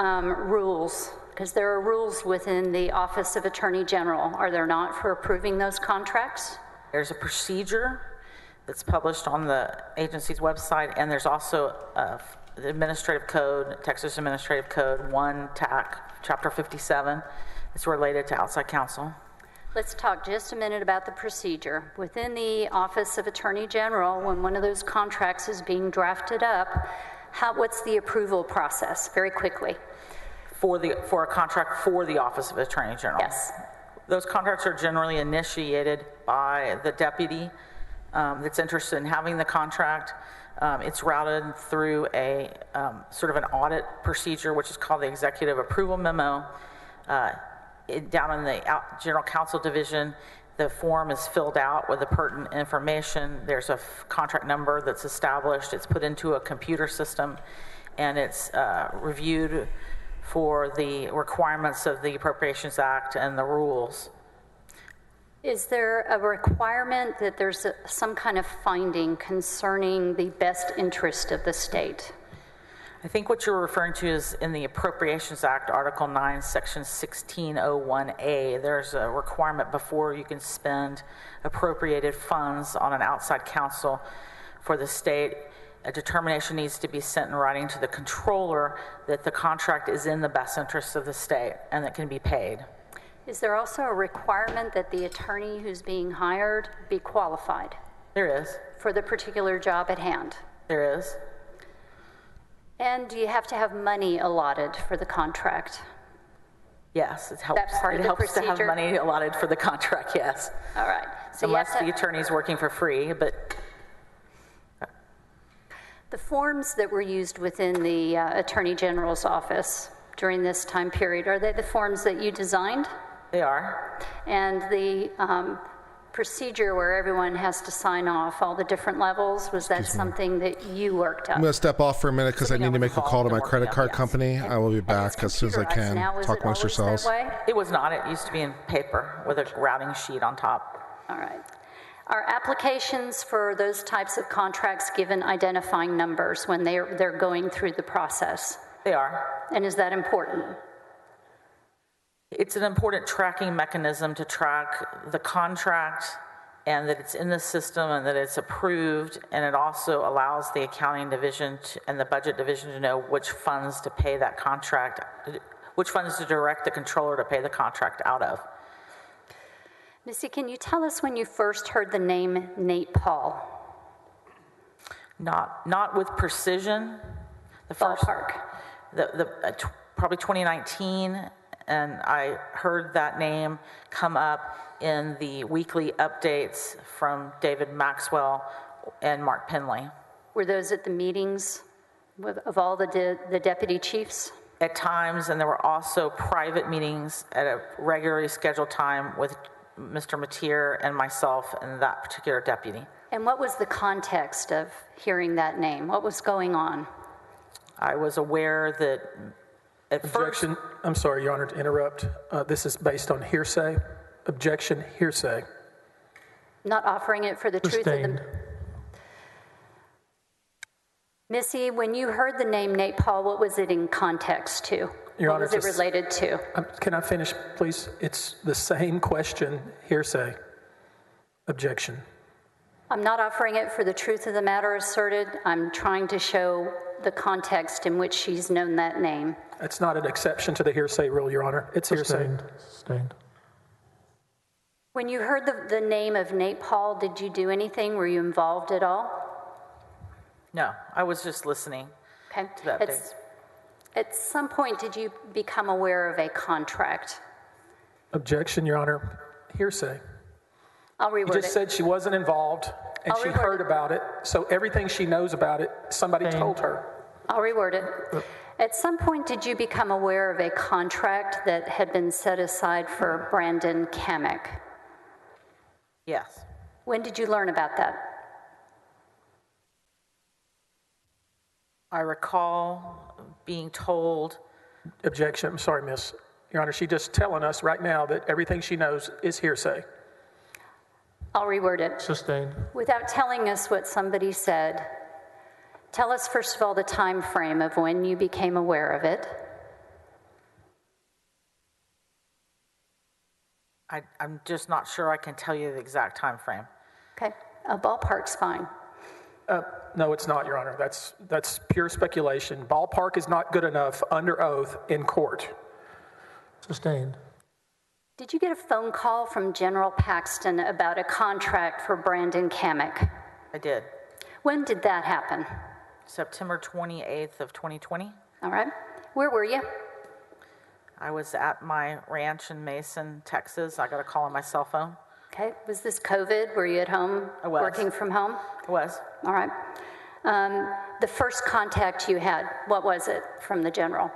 rules, because there are rules within the Office of Attorney General, are there not, for approving those contracts? There's a procedure that's published on the agency's website, and there's also the Administrative Code, Texas Administrative Code 1 TAC, Chapter 57. It's related to outside counsel. Let's talk just a minute about the procedure. Within the Office of Attorney General, when one of those contracts is being drafted up, what's the approval process, very quickly? For a contract for the Office of Attorney General? Yes. Those contracts are generally initiated by the deputy that's interested in having the contract. It's routed through a sort of an audit procedure, which is called the Executive Approval Memo. Down in the General Counsel Division, the form is filled out with the pertinent information. There's a contract number that's established. It's put into a computer system, and it's reviewed for the requirements of the Appropriations Act and the rules. Is there a requirement that there's some kind of finding concerning the best interest of the state? I think what you're referring to is in the Appropriations Act, Article 9, Section 1601A. There's a requirement before you can spend appropriated funds on an outside counsel for the state. A determination needs to be sent in writing to the controller that the contract is in the best interest of the state and that can be paid. Is there also a requirement that the attorney who's being hired be qualified? There is. For the particular job at hand? There is. And do you have to have money allotted for the contract? Yes, it helps. That part of the helps to have procedure? money allotted for the contract, yes. All right. So unless the attorney's working for free, but. The forms that were used within the Attorney General's office during this time period, are they the forms that you designed? They are. And the procedure where everyone has to sign off all the different levels, was that something that you worked up? I'm going to step off for a minute because I need to make a call to my credit card company. I will be back as soon as I can. Talk amongst yourselves. It was not. It used to be in paper with a routing sheet on top. All right. Are applications for those types of contracts given identifying numbers when they're going through the process? They are. And is that important? It's an important tracking mechanism to track the contract and that it's in the system and that it's approved, and it also allows the accounting division and the budget division to know which funds to pay that contract, which funds to direct the controller to pay the contract out of. Missy, can you tell us when you first heard the name Nate Paul? Not with precision. The first, ballpark. Probably 2019, and I heard that name come up in the weekly updates from David Maxwell and Mark Penley. Were those at the meetings of all the deputy chiefs? At times, and there were also private meetings at a regularly scheduled time with Mr. Mateer and myself and that particular deputy. And what was the context of hearing that name? What was going on? I was aware that at Objection. first... I'm sorry, Your Honor, to interrupt. This is based on hearsay. Objection, hearsay. Not offering it for the truth of the... Missy, when you heard the name Nate Paul, what was it in context to? Your what Honor, was it related to? Can I finish, please? It's the same question, hearsay. Objection. I'm not offering it for the truth of the matter asserted. I'm trying to show the context in which she's known that name. It's not an exception to the hearsay rule, Your Honor. It's hearsay. Sustained. When you heard the name of Nate Paul, did you do anything? Were you involved at all? No, I was just listening Okay. to the updates. At some point, did you become aware of a contract? Objection, Your Honor. Hearsay. I'll You reword just it. said she wasn't involved, and I'll she reword heard it. about it, so everything she knows about it, somebody told her. I'll reword it. At some point, did you become aware of a contract that had been set aside for Brandon Kamek? Yes. When did you learn about that? I recall being told, Objection. I'm sorry, Miss. Your Honor, she's just telling us right now that everything she knows is hearsay. I'll reword it. Sustained. Without telling us what somebody said, tell us first of all the time frame of when you became aware of it. I'm just not sure I can tell you the exact time frame. Okay, a ballpark's fine. No, it's not, Your Honor. That's pure speculation. Ballpark is not good enough under oath in court. Sustained. Did you get a phone call from General Paxton about a contract for Brandon Kamek? I did. When did that happen? September 28th of 2020. All right. Where were you? I was at my ranch in Mason, Texas. I got a call on my cell phone. Okay. Was this COVID? Were you at home I was. working from home? I was. All right. The first contact you had, what was it from the general?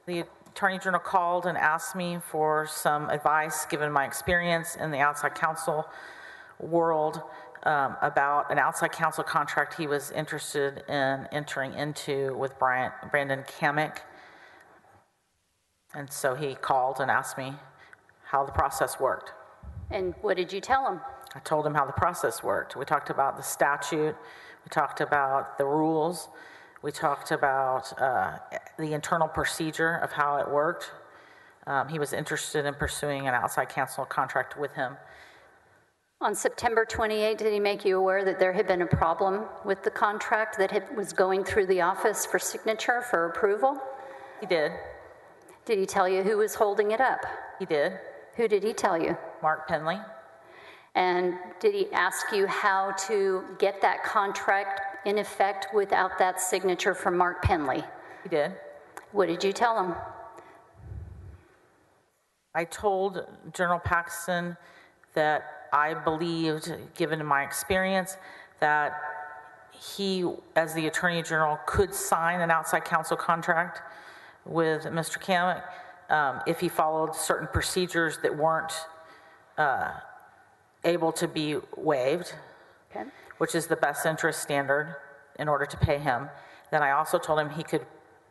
The Attorney General called and asked me for some advice, given my experience in the outside counsel world, about an outside counsel contract he was interested in entering into with Brandon Kamek. And so he called and asked me how the process worked. And what did you tell him? I told him how the process worked. We talked about the statute. We talked about the rules. We talked about the internal procedure of how it worked. He was interested in pursuing an outside counsel contract with him. On September 28, did he make you aware that there had been a problem with the contract that was going through the office for signature, for approval? He did. Did he tell you who was holding it up? He did. Who did he tell you? Mark Penley. And did he ask you how to get that contract in effect without that signature from Mark Penley? He did. What did you tell him? I told General Paxton that I believed, given my experience, that he, as the Attorney General, could sign an outside counsel contract with Mr. Kamek if he followed certain procedures that weren't able to be waived, Okay. which is the best interest standard in order to pay him. Then I also told him he could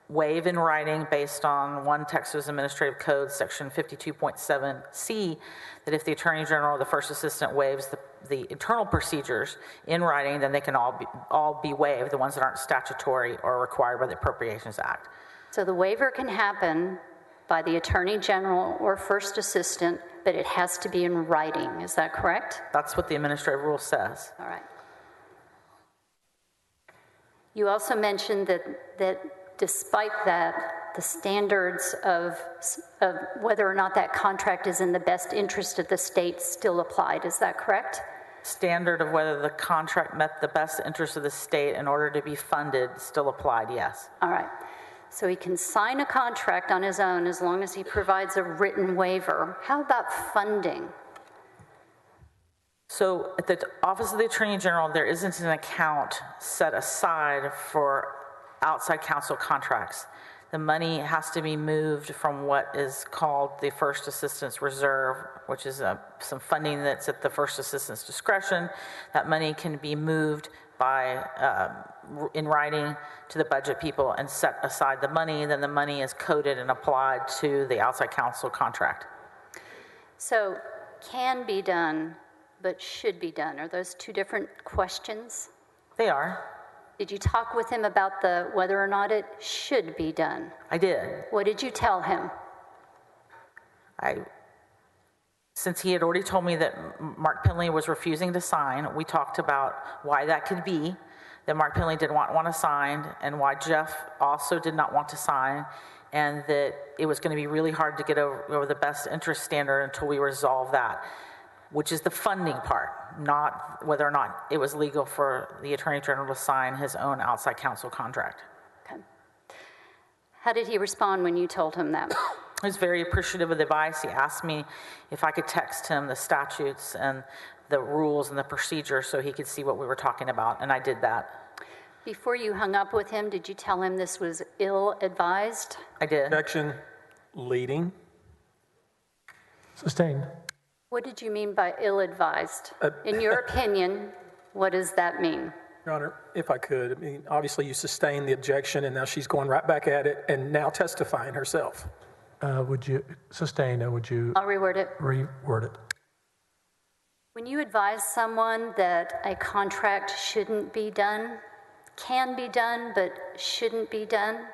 waive in writing based on 1 Texas Administrative Code, section 52.7C, that if the Attorney General or the First Assistant waives the internal procedures in writing, then they can all be waived, the ones that aren't statutory or required by the Appropriations Act. So the waiver can happen by the Attorney General or First Assistant, but it has to be in writing. Is that correct? That's what the administrative rule says. All right. You also mentioned that despite that, the standards of whether or not that contract is in the best interest of the state still applied. Is that correct? Standard of whether the contract met the best interest of the state in order to be funded still applied, yes. All right. So he can sign a contract on his own as long as he provides a written waiver. How about funding? So at the Office of the Attorney General, there isn't an account set aside for outside counsel contracts. The money has to be moved from what is called the First Assistant's Reserve, which is some funding that's at the First Assistant's discretion. That money can be moved by in writing to the budget people and set aside the money. Then the money is coded and applied to the outside counsel contract. So can be done, but should be done. Are those two different questions? They are. Did you talk with him about whether or not it should be done? I did. What did you tell him? Since he had already told me that Mark Penley was refusing to sign, we talked about why that could be, that Mark Penley didn't want to sign, and why Jeff also did not want to sign, and that it was going to be really hard to get over the best interest standard until we resolve that, which is the funding part, not whether or not it was legal for the Attorney General to sign his own outside counsel contract. Okay. How did he respond when you told him that? He was very appreciative of the advice. He asked me if I could text him the statutes and the rules and the procedures so he could see what we were talking about, and I did that. Before you hung up with him, did you tell him this was ill-advised? I did. Objection. Leading. Sustained. What did you mean by ill-advised? In your opinion, what does that mean? Your Honor, if I could, I mean, obviously you sustained the objection, and now she's going right back at it and now testifying herself. Would you sustain, and would you I'll reword it. reword it? When you advise someone that a contract shouldn't be done, can be done, but shouldn't be done,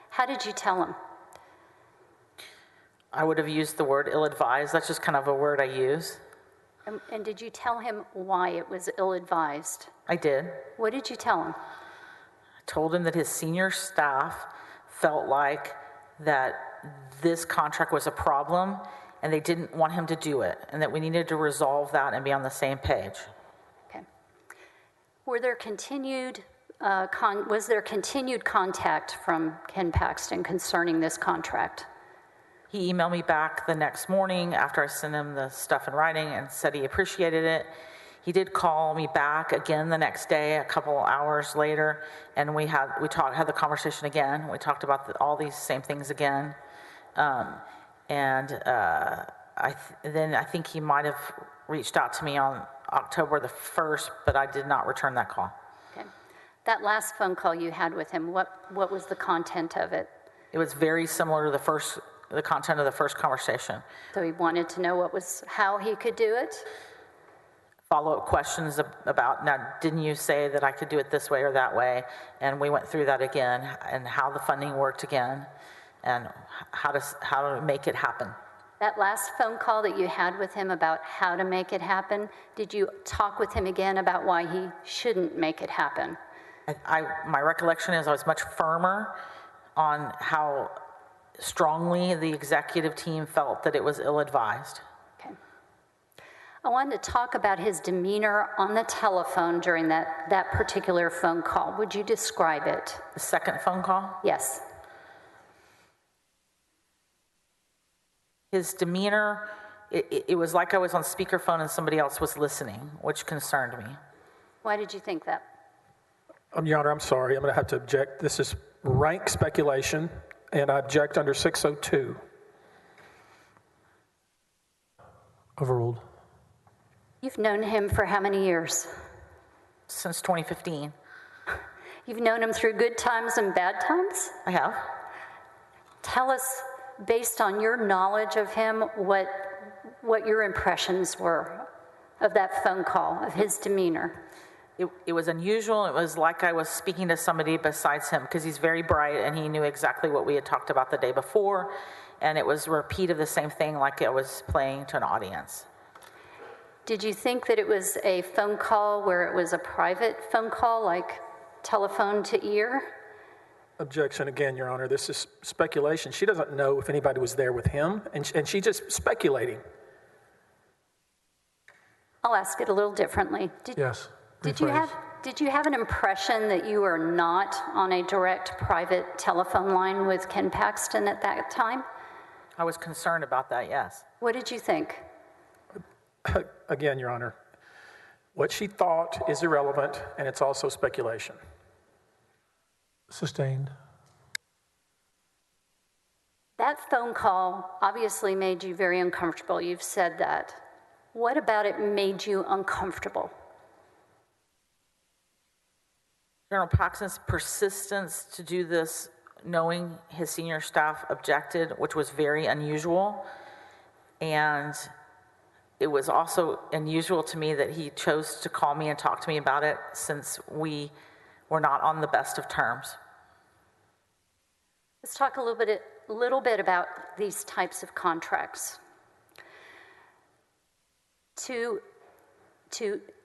how did you tell them? I would have used the word ill-advised. That's just kind of a word I use. And did you tell him why it was ill-advised? I did. What did you tell him? I told him that his senior staff felt like that this contract was a problem and they didn't want him to do it, and that we needed to resolve that and be on the same page. Okay. Were there continued, was there continued contact from Ken Paxton concerning this contract? He emailed me back the next morning after I sent him the stuff in writing and said he appreciated it. He did call me back again the next day, a couple hours later, and we had the conversation again. We talked about all these same things again. Then I think he might have reached out to me on October the 1st, but I did not return that call. Okay. That last phone call you had with him, what was the content of it? It was very similar to the content of the first conversation. So he wanted to know how he could do it? Follow-up questions about, now, didn't you say that I could do it this way or that way? And we went through that again, and how the funding worked again, and how to make it happen. That last phone call that you had with him about how to make it happen, did you talk with him again about why he shouldn't make it happen? My recollection is I was much firmer on how strongly the executive team felt that it was ill-advised. Okay. I wanted to talk about his demeanor on the telephone during that particular phone call. Would you describe it? The second phone call? Yes. His demeanor, it was like I was on speakerphone and somebody else was listening, which concerned me. Why did you think that? Your Honor, I'm sorry. I'm going to have to object. This is rank speculation, and I object under 602. Overruled. You've known him for how many years? Since 2015. You've known him through good times and bad times? I have. Tell us, based on your knowledge of him, what your impressions were of that phone call, of his demeanor. It was unusual. It was like I was speaking to somebody besides him, because he's very bright and he knew exactly what we had talked about the day before, and it was a repeat of the same thing, like I was playing to an audience. Did you think that it was a phone call where it was a private phone call, like telephone to ear? Objection again, Your Honor. This is speculation. She doesn't know if anybody was there with him, and she's just speculating. I'll ask it a little differently. Yes. Did you have an impression that you were not on a direct private telephone line with Ken Paxton at that time? I was concerned about that, yes. What did you think? Again, Your Honor, what she thought is irrelevant, and it's also speculation. Sustained. That phone call obviously made you very uncomfortable. You've said that. What about it made you uncomfortable? General Paxton's persistence to do this, knowing his senior staff objected, which was very unusual. And it was also unusual to me that he chose to call me and talk to me about it, since we were not on the best of terms. Let's talk a little bit about these types of contracts. To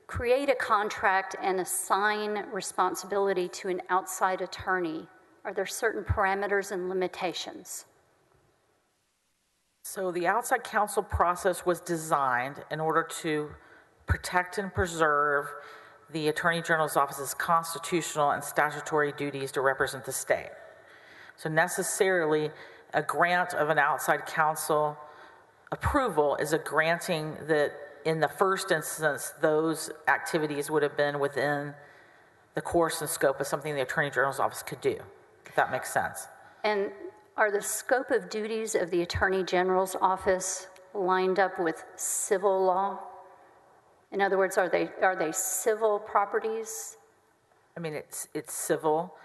create a contract and assign responsibility to an outside attorney, are there certain parameters and limitations? So the outside counsel process was designed in order to protect and preserve the Attorney General's office's constitutional and statutory duties to represent the state. So necessarily, a grant of an outside counsel approval is a granting that in the first instance, those activities would have been within the course and scope of something the Attorney General's office could do, if that makes sense. And are the scope of duties of the Attorney General's office lined up with civil law? In other words, are they civil properties? I mean, it's civil.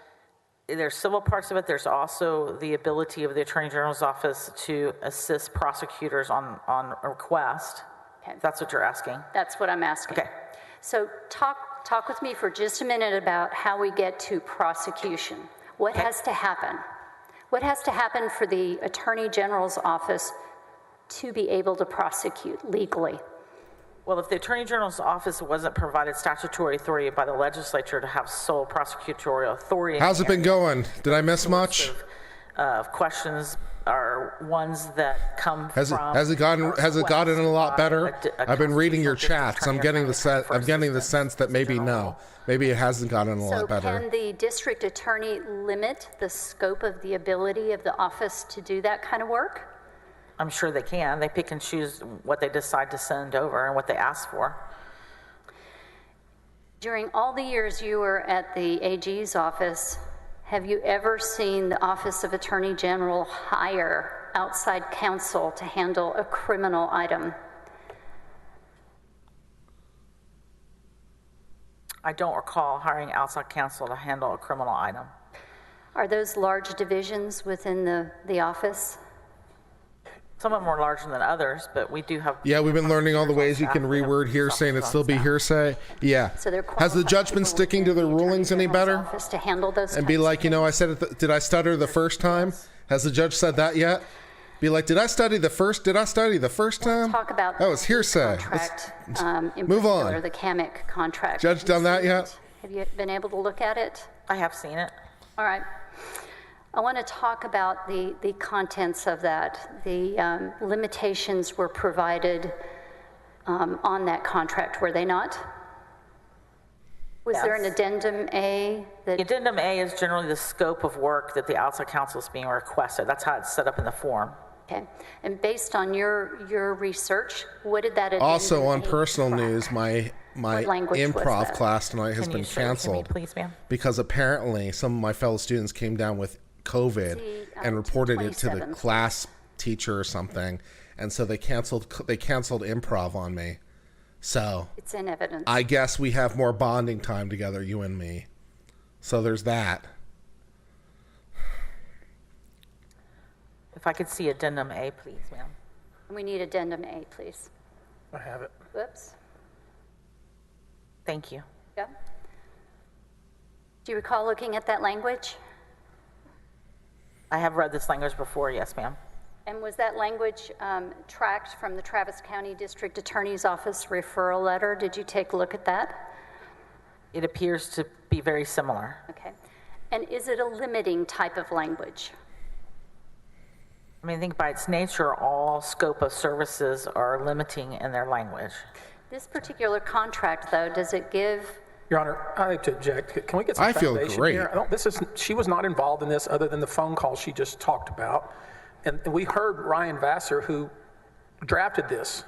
There's civil parts of it. There's also the ability of the Attorney General's office to assist prosecutors on request. Okay. If that's what you're asking. That's what I'm asking. Okay. So talk with me for just a minute about how we get to prosecution. What has to happen? What has to happen for the Attorney General's office to be able to prosecute legally? Well, if the Attorney General's office wasn't provided statutory authority by the legislature to have sole prosecutorial authority. How's it been going? Did I miss much? Questions are ones that come Has it gotten a lot better? I've been reading your chats. I'm getting the sense that maybe it hasn't gotten a lot better. So can the district attorney limit the scope of the ability of the office to do that kind of work? I'm sure they can. They pick and choose what they decide to send over and what they ask for. During all the years you were at the AG's office, have you ever seen the Office of Attorney General hire outside counsel to handle a criminal item? I don't recall hiring outside counsel to handle a criminal item. Are those large divisions within the office? Some of them are larger than others, but we do have... Yeah, we've been learning all the ways you can reword hearsay and it still be hearsay. Yeah. So Has the judge been sticking to the rulings any better? To handle those and be like, I said it, did I stutter the first time? Has the judge said that yet? Be like, did I study the first time? Talk about that was hearsay. Contract, move on. Or the CAMIC contract. Judge done that yet? Have you been able to look at it? I have seen it. All right. I want to talk about the contents of that. The limitations were provided on that contract, were they not? Was there an Addendum A? The Addendum A is generally the scope of work that the outside counsel is being requested. That's how it's set up in the form. Okay. And based on your research, what did that Addendum Also on A personal track? news, my improv class tonight has been canceled please, ma'am? because apparently some of my fellow students came down with COVID and reported it to the class teacher or something, and so they canceled improv on me. So it's in evidence. I guess we have more bonding time together, you and me. So there's that. If I could see Addendum A, please, ma'am. We need Addendum A, please. I have it. Whoops. Thank you. Yeah. Do you recall looking at that language? I have read this language before, yes, ma'am. And was that language tracked from the Travis County District Attorney's Office referral letter? Did you take a look at that? It appears to be very similar. Okay. And is it a limiting type of language? I mean, I think by its nature, all scope of services are limiting in their language. This particular contract, though, does it give... Your Honor, I like to object. Can we get some foundation here? She was not involved in this other than the phone call she just talked about. And we heard Ryan Vassar, who drafted this.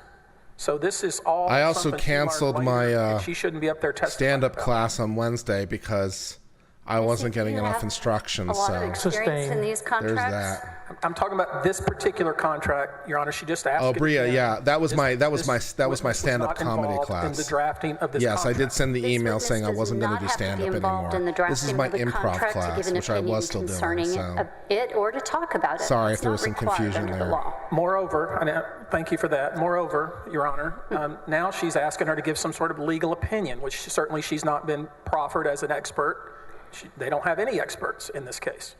So this is all... I also canceled my she shouldn't be up there testifying stand-up class on Wednesday because I wasn't getting enough instruction. A lot of experience in these contracts? There's that. I'm talking about this particular contract, Your Honor. She just asked. Oh, Bria, yeah, that was my stand-up comedy class. In the drafting of this yes, contract. I did send the email saying I wasn't going to do stand-up anymore. This is my improv class, which I was still doing. So. It or to talk about it. Sorry it's if there was some confusion there. Moreover, and thank you for that. Moreover, Your Honor, now she's asking her to give some sort of legal opinion, which certainly she's not been proffered as an expert. They don't have any experts in this case.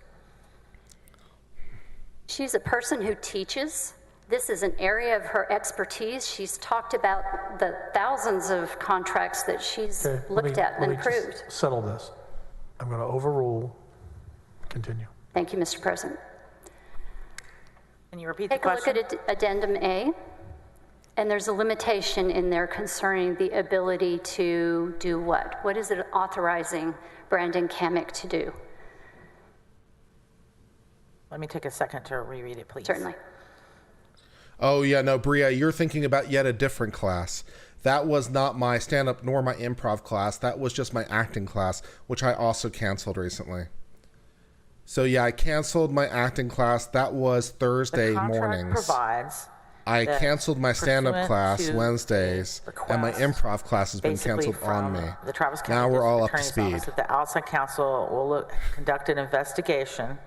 She's a person who teaches this is an area of her expertise. She's talked about the thousands of contracts that she's looked at and approved. Just settle this. I'm going to overrule. Continue. Thank you, Mr. President. Can you repeat the Take a question? look at Addendum A, and there's a limitation in there concerning the ability to do what? What is it authorizing Brandon Kamek to do? Let me take a second to reread it, please. Certainly. Oh, yeah, no, Bria, you're thinking about yet a different class. That was not my stand-up nor my improv class. That was just my acting class, which I also canceled recently. So, yeah, I canceled my acting class. That was Thursday mornings. Provides I canceled my stand-up class to Wednesdays, and my improv class has been canceled on me. The Travis County Now we're all up to Attorney's speed. Office that the outside counsel will conduct an investigation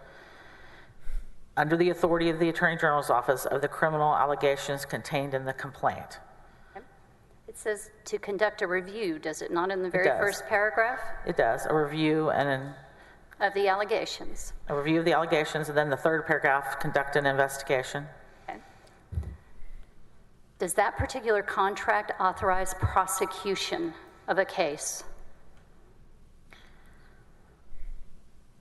under the authority of the Attorney General's office of the criminal allegations contained in the complaint. It says to conduct a review, does it not, in the very does. first paragraph? It does, a review Of the allegations. a review of the allegations, and then the third paragraph, conduct an investigation. Okay. Does that particular contract authorize prosecution of a case?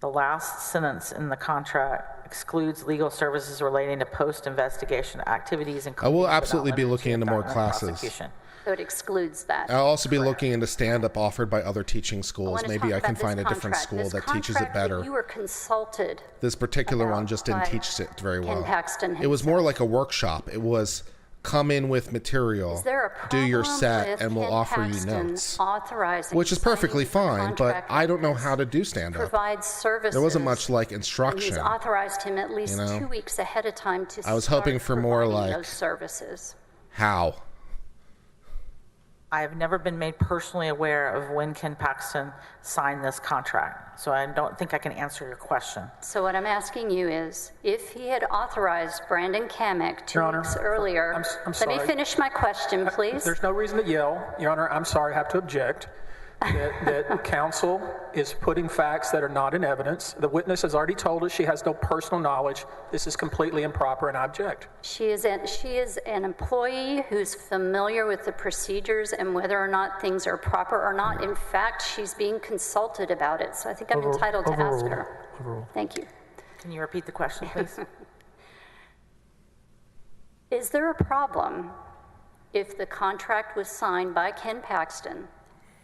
The last sentence in the contract excludes legal services relating to post-investigation activities. I will absolutely be looking into more classes. Prosecution. So it excludes that. I'll also be looking into stand-up offered by other teaching schools. Maybe I can find a different school that teaches it better. You were consulted. This particular one just didn't by teach it very Ken well. Paxton It was more himself. like a workshop. It was come in with material, Is there a problem do your set, with and we'll Ken offer you Paxton notes. authorizing Which is perfectly signing fine, the but contract I don't know with how to do this stand-up. provides services. There wasn't much like and instruction. he's authorized him at least you know? 2 weeks ahead of time to I was hoping start for more providing like- those services. How? I have never been made personally aware of when Ken Paxton signed this contract, so I don't think I can answer your question. So what I'm asking you is, if he had authorized Brandon Kamek 2 Your Honor, weeks earlier, I'm let me sorry. finish my question, please. There's no reason to yell. Your Honor, I'm sorry, I have to object. That counsel is putting facts that are not in evidence. The witness has already told us she has no personal knowledge. This is completely improper, and I object. She is an employee who's familiar with the procedures and whether or not things are proper or not. In fact, she's being consulted about it, so I think I'm entitled to ask her. Overruled. Thank you. Can you repeat the question, please? Is there a problem if the contract was signed by Ken Paxton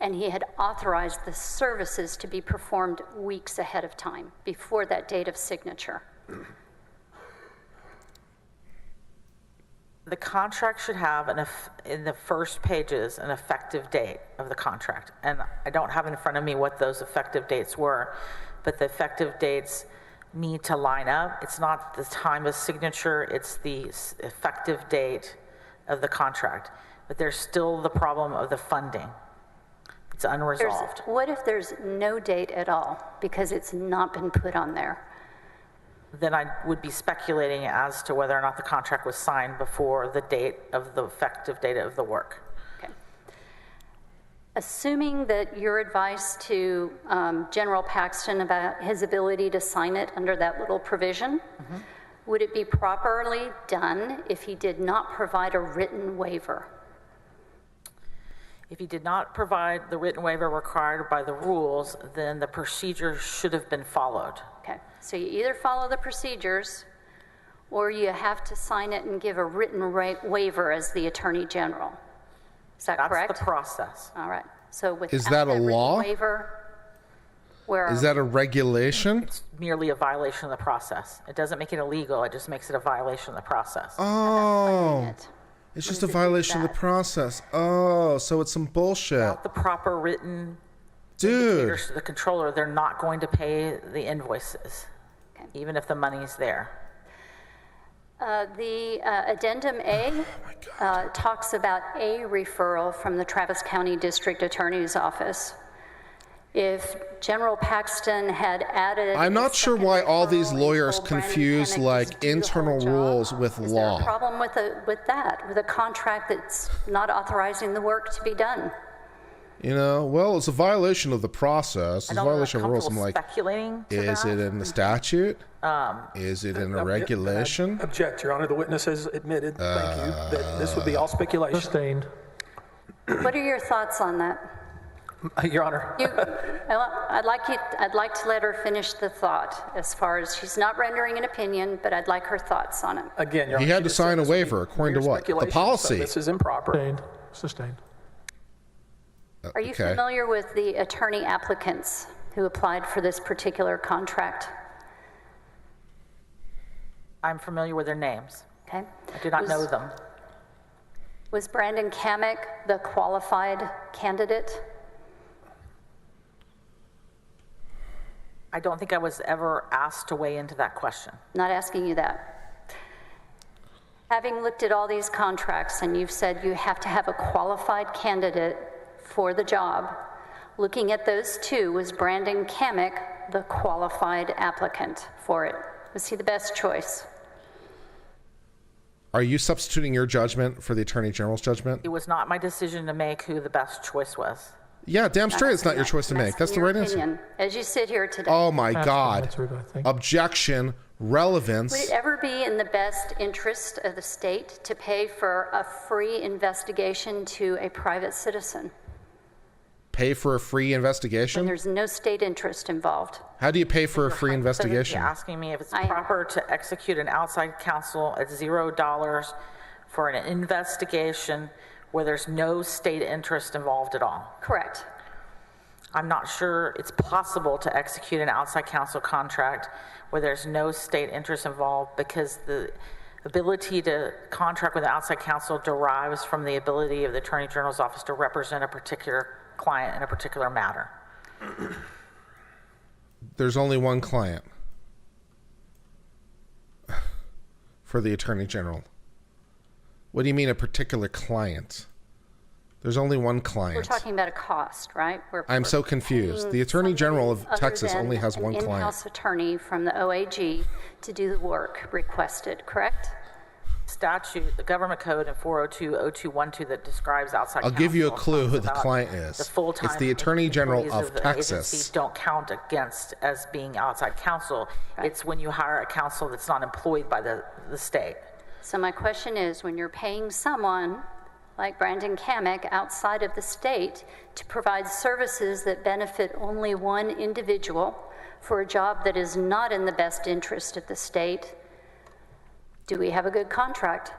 and he had authorized the services to be performed weeks ahead of time, before that date of signature? The contract should have, in the first pages, an effective date of the contract. And I don't have in front of me what those effective dates were, but the effective dates need to line up. It's not the time of signature, it's the effective date of the contract. But there's still the problem of the funding. It's unresolved. What if there's no date at all because it's not been put on there? Then I would be speculating as to whether or not the contract was signed before the date of the effective date of the work. Okay. Assuming that your advice to General Paxton about his ability to sign it under that little provision, would it be properly done if he did not provide a written waiver? If he did not provide the written waiver required by the rules, then the procedure should have been followed. Okay, so you either follow the procedures or you have to sign it and give a written waiver as the Attorney General. Is that correct? That's the process. All right, so without Is that a written law? waiver, where Is that a regulation? It's merely a violation of the process. It doesn't make it illegal, it just makes it a violation of the process. Oh, it? it's What just a does it do violation of the that? process. Oh, so it's some bullshit. Without the proper written Dude. indicators to the controller, they're not going to pay the invoices, Okay. even if the money's there. The Addendum A talks about a referral from the Travis County District Attorney's Office. If General Paxton had added... I'm not sure why all these lawyers confuse like internal rules with Is there a law. problem with that, with a contract that's not authorizing the work to be done? You know, well, it's a violation of the process. It's a violation of rules. I'm like, speculating to is that. it in the statute? Is it in a regulation? Object, Your Honor. The witness has admitted, thank you, that this would be all speculation. Sustained. What are your thoughts on that? Your Honor. I'd like to let her finish the thought as far as she's not rendering an opinion, but I'd like her thoughts on it. Again, Your He Honor, had to sign a waiver, according to what? The policy. So this is improper. Sustained. Are you Okay. familiar with the attorney applicants who applied for this particular contract? I'm familiar with their names. Okay. I do not know them. Was Brandon Kamek the qualified candidate? I don't think I was ever asked to weigh into that question. Not asking you that. Having looked at all these contracts and you've said you have to have a qualified candidate for the job, looking at those two, was Brandon Kamek the qualified applicant for it? Was he the best choice? Are you substituting your judgment for the Attorney General's judgment? It was not my decision to make who the best choice was. Yeah, damn straight it's not your choice to make. That's the right answer. As you sit here today. Oh my God. Answered, I think. Objection, relevance. Would it ever be in the best interest of the state to pay for a free investigation to a private citizen Pay for a free when investigation? there's no state interest involved? How do you pay for a free You're investigation? asking me if it's I am. proper to execute an outside counsel at $0 for an investigation where there's no state interest involved at all. Correct. I'm not sure it's possible to execute an outside counsel contract where there's no state interest involved, because the ability to contract with an outside counsel derives from the ability of the Attorney General's office to represent a particular client in a particular matter. There's only one client for the Attorney General. What do you mean a particular client? There's only one client. We're talking about a cost, right? I'm so confused. The Attorney General of Texas only has one An client. in-house attorney from the OAG to do the work requested, correct? Statute, the government code in 402-0212 that describes outside counsel. I'll give you a clue who talks the about client is. The full-time It's the Attorney General employees of the Texas. agency don't count against as being outside counsel. It's when you hire a counsel that's not employed by the state. So my question is, when you're paying someone like Brandon Kamek outside of the state to provide services that benefit only one individual for a job that is not in the best interest of the state, do we have a good contract?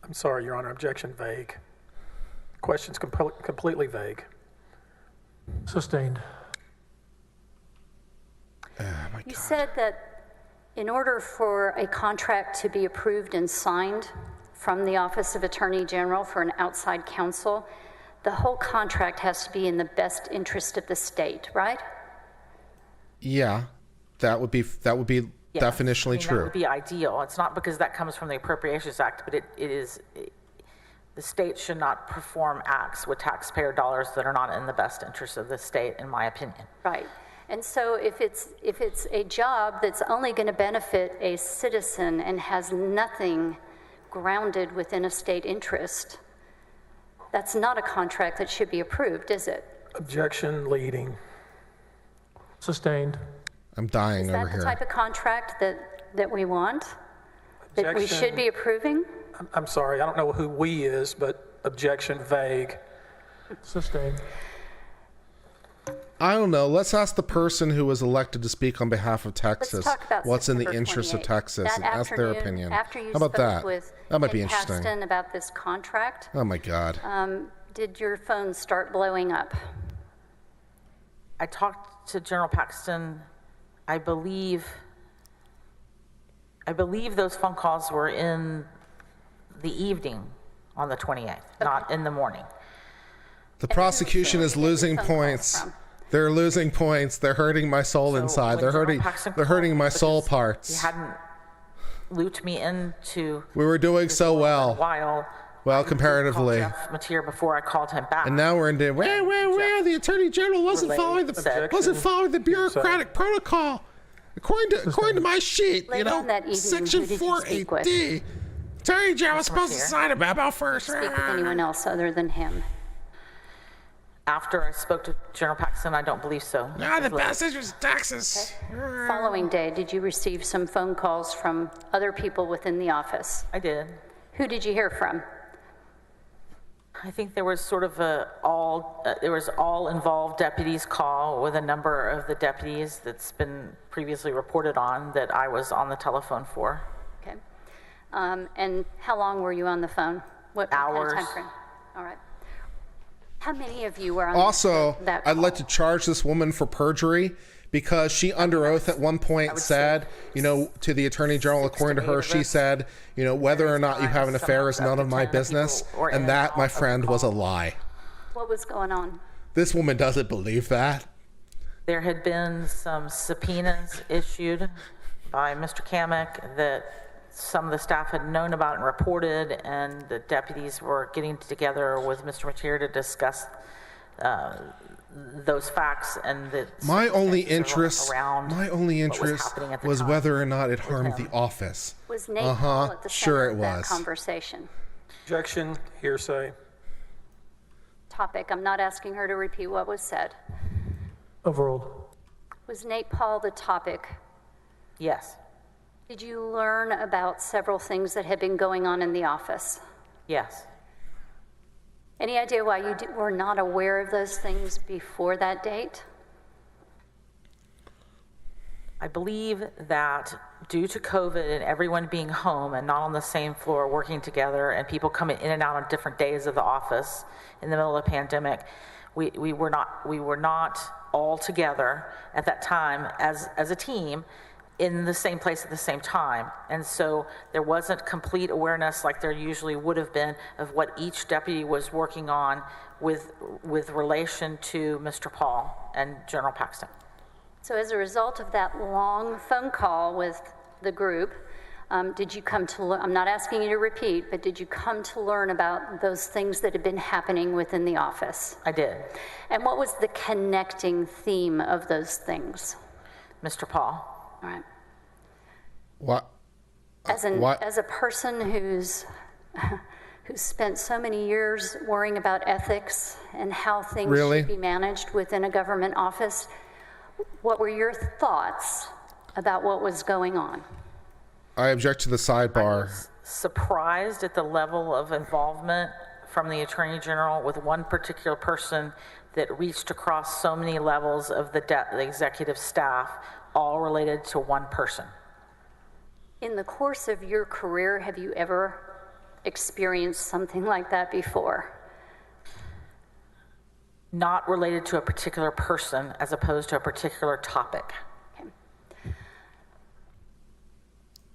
I'm sorry, Your Honor. Objection vague. Question's completely vague. Sustained. Oh my You God. said that in order for a contract to be approved and signed from the Office of Attorney General for an outside counsel, the whole contract has to be in the best interest of the state, right? Yeah, that would be Yes. definitionally I mean, true. That would be ideal. It's not because that comes from the Appropriations Act, but the state should not perform acts with taxpayer dollars that are not in the best interest of the state, in my opinion. Right. And so if it's a job that's only going to benefit a citizen and has nothing grounded within a state interest, that's not a contract that should be approved, is it? Objection leading. Sustained. I'm dying Is over that the here. type of contract that we want? That we should be approving? I'm sorry, I don't know who we is, but objection vague. Sustained. I don't know. Let's ask the person who was elected to speak on behalf of Texas Let's talk about what's in the September interest of 28th. Texas That and ask their afternoon, opinion. After you How about spoke that? with That might be Ken interesting. Paxton about this contract, Oh my God. did your phone start blowing up? I talked to General Paxton. I believe those phone calls were in the evening on the 28th, not in the morning. The prosecution is losing phone calls points. from? They're losing points. They're hurting my soul So inside. when They're General hurting. Paxton They're hurting called my soul because parts. He hadn't looped me into We were doing so a well. while. Well, I did comparatively. call Jeff Mateer before I called him back. And now we're into where the Attorney General wasn't following the bureaucratic protocol. According to my sheet, Later on that evening, Section who did you speak with? 48D Attorney General was supposed to sign a memo first. Speak with anyone else other than him. After I spoke to General Paxton, I don't believe so. No, the best interest of Texas. Okay. Following day, did you receive some phone calls from other people within the office? I did. Who did you hear from? I think there was sort of all involved deputies call with a number of the deputies that's been previously reported on that I was on the telephone for. Okay. And how long were you on the phone? What Hours. Kind of time frame? All right. How many of you were on Also, that call? I'd like to charge this woman for perjury because she under oath at one point said, to the Attorney General, according to her, she said, whether or not you have an affair is none of my business. And that, my friend, was a lie. What was going on? This woman doesn't believe that. There had been some subpoenas issued by Mr. Kamek that some of the staff had known about and reported, and the deputies were getting together with Mr. Mateer to discuss those facts. And that my only interest was was whether or not it harmed the office. Was Nate Paul at the center of that was. conversation? Objection, hearsay. Topic. I'm not asking her to repeat what was said. Overruled. Was Nate Paul the topic? Yes. Did you learn about several things that had been going on in the office? Yes. Any idea why you were not aware of those things before that date? I believe that due to COVID and everyone being home and not on the same floor working together and people coming in and out on different days of the office in the middle of the pandemic, we were not all together at that time as a team in the same place at the same time. And so there wasn't complete awareness like there usually would have been of what each deputy was working on with relation to Mr. Paul and General Paxton. So as a result of that long phone call with the group, did you come to learn, I'm not asking you to repeat, but did you come to learn about those things that had been happening within the office? I did. And what was the connecting theme of those things? Mr. Paul. All right. What? As a person who's spent so many years worrying about ethics and how things Really? should be managed within a government office, what were your thoughts about what was going on? I object to the sidebar. Surprised at the level of involvement from the Attorney General with one particular person that reached across so many levels of the executive staff, all related to one person. In the course of your career, have you ever experienced something like that before? Not related to a particular person as opposed to a particular topic. Okay.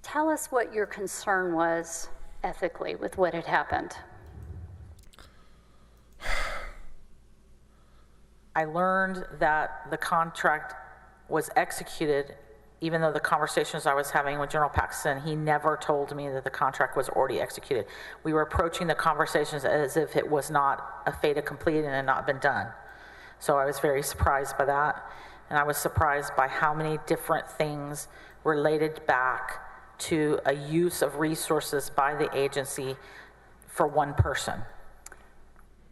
Tell us what your concern was ethically with what had happened. I learned that the contract was executed, even though the conversations I was having with General Paxton, he never told me that the contract was already executed. We were approaching the conversations as if it was not a fait accompli and had not been done. So I was very surprised by that. And I was surprised by how many different things related back to a use of resources by the agency for one person.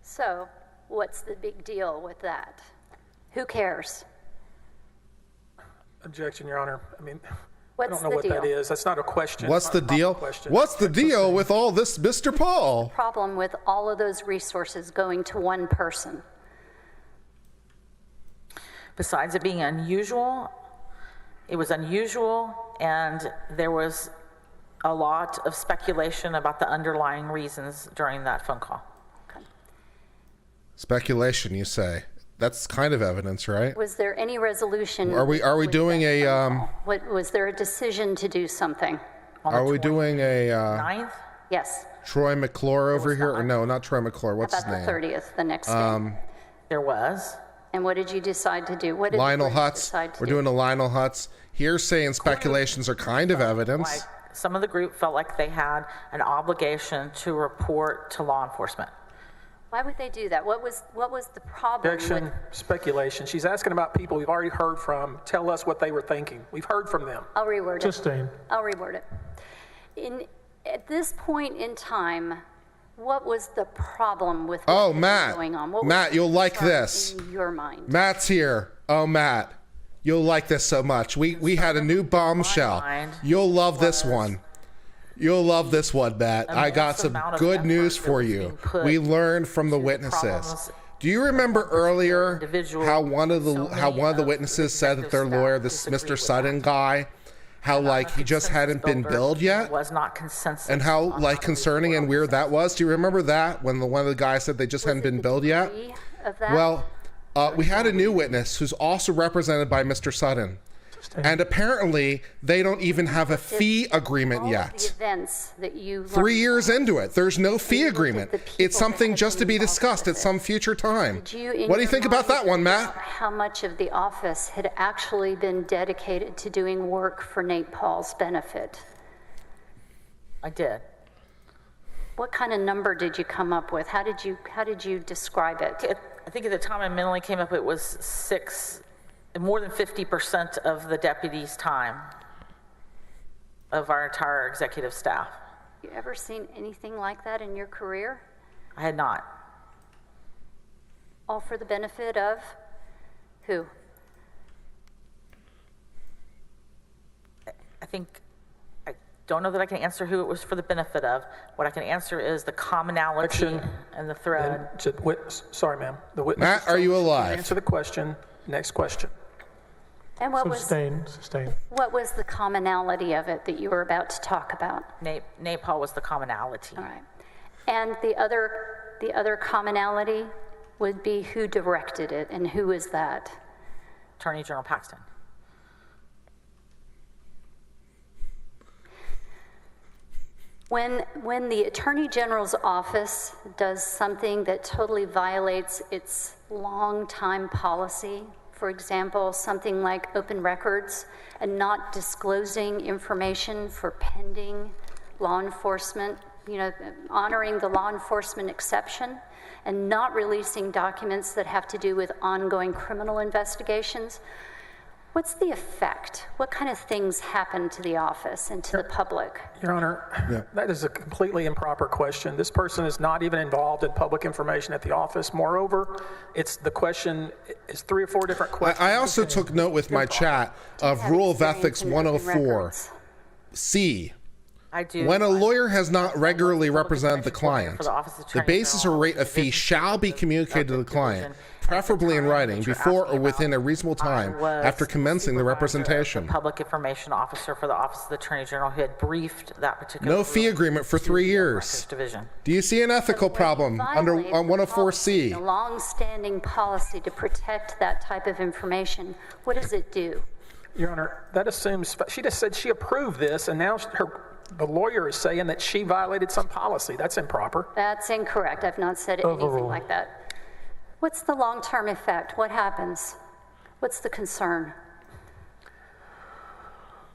So, what's the big deal with that? Who cares? Objection, Your Honor. I mean, What's I don't know the what deal? that is. That's not a question. What's It's the not a deal? question. What's the deal with all this, Mr. Paul? Problem with all of those resources going to one person? Besides it being unusual, it was unusual, and there was a lot of speculation about the underlying reasons during that phone call. Okay. Speculation, you say? That's kind of evidence, right? Was there any resolution? Are we with doing that a phone call? Was there a decision to do something? are we doing a 9th? Yes. Troy McClure over here? Or no, not Troy McClure. What's About his the name? 30th, the next day. There was. And what did you decide to do? What did Lionel the group Hutz. decide to We're do? doing a Lionel Hutz. Hearsay and speculations are kind of evidence. Like, some of the group felt like they had an obligation to report to law enforcement. Why would they do that? What was the problem Objection, with? speculation. She's asking about people we've already heard from. Tell us what they were thinking. We've heard from them. I'll reword it. Sustained. I'll reword it. At this point in time, what was the problem with Oh, what was Matt. going on? What was Matt, the you'll like concern this. in your mind? Matt's here. Oh, Matt, you'll like this so much. We had a new bombshell. mind You'll love this was one. You'll love this one, Matt. I got immense some amount of good effort news that for was you. being put We learned from the witnesses. problems Do you remember earlier individual, how one of so the many witnesses said that their executive lawyer, staff this disagreed Mr. with Sutton that. guy, how like he just hadn't been billed yet? Was not consensus. And how on like to concerning and weird that was? Do you remember that when one of the guys said they just hadn't been billed yet? Degree of that? Well, we had a new witness who's also represented by Mr. Sutton. And apparently they don't even have a fee agreement all of yet. the events that you 3 years into it, there's no fee looked at agreement. the people It's something that had just to been be involved discussed with at it. some future time. Did you, in What do you your think about that mind, one, Matt? figure out how much of the office had actually been dedicated to doing work for Nate Paul's benefit? I did. What kind of number did you come up with? How did you describe it? I think at the time I mentally came up, it was more than 50% of the deputy's time of our entire executive staff. You ever seen anything like that in your career? I had not. All for the benefit of who? I don't know that I can answer who it was for the benefit of. What I can answer is the commonality Objection. and the thread. Sorry, ma'am. The witness. Matt, are you alive? Answer the question. Next question. And what was Sustain. what was the commonality of it that you were about to talk about? Nate Paul was the commonality. All right. And the other commonality would be who directed it, and who is that? Attorney General Paxton. When the Attorney General's office does something that totally violates its long-time policy, for example, something like open records and not disclosing information for pending law enforcement, honoring the law enforcement exception, and not releasing documents that have to do with ongoing criminal investigations, what's the effect? What kind of things happen to the office and to the public? Your Honor, that is a completely improper question. This person is not even involved in public information at the office. Moreover, the question is 3 or 4 different questions. I also took note with my chat of Have Rule of experience Ethics in open 104. records. C. I do. When a lawyer has not regularly represented the client, For the Office of the Attorney basis or General, rate of fee Division shall be of communicated to the client, Division, preferably in at the time writing, that you're before or asking within a about, reasonable time I was after commencing the supervisor of representation. the Public Information Officer for the Office of the Attorney General who had briefed that particular. No fee ruling agreement for to 3 the years. Records Division. Do you see an ethical problem under Violate on the 104C? long-standing policy to protect that type of information. What does it do? Your Honor, that assumes, she just said she approved this, and now the lawyer is saying that she violated some policy. That's improper. That's incorrect. I've not said anything Overruled. like that. What's the long-term effect? What happens? What's the concern?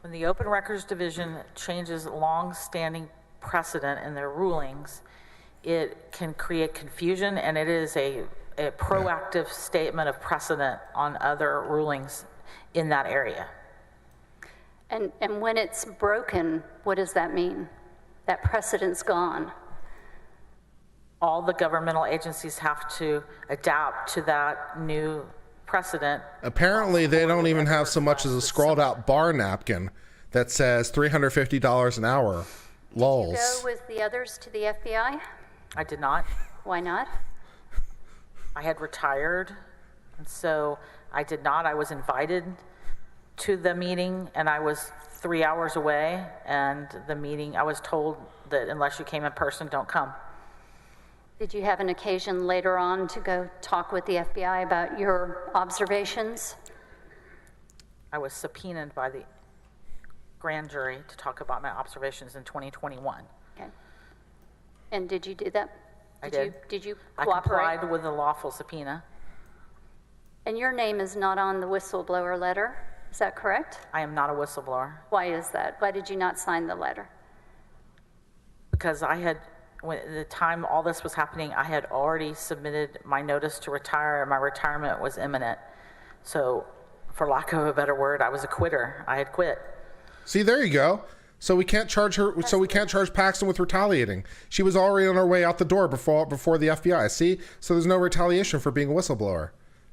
When the Open Records Division changes long-standing precedent in their rulings, it can create confusion, and it is a proactive statement of precedent on other rulings in that area. And when it's broken, what does that mean? That precedent's gone. All the governmental agencies have to adapt to that new precedent. Apparently, they don't even have so much as a scrawled out bar napkin that says $350 an hour. Go Lols. with the others to the FBI? I did not. Why not? I had retired, and so I did not. I was invited to the meeting, and I was 3 hours away, and the meeting, I was told that unless you came in person, don't come. Did you have an occasion later on to go talk with the FBI about your observations? I was subpoenaed by the grand jury to talk about my observations in 2021. Okay. And did you do that? I did. Did you I cooperate? complied with the lawful subpoena. And your name is not on the whistleblower letter, is that correct? I am not a whistleblower Why is that? Why did you not sign the letter? because when the time all this was happening, I had already submitted my notice to retire, and my retirement was imminent. So, for lack of a better word, I was a quitter. I had quit. See, there you go. So we can't charge her. So we can't charge Paxton with retaliating. She was already on her way out the door before the FBI. See, so there's no retaliation for being a whistleblower.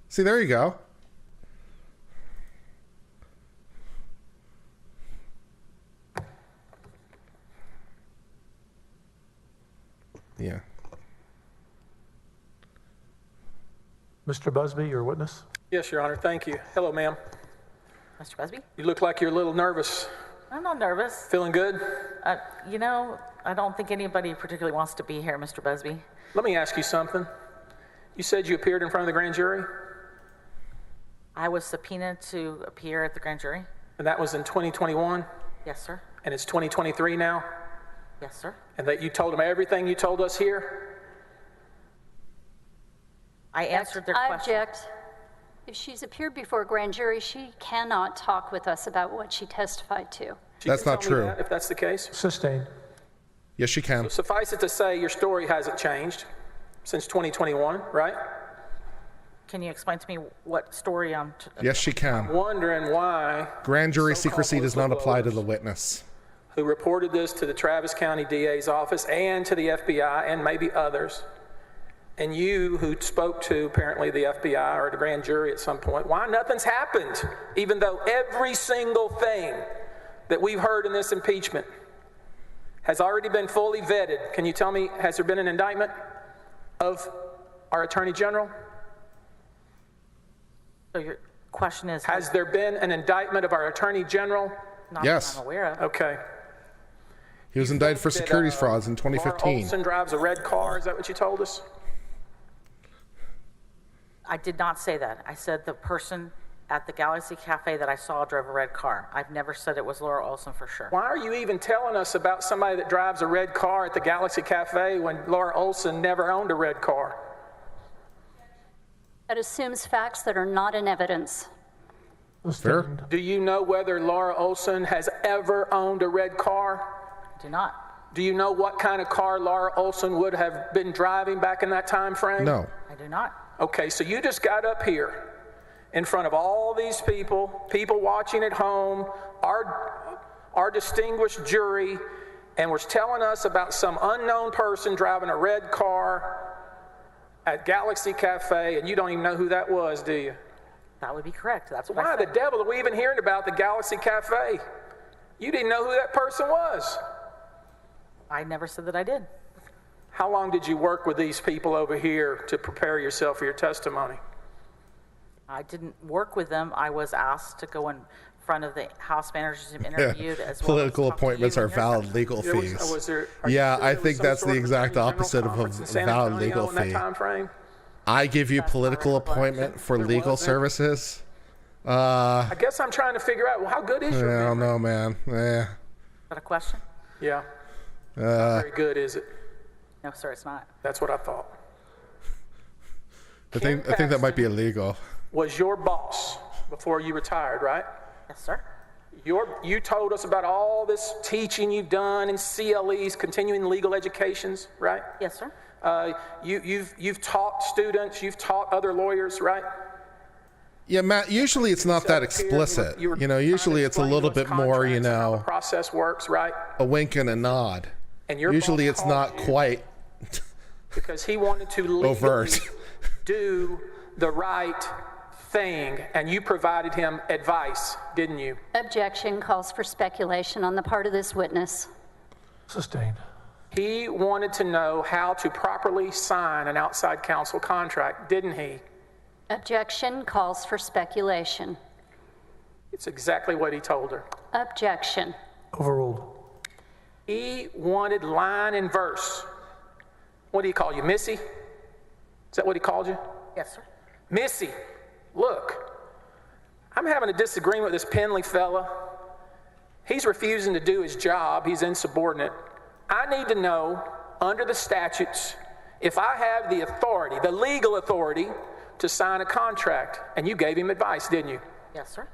See, there you go. Yeah. Mr. Busby, your witness. Yes, Your Honor. Thank you. Hello, ma'am. Mr. Busby? You look like you're a little nervous. I'm not nervous. Feeling good? You know, I don't think anybody particularly wants to be here, Mr. Busby. Let me ask you something. You said you appeared in front of the grand jury, I was subpoenaed to appear at the grand jury. and that was in 2021, Yes, sir. and it's 2023 now, Yes, sir. and that you told them everything you told us here? I answered their I question. object. If she's appeared before a grand jury, she cannot talk with us about what she testified to. She That's can not tell me true. that, if that's the case. Sustained. Yes, she can. Suffice it to say, your story hasn't changed since 2021, right? Can you explain to me what story I'm... Yes, she can. Wondering why Grand jury so-called secrecy does not apply to whistleblowers the witness. who reported this to the Travis County DA's office and to the FBI and maybe others, and you who spoke to apparently the FBI or the grand jury at some point, why nothing's happened, even though every single thing that we've heard in this impeachment has already been fully vetted. Can you tell me, has there been an indictment of our Attorney General? So your question is... Has there been an indictment of our Attorney General? Not Yes. that I'm aware of. Okay. He was indicted for securities frauds in Laura 2015. Olson drives a red car, is that what you told us? I did not say that. I said the person at the Galaxy Cafe that I saw drove a red car. I've never said it was Laura Olson for sure. Why are you even telling us about somebody that drives a red car at the Galaxy Cafe when Laura Olson never owned a red car? That assumes facts that are not in evidence. Fair. Sustained. Do you know whether Laura Olson has ever owned a red car? Do not. Do you know what kind of car Laura Olson would have been driving back in that time frame? No. I do not. Okay, so you just got up here in front of all these people watching at home, our distinguished jury, and was telling us about some unknown person driving a red car at Galaxy Cafe, and you don't even know who that was, do you? That would be correct. That's what Why I the said. devil are we even hearing about the Galaxy Cafe? You didn't know who that person was. I never said that I did. How long did you work with these people over here to prepare yourself for your testimony? I didn't work with them. I was asked to go in front of the House managers and interviewed as well. Political as talk to appointments you are and your valid session. legal Are you fees. sure Yeah, there I was think some that's sort the of exact Attorney General opposite of conference in a San valid Antonio legal in that fee. time frame? I give you That's political not right. appointment for There legal wasn't. services. I guess I'm trying to figure out, well, how good is I your don't memory? know, man. Is that a question? Yeah. Very good, is it? No, sir, it's not. That's what I thought. I think that might be illegal. Was your boss before you retired, right? Yes, sir. You told us about all this teaching you've done in CLEs, continuing legal educations, right? Yes, sir. You've taught students, you've taught other lawyers, right? Yeah, Matt, usually it's not that explicit. You were You know, trying to usually it's a explain little to us bit more, you contracts and how the know, process works, right? a wink and a nod. And your Usually boss it's not called you quite because he wanted to legally overt. do the right thing, and you provided him advice, didn't you? Objection calls for speculation on the part of this witness. Sustained. He wanted to know how to properly sign an outside counsel contract, didn't he? Objection calls for speculation. It's exactly what he told her. Objection. Overruled. He wanted line and verse. What do you call you, Missy? Is that what he called you? Yes, sir. Missy, look, I'm having a disagreement with this Penley fella. He's refusing to do his job. He's insubordinate. I need to know, under the statutes, if I have the authority, the legal authority, to sign a contract. And you gave him advice, didn't you? Yes, sir.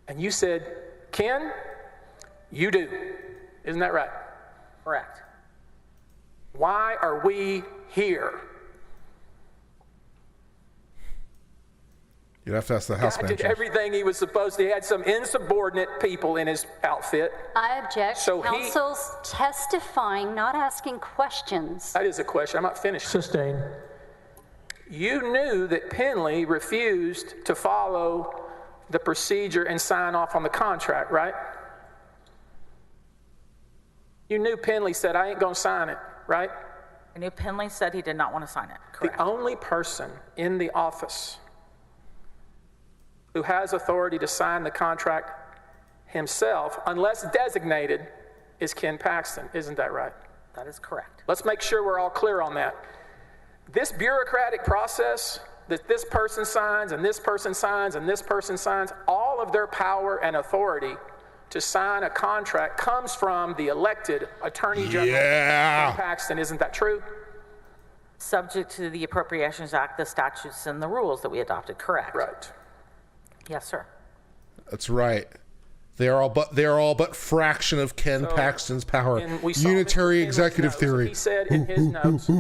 And you said, Ken, you do. Isn't that right? Correct. Why are we here? You'd have to ask the House Guy did manager. everything he was supposed to. He had some insubordinate people in his outfit. I object. So Counsel's testifying, not asking questions. That is a question. I'm not finished. Sustained. You knew that Penley refused to follow the procedure and sign off on the contract, right? You knew Penley said, I ain't going to sign it, right? I knew Penley said he did not want to sign it, correct? The only person in the office who has authority to sign the contract himself, unless designated, is Ken Paxton. Isn't that right? That is correct. Let's make sure we're all clear on that. This bureaucratic process that this person signs and this person signs and this person signs, all of their power and authority to sign a contract comes from the elected Attorney General Ken Paxton. Isn't that true? Subject to the Appropriations Act, the statutes and the rules that we adopted, correct? Right. Yes, sir. That's right. They are all but fraction of Ken Paxton's power. And we saw Unitary Mr. Penley's executive notes. theory. He said in his notes,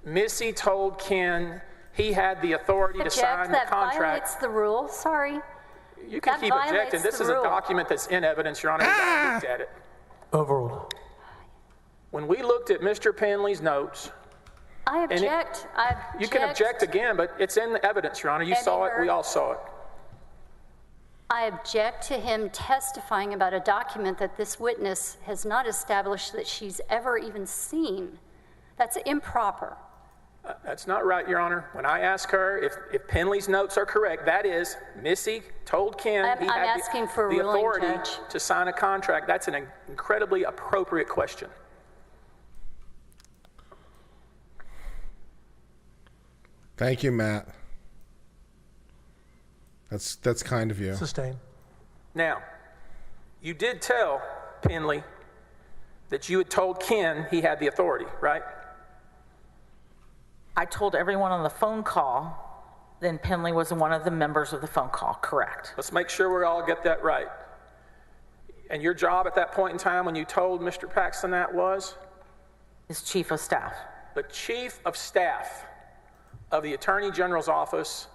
Missy told Ken he had the authority to sign the That contract. violates the rule. Sorry. You can that keep violates objecting. This the is a rule. document that's in evidence, Your Honor. We looked at it. Overruled. When we looked at Mr. Penley's notes, I object. I object. you can object again, but it's in the evidence, Your Honor. You saw it. We all saw it. I object to him testifying about a document that this witness has not established that she's ever even seen. That's improper. That's not right, Your Honor. When I ask her if Penley's notes are correct, that is, Missy told Ken he I'm had asking for a the ruling, authority Judge. to sign a contract. That's an incredibly appropriate question. Thank you, Matt. That's kind of you. Sustained. Now, you did tell Penley that you had told Ken he had the authority, right? I told everyone on the phone call, then Penley was one of the members of the phone call, correct? Let's make sure we all get that right. And your job at that point in time when you told Mr. Paxton that was? His chief of staff. The chief of staff of the Attorney General's office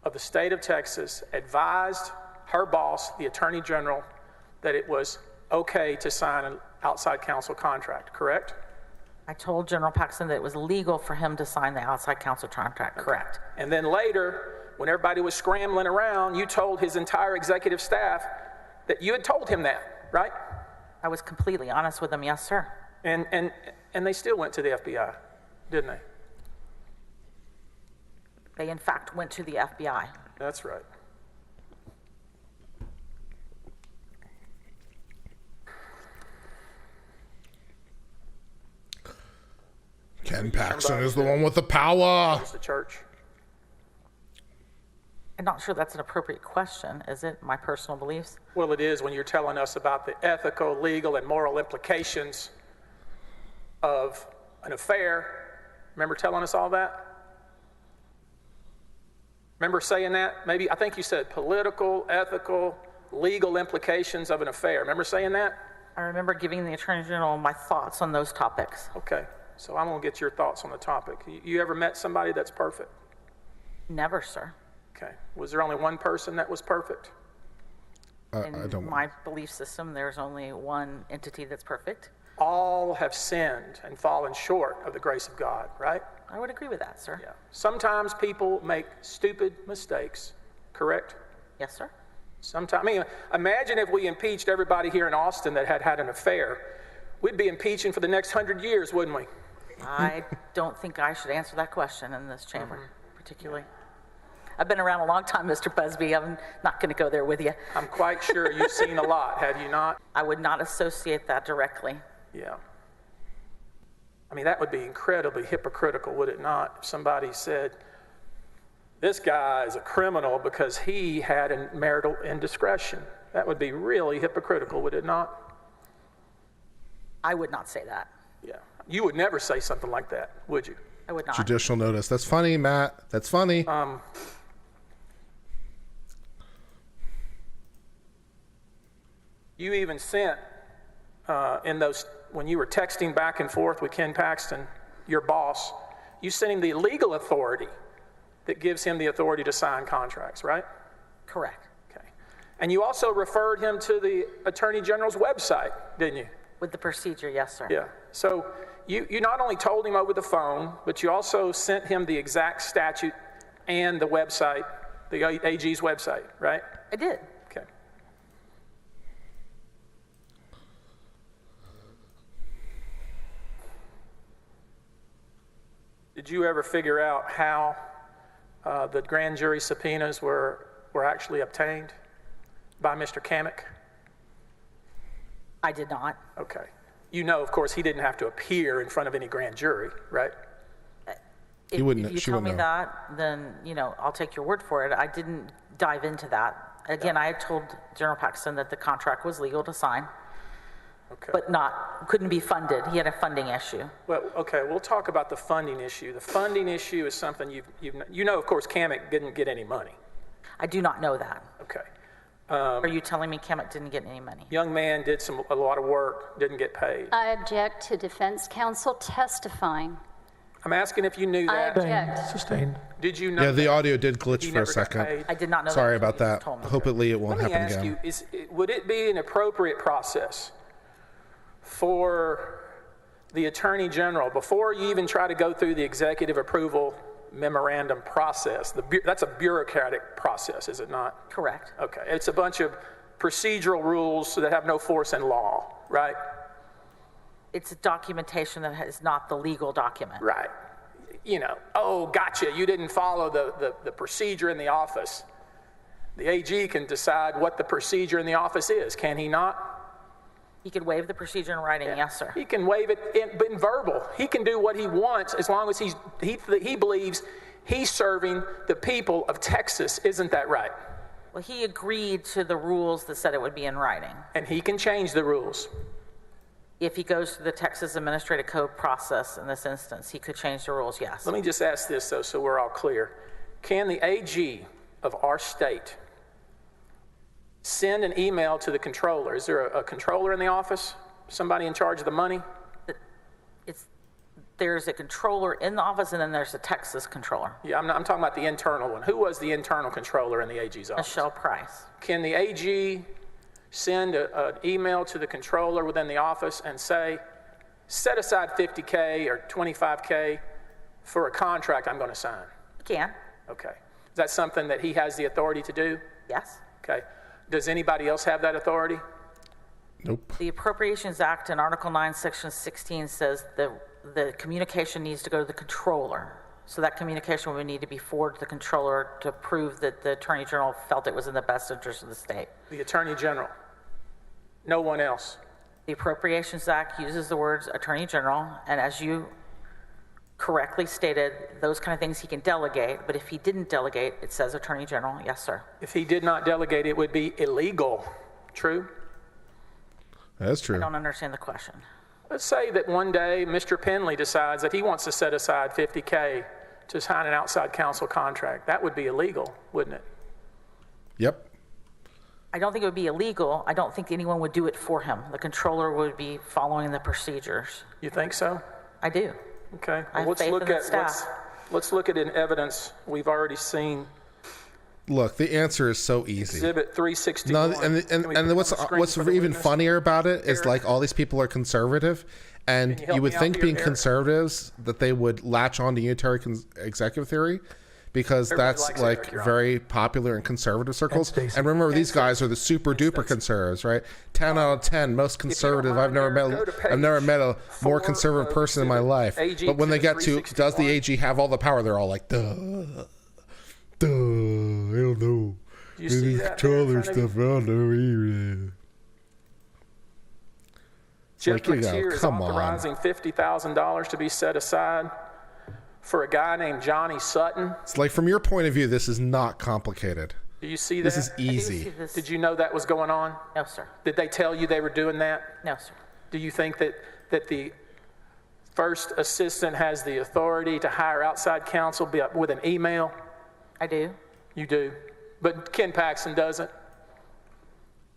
of the state of Texas advised her boss, the Attorney General, that it was okay to sign an outside counsel contract, correct? I told General Paxton that it was legal for him to sign the outside counsel contract, correct? And then later, when everybody was scrambling around, you told his entire executive staff that you had told him that, right? I was completely honest with him, yes, sir. And they still went to the FBI, didn't they? They, in fact, went to the FBI. That's right. Ken Paxton is the one with the power. It's the church. I'm not sure that's an appropriate question, is it? My personal beliefs? Well, it is when you're telling us about the ethical, legal, and moral implications of an affair. Remember telling us all that? Remember saying that? Maybe, I think you said political, ethical, legal implications of an affair. Remember saying that? I remember giving the Attorney General my thoughts on those topics. Okay, so I'm gonna get your thoughts on the topic. You ever met somebody that's perfect? Never, sir. Okay, was there only one person that was perfect? In I don't. my belief system, there's only one entity that's perfect. All have sinned and fallen short of the grace of God, right? I would agree with that, sir. Yeah. Sometimes people make stupid mistakes, correct? Yes, sir. Sometimes, I mean, imagine if we impeached everybody here in Austin that had an affair. We'd be impeaching for the next 100 years, wouldn't we? I don't think I should answer that question in this chamber, particularly. I've been around a long time, Mr. Busby. I'm not going to go there with you. I'm quite sure you've seen a lot, have you not? I would not associate that directly. Yeah. I mean, that would be incredibly hypocritical, would it not? If somebody said, this guy is a criminal because he had a marital indiscretion. That would be really hypocritical, would it not? I would not say that. Yeah. You would never say something like that, would you? I would not. Judicial notice. That's funny, Matt. That's funny. You even sent in those, when you were texting back and forth with Ken Paxton, your boss, you sent him the legal authority that gives him the authority to sign contracts, right? Correct. Okay. And you also referred him to the Attorney General's website, didn't you? With the procedure, yes, sir. Yeah. So you not only told him over the phone, but you also sent him the exact statute and the website, the AG's website, right? I did. Okay. Did you ever figure out how the grand jury subpoenas were actually obtained by Mr. Kamek? I did not. Okay. You know, of course, he didn't have to appear in front of any grand jury, right? If you tell me that, then, I'll take your word for it. I didn't dive into that. Again, I had told General Paxton that the contract was legal to sign, but couldn't be funded. He had a funding issue. Well, okay, we'll talk about the funding issue. The funding issue is something of course, Kamek didn't get any money. I do not know that. Okay. Are you telling me Kamek didn't get any money? Young man did a lot of work, didn't get paid. I object to defense counsel testifying. I'm asking if you knew that. I object. Sustained. Did you know Yeah, the that? audio did glitch He for a never got second. paid? I did not know Sorry that. about You that. just told me. Hopefully it won't Let me happen ask again. you, would it be an appropriate process for the Attorney General, before you even try to go through the executive approval memorandum process, that's a bureaucratic process, is it not? Correct. Okay, it's a bunch of procedural rules that have no force in law, right? It's a documentation that is not the legal document. Right. Oh, gotcha, you didn't follow the procedure in the office. The AG can decide what the procedure in the office is, can he not? He could waive the procedure in writing, yes, sir. He can waive it in verbal. He can do what he wants as long as he believes he's serving the people of Texas. Isn't that right? Well, he agreed to the rules that said it would be in writing. And he can change the rules. If he goes through the Texas Administrative Code process in this instance, he could change the rules, yes. Let me just ask this, though, so we're all clear. Can the AG of our state send an email to the controller? Is there a controller in the office? Somebody in charge of the money? There's a controller in the office, and then there's a Texas controller. Yeah, I'm talking about the internal one. Who was the internal controller in the AG's office? Michelle Price. Can the AG send an email to the controller within the office and say, set aside $50K or $25K for a contract I'm going to sign? He can. Okay. Is that something that he has the authority to do? Yes. Okay. Does anybody else have that authority? Nope. The Appropriations Act in Article 9, Section 16 says the communication needs to go to the controller. So that communication would need to be forwarded to the controller to prove that the Attorney General felt it was in the best interest of the state. The Attorney General. No one else. The Appropriations Act uses the words Attorney General, and as you correctly stated, those kind of things he can delegate, but if he didn't delegate, it says Attorney General. Yes, sir. If he did not delegate, it would be illegal. True? That's true. I don't understand the question. Let's say that one day Mr. Penley decides that he wants to set aside $50K to sign an outside counsel contract. That would be illegal, wouldn't it? Yep. I don't think it would be illegal. I don't think anyone would do it for him. The controller would be following the procedures. You think so? I do. Okay. I have faith in the staff. Let's look at an evidence we've already seen. Look, the answer is so easy. Exhibit 361. No, and what's even funnier about it is like all these people are conservative, and you would think being conservatives that they would latch on to unitary executive theory, because that's like very popular in conservative circles. And remember, these guys are the super duper conservatives, right? 10 out of 10, most conservative. I've never met a more conservative person in my life. But when they get to, does the AG have all the power? They're all like, duh. I don't know. You see that controller stuff, I don't know either. Jeff McTeer is authorizing $50,000 to be set aside for a guy named Johnny Sutton. It's like, from your point of view, this is not complicated. Do you see that? This is easy. Did you know that was going on? No, sir. Did they tell you they were doing that? No, sir. Do you think that the first assistant has the authority to hire outside counsel with an email? I do. You do. But Ken Paxton doesn't?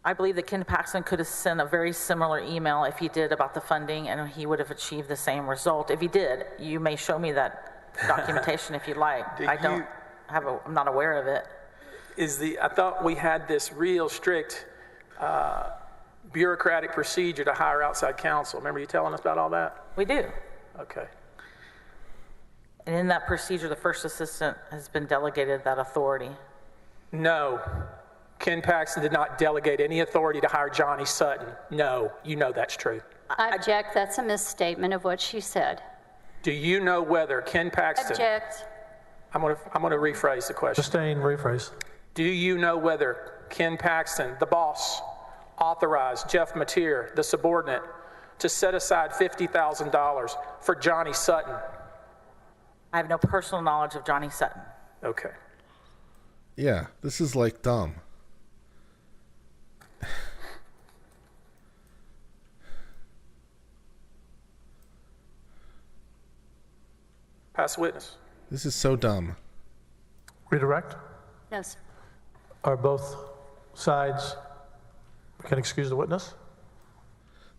I believe that Ken Paxton could have sent a very similar email if he did about the funding, and he would have achieved the same result. If he did, you may show me that documentation if you'd like. I I'm not aware of it. I thought we had this real strict bureaucratic procedure to hire outside counsel. Remember you telling us about all that? We do. Okay. And in that procedure, the first assistant has been delegated that authority. No. Ken Paxton did not delegate any authority to hire Johnny Sutton. No, you know that's true. I object. That's a misstatement of what she said. Do you know whether Ken Paxton... Object. I'm going to rephrase the question. Sustain, rephrase. Do you know whether Ken Paxton, the boss, authorized Jeff Mateer, the subordinate, to set aside $50,000 for Johnny Sutton? I have no personal knowledge of Johnny Sutton. Okay. Yeah, this is like dumb. Pass witness. This is so dumb. Redirect. No, sir. Are both sides can excuse the witness?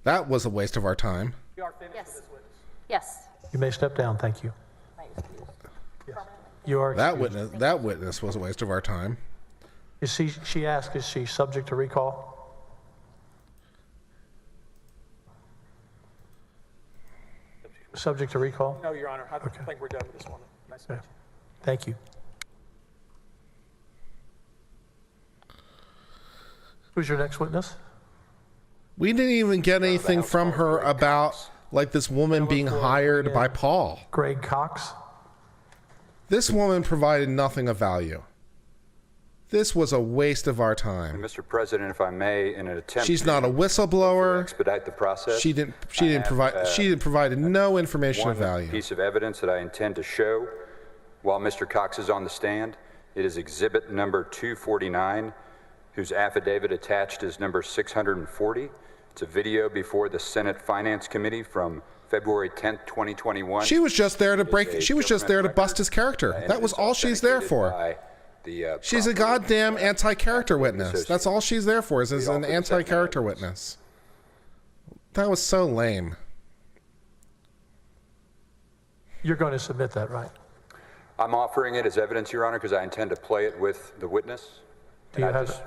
That was a waste of our time. We are finished Yes. with this witness. Yes. You may step down. Thank you. Yes. You are excused. That witness was a waste of our time. She asked, is she subject to recall? Subject to recall? No, Your Honor. I think we're done with this one. Nice to meet you. Thank you. Who's your next witness? We didn't even get anything from her about like this woman being hired by Paul. Greg Cox. This woman provided nothing of value. This was a waste of our time. Mr. President, if I may, in an attempt She's not a to whistleblower. expedite the process, She didn't provide no information of one value. piece of evidence that I intend to show while Mr. Cox is on the stand. It is exhibit number 249, whose affidavit attached is number 640. It's a video before the Senate Finance Committee from February 10th, 2021. She was just there to she was just there to bust his character. That was all she's there for. She's a goddamn anti-character witness. That's all she's there for, is an anti-character witness. That was so lame. You're going to submit that, right? I'm offering it as evidence, Your Honor, because I intend to play it with the witness. Do you And I have just,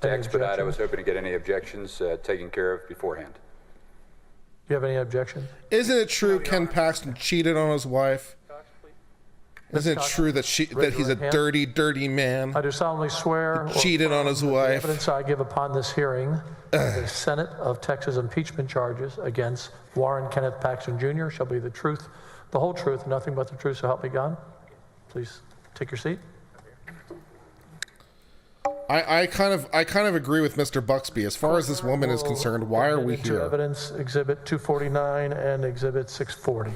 any to expedite, I was objections? hoping to get any objections taken care of beforehand. Do you have any objection? Isn't it true Ken Paxton cheated on his wife? Isn't it true that he's a dirty, dirty man? I do solemnly swear. He cheated on his The wife. evidence I give upon this hearing, the Senate of Texas impeachment charges against Warren Kenneth Paxton Jr. shall be the truth, the whole truth, nothing but the truth, so help me God. Please take your seat. I kind of agree with Mr. Buxby. As far as this woman is concerned, why are we Into here? Evidence Exhibit 249 and Exhibit 640.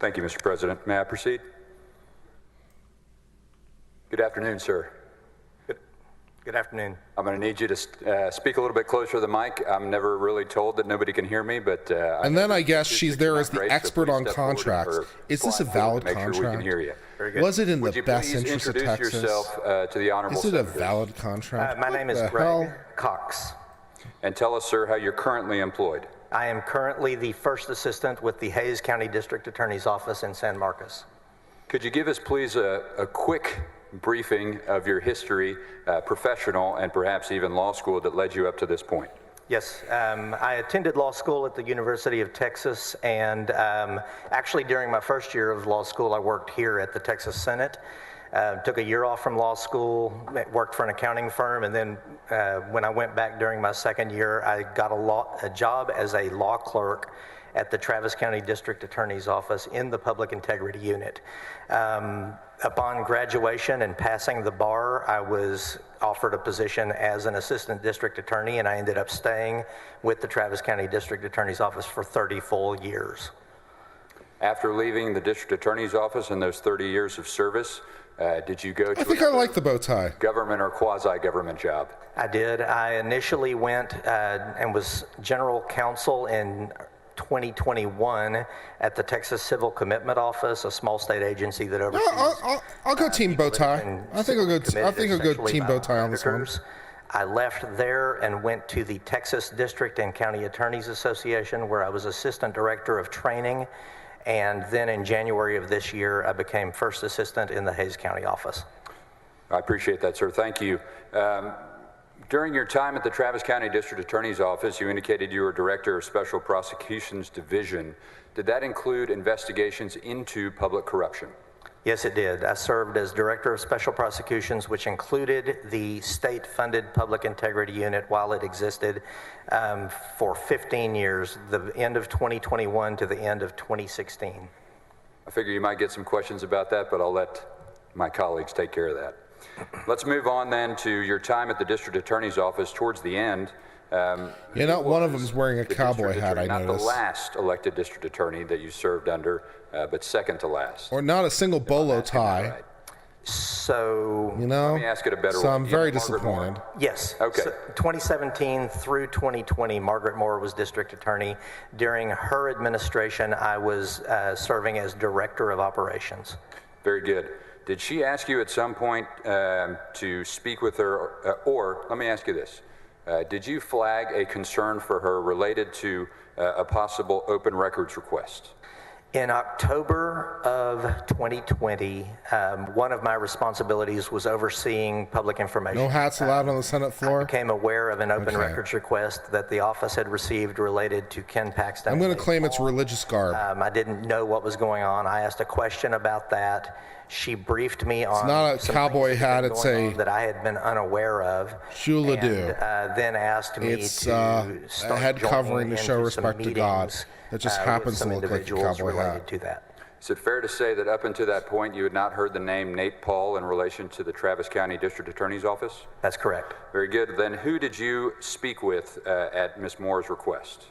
Thank you, Mr. President. May I proceed? Good afternoon, sir. Good afternoon. I'm going to need you to speak a little bit closer to the mic. I'm never really told that nobody can hear me, but... And then I guess she's there as the great, so expert please on step forward contracts. for Is this a slide forward valid to make sure we contract? can hear you. Very good. Was it in Would the you best please interest of introduce Texas? yourself to the honorable Is it a senators? valid contract? My name is What the Greg hell? Cox. And tell us, sir, how you're currently employed. I am currently the first assistant with the Hayes County District Attorney's Office in San Marcos. Could you give us, please, a quick briefing of your history, professional and perhaps even law school, that led you up to this point? Yes, I attended law school at the University of Texas, and actually during my first year of law school, I worked here at the Texas Senate. Took a year off from law school, worked for an accounting firm, and then when I went back during my second year, I got a job as a law clerk at the Travis County District Attorney's Office in the Public Integrity Unit. Upon graduation and passing the bar, I was offered a position as an assistant district attorney, and I ended up staying with the Travis County District Attorney's Office for 30 full years. After leaving the district attorney's office in those 30 years of service, did you go to I think I like the bow tie. government or quasi-government job? I did. I initially went and was general counsel in 2021 at the Texas Civil Commitment Office, a small state agency that oversees. I'll go team bow people that have tie. been I think I'll go. committed I think I'll go sexually team bow violent tie on this one. predators. I left there and went to the Texas District and County Attorneys Association, where I was assistant director of training. And then in January of this year, I became first assistant in the Hayes County office. I appreciate that, sir. Thank you. During your time at the Travis County District Attorney's Office, you indicated you were Director of Special Prosecutions Division. Did that include investigations into public corruption? Yes, it did. I served as Director of Special Prosecutions, which included the state-funded Public Integrity Unit while it existed for 15 years, the end of 2021 to the end of 2016. I figure you might get some questions about that, but I'll let my colleagues take care of that. Let's move on then to your time at the District Attorney's Office towards the end. One of them's wearing a cowboy hat, I noticed. Not the noticed. last elected district attorney that you served under, but second to last. Or not a single bolo tie. Right. So, Let me ask it a better way. So I'm very Margaret Moore? disappointed. yes. Okay. So 2017 through 2020, Margaret Moore was district attorney. During her administration, I was serving as Director of Operations. Very good. Did she ask you at some point to speak with her, or let me ask you this. Did you flag a concern for her related to a possible open records request? In October of 2020, one of my responsibilities was overseeing public information. No hats allowed on the Senate I floor? became aware of an open Okay. records request that the office had received related to Ken Paxton. I'm going to claim it's religious garb. I didn't know what was going on. I asked a question about that. She briefed me on not a some cowboy things that hat, had it's been going a on that I had been unaware of. Shula-do. And then asked me It's to a start head covering joining to show into some respect to God. meetings, That just with happens to some look like a individuals cowboy related hat. to that. Is it fair to say that up until that point you had not heard the name Nate Paul in relation to the Travis County District Attorney's Office? That's correct. Very good. Then who did you speak with at Ms. Moore's request?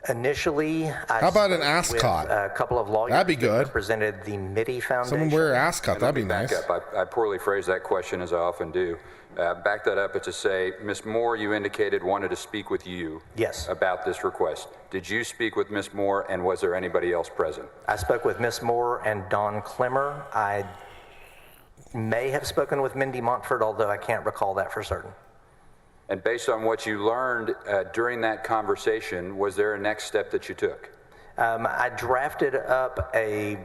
Initially, I How about an spoke ascot? with a couple of lawyers That'd be that good. represented the MIDI Foundation. Someone wear an ascot. That'd be Let me nice. back up. I poorly phrased that question, as I often do. Back that up to say, Ms. Moore, you indicated wanted to speak with you Yes. about this request. Did you speak with Ms. Moore, and was there anybody else present? I spoke with Ms. Moore and Don Clemmer. I may have spoken with Mindy Montford, although I can't recall that for certain. And based on what you learned during that conversation, was there a next step that you took? I drafted up a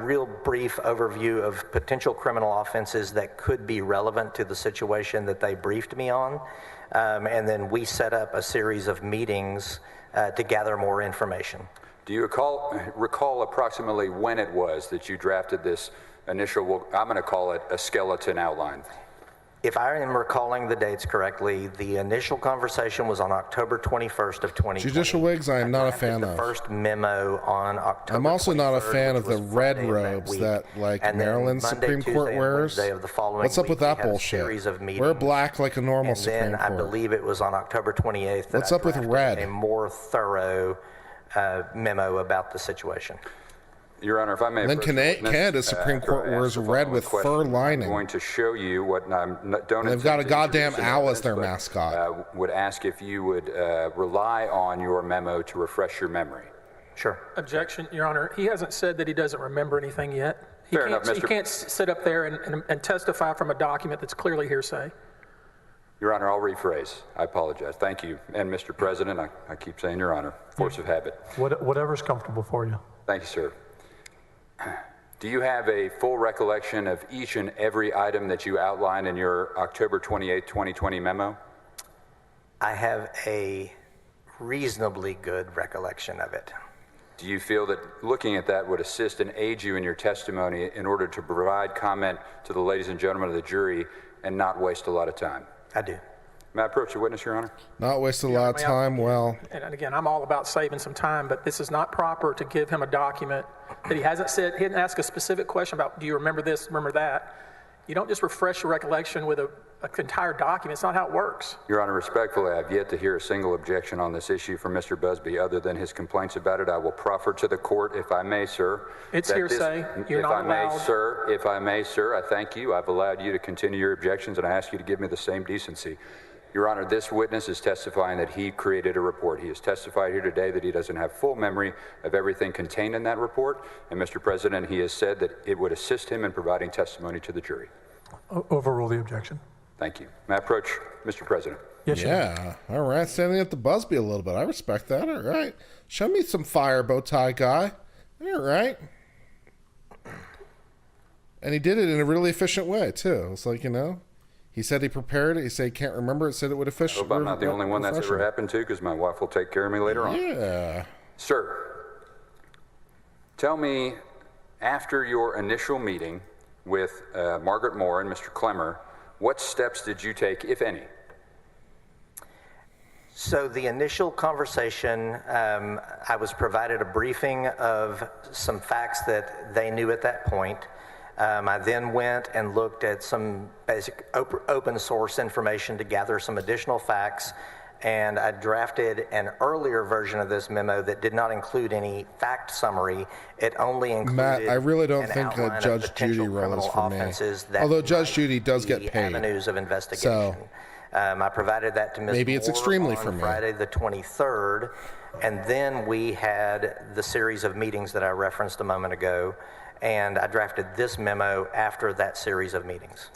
real brief overview of potential criminal offenses that could be relevant to the situation that they briefed me on. And then we set up a series of meetings to gather more information. Do you recall approximately when it was that you drafted this initial, well, I'm going to call it a skeleton outline? If I am recalling the dates correctly, the initial conversation was on October 21st of 2020. Judicial wigs, I am not a drafted fan the of. first memo on October I'm also not a 23rd, fan which of the was red Friday of robes week. that, like, And then Maryland Monday, Supreme Tuesday, Court and wears. Wednesday of the following What's up week, with we that had a bullshit? series of Wear meetings. black like a normal And Supreme then I Court. believe it was on October 28th that What's I up with drafted red? a more thorough memo about the situation. Your Honor, if I may. Then approach the witness, Canada's Supreme after Court I ask wears the red following with question, fur I'm lining. going to show you what don't. They've got a intend to goddamn introduce in owl as evidence, their but, mascot. would ask if you would rely on your memo to refresh your memory. Sure. Objection, Your Honor. He hasn't said that he doesn't remember anything yet. Fair enough, He Mr. can't sit up there and testify from a document that's clearly hearsay. Your Honor, I'll rephrase. I apologize. Thank you. And Mr. President, I keep saying Your Honor, force of habit. Whatever's comfortable for you. Thank you, sir. Do you have a full recollection of each and every item that you outlined in your October 28, 2020 memo? I have a reasonably good recollection of it. Do you feel that looking at that would assist and aid you in your testimony in order to provide comment to the ladies and gentlemen of the jury and not waste a lot of time? I do. May I approach the witness, Your Honor? Not waste a lot of time. Well, And again, I'm all about saving some time, but this is not proper to give him a document that he hasn't said. He didn't ask a specific question about, do you remember this, remember that? You don't just refresh your recollection with an entire document. It's not how it works. Your Honor, respectfully, I have yet to hear a single objection on this issue from Mr. Busby other than his complaints about it. I will proffer to the court, if I may, sir. It's that hearsay. You're if not I may, allowed. sir, if I may, sir, I thank you. I've allowed you to continue your objections, and I ask you to give me the same decency. Your Honor, this witness is testifying that he created a report. He has testified here today that he doesn't have full memory of everything contained in that report. And Mr. President, he has said that it would assist him in providing testimony to the jury. Overrule the objection. Thank you. May I approach Mr. President? Yes, sir. yeah. All right. Standing at the Busby a little bit. I respect that. All right. Show me some fire, bow tie guy. All right. And he did it in a really efficient way, too. It's like, he said he prepared it. He said he can't remember it, said it would efficient. I hope I'm not the only one that's ever happened to, because my wife will take care of me later on. Yeah. Sir, tell me, after your initial meeting with Margaret Moore and Mr. Clemmer, what steps did you take, if any? So the initial conversation, I was provided a briefing of some facts that they knew at that point. I then went and looked at some basic open source information to gather some additional facts, and I drafted an earlier version of this memo that did not include any fact summary. It only included Matt, I really don't an think outline that of Judge potential Judy role is criminal for me. offenses that Although Judge might Judy does be get paid. avenues of investigation. I provided that to Ms. Maybe it's Moore extremely on for me. Friday the 23rd, and then we had the series of meetings that I referenced a moment ago, and I drafted this memo after that series of meetings.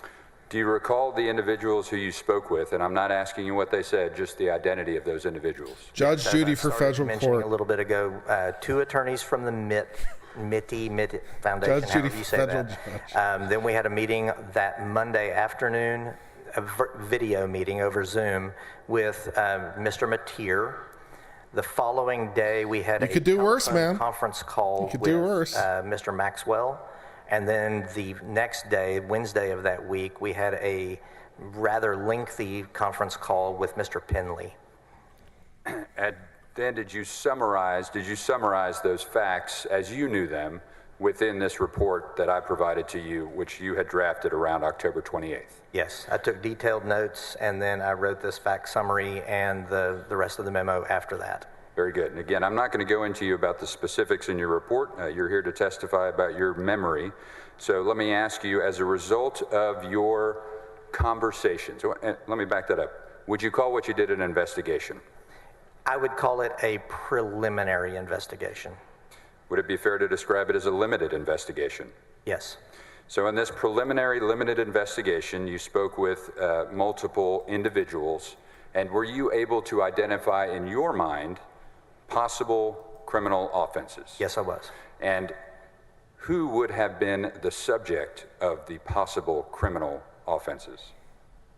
Do you recall the individuals who you spoke with? And I'm not asking you what they said, just the identity of those individuals. Judge As Judy I for started federal mentioning court. a little bit ago, 2 attorneys from the MIT Foundation, Judge Judy however you for say federal that. judge. Then we had a meeting that Monday afternoon, a video meeting over Zoom with Mr. Mateer. The following day, we had You could do worse, telephone man. conference call You could with do worse. Mr. Maxwell. And then the next day, Wednesday of that week, we had a rather lengthy conference call with Mr. Penley. And then did you summarize those facts as you knew them within this report that I provided to you, which you had drafted around October 28th? Yes, I took detailed notes, and then I wrote this fact summary and the rest of the memo after that. Very good. And again, I'm not going to go into you about the specifics in your report. You're here to testify about your memory. So let me ask you, as a result of your conversations, let me back that up. Would you call what you did an investigation? I would call it a preliminary investigation. Would it be fair to describe it as a limited investigation? Yes. So in this preliminary limited investigation, you spoke with multiple individuals, and were you able to identify in your mind possible criminal offenses? Yes, I was. And who would have been the subject of the possible criminal offenses?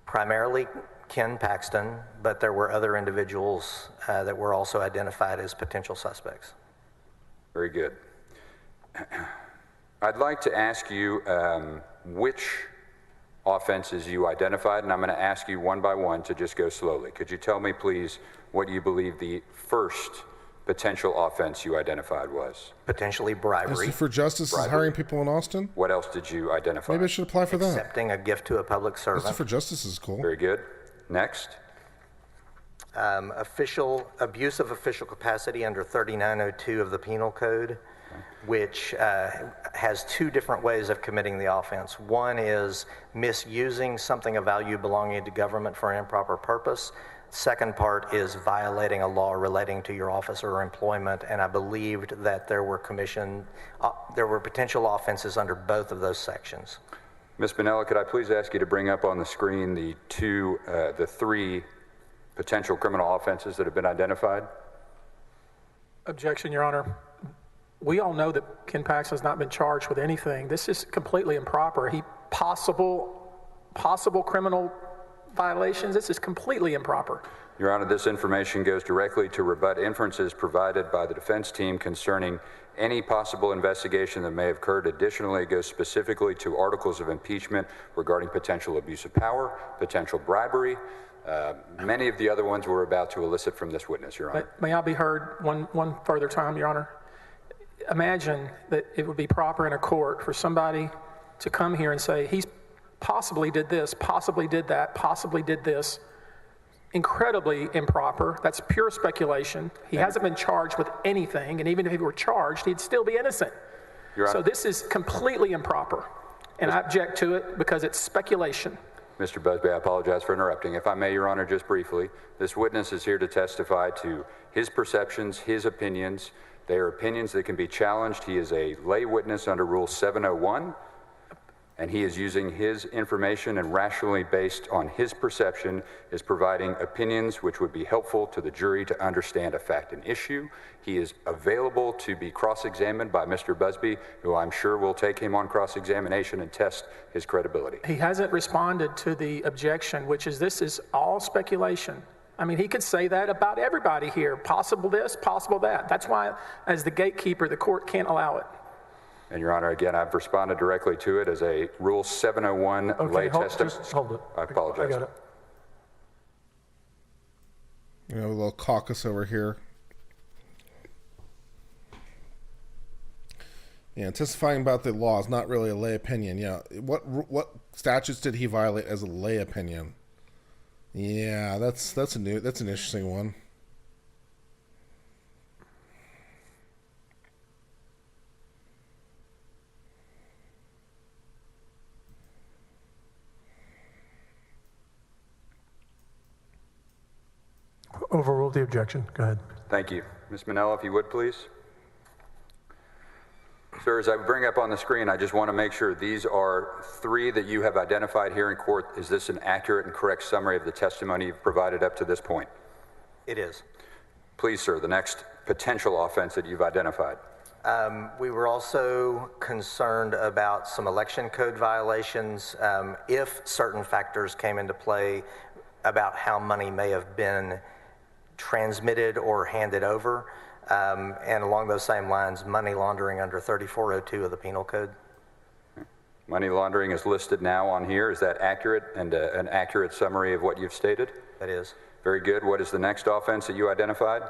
Primarily Ken Paxton, but there were other individuals that were also identified as potential suspects. Very good. I'd like to ask you which offenses you identified, and I'm going to ask you one by one to just go slowly. Could you tell me, please, what you believe the first potential offense you identified was? Potentially bribery. Is for justice is hiring people in Austin? What else did you identify? Maybe I should apply for that. Accepting a gift to a public servant. for justice is cool. Very good. Next. Abuse of official capacity under 3902 of the Penal Code, which has 2 different ways of committing the offense. One is misusing something of value belonging to government for an improper purpose. Second part is violating a law relating to your office or employment, and I believed that there were potential offenses under both of those sections. Ms. Bonella, could I please ask you to bring up on the screen the 3 potential criminal offenses that have been identified? Objection, Your Honor. We all know that Ken Paxton has not been charged with anything. This is completely improper. Possible criminal violations. This is completely improper. Your Honor, this information goes directly to rebut inferences provided by the defense team concerning any possible investigation that may have occurred. Additionally, it goes specifically to articles of impeachment regarding potential abuse of power, potential bribery. Many of the other ones we're about to elicit from this witness, Your Honor. May I be heard one further time, Your Honor? Imagine that it would be proper in a court for somebody to come here and say, he's possibly did this, possibly did that, possibly did this. Incredibly improper. That's pure speculation. He hasn't been charged with anything, and even if he were charged, he'd still be innocent. So this is completely improper, and I object to it because it's speculation. Mr. Busby, I apologize for interrupting. If I may, Your Honor, just briefly, this witness is here to testify to his perceptions, his opinions. They are opinions that can be challenged. He is a lay witness under Rule 701, and he is using his information and rationally based on his perception is providing opinions which would be helpful to the jury to understand a fact and issue. He is available to be cross-examined by Mr. Busby, who I'm sure will take him on cross-examination and test his credibility. He hasn't responded to the objection, which is this is all speculation. I mean, he could say that about everybody here. Possible this, possible that. That's why, as the gatekeeper, the court can't allow it. And Your Honor, again, I've responded directly to it as a Rule 701 lay testimony. Just hold it. I apologize. I got it. You know, a little caucus over here. Yeah, testifying about the law is not really a lay opinion. Yeah, what statutes did he violate as a lay opinion? Yeah, that's an interesting one. Overruled the objection. Go ahead. Thank you. Ms. Manella, if you would, please. Sir, as I bring up on the screen, I just want to make sure these are 3 that you have identified here in court. Is this an accurate and correct summary of the testimony you've provided up to this point? It is. Please, sir, the next potential offense that you've identified. We were also concerned about some election code violations if certain factors came into play about how money may have been transmitted or handed over. And along those same lines, money laundering under 3402 of the Penal Code. Money laundering is listed now on here. Is that accurate and an accurate summary of what you've stated? That is. Very good. What is the next offense that you identified?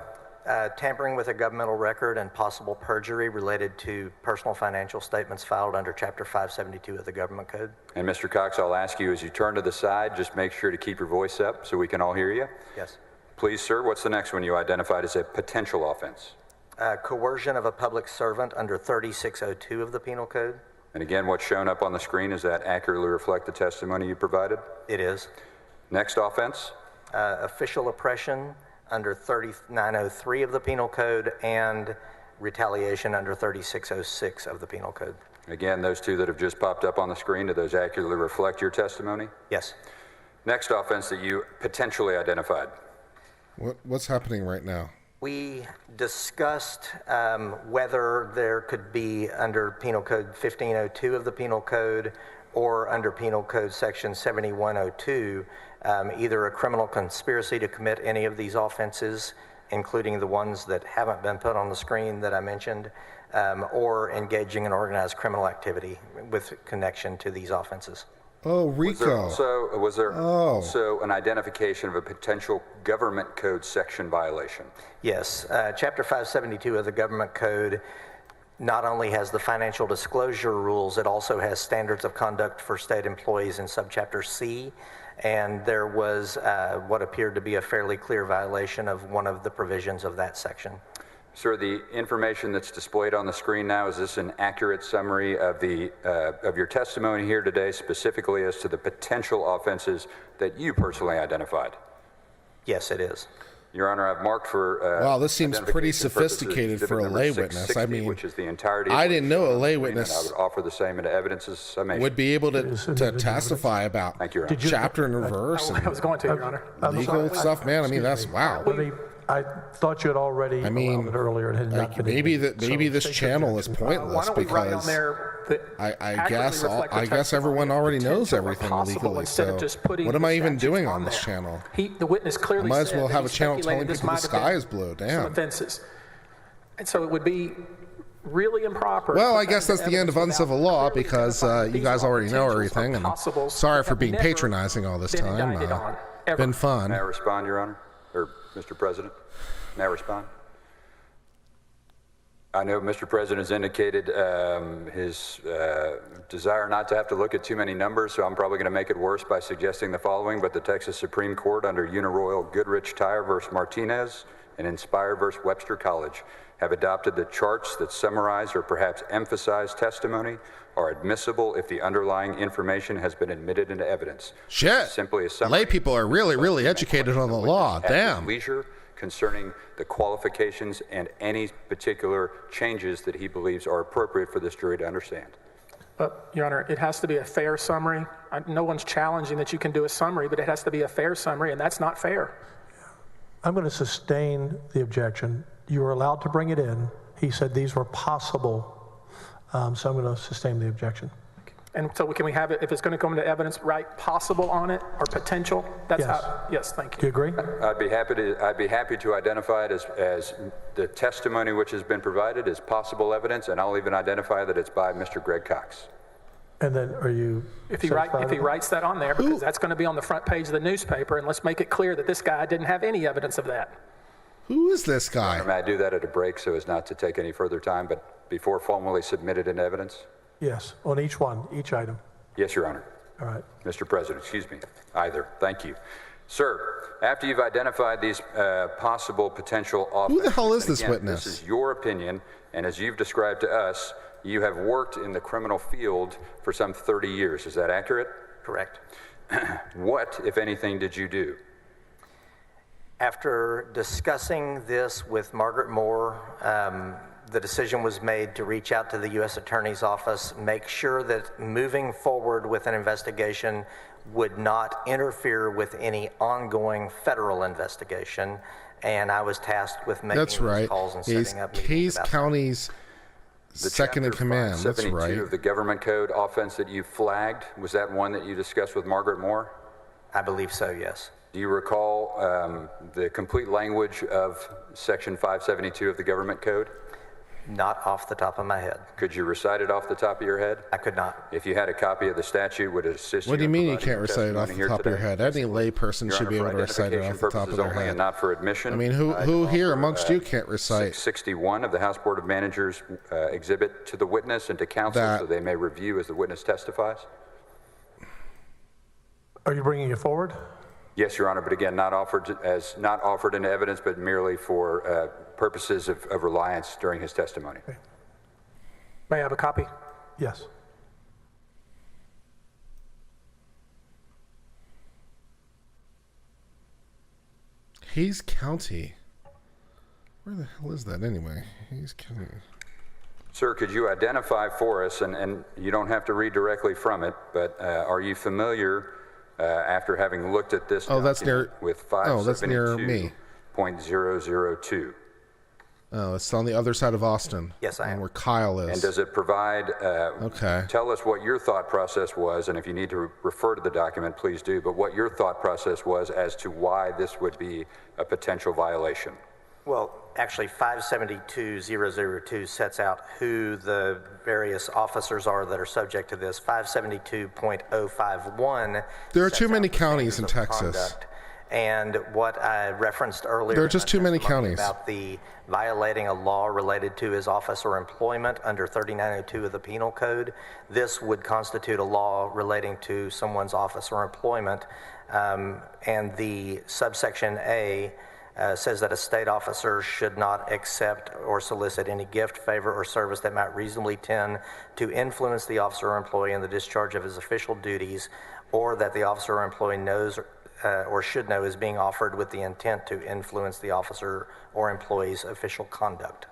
Tampering with a governmental record and possible perjury related to personal financial statements filed under Chapter 572 of the Government Code. And Mr. Cox, I'll ask you as you turn to the side, just make sure to keep your voice up so we can all hear you. Yes. Please, sir, what's the next one you identified as a potential offense? Coercion of a public servant under 3602 of the Penal Code. And again, what's shown up on the screen, does that accurately reflect the testimony you provided? It is. Next offense? Official oppression under 3903 of the Penal Code and retaliation under 3606 of the Penal Code. Again, those 2 that have just popped up on the screen, do those accurately reflect your testimony? Yes. Next offense that you potentially identified? What's happening right now? We discussed whether there could be under Penal Code 1502 of the Penal Code or under Penal Code Section 7102, either a criminal conspiracy to commit any of these offenses, including the ones that haven't been put on the screen that I mentioned, or engaging in organized criminal activity with connection to these offenses. Oh, RICO. Was there also an identification of a potential government code section violation? Yes. Chapter 572 of the Government Code not only has the financial disclosure rules, it also has standards of conduct for state employees in subchapter C, and there was what appeared to be a fairly clear violation of one of the provisions of that section. Sir, the information that's displayed on the screen now, is this an accurate summary of your testimony here today, specifically as to the potential offenses that you personally identified? Yes, it is. Your Honor, I've marked for... wow, this seems pretty sophisticated for a lay witness. I mean, which is the entirety I didn't know a lay witness I would offer the same into evidence as summation. would be able to testify about Thank you, Your Honor. chapter and verse I was going to, Your Honor. and legal stuff, man. I mean, that's wow. I thought you had already allowed it earlier. It had not been maybe admitted. this So channel is Why pointless don't we write on because there that I accurately guess reflect the I guess testimony everyone already knows potential or everything possible legally. instead So of just putting what am the I even statutes doing on on this there. channel? The witness clearly Might as said well that have he a channel telling speculated this people the might have sky been is blue. some Damn. offenses. And so it would be really improper. Well, to I guess put that's the end of evidence uncivil without law clearly because identifying you these guys are already know potentials or everything. And possibles sorry that for have being never patronizing all this been time. indicted on, ever. Been fun. May I respond, Your Honor? Or Mr. President? May I respond? I know Mr. President has indicated his desire not to have to look at too many numbers, so I'm probably going to make it worse by suggesting the following, but the Texas Supreme Court under Uniroyal Goodrich Tire v. Martinez and Inspire v. Webster College have adopted the charts that summarize or perhaps emphasize testimony are admissible if the underlying information has been admitted into evidence. Shit. Simply a summary. Lay people are really educated on the law. Damn. Leisure concerning the qualifications and any particular changes that he believes are appropriate for this jury to understand. Your Honor, it has to be a fair summary. No one's challenging that you can do a summary, but it has to be a fair summary, and that's not fair. I'm going to sustain the objection. You were allowed to bring it in. He said these were possible, so I'm going to sustain the objection. And so can we have it, if it's going to come into evidence, write possible on it or potential? That's Yes. Yes, thank Do you agree? I'd be happy to identify it as the testimony which has been provided as possible evidence, and I'll even identify that it's by Mr. Greg Cox. And then are you If he satisfied with writes that on there, because that's going to be on the front page of the newspaper, and let's make it clear that this guy didn't have any evidence of that. Who is this guy? May I do that at a break so as not to take any further time, but before formally submitted in evidence? Yes, on each one, each item. Yes, Your Honor. All right. Mr. President, excuse me. Either. Thank you. Sir, after you've identified these possible potential offenses, Who the hell is and this again, witness? This is your opinion, and as you've described to us, you have worked in the criminal field for some 30 years. Is that accurate? Correct. What, if anything, did you do? After discussing this with Margaret Moore, the decision was made to reach out to the U.S. Attorney's Office, make sure that moving forward with an investigation would not interfere with any ongoing federal investigation, and I was tasked with making That's those calls calls and He's setting up meetings Hayes about that. County's The second in Chapter command. That's 572 right. of the Government Code offense that you flagged, was that one that you discussed with Margaret Moore? I believe so, yes. Do you recall the complete language of Section 572 of the Government Code? Not off the top of my head. Could you recite it off the top of your head? I could not. If you had a copy of the statute, would it assist you? What do you in mean you providing can't your recite it off testimony the here top of your today? head? Any layperson Your should be Honor, able to for recite it identification off the top of purposes their only head. and not for admission. I mean, who here amongst you can't recite? 661 of the House Board of Managers exhibit to the witness and to counsel That- so they may review as the witness testifies? Are you bringing it forward? Yes, Your Honor, but again, not offered into evidence, but merely for purposes of reliance during his testimony. May I have a copy? Yes. Hayes County. Where the hell is that anyway? Hayes County. Sir, could you identify for us, and you don't have to read directly from it, but are you familiar, after having looked at this that's near- document with that's near me. 572.002? Oh, it's on the other side of Austin. Yes, I am. Where Kyle is. And does it provide, Okay. tell us what your thought process was, and if you need to refer to the document, please do, but what your thought process was as to why this would be a potential violation. Well, actually, 572.002 sets out who the various officers are that are subject to this. 572.051. There are sets too out many the counties in standards of Texas. conduct. And what I referenced earlier, There are just in too my many testimony counties. about the violating a law related to his office or employment under 3902 of the Penal Code, this would constitute a law relating to someone's office or employment. And the subsection A says that a state officer should not accept or solicit any gift, favor, or service that might reasonably tend to influence the officer or employee in the discharge of his official duties, or that the officer or employee knows or should know is being offered with the intent to influence the officer or employee's official conduct.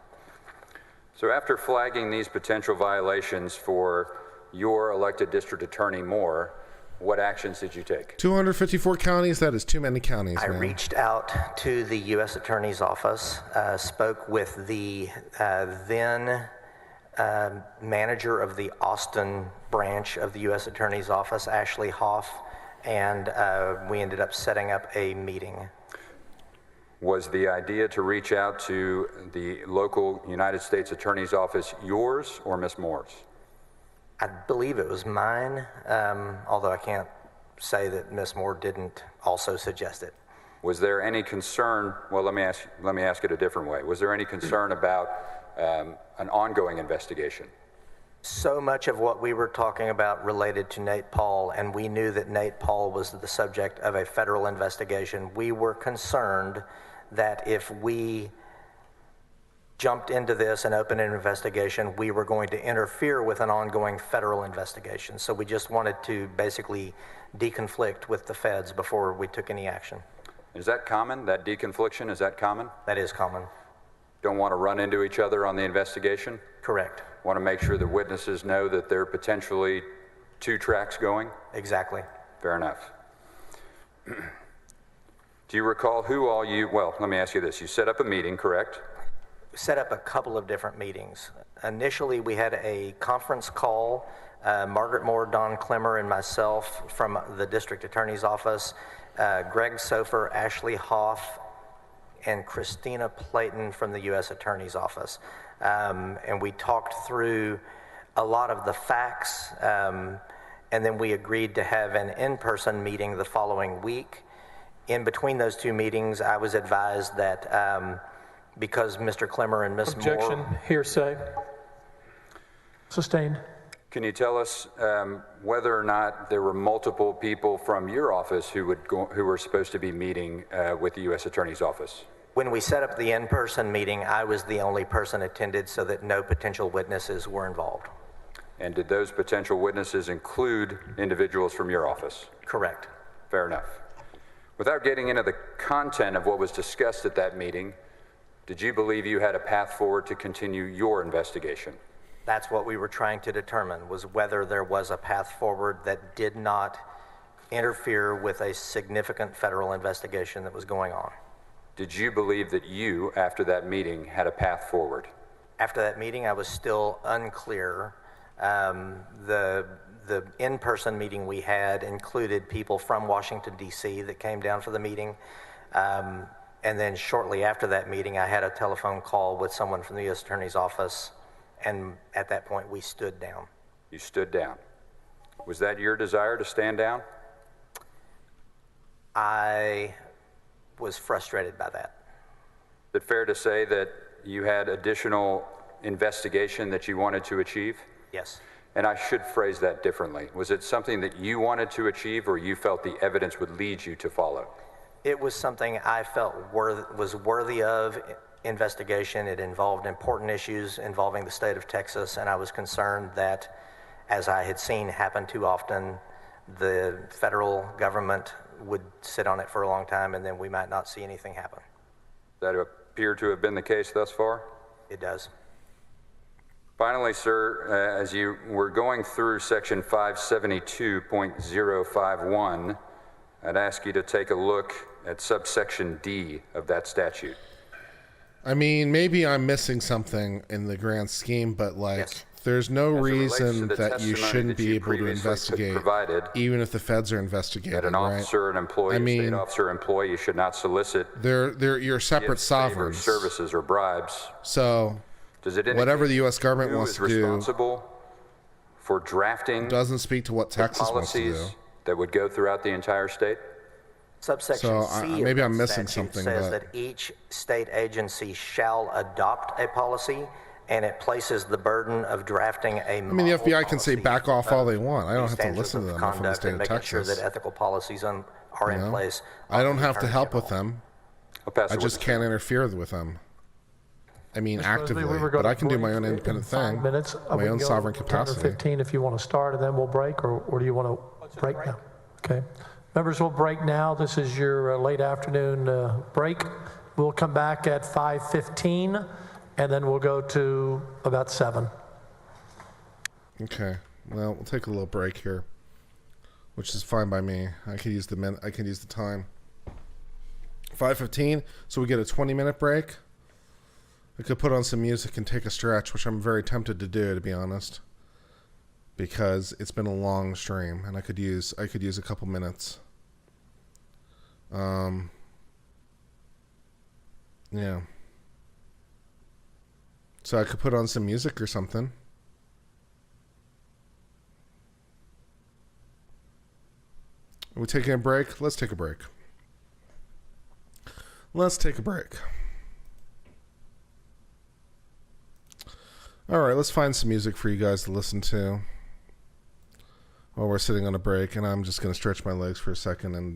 So after flagging these potential violations for your elected district attorney Moore, what actions did you take? 254 counties, that is too many counties, I man. reached out to the U.S. Attorney's Office, spoke with the then manager of the Austin branch of the U.S. Attorney's Office, Ashley Hoff, and we ended up setting up a meeting. Was the idea to reach out to the local United States Attorney's Office yours or Ms. Moore's? I believe it was mine, although I can't say that Ms. Moore didn't also suggest it. Was there any concern, well, let me ask it a different way. Was there any concern about an ongoing investigation? So much of what we were talking about related to Nate Paul, and we knew that Nate Paul was the subject of a federal investigation. We were concerned that if we jumped into this and opened an investigation, we were going to interfere with an ongoing federal investigation. So we just wanted to basically deconflict with the feds before we took any action. Is that common, that deconfliction, is that common? That is common. Don't want to run into each other on the investigation? Correct. Want to make sure the witnesses know that there are potentially 2 tracks going? Exactly. Fair enough. Do you recall who all well, let me ask you this. You set up a meeting, correct? Set up a couple of different meetings. Initially, we had a conference call, Margaret Moore, Don Clemmer, and myself from the district attorney's office, Greg Sofer, Ashley Hoff, and Christina Playton from the U.S. Attorney's Office. And we talked through a lot of the facts, and then we agreed to have an in-person meeting the following week. In between those 2 meetings, I was advised that because Mr. Clemmer and Ms. Moore... Objection, hearsay. Sustained. Can you tell us whether or not there were multiple people from your office who were supposed to be meeting with the U.S. Attorney's Office? When we set up the in-person meeting, I was the only person attended so that no potential witnesses were involved. And did those potential witnesses include individuals from your office? Correct. Fair enough. Without getting into the content of what was discussed at that meeting, did you believe you had a path forward to continue your investigation? That's what we were trying to determine, was whether there was a path forward that did not interfere with a significant federal investigation that was going on. Did you believe that you, after that meeting, had a path forward? After that meeting, I was still unclear. The in-person meeting we had included people from Washington, D.C. that came down for the meeting. And then shortly after that meeting, I had a telephone call with someone from the U.S. Attorney's Office, and at that point, we stood down. You stood down. Was that your desire to stand down? I was frustrated by that. Is it fair to say that you had additional investigation that you wanted to achieve? Yes. And I should phrase that differently. Was it something that you wanted to achieve or you felt the evidence would lead you to follow? It was something I felt was worthy of investigation. It involved important issues involving the state of Texas, and I was concerned that, as I had seen happen too often, the federal government would sit on it for a long time and then we might not see anything happen. That appear to have been the case thus far? It does. Finally, sir, as you were going through section 572.051, I'd ask you to take a look at subsection D of that statute. I mean, maybe I'm missing something in the grand scheme, but Yes. there's no reason the that you testimony shouldn't that be you able to previously investigate, provided, even if the feds are investigating, that an right? officer, an employee, I mean, a state officer, or employee should not solicit You're separate gifts, favors, sovereigns. services, or bribes. So Does it indicate whatever the U.S. government who wants is to do responsible for drafting doesn't speak to what the Texas wants to do. policies that would go throughout the entire state? Subsection So, C of maybe that I'm missing statute something, says but- that each state agency shall adopt a policy, and it places the burden of drafting a I mean, the FBI can say policy back off all they of want. I don't have to standards listen to of them. I'm from the conduct state and of making sure Texas. that ethical policies are in place. I don't of the have to Attorney help with General. them. I'll pass I the just witness. can't interfere with them. I mean, Mr. actively, President, we were but gonna I can do my break own in independent 5 thing, minutes. my We can own go sovereign 10 or capacity. 15 if you want to start, and then we'll break, or do you want to break now? Okay. Members, we'll break now. This is your late afternoon break. We'll come back at 5:15, and then we'll go to about 7. Okay. Well, we'll take a little break here, which is fine by me. I could use the time. 5:15, so we get a 20-minute break. I could put on some music and take a stretch, which I'm very tempted to do, to be honest, because it's been a long stream, and I could use a couple minutes. Yeah. So I could put on some music or something. Are we taking a break? Let's take a break. Let's take a break. All right, let's find some music for you guys to listen to while we're sitting on a break, and I'm just going to stretch my legs for a second and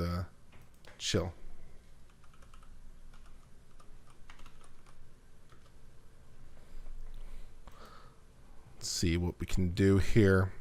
chill. Let's see what we can do here.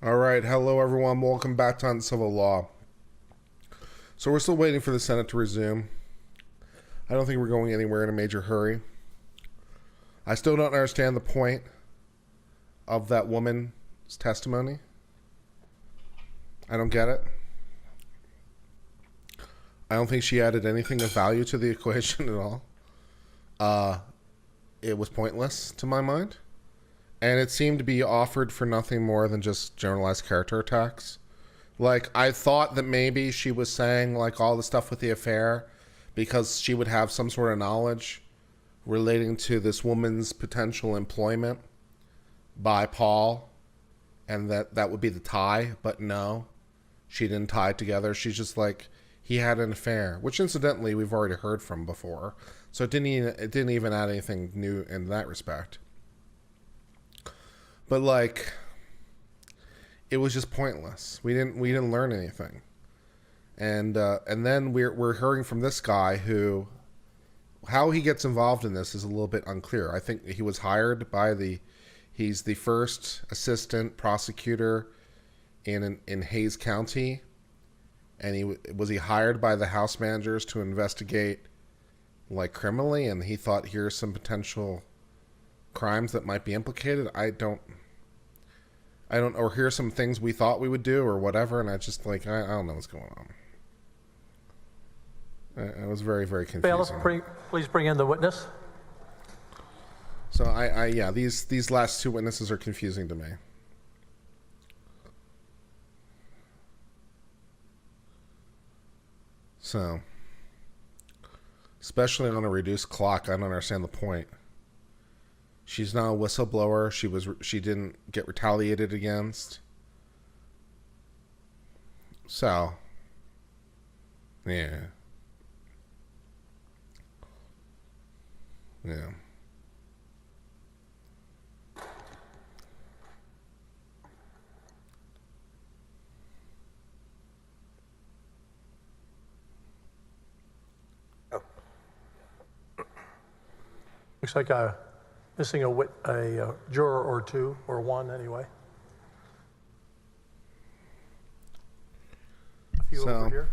All right, hello everyone. Welcome back to Uncivil Law. So we're still waiting for the Senate to resume. I don't think we're going anywhere in a major hurry. I still don't understand the point of that woman's testimony. I don't get it. I don't think she added anything of value to the equation at all. It was pointless to my mind. And it seemed to be offered for nothing more than just generalized character attacks. Like, I thought that maybe she was saying, like, all the stuff with the affair because she would have some sort of knowledge relating to this woman's potential employment by Paul, and that would be the tie. But no, she didn't tie it together. She's just like, he had an affair, which incidentally we've already heard from before. So it didn't even add anything new in that respect. But like, it was just pointless. We didn't learn anything. And then we're hearing from this guy who, how he gets involved in this is a little bit unclear. I think he was hired by he's the first assistant prosecutor in Hayes County, and was he hired by the House managers to investigate like criminally, and he thought here's some potential crimes that might be implicated. I don't, or here's some things we thought we would do or whatever, and I just like, I don't know what's going on. It was very, very confusing. Bailiff, please bring in the witness. So yeah, these last two witnesses are confusing to me. Especially on a reduced clock. I don't understand the point. She's not a whistleblower. She didn't get retaliated against. So, yeah. Yeah. Looks like I'm missing a juror or two, or one anyway. A few over here.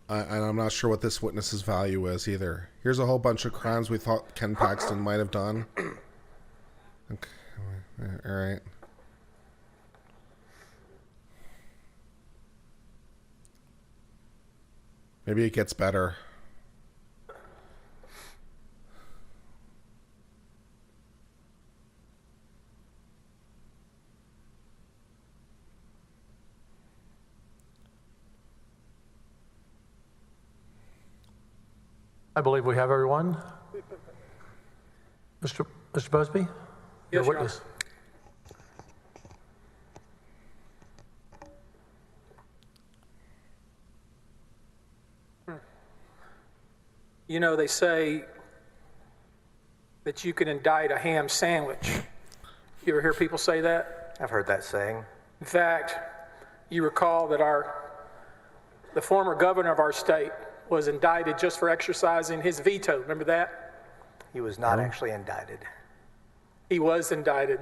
And I'm not sure what this witness's value is either. Here's a whole bunch of crimes we thought Ken Paxton might have done. Okay, all right. Maybe it gets better. I believe we have everyone. Mr. Busby? Yes, Your Your witness. You know, they say that you can indict a ham sandwich. You ever hear people say that? I've heard that saying. In fact, you recall that the former governor of our state was indicted just for exercising his veto. Remember that? He was not actually indicted. He was indicted.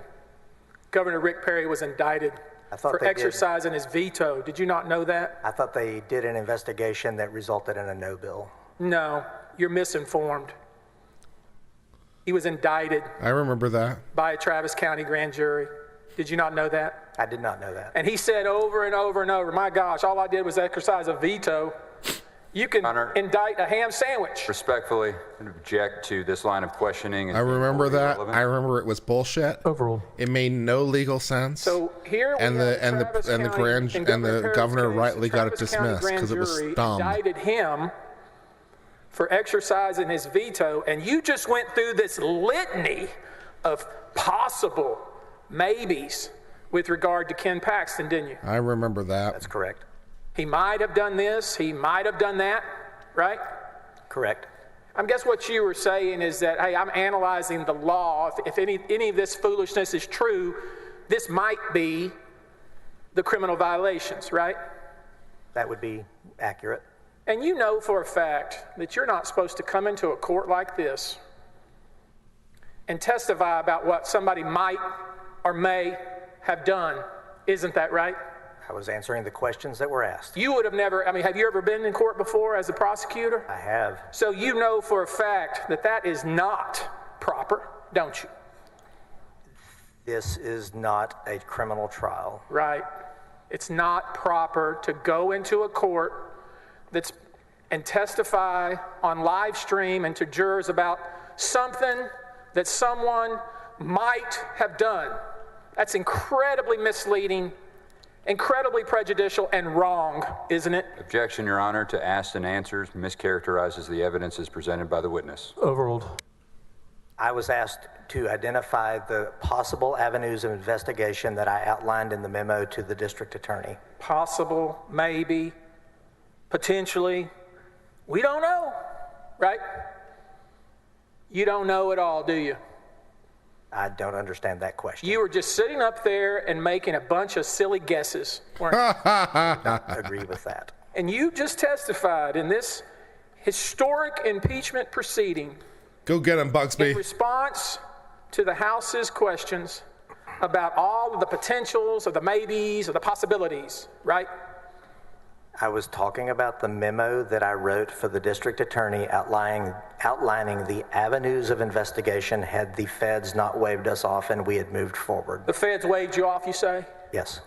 Governor Rick Perry was indicted for exercising his veto. Did you not know that? I thought they did an investigation that resulted in a no bill. No, you're misinformed. He was indicted I remember that. by a Travis County grand jury. Did you not know that? I did not know that. And he said over and over and over, my gosh, all I did was exercise a veto. You can indict a ham sandwich. Respectfully object to this line of questioning. I remember that. I remember it was bullshit. Overruled. It made no legal sense. So here and the governor rightly got it dismissed because it was dumb. Indicted him for exercising his veto, and you just went through this litany of possible maybes with regard to Ken Paxton, didn't you? I remember that. That's correct. He might have done this, he might have done that, right? Correct. I guess what you were saying is that, hey, I'm analyzing the law. If any of this foolishness is true, this might be the criminal violations, right? That would be accurate. And you know for a fact that you're not supposed to come into a court like this and testify about what somebody might or may have done. Isn't that right? I was answering the questions that were asked. You would have never, have you ever been in court before as a prosecutor? I have. So you know for a fact that that is not proper, don't you? This is not a criminal trial. Right. It's not proper to go into a court and testify on live stream and to jurors about something that someone might have done. That's incredibly misleading, incredibly prejudicial, and wrong, isn't it? Objection, Your Honor, to asked and answers mischaracterizes the evidence as presented by the witness. Overruled. I was asked to identify the possible avenues of investigation that I outlined in the memo to the district attorney. Possible, maybe, potentially. We don't know, right? You don't know it all, do you? I don't understand that question. You were just sitting up there and making a bunch of silly guesses, weren't you? I don't agree with that. And you just testified in this historic impeachment proceeding. Go get him, Bugsby. In response to the House's questions about all of the potentials, of the maybes, of the possibilities, right? I was talking about the memo that I wrote for the district attorney outlining the avenues of investigation had the feds not waved us off and we had moved forward. The feds waved you off, you say? Yes.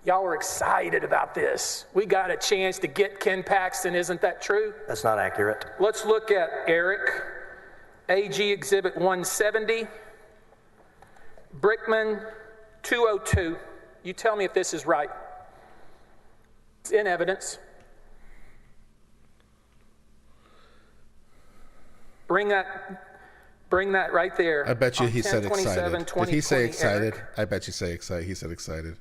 Y'all were excited about this. We got a chance to get Ken Paxton, isn't that true? That's not accurate. Let's look at Eric, AG Exhibit 170, Brickman 202. You tell me if this is right. It's in evidence. Bring that right there. I bet you he said 10/27, excited. Did he say 2020, excited? Eric. I bet you say excited. He said excited.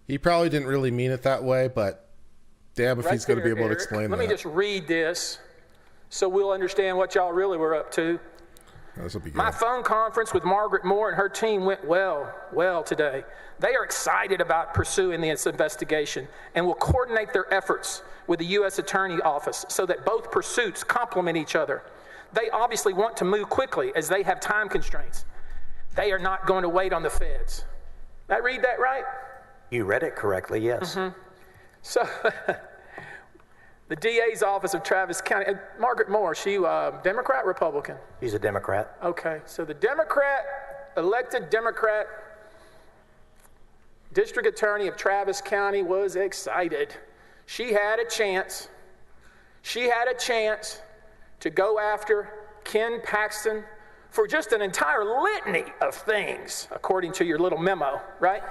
He probably didn't really mean it that way, but damn if he's going to be able to explain that. Let me just read this so we'll understand what y'all really were up to. This will be good. My phone conference with Margaret Moore and her team went well today. They are excited about pursuing this investigation and will coordinate their efforts with the U.S. Attorney Office so that both pursuits complement each other. They obviously want to move quickly as they have time constraints. They are not going to wait on the feds. Did I read that right? You read it correctly, yes. Mm-hmm. So the DA's office of Travis County, Margaret Moore, she Democrat, Republican? He's a Democrat. Okay, so the elected Democrat district attorney of Travis County was excited. She had a chance to go after Ken Paxton for just an entire litany of things, according to your little memo, right?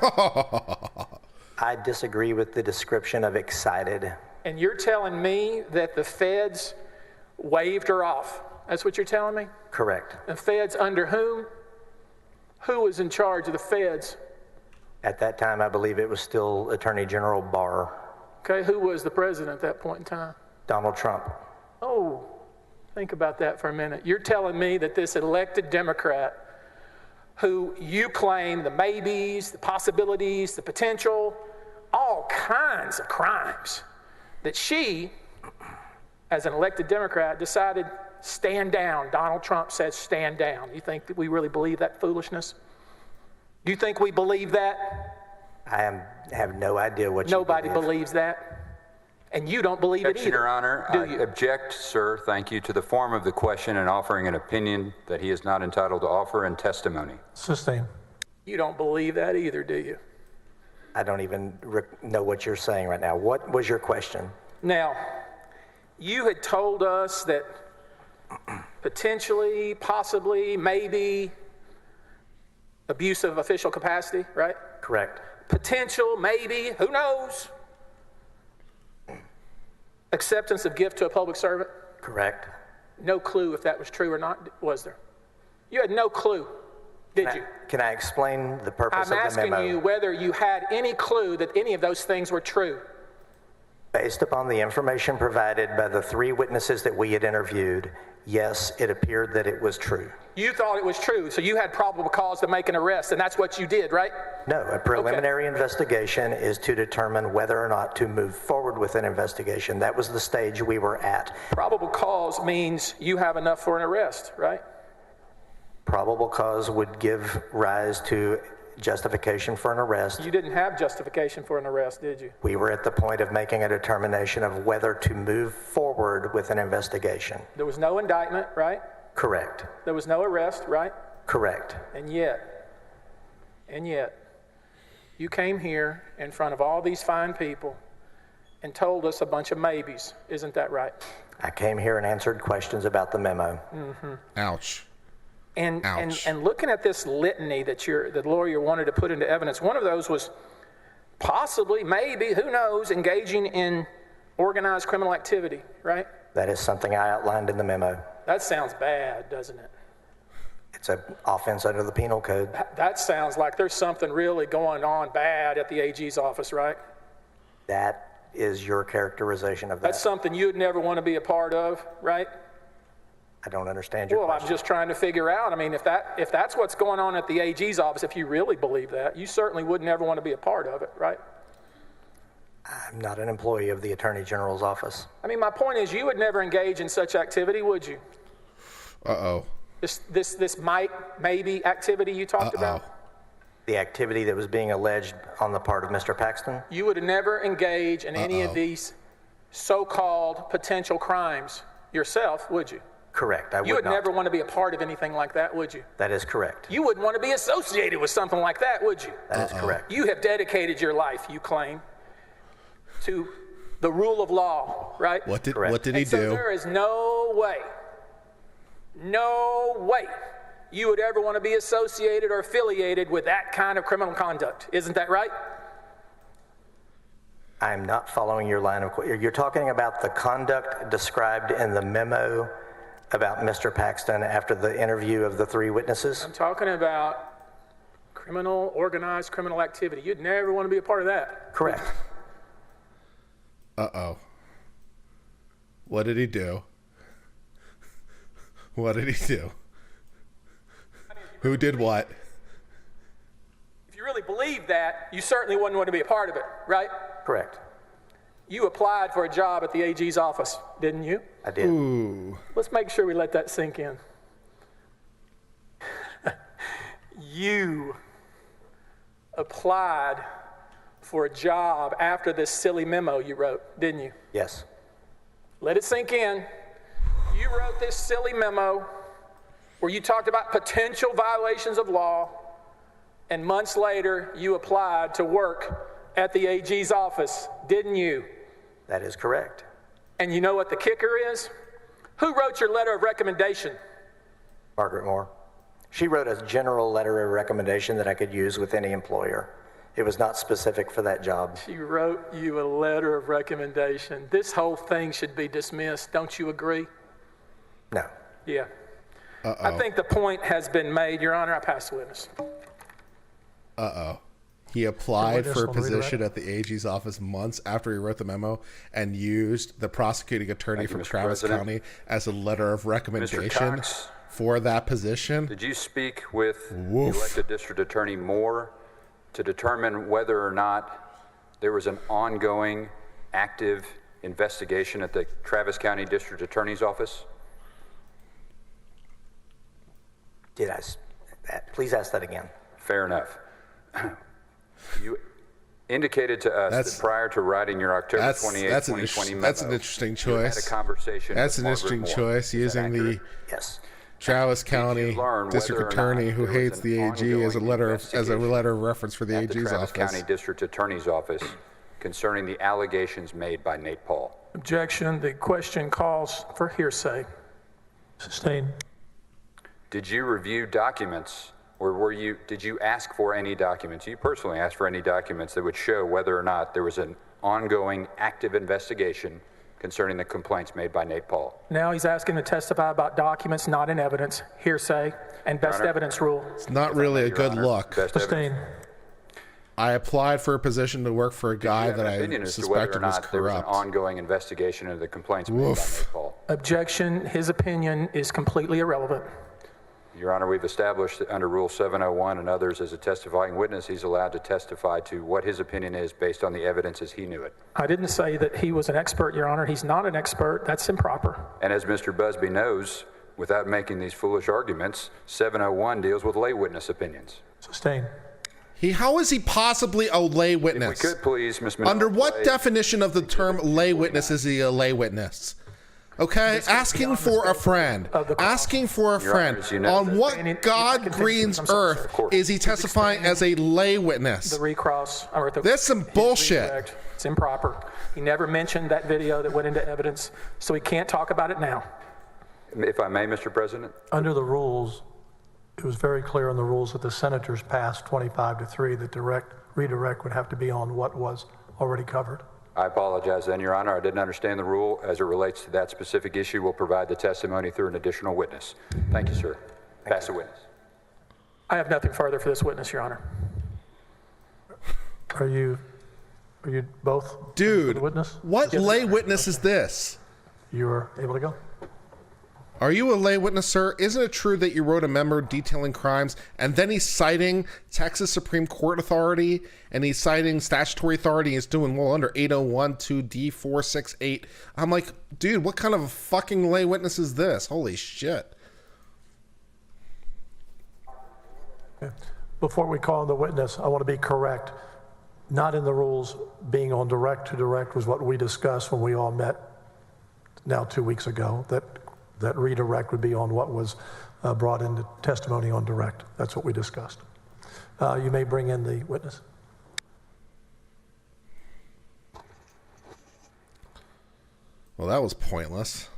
I disagree with the description of excited. And you're telling me that the feds waved her off. That's what you're telling me? Correct. The feds under whom? Who was in charge of the feds? At that time, I believe it was still Attorney General Barr. Okay, who was the president at that point in time? Donald Trump. Oh, think about that for a minute. You're telling me that this elected Democrat, who you claim the maybes, the possibilities, the potential, all kinds of crimes, that she, as an elected Democrat, decided stand down. Donald Trump says stand down. You think that we really believe that foolishness? Do you think we believe that? I have no idea what Nobody you believe. believes that. And you don't believe it either. Your Honor, do I you? object, sir, thank you, to the form of the question and offering an opinion that he is not entitled to offer in testimony. Sustain. You don't believe that either, do you? I don't even know what you're saying right now. What was your question? Now, you had told us that potentially, possibly, maybe abuse of official capacity, right? Correct. Potential, maybe, who knows? Acceptance of gift to a public servant? Correct. No clue if that was true or not, was there? You had no clue, did you? Can I explain the purpose I'm of the memo? asking you whether you had any clue that any of those things were true. Based upon the information provided by the 3 witnesses that we had interviewed, yes, it appeared that it was true. You thought it was true, so you had probable cause to make an arrest, and that's what you did, right? No, a preliminary investigation is to determine whether or not to move forward with an investigation. That was the stage we were at. Probable cause means you have enough for an arrest, right? Probable cause would give rise to justification for an arrest. You didn't have justification for an arrest, did you? We were at the point of making a determination of whether to move forward with an investigation. There was no indictment, right? Correct. There was no arrest, right? Correct. And yet, you came here in front of all these fine people and told us a bunch of maybes. Isn't that right? I came here and answered questions about the memo. Mm-hmm. Ouch. And looking at this litany that the lawyer wanted to put into evidence, one of those was possibly, maybe, who knows, engaging in organized criminal activity, right? That is something I outlined in the memo. That sounds bad, doesn't it? It's an offense under the penal code. That sounds like there's something really going on bad at the AG's office, right? That is your characterization of that. That's something you'd never want to be a part of, right? I don't understand your question. I'm just trying to figure out. I mean, if that's what's going on at the AG's office, if you really believe that, you certainly wouldn't ever want to be a part of it, right? I'm not an employee of the Attorney General's office. I mean, my point is, you would never engage in such activity, would you? Uh-oh. This maybe activity you talked about? The activity that was being alleged on the part of Mr. Paxton? You would never engage in any of these so-called potential crimes yourself, would you? Correct, I would not. You would never want to be a part of anything like that, would you? That is correct. You wouldn't want to be associated with something like that, would you? That is correct. You have dedicated your life, you claim, to the rule of law, right? What did he do? So there is no way you would ever want to be associated or affiliated with that kind of criminal conduct. Isn't that right? I'm not following your line of questioning. You're talking about the conduct described in the memo about Mr. Paxton after the interview of the 3 witnesses? I'm talking about organized criminal activity. You'd never want to be a part of that. Correct. Uh-oh. What did he do? What did he do? Who did what? If you really believe that, you certainly wouldn't want to be a part of it, right? Correct. You applied for a job at the AG's office, didn't you? I did. Ooh. Let's make sure we let that sink in. You applied for a job after this silly memo you wrote, didn't you? Yes. Let it sink in. You wrote this silly memo where you talked about potential violations of law, and months later you applied to work at the AG's office, didn't you? That is correct. And you know what the kicker is? Who wrote your letter of recommendation? Margaret Moore. She wrote a general letter of recommendation that I could use with any employer. It was not specific for that job. She wrote you a letter of recommendation. This whole thing should be dismissed. Don't you agree? No. Yeah. Uh-oh. I think the point has been made. Your Honor, I pass the witness. Uh-oh. He applied for a position at the AG's office months after he wrote the memo and used the prosecuting attorney from Travis County as a letter of recommendation for that position. Did you speak with the elected district attorney Moore to determine whether or not there was an ongoing active investigation at the Travis County District Attorney's Office? Did I? Please ask that again. Fair enough. You indicated to us that prior to writing your October 28, 2020 memo, that's an interesting choice. You had a conversation that's with an interesting choice, using the Travis County District Attorney who hates the AG as a letter of reference for the AG's office. Travis County District Attorney's Office concerning the allegations made by Nate Paul. Objection. The question calls for hearsay. Sustained. Did you review documents, or did you ask for any documents? You personally asked for any documents that would show whether or not there was an ongoing active investigation concerning the complaints made by Nate Paul. Now he's asking to testify about documents not in evidence, hearsay, and best evidence rule. It's not really a good look. Sustained. I applied for a position to work for a guy that I suspected was corrupt. There was an ongoing investigation into the complaints made by Nate Paul. Objection. His opinion is completely irrelevant. Your Honor, we've established that under Rule 701 and others, as a testifying witness, he's allowed to testify to what his opinion is based on the evidence as he knew it. I didn't say that he was an expert, Your Honor. He's not an expert. That's improper. And as Mr. Busby knows, without making these foolish arguments, 701 deals with lay witness opinions. Sustained. How is he possibly a lay witness? If we could please, Ms. Minogue, under what definition of the term lay witness is he a lay witness? Okay, asking for a friend. Asking for a friend. On what God green's earth is he testifying as a lay witness? The recross. That's some bullshit. It's improper. He never mentioned that video that went into evidence, so he can't talk about it now. If I may, Mr. President. Under the rules, it was very clear in the rules that the senators passed 25-3 that redirect would have to be on what was already covered. I apologize then, Your Honor. I didn't understand the rule as it relates to that specific issue. We'll provide the testimony through an additional witness. Thank you, sir. Pass the witness. I have nothing further for this witness, Your Honor. Are you both? Dude, the witness? What lay witness is this? You're able to go. Are you a lay witness, sir? Isn't it true that you wrote a memo detailing crimes and then he's citing Texas Supreme Court authority and he's citing statutory authority? He's doing well under 8012D468. I'm like, dude, what kind of a fucking lay witness is this? Holy shit. Before we call on the witness, I want to be correct. Not in the rules, being on direct to direct was what we discussed when we all met now 2 weeks ago, that redirect would be on what was brought into testimony on direct. That's what we discussed. You may bring in the witness. Well, that was pointless.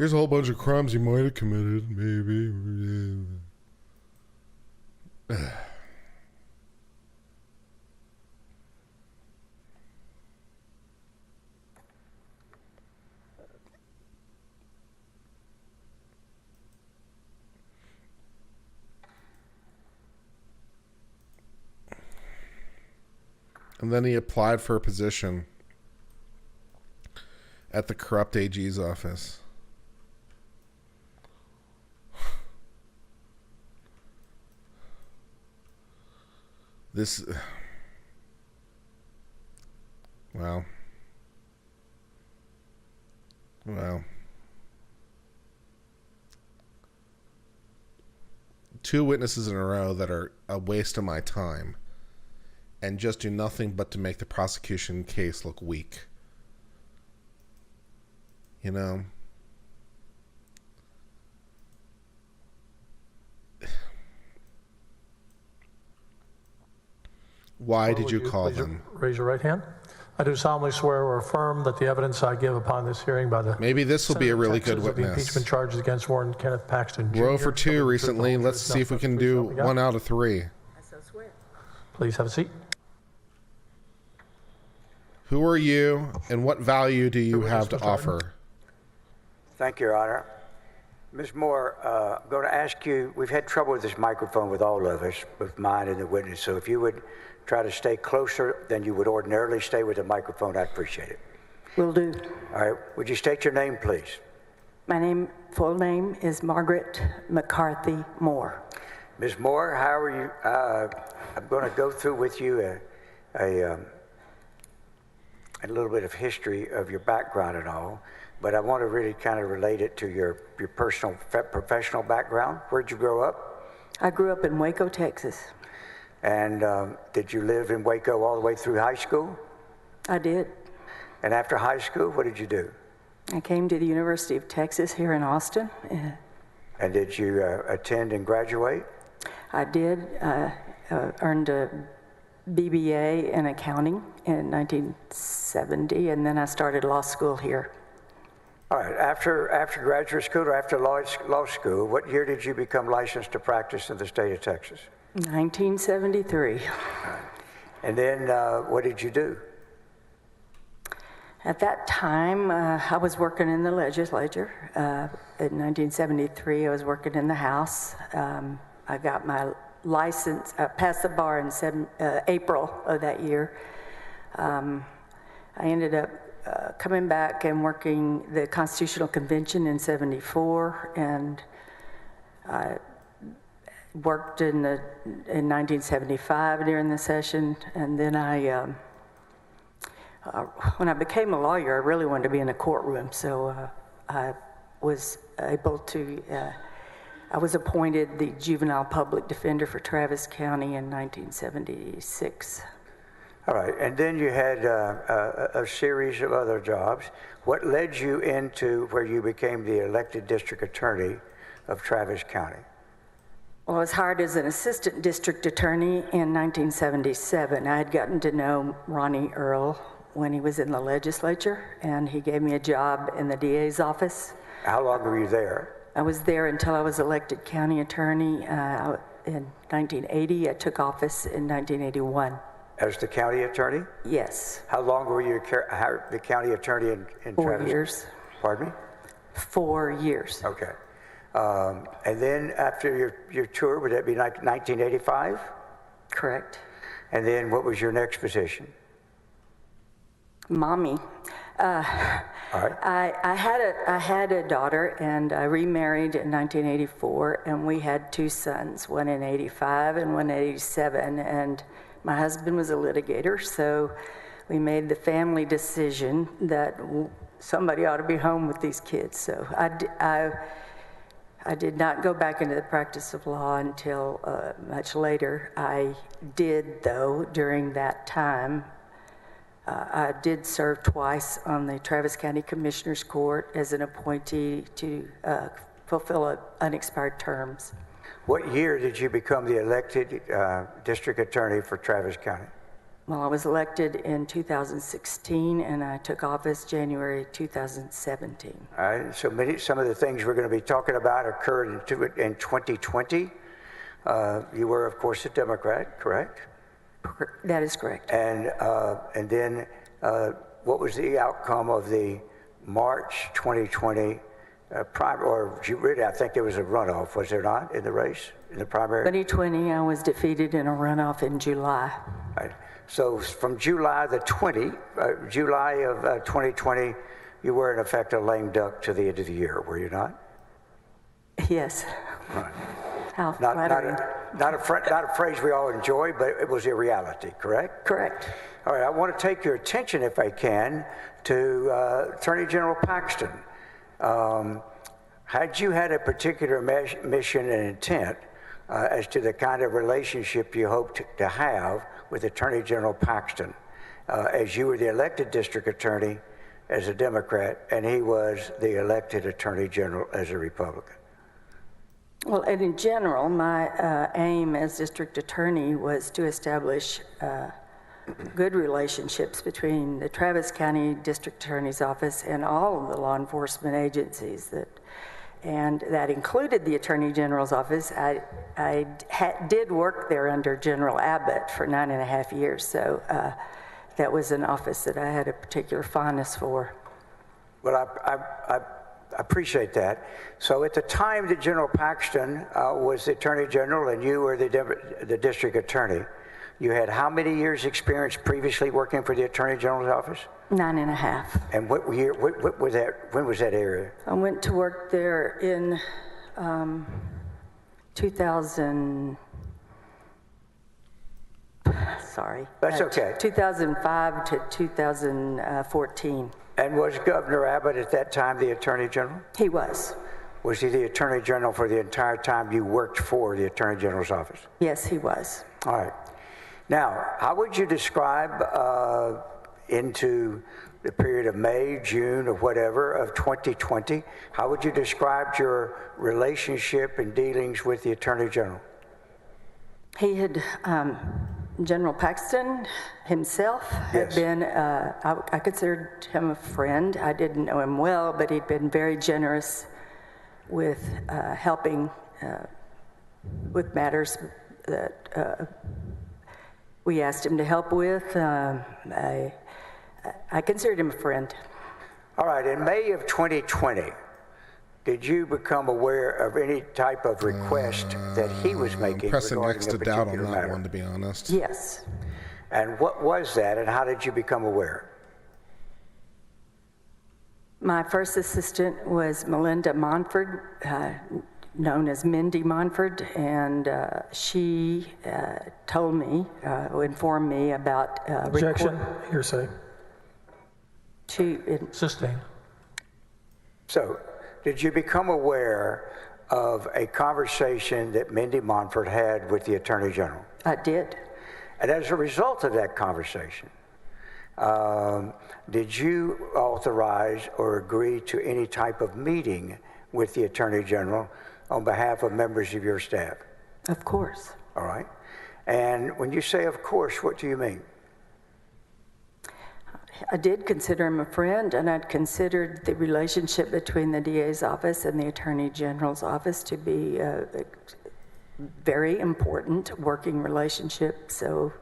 Here's a whole bunch of crimes you might have committed, maybe. And then he applied for a position at the corrupt AG's office. This, wow. Wow. 2 witnesses in a row that are a waste of my time and just do nothing but to make the prosecution case look weak. You know? Why did you call them? Raise your right hand. I do solemnly swear or affirm that the evidence I give upon this hearing by the Maybe this will be a really good Texas of the witness. impeachment charges against Warren Kenneth Paxton Jr. Row for 2 recently. Let's see if we can do 1 out of 3. Please have a seat. Who are you and what value do you have to offer? Thank you, Your Honor. Ms. Moore, I'm going to ask you, we've had trouble with this microphone with all of us, with mine and the witness, so if you would try to stay closer than you would ordinarily stay with the microphone, I'd appreciate it. Will do. All right, would you state your name, please? My full name is Margaret McCarthy Moore. Ms. Moore, how are you? I'm going to go through with you a little bit of history of your background and all, but I want to really kind of relate it to your personal, professional background. Where'd you grow up? I grew up in Waco, Texas. And did you live in Waco all the way through high school? I did. And after high school, what did you do? I came to the University of Texas here in Austin. And did you attend and graduate? I did. Earned a BBA in accounting in 1970, and then I started law school here. All right. After graduate school or after law school, what year did you become licensed to practice in the state of Texas? 1973. And then what did you do? At that time, I was working in the legislature. In 1973, I was working in the House. I got my license, passed the bar in April of that year. I ended up coming back and working the Constitutional Convention in 74, and I worked in 1975 during the session, and then when I became a lawyer, I really wanted to be in a courtroom, so I was able to, I was appointed the juvenile public defender for Travis County in 1976. All right, and then you had a series of other jobs. What led you into where you became the elected district attorney of Travis County? Well, I was hired as an assistant district attorney in 1977. I had gotten to know Ronnie Earl when he was in the legislature, and he gave me a job in the DA's office. How long were you there? I was there until I was elected county attorney in 1980. I took office in 1981. As the county attorney? Yes. How long were you the county attorney in 4 Travis? years. Pardon me? 4 years. Okay. And then after your tour, would that be like 1985? Correct. And then what was your next position? Mommy. All right. I had a daughter, and I remarried in 1984, and we had 2 sons, one in 85 and one in 87, and my husband was a litigator, so we made the family decision that somebody ought to be home with these kids. So I did not go back into the practice of law until much later. I did, though, during that time. I did serve twice on the Travis County Commissioner's Court as an appointee to fulfill unexpired terms. What year did you become the elected district attorney for Travis County? Well, I was elected in 2016, and I took office January 2017. All right, so some of the things we're going to be talking about occurred in 2020. You were, of course, a Democrat, correct? That is correct. And then what was the outcome of the March 2020 primary, or really, I think there was a runoff, was there not, in the race, in the primary? 2020, I was defeated in a runoff in July. Right. So from July of 2020, you were in effect a lame duck to the end of the year, were you not? Yes. Right. How flattering. Not a phrase we all enjoy, but it was a reality, correct? Correct. All right, I want to take your attention, if I can, to Attorney General Paxton. Had you had a particular mission and intent as to the kind of relationship you hoped to have with Attorney General Paxton, as you were the elected district attorney as a Democrat, and he was the elected Attorney General as a Republican? Well, and in general, my aim as district attorney was to establish good relationships between the Travis County District Attorney's Office and all of the law enforcement agencies, and that included the Attorney General's Office. I did work there under General Abbott for 9.5 years, so that was an office that I had a particular fondness for. Well, I appreciate that. So at the time that General Paxton was the Attorney General and you were the district attorney, you had how many years experience previously working for the Attorney General's office? 9.5. And what year, what was that, when was that area? I went to work there in 2000, sorry. That's okay. 2005 to 2014. And was Governor Abbott at that time the Attorney General? He was. Was he the Attorney General for the entire time you worked for the Attorney General's office? Yes, he was. All right. Now, how would you describe into the period of May, June, or whatever of 2020, how would you describe your relationship and dealings with the Attorney General? He had, General Paxton himself had been, I considered him a friend. I didn't know him well, but he'd been very generous with helping with matters that we asked him to help with. I considered him a friend. All right, in May of 2020, did you become aware of any type of request that he was making pressing regarding next a to doubt on particular that matter? one, to be honest. Yes. And what was that, and how did you become aware? My first assistant was Mindy Montford, known as Mindy Montford, and she told me, informed me about... Objection, hearsay. Sustained. So, did you become aware of a conversation that Mindy Montford had with the Attorney General? I did. And as a result of that conversation, did you authorize or agree to any type of meeting with the Attorney General on behalf of members of your staff? Of course. All right. And when you say of course, what do you mean? I did consider him a friend, and I'd considered the relationship between the DA's office and the Attorney General's office to be a very important working relationship. So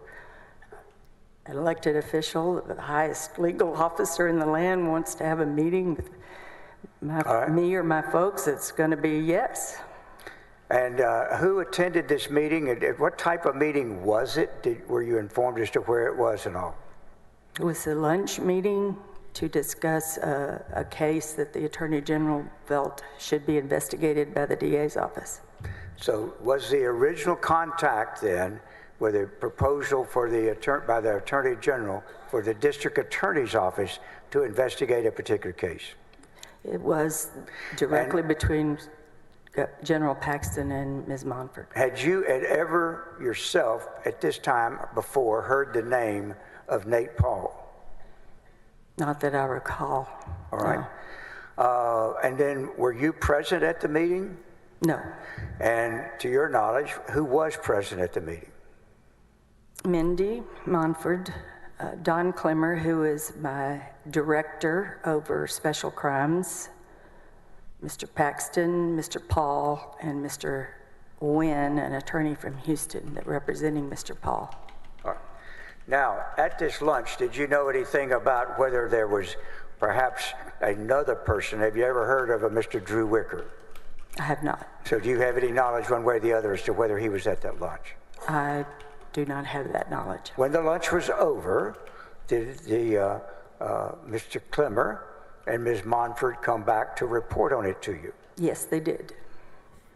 an elected official, the highest legal officer in the land, wants to have a meeting with me or my folks, it's going to be yes. And who attended this meeting? And what type of meeting was it? Were you informed as to where it was and all? It was a lunch meeting to discuss a case that the Attorney General felt should be investigated by the DA's office. So was the original contact then with a proposal for by the Attorney General for the District Attorney's Office to investigate a particular case? It was directly between General Paxton and Ms. Montford. Had you ever yourself at this time before heard the name of Nate Paul? Not that I recall. All right. No. And then were you present at the meeting? No. And to your knowledge, who was present at the meeting? Mindy Montford, Don Clemmer, who is my director over special crimes, Mr. Paxton, Mr. Paul, and Mr. Wynn, an attorney from Houston, that representing Mr. Paul. All right. Now, at this lunch, did you know anything about whether there was perhaps another person? Have you ever heard of a Mr. Drew Wicker? I have not. So do you have any knowledge one way or the other as to whether he was at that lunch? I do not have that knowledge. When the lunch was over, did the Mr. Clemmer and Ms. Montford come back to report on it to you? Yes, they did.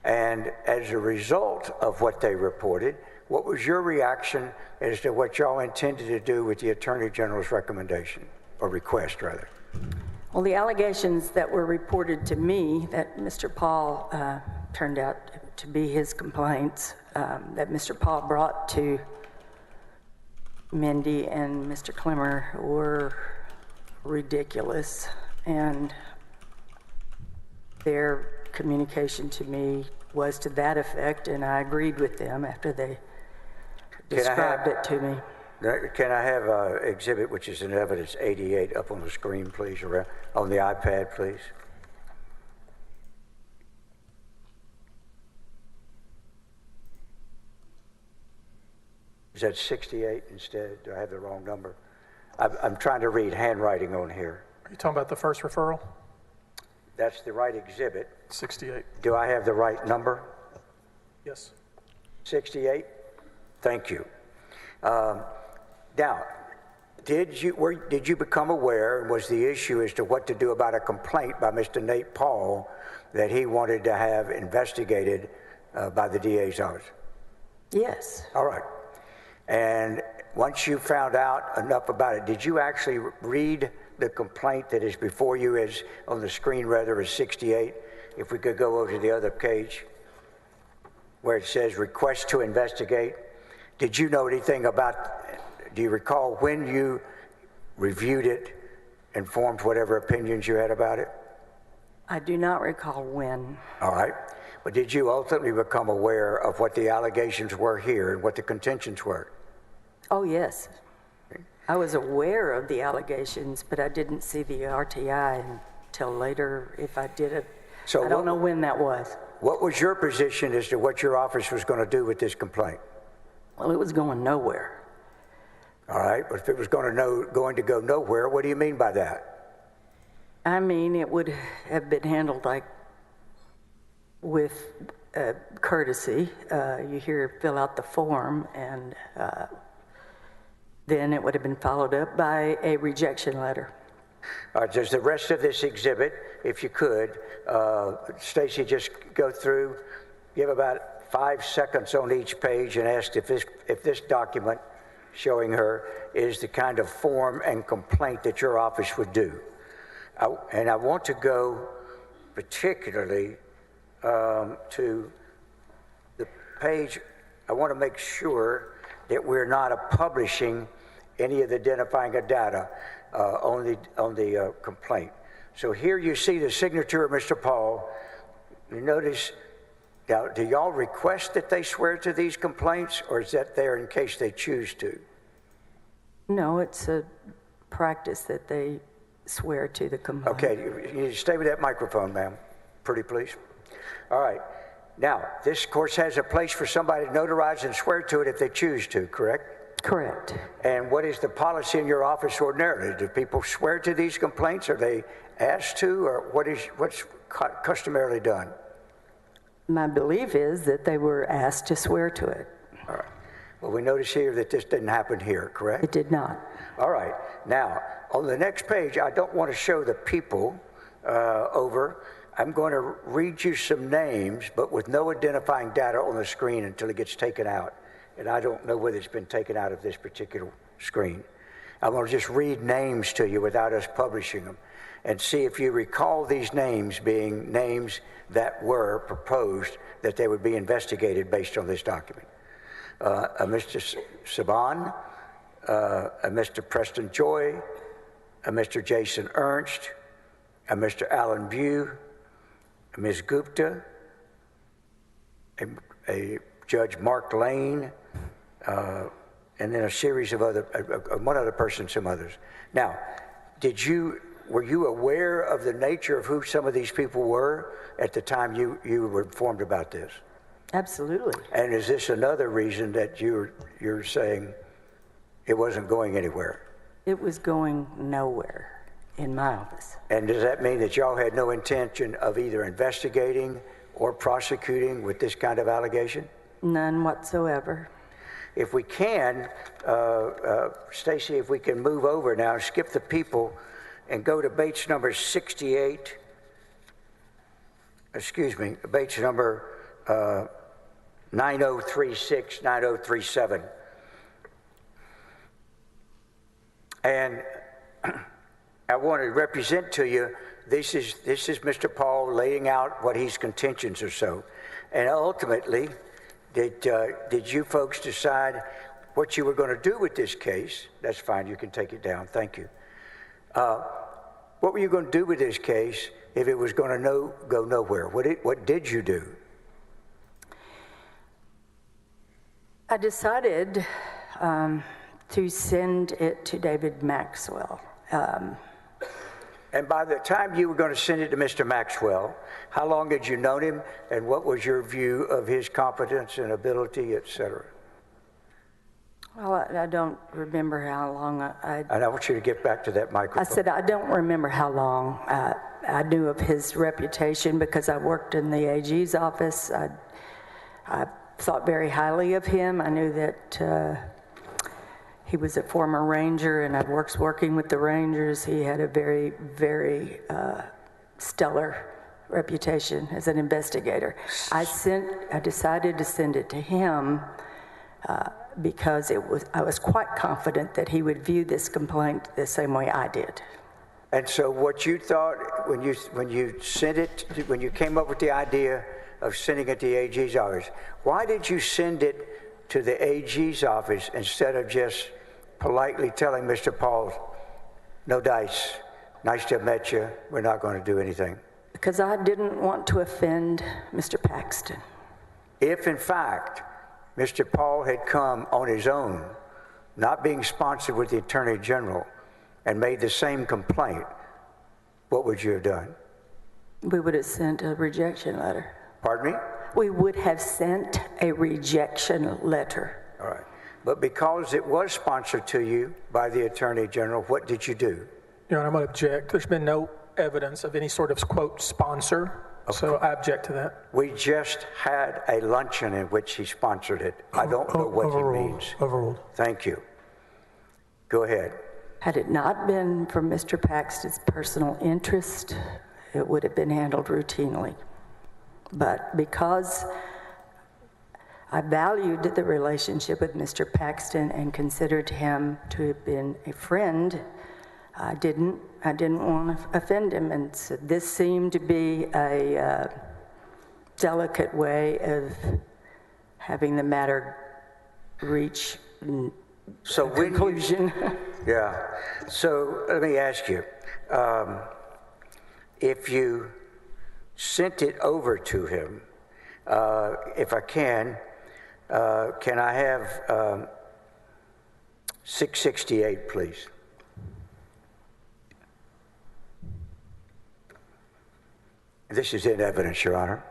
And as a result of what they reported, what was your reaction as to what y'all intended to do with the Attorney General's recommendation, or request, rather? Well, the allegations that were reported to me that Mr. Paul turned out to be his complaints that Mr. Paul brought to Mindy and Mr. Clemmer were ridiculous, and their communication to me was to that effect, and I agreed with them after they described it to me. Can I have exhibit, which is in evidence 88, up on the screen, please, or on the iPad, please? Is that 68 instead? Do I have the wrong number? I'm trying to read handwriting on here. Are you talking about the first referral? That's the right exhibit. 68. Do I have the right number? Yes. 68? Thank you. Now, did you become aware, and was the issue as to what to do about a complaint by Mr. Nate Paul that he wanted to have investigated by the DA's office? Yes. All right. And once you found out enough about it, did you actually read the complaint that is before you, as on the screen rather, as 68? If we could go over to the other page where it says request to investigate. Did you know anything about, do you recall when you reviewed it and formed whatever opinions you had about it? I do not recall when. All right. But did you ultimately become aware of what the allegations were here and what the contentions were? Oh, yes. I was aware of the allegations, but I didn't see the RTI until later. If I did it, I don't know when that was. What was your position as to what your office was going to do with this complaint? Well, it was going nowhere. All right, but if it was going to go nowhere, what do you mean by that? I mean, it would have been handled like with courtesy. You hear fill out the form, and then it would have been followed up by a rejection letter. All right, does the rest of this exhibit, if you could, Stacy, just go through, give about 5 seconds on each page and ask if this document showing her is the kind of form and complaint that your office would do. And I want to go particularly to the page. I want to make sure that we're not publishing any of the identifying data on the complaint. So here you see the signature of Mr. Paul. You notice, now, do y'all request that they swear to these complaints, or is that there in case they choose to? No, it's a practice that they swear to the complaint. Okay, you need to stay with that microphone, ma'am. Pretty please. All right. Now, this, of course, has a place for somebody to notarize and swear to it if they choose to, correct? Correct. And what is the policy in your office ordinarily? Do people swear to these complaints? Are they asked to, or what's customarily done? My belief is that they were asked to swear to it. All right. Well, we notice here that this didn't happen here, correct? It did not. All right. Now, on the next page, I don't want to show the people over. I'm going to read you some names, but with no identifying data on the screen until it gets taken out. And I don't know whether it's been taken out of this particular screen. I'm going to just read names to you without us publishing them and see if you recall these names being names that were proposed that they would be investigated based on this document. Mr. Saban, Mr. Preston Joy, Mr. Jason Ernst, Mr. Alan Bew, Ms. Gupta, a Judge Mark Lane, and then a series of other, one other person, some others. Now, were you aware of the nature of who some of these people were at the time you were informed about this? Absolutely. And is this another reason that you're saying it wasn't going anywhere? It was going nowhere in my office. And does that mean that y'all had no intention of either investigating or prosecuting with this kind of allegation? None whatsoever. If we can, Stacy, if we can move over now, skip the people, and go to Bates number 68, Bates number 9036, 9037. And I want to represent to you, this is Mr. Paul laying out what his contentions are so. And ultimately, did you folks decide what you were going to do with this case? That's fine, you can take it down, thank you. What were you going to do with this case if it was going to go nowhere? What did you do? I decided to send it to David Maxwell. And by the time you were going to send it to Mr. Maxwell, how long had you known him, and what was your view of his competence and ability, et cetera? Well, I don't remember how long And I want you to get back to that microphone. I said I don't remember how long. I knew of his reputation because I worked in the AG's office. I thought very highly of him. I knew that he was a former Ranger, and I was working with the Rangers. He had a very, very stellar reputation as an investigator. I decided to send it to him because I was quite confident that he would view this complaint the same way I did. And so what you thought when you sent it, when you came up with the idea of sending it to the AG's office, why did you send it to the AG's office instead of just politely telling Mr. Paul, no dice, nice to have met you, we're not going to do anything? Because I didn't want to offend Mr. Paxton. If in fact Mr. Paul had come on his own, not being sponsored with the Attorney General, and made the same complaint, what would you have done? We would have sent a rejection letter. Pardon me? We would have sent a rejection letter. All right. But because it was sponsored to you by the Attorney General, what did you do? Your Honor, I'm going to object. There's been no evidence of any sort of, quote, sponsor. So I object to that. We just had a luncheon in which he sponsored it. I don't know what he means. Overruled. Thank you. Go ahead. Had it not been for Mr. Paxton's personal interest, it would have been handled routinely. But because I valued the relationship with Mr. Paxton and considered him to have been a friend, I didn't want to offend him, and so this seemed to be a delicate way of having the matter reach a conclusion. Yeah. So let me ask you, if you sent it over to him, if I can I have 668, please? This is in evidence, Your Honor.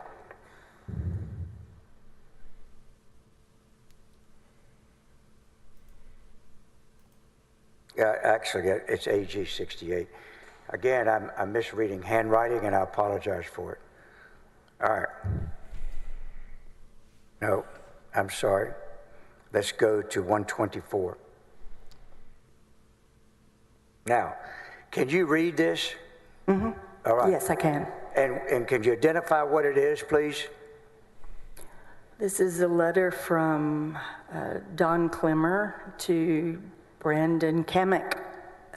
Actually, it's AG 68. Again, I'm misreading handwriting, and I apologize for it. All right. No, I'm sorry. Let's go to 124. Now, can you read this? Mm-hmm. All right. Yes, I can. And can you identify what it is, please? This is a letter from Don Clemmer to Brandon Kamek,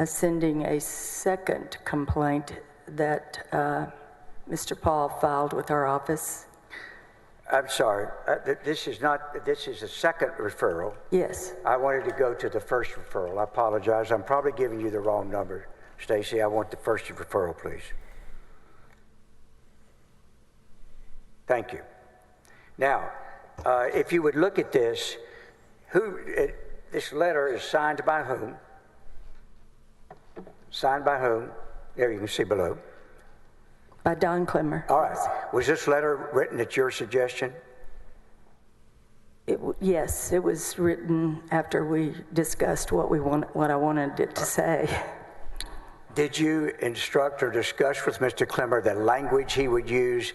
sending a second complaint that Mr. Paul filed with our office. I'm sorry, this is a second referral. Yes. I wanted to go to the first referral. I apologize. I'm probably giving you the wrong number. Stacy, I want the first referral, please. Thank you. Now, if you would look at this, This letter is signed by whom? Signed by whom? There, you can see below. By Don Clemmer. All right. Was this letter written at your suggestion? Yes, it was written after we discussed what I wanted it to say. Did you instruct or discuss with Mr. Clemmer the language he would use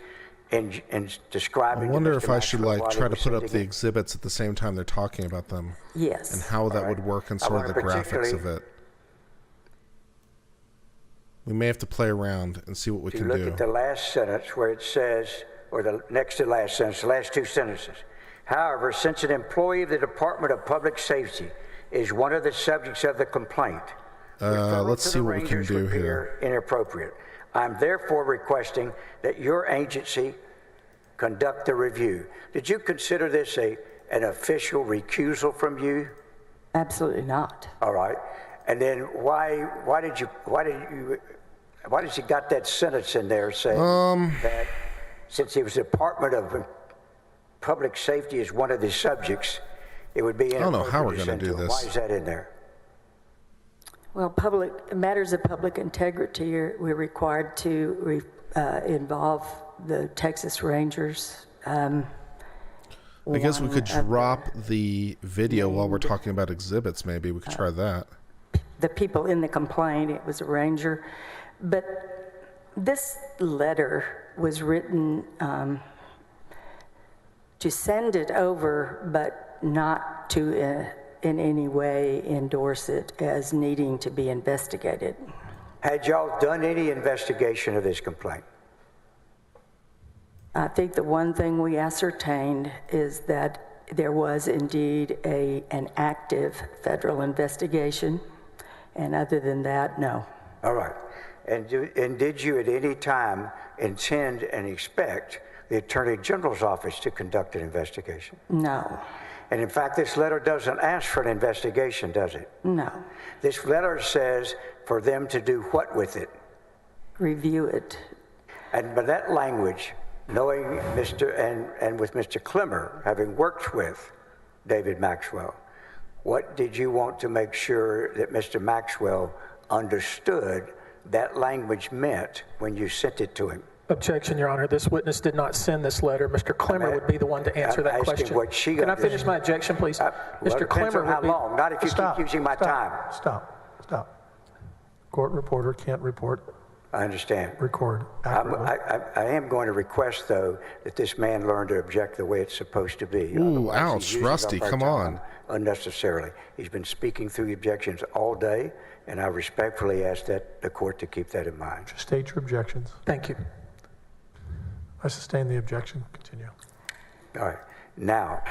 in describing? I wonder if I should Maxwell try to put up the it? exhibits at the same time they're talking about them. Yes. And how that would work and sort of the graphics of it. We may have to play around and see what we can do. Look at the last sentence where it says, or the next to last sentence, the last two sentences. However, since an employee of the Department of Public Safety is one of the subjects of the complaint, let's see what we can do here. Inappropriate. I'm therefore requesting that your agency conduct the review. Did you consider this an official recusal from you? Absolutely not. All right. And then why did you got that sentence in there saying that since he was the Department of Public Safety is one of the subjects, it would be inappropriate. I don't know how we're going to do this. Why is that in there? Well, matters of public integrity we're required to involve the Texas Rangers. I guess we could drop the video while we're talking about exhibits. Maybe we could try that. The people in the complaint, it was a ranger. But this letter was written to send it over, but not to in any way endorse it as needing to be investigated. Had y'all done any investigation of this complaint? I think the one thing we ascertained is that there was indeed an active federal investigation, and other than that, no. All right. And did you at any time intend and expect the Attorney General's office to conduct an investigation? No. And in fact, this letter doesn't ask for an investigation, does it? No. This letter says for them to do what with it? Review it. And by that language, knowing and with Mr. Clemmer, having worked with David Maxwell, what did you want to make sure that Mr. Maxwell understood that language meant when you sent it to him? Objection, Your Honor. This witness did not send this letter. Mr. Clemmer would be the one to answer that question. Can I finish my objection, please? Mr. Clemmer how long? Not if you keep using my time. Stop. Court reporter can't report. I understand. Record accurately. I am going to request, though, that this man learn to object the way it's supposed to be. Ooh, ouch, Rusty, come on. Unnecessarily. He's been speaking through the objections all day, and I respectfully ask that the court to keep that in mind. Just state your objections. Thank you. I sustain the objection. Continue. All right. Now,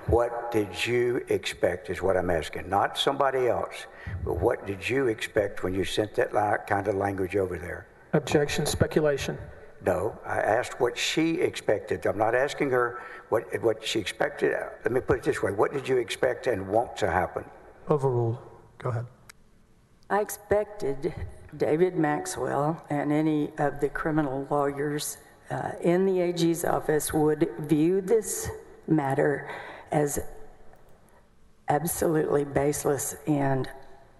what did you expect is what I'm asking. Not somebody else, but what did you expect when you sent that kind of language over there? Objection, speculation. No, I asked what she expected. I'm not asking her what she expected. Let me put it this way. What did you expect and want to happen? Overruled. Go ahead. I expected David Maxwell and any of the criminal lawyers in the AG's office would view this matter as absolutely baseless and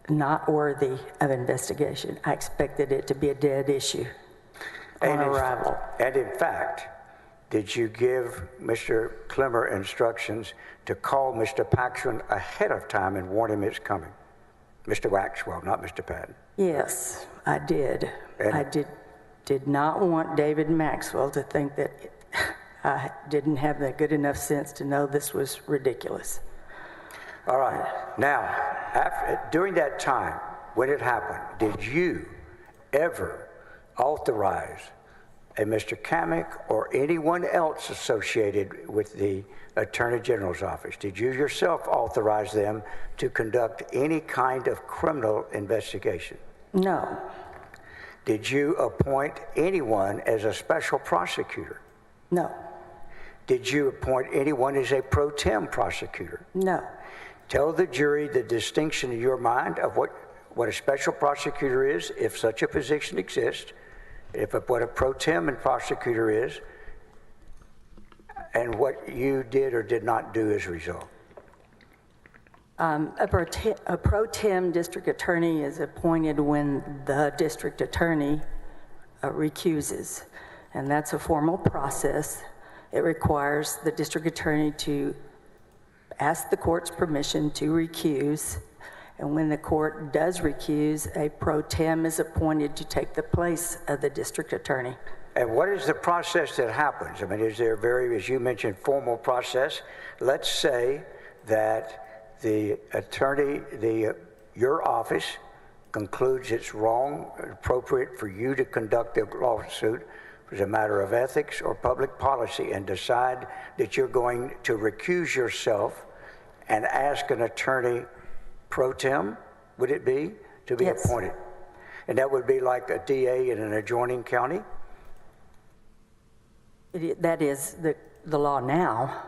not worthy of investigation. I expected it to be a dead issue on arrival. And in fact, did you give Mr. Clemmer instructions to call Mr. Paxton ahead of time and warn him it's coming? Mr. Maxwell, not Mr. Patton. Yes, I did. I did not want David Maxwell to think that I didn't have the good enough sense to know this was ridiculous. All right. Now, during that time, when it happened, did you ever authorize a Mr. Kamek or anyone else associated with the Attorney General's office, did you yourself authorize them to conduct any kind of criminal investigation? No. Did you appoint anyone as a special prosecutor? No. Did you appoint anyone as a pro tem prosecutor? No. Tell the jury the distinction in your mind of what a special prosecutor is, if such a position exists, what a pro tem and prosecutor is, and what you did or did not do as a result. A pro tem district attorney is appointed when the district attorney recuses, and that's a formal process. It requires the district attorney to ask the court's permission to recuse, and when the court does recuse, a pro tem is appointed to take the place of the district attorney. And what is the process that happens? I mean, is there a very, as you mentioned, formal process? Let's say that the attorney, your office concludes it's wrong, appropriate for you to conduct a lawsuit as a matter of ethics or public policy, and decide that you're going to recuse yourself and ask an attorney pro tem, would it be, to be Yes. appointed? And that would be like a DA in an adjoining county? That is the law now.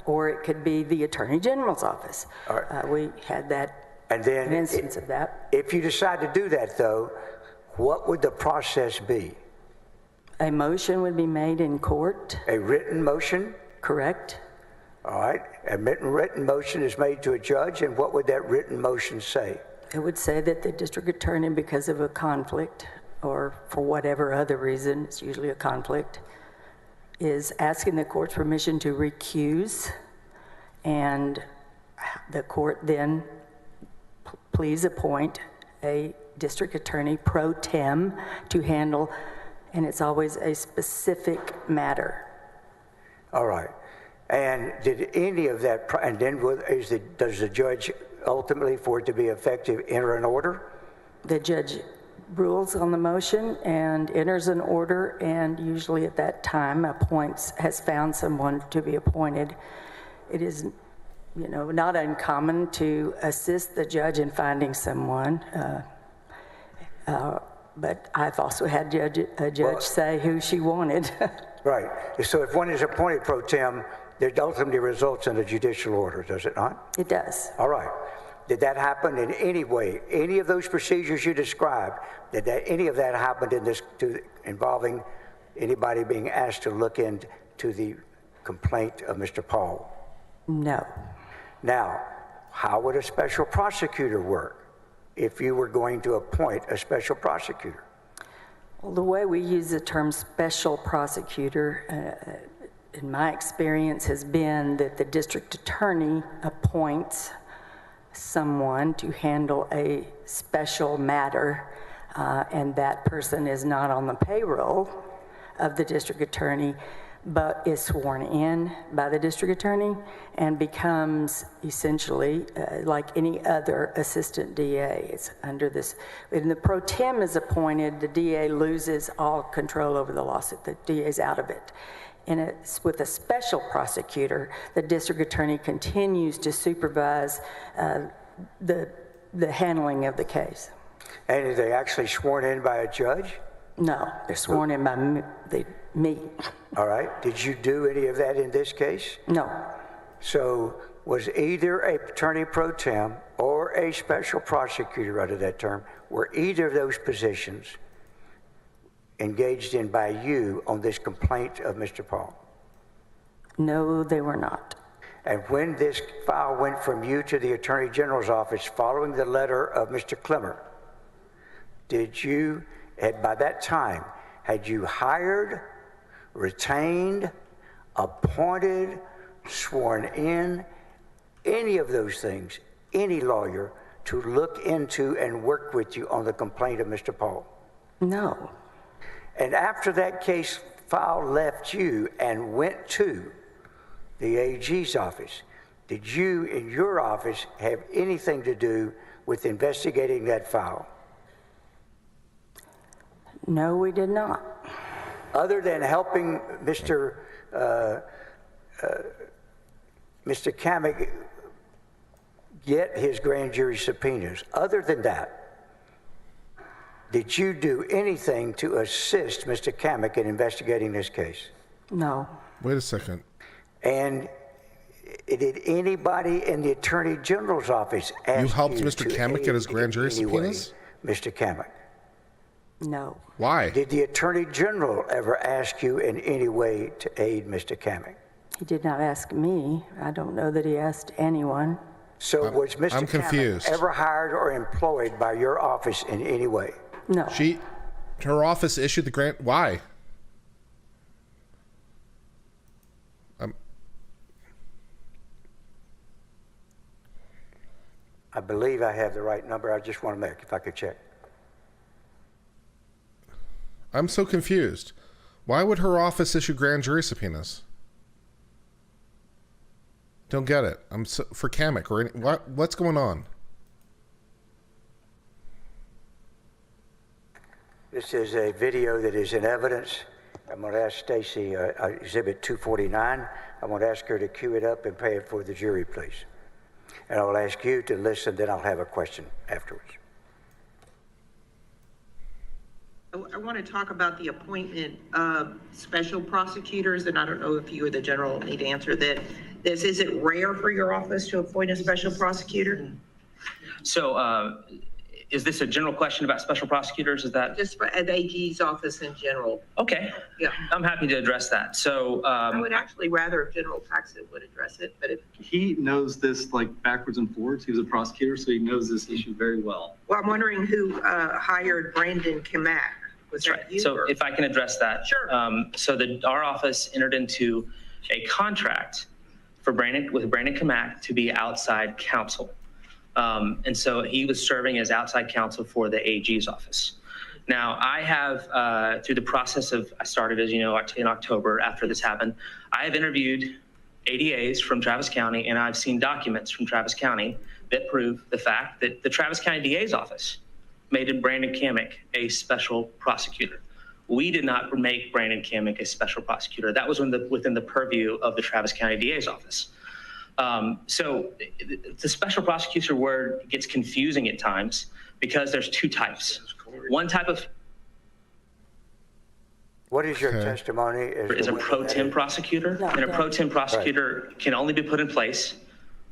Or it could be the Attorney General's office. All right. We had that, And then an instance of that. if you decide to do that, though, what would the process be? A motion would be made in court, A written motion? correct? All right. A written motion is made to a judge, and what would that written motion say? It would say that the district attorney, because of a conflict, or for whatever other reason, it's usually a conflict, is asking the court's permission to recuse, and the court then please appoint a district attorney pro tem to handle, and it's always a specific matter. All right. And did any of that, and then does the judge ultimately, for it to be effective, enter an order? The judge rules on the motion and enters an order, and usually at that time has found someone to be appointed. It is, not uncommon to assist the judge in finding someone, but I've also had a judge say who she wanted. Right. So if one is appointed pro tem, it ultimately results in a judicial order, does it not? It does. All right. Did that happen in any way? Any of those procedures you described, any of that happened involving anybody being asked to look into the complaint of Mr. Paul? No. Now, how would a special prosecutor work if you were going to appoint a special prosecutor? Well, the way we use the term special prosecutor, in my experience, has been that the district attorney appoints someone to handle a special matter, and that person is not on the payroll of the district attorney, but is sworn in by the district attorney and becomes essentially like any other assistant DA. It's under this. When the pro tem is appointed, the DA loses all control over the lawsuit. The DA is out of it. And it's with a special prosecutor, the district attorney continues to supervise the handling of the case. And are they actually sworn in by a judge? No, they're sworn in by me. All right. Did you do any of that in this case? No. So was either a attorney pro tem or a special prosecutor under that term, were either of those positions engaged in by you on this complaint of Mr. Paul? No, they were not. And when this file went from you to the Attorney General's office following the letter of Mr. Clemmer, by that time, had you hired, retained, appointed, sworn in, any of those things, any lawyer to look into and work with you on the complaint of Mr. Paul? No. And after that case file left you and went to the AG's office, did you in your office have anything to do with investigating that file? No, we did not. Other than helping Mr. Kamek get his grand jury subpoenas, other than that, did you do anything to assist Mr. Kamek in investigating this case? No. Wait a second. And did anybody in the Attorney General's office ask You helped you Mr. to Kamek get his aid grand jury in any way subpoenas? Mr. Kamek? No. Why? Did the Attorney General ever ask you in any way to aid Mr. Kamek? He did not ask me. I don't know that he asked anyone. So was Mr. I'm confused. Kamek ever hired or employed by your office in any way? No. Her office issued the grant. Why? I believe I have the right number. I just want to make, if I could check. I'm so confused. Why would her office issue grand jury subpoenas? Don't get it. For Kamek or what's going on? This is a video that is in evidence. I'm going to ask Stacy, Exhibit 249. I'm going to ask her to cue it up and play it for the jury, please. And I will ask you to listen, then I'll have a question afterwards. I want to talk about the appointment of special prosecutors, and I don't know if you or the general need to answer that. Is it rare for your office to appoint a special prosecutor? So is this a general question about special prosecutors? Is that just for the AG's office in general? Okay. Yeah, I'm happy to address that. So I would actually rather if General Paxton would address it, but if he knows this like backwards and forwards, he was a prosecutor, so he knows this issue very well. Well, I'm wondering who hired Brandon Kamek. Was that's that right. you So or? if I can address that. Sure. So our office entered into a contract for Brandon Kamek to be outside counsel. And so he was serving as outside counsel for the AG's office. Now, I have, through the process of, I started, as you know, in October after this happened, I have interviewed ADAs from Travis County, and I've seen documents from Travis County that prove the fact that the Travis County DA's office made Brandon Kamek a special prosecutor. We did not make Brandon Kamek a special prosecutor. That was within the purview of the Travis County DA's office. So the special prosecutor word gets confusing at times because there's two types. One type of What is your testimony? Is a pro tem prosecutor, and a pro tem prosecutor can only be put in place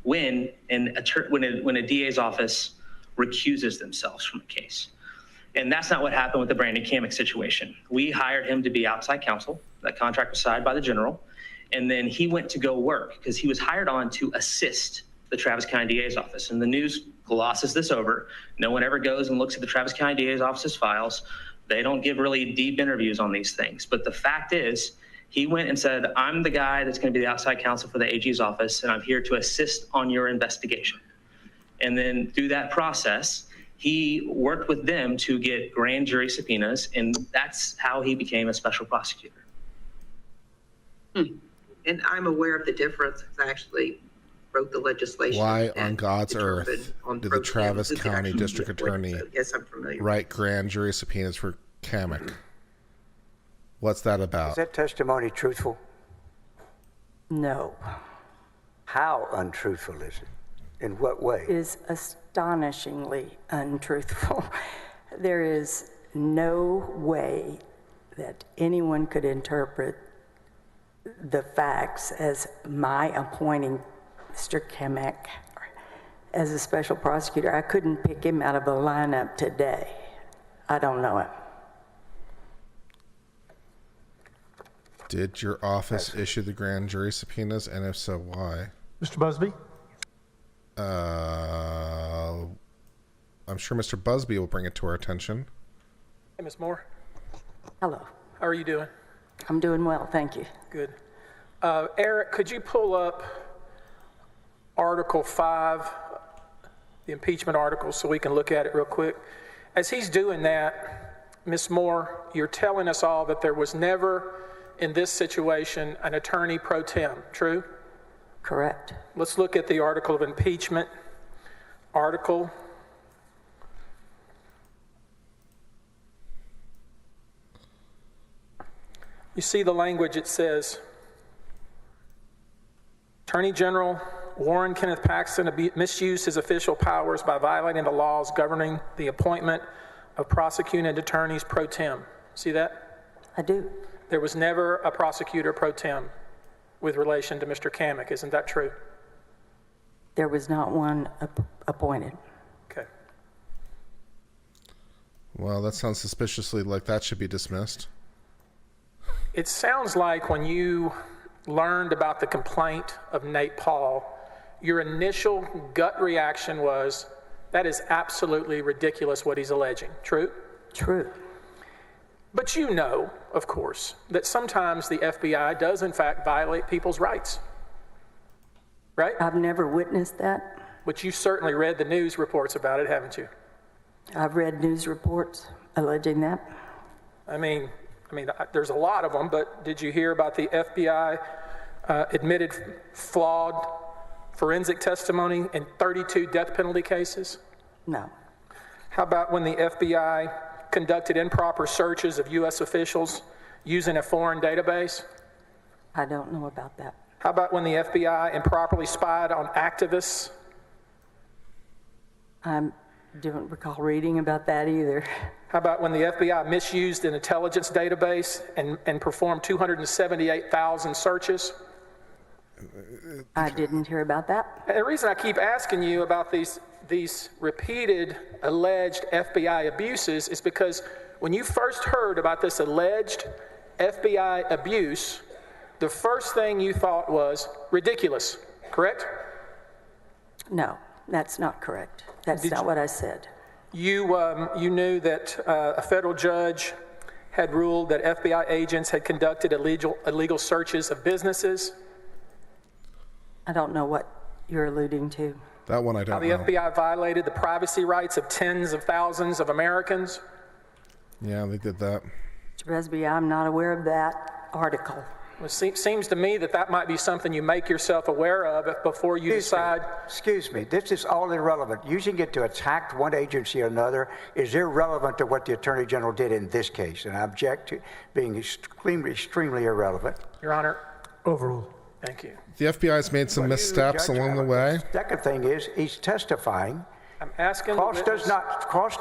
when a DA's office recuses themselves from a case. And that's not what happened with the Brandon Kamek situation. We hired him to be outside counsel. That contract was signed by the general. And then he went to go work because he was hired on to assist the Travis County DA's office. And the news glosses this over. No one ever goes and looks at the Travis County DA's office's files. They don't give really deep interviews on these things. But the fact is, he went and said, I'm the guy that's going to be the outside counsel for the AG's office, and I'm here to assist on your investigation. And then through that process, he worked with them to get grand jury subpoenas, and that's how he became a special prosecutor. And I'm aware of the difference. I actually wrote the legislation. Why on God's earth did the Travis County District Attorney yes, I'm familiar. write grand jury subpoenas for Kamek? What's that about? Is that testimony truthful? No. How untruthful is it? In what way? Is astonishingly untruthful. There is no way that anyone could interpret the facts as my appointing Mr. Kamek as a special prosecutor. I couldn't pick him out of a lineup today. I don't know him. Did your office issue the grand jury subpoenas, and if so, why? Mr. Busby? I'm sure Mr. Busby will bring it to our attention. Hey, Ms. Moore. Hello. How are you doing? I'm doing well, thank you. Good. Eric, could you pull up Article 5, the impeachment article, so we can look at it real quick? As he's doing that, Ms. Moore, you're telling us all that there was never, in this situation, an attorney pro tem, true? Correct. Let's look at the article of impeachment. Article. You see the language, it says, Attorney General Warren Kenneth Paxton misused his official powers by violating the laws governing the appointment of prosecuting and attorneys pro tem. See that? I do. There was never a prosecutor pro tem with relation to Mr. Kamek. Isn't that true? There was not one appointed. Okay. Well, that sounds suspiciously like that should be dismissed. It sounds like when you learned about the complaint of Nate Paul, your initial gut reaction was, that is absolutely ridiculous what he's alleging. True? True. But you know, of course, that sometimes the FBI does in fact violate people's rights. Right? I've never witnessed that. But you certainly read the news reports about it, haven't you? I've read news reports alleging that. I mean, there's a lot of them, but did you hear about the FBI admitted flawed forensic testimony in 32 death penalty cases? No. How about when the FBI conducted improper searches of U.S. officials using a foreign database? I don't know about that. How about when the FBI improperly spied on activists? I don't recall reading about that either. How about when the FBI misused an intelligence database and performed 278,000 searches? I didn't hear about that. And the reason I keep asking you about these repeated alleged FBI abuses is because when you first heard about this alleged FBI abuse, the first thing you thought was ridiculous, correct? No, that's not correct. That's not what I said. You knew that a federal judge had ruled that FBI agents had conducted illegal searches of businesses? I don't know what you're alluding to. That one I don't know. How the FBI violated the privacy rights of tens of thousands of Americans? Yeah, they did that. Mr. Busby, I'm not aware of that article. Well, it seems to me that might be something you make yourself aware of before you decide. Excuse me, this is all irrelevant. Using it to attack one agency or another is irrelevant to what the Attorney General did in this case, and I object to being extremely irrelevant. Your Honor. Overruled. Thank you. The FBI has made some missteps along the way. Second thing is, he's testifying. I'm asking. Cross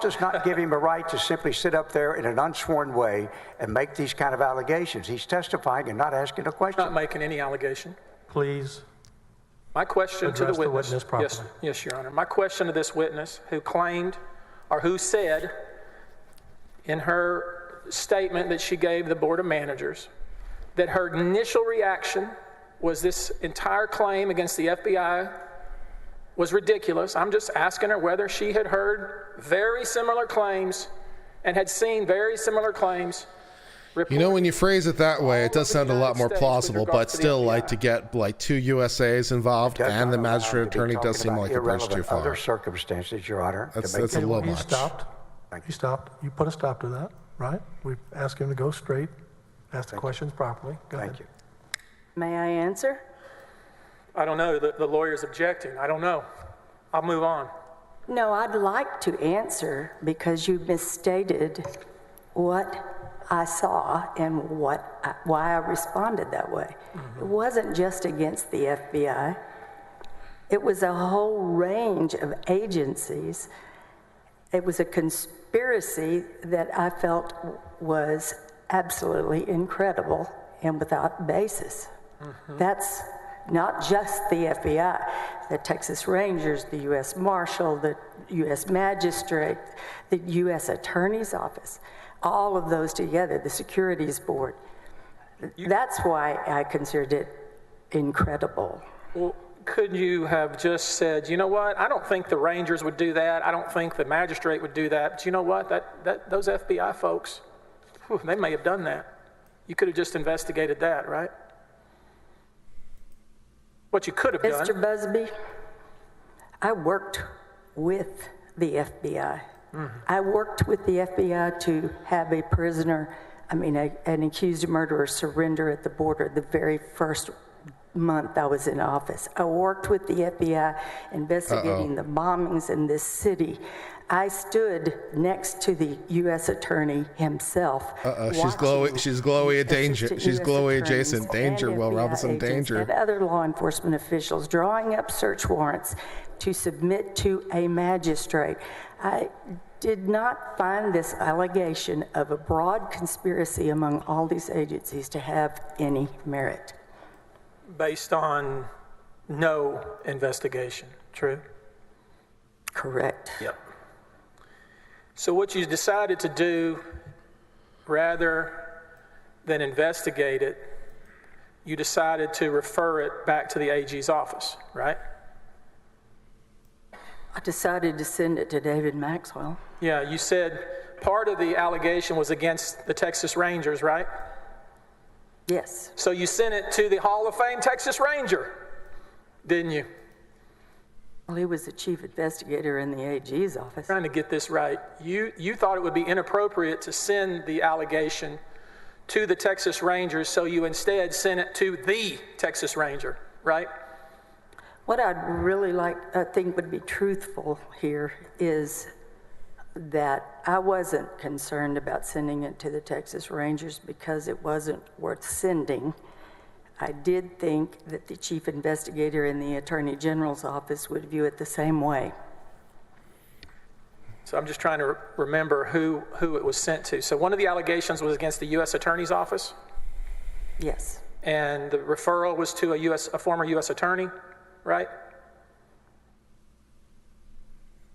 does not give him a right to simply sit up there in an unsworn way and make these kind of allegations. He's testifying and not asking a question. Not making any allegation. Please. My question to the witness. properly. Yes, Your Honor. My question to this witness who claimed or who said in her statement that she gave the Board of Managers that her initial reaction was this entire claim against the FBI was ridiculous. I'm just asking her whether she had heard very similar claims and had seen very similar claims. You know, when you phrase it that way, it does sound a lot more plausible, but still, like, to get like 2 USAs involved and the magistrate attorney does seem like a bridge too far. Other circumstances, Your Honor. That's a little much. You stopped. You put a stop to that, right? We asked him to go straight, ask the questions properly. Go ahead. Thank you. May I answer? I don't know. The lawyer's objecting. I don't know. I'll move on. No, I'd like to answer because you misstated what I saw and why I responded that way. It wasn't just against the FBI. It was a whole range of agencies. It was a conspiracy that I felt was absolutely incredible and without basis. That's not just the FBI, the Texas Rangers, the U.S. Marshal, the U.S. Magistrate, the U.S. Attorney's Office, all of those together, the Securities Board. That's why I considered it incredible. Well, could you have just said, you know what, I don't think the Rangers would do that, I don't think the Magistrate would do that, but you know what, those FBI folks, they may have done that. You could have just investigated that, right? What you could have done. Mr. Busby, I worked with the FBI. I worked with the FBI to have a prisoner, an accused murderer surrender at the border the very first month I was in office. I worked with the FBI investigating the bombings in this city. I stood next to the U.S. attorney himself. She's glowy danger. She's glowy adjacent. Danger, Will Robinson, danger. And other law enforcement officials drawing up search warrants to submit to a magistrate. I did not find this allegation of a broad conspiracy among all these agencies to have any merit. Based on no investigation, true? Correct. Yep. So what you decided to do, rather than investigate it, you decided to refer it back to the AG's office, right? I decided to send it to David Maxwell. Yeah, you said part of the allegation was against the Texas Rangers, right? Yes. So you sent it to the Hall of Fame Texas Ranger, didn't you? Well, he was the chief investigator in the AG's office. Trying to get this right. You thought it would be inappropriate to send the allegation to the Texas Rangers, so you instead sent it to the Texas Ranger, right? What I'd really like, I think would be truthful here is that I wasn't concerned about sending it to the Texas Rangers because it wasn't worth sending. I did think that the chief investigator in the Attorney General's office would view it the same way. So I'm just trying to remember who it was sent to. So one of the allegations was against the U.S. Attorney's office? Yes. And the referral was to a former U.S. attorney, right?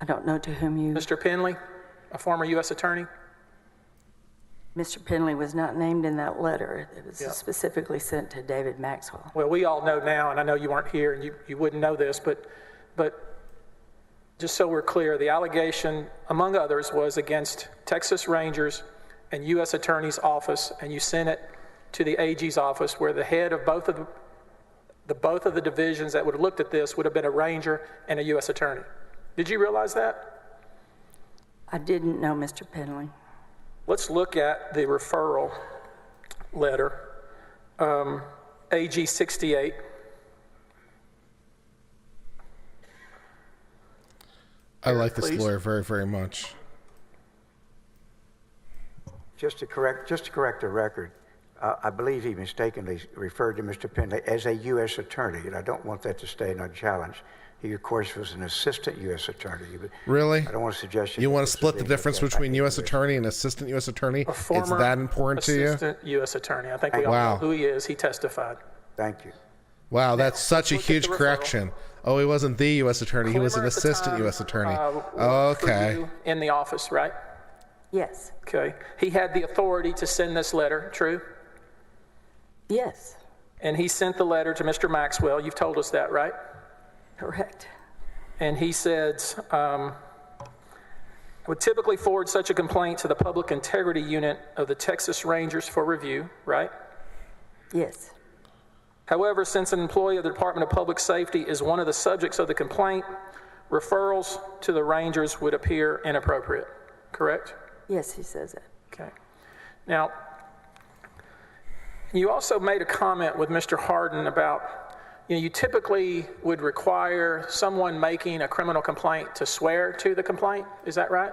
I don't know to whom you... Mr. Penley, a former U.S. attorney? Mr. Penley was not named in that letter. It was specifically sent to David Maxwell. Well, we all know now, and I know you weren't here and you wouldn't know this, but just so we're clear, the allegation, among others, was against Texas Rangers and U.S. Attorney's office, and you sent it to the AG's office, where the head of both of the divisions that would have looked at this would have been a Ranger and a U.S. Attorney. Did you realize that? I didn't know Mr. Penley. Let's look at the referral letter, AG 68. I like this lawyer very, very much. Just to correct the record, I believe he mistakenly referred to Mr. Penley as a U.S. attorney, and I don't want that to stay unchallenged. He, of course, was an assistant U.S. attorney. Really? I don't want to suggest you want to split the difference between U.S. attorney and assistant U.S. attorney? It's that important to you? Assistant U.S. attorney. I think we all know who he is. He testified. Thank you. Wow, that's such a huge correction. Oh, he wasn't the U.S. attorney. He was an assistant U.S. attorney. Okay. In the office, right? Yes. Okay. He had the authority to send this letter, true? Yes. And he sent the letter to Mr. Maxwell. You've told us that, right? Correct. And he says, I would typically forward such a complaint to the Public Integrity Unit of the Texas Rangers for review, right? Yes. However, since an employee of the Department of Public Safety is one of the subjects of the complaint, referrals to the Rangers would appear inappropriate, correct? Yes, he says that. Okay. Now, you also made a comment with Mr. Harden about, you typically would require someone making a criminal complaint to swear to the complaint. Is that right?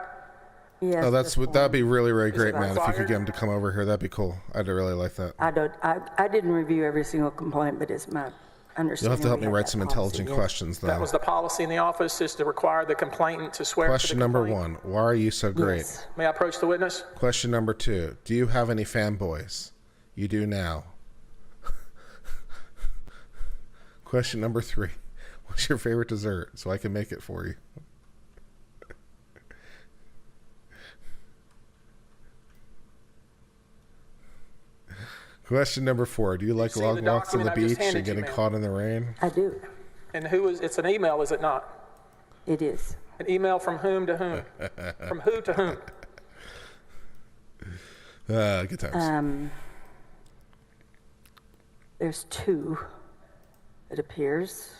Yes. Oh, that'd be really, really great, man. If you could get him to come over here, that'd be cool. I'd really like that. I didn't review every single complaint, but it's my understanding. You'll have to help me write some intelligent questions, though. That was the policy in the office, is to require the complainant to swear Question to the number complaint. 1, why are you so great? Yes. May I approach the witness? Question number 2, do you have any fanboys? You do now. Question number 3, what's your favorite dessert so I can make it for you? Question number 4, do you like long walks on the beach and getting caught in the rain? I do. And it's an email, is it not? It is. An email from whom to whom? From who to whom? Good times. There's 2, it appears.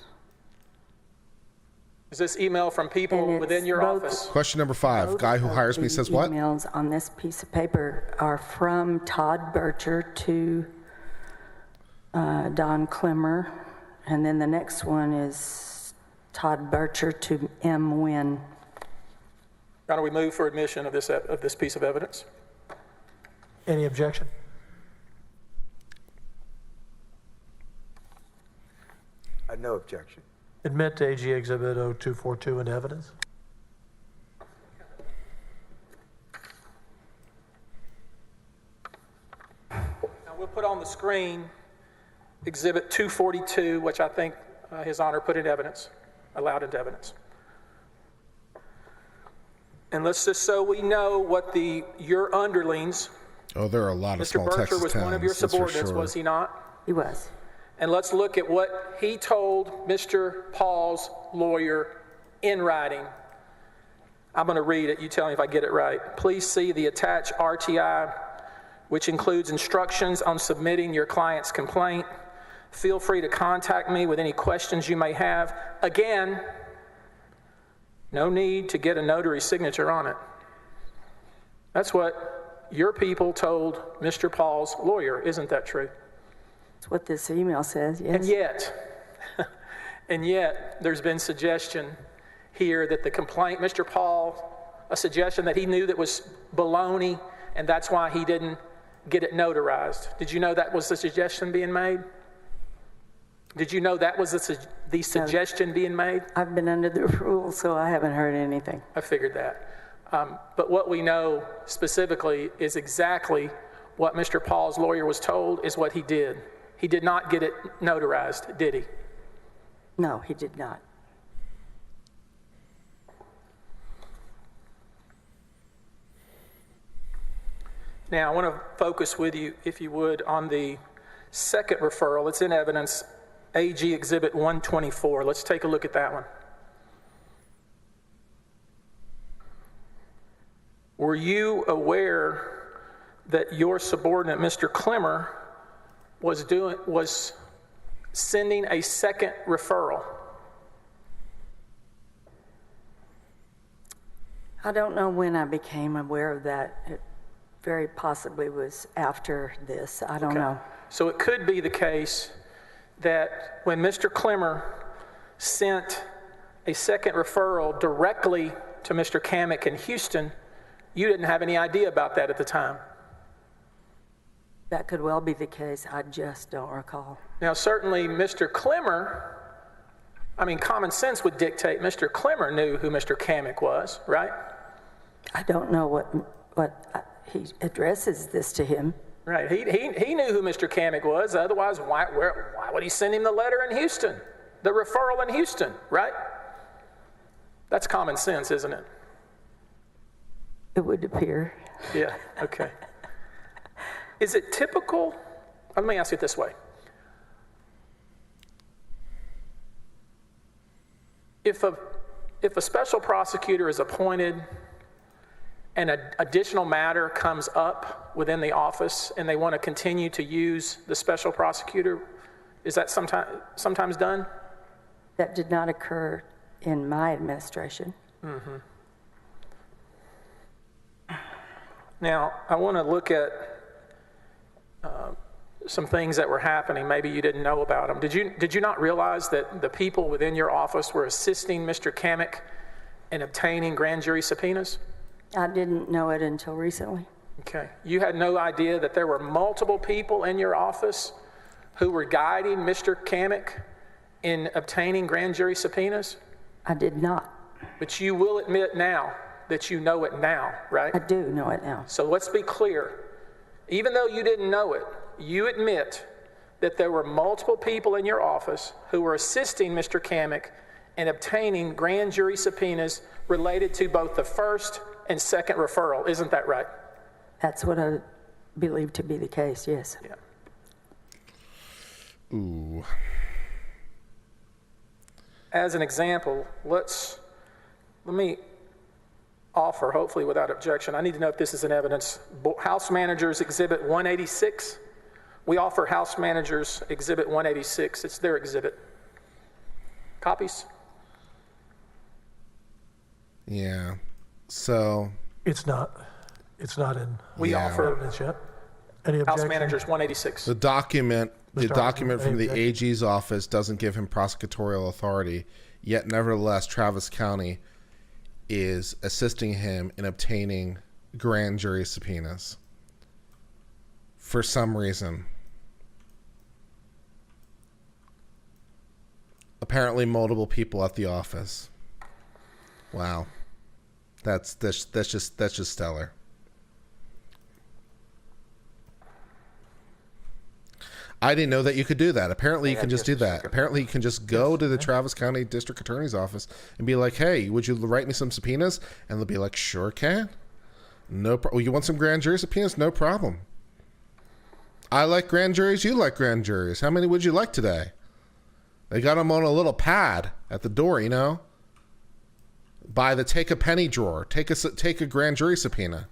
Is this email from people within your office? Question number 5, guy who hires me says what? Emails on this piece of paper are from Todd Bircher to Don Clemmer, and then the next one is Todd Bircher to M. Wynn. How do we move for admission of this piece of evidence? Any objection? No objection. Admit AG Exhibit 0242 into evidence. Now we'll put on the screen Exhibit 242, which I think His Honor put in evidence, allowed into evidence. And let's just so we know what your underlings. Oh, there are a lot of small Mr. Texas Bircher was towns, one of your that's for subordinates, sure. was he not? He was. and let's look at what he told Mr. Paul's lawyer in writing. I'm going to read it. You tell me if I get it right. Please see the attached RTI, which includes instructions on submitting your client's complaint. Feel free to contact me with any questions you may have. Again, no need to get a notary signature on it. That's what your people told Mr. Paul's lawyer. Isn't that true? That's what this email says, yes. And yet, there's been suggestion here that the complaint, Mr. Paul, a suggestion that he knew that was baloney, and that's why he didn't get it notarized. Did you know that was the suggestion being made? Did you know that was the suggestion being made? I've been under the rules, so I haven't heard anything. I figured that. But what we know specifically is exactly what Mr. Paul's lawyer was told is what he did. He did not get it notarized, did he? No, he did not. Now, I want to focus with you, if you would, on the second referral. It's in evidence, AG Exhibit 124. Let's take a look at that one. Were you aware that your subordinate, Mr. Klemmer, was sending a second referral? I don't know when I became aware of that. It very possibly was after this. I don't know. So it could be the case that when Mr. Klemmer sent a second referral directly to Mr. Kamek in Houston, you didn't have any idea about that at the time. That could well be the case. I just don't recall. Now, certainly Mr. Klemmer, common sense would dictate Mr. Klemmer knew who Mr. Kamek was, right? I don't know what he addresses this to him. Right. He knew who Mr. Kamek was. Otherwise, why would he send him the letter in Houston, the referral in Houston, right? That's common sense, isn't it? It would appear. Yeah, okay. Is it typical? Let me ask it this way. If a special prosecutor is appointed and an additional matter comes up within the office and they want to continue to use the special prosecutor, is that sometimes done? That did not occur in my administration. Mm-hmm. Now, I want to look at some things that were happening. Maybe you didn't know about them. Did you not realize that the people within your office were assisting Mr. Kamek in obtaining grand jury subpoenas? I didn't know it until recently. Okay. You had no idea that there were multiple people in your office who were guiding Mr. Kamek in obtaining grand jury subpoenas? I did not. But you will admit now that you know it now, right? I do know it now. So let's be clear. Even though you didn't know it, you admit that there were multiple people in your office who were assisting Mr. Kamek in obtaining grand jury subpoenas related to both the first and second referral. Isn't that right? That's what I believe to be the case, yes. Yeah. Ooh. As an example, let me offer, hopefully without objection, I need to know if this is in evidence, House Managers Exhibit 186. We offer House Managers Exhibit 186. It's their exhibit. Copies? Yeah. So It's not in We offer evidence yet. Any House objection? Managers 186. the document from the Any AG's office doesn't give him prosecutorial authority, yet nevertheless Travis County is assisting him in obtaining grand jury subpoenas for some reason. Apparently multiple people at the office. Wow. That's just stellar. I didn't know that you could do that. Apparently you can just do that. Apparently you can just go to the Travis County District Attorney's office and be like, hey, would you write me some subpoenas? And they'll be like, sure can. No problem. You want some grand jury subpoenas? No problem. I like grand juries. You like grand juries. How many would you like today? They got them on a little pad at the door, you know? By the take a penny drawer. Take a grand jury subpoena.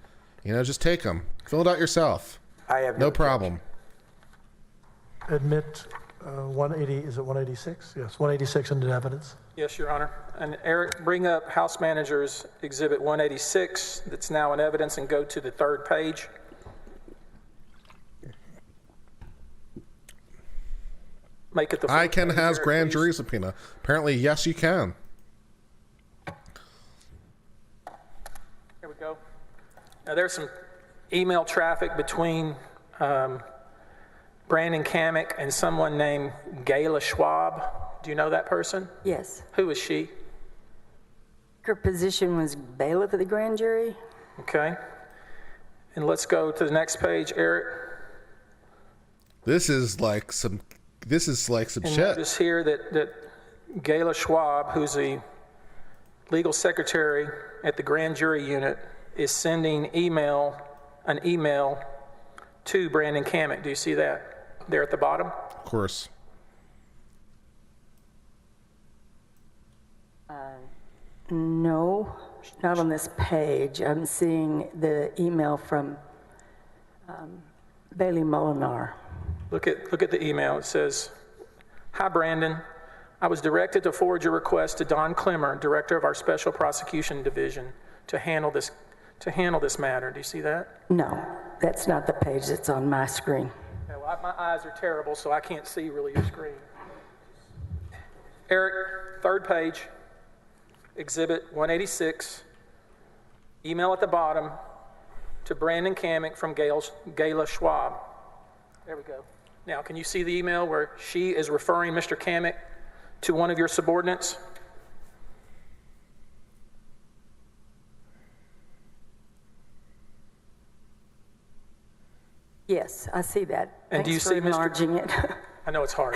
You know, just take them. Fill it out yourself. I have no problem. Admit 180, is it 186? Yes, 186 into evidence. Yes, Your Honor. And Eric, bring up House Manager's Exhibit 186 that's now in evidence and go to the third page. Make it the I can has Eric, grand please. jury subpoena. Apparently, yes, you can. Here we go. Now, there's some email traffic between Brandon Kamek and someone named Gayla Schwab. Do you know that person? Yes. Who is she? Her position was bailiff of the grand jury. Okay. And let's go to the next page, Eric. This is like some And shit. notice here that Gayla Schwab, who's the legal secretary at the grand jury unit, is sending an email to Brandon Kamek. Do you see that there at the bottom? Of course. No, not on this page. I'm seeing the email from Bailey Molinar. Look at the email. It says, "Hi, Brandon. I was directed to forward your request to Don Clemmer, director of our Special Prosecution Division, to handle this matter." Do you see that? No, that's not the page that's on my screen. Okay, well, my eyes are terrible, so I can't see really your screen. Eric, third page, Exhibit 186, email at the bottom to Brandon Kamek from Gayla Schwab. There we go. Now, can you see the email where she is referring Mr. Kamek to one of your subordinates? Yes, I see that. And do you see enlarging it? I know it's hard.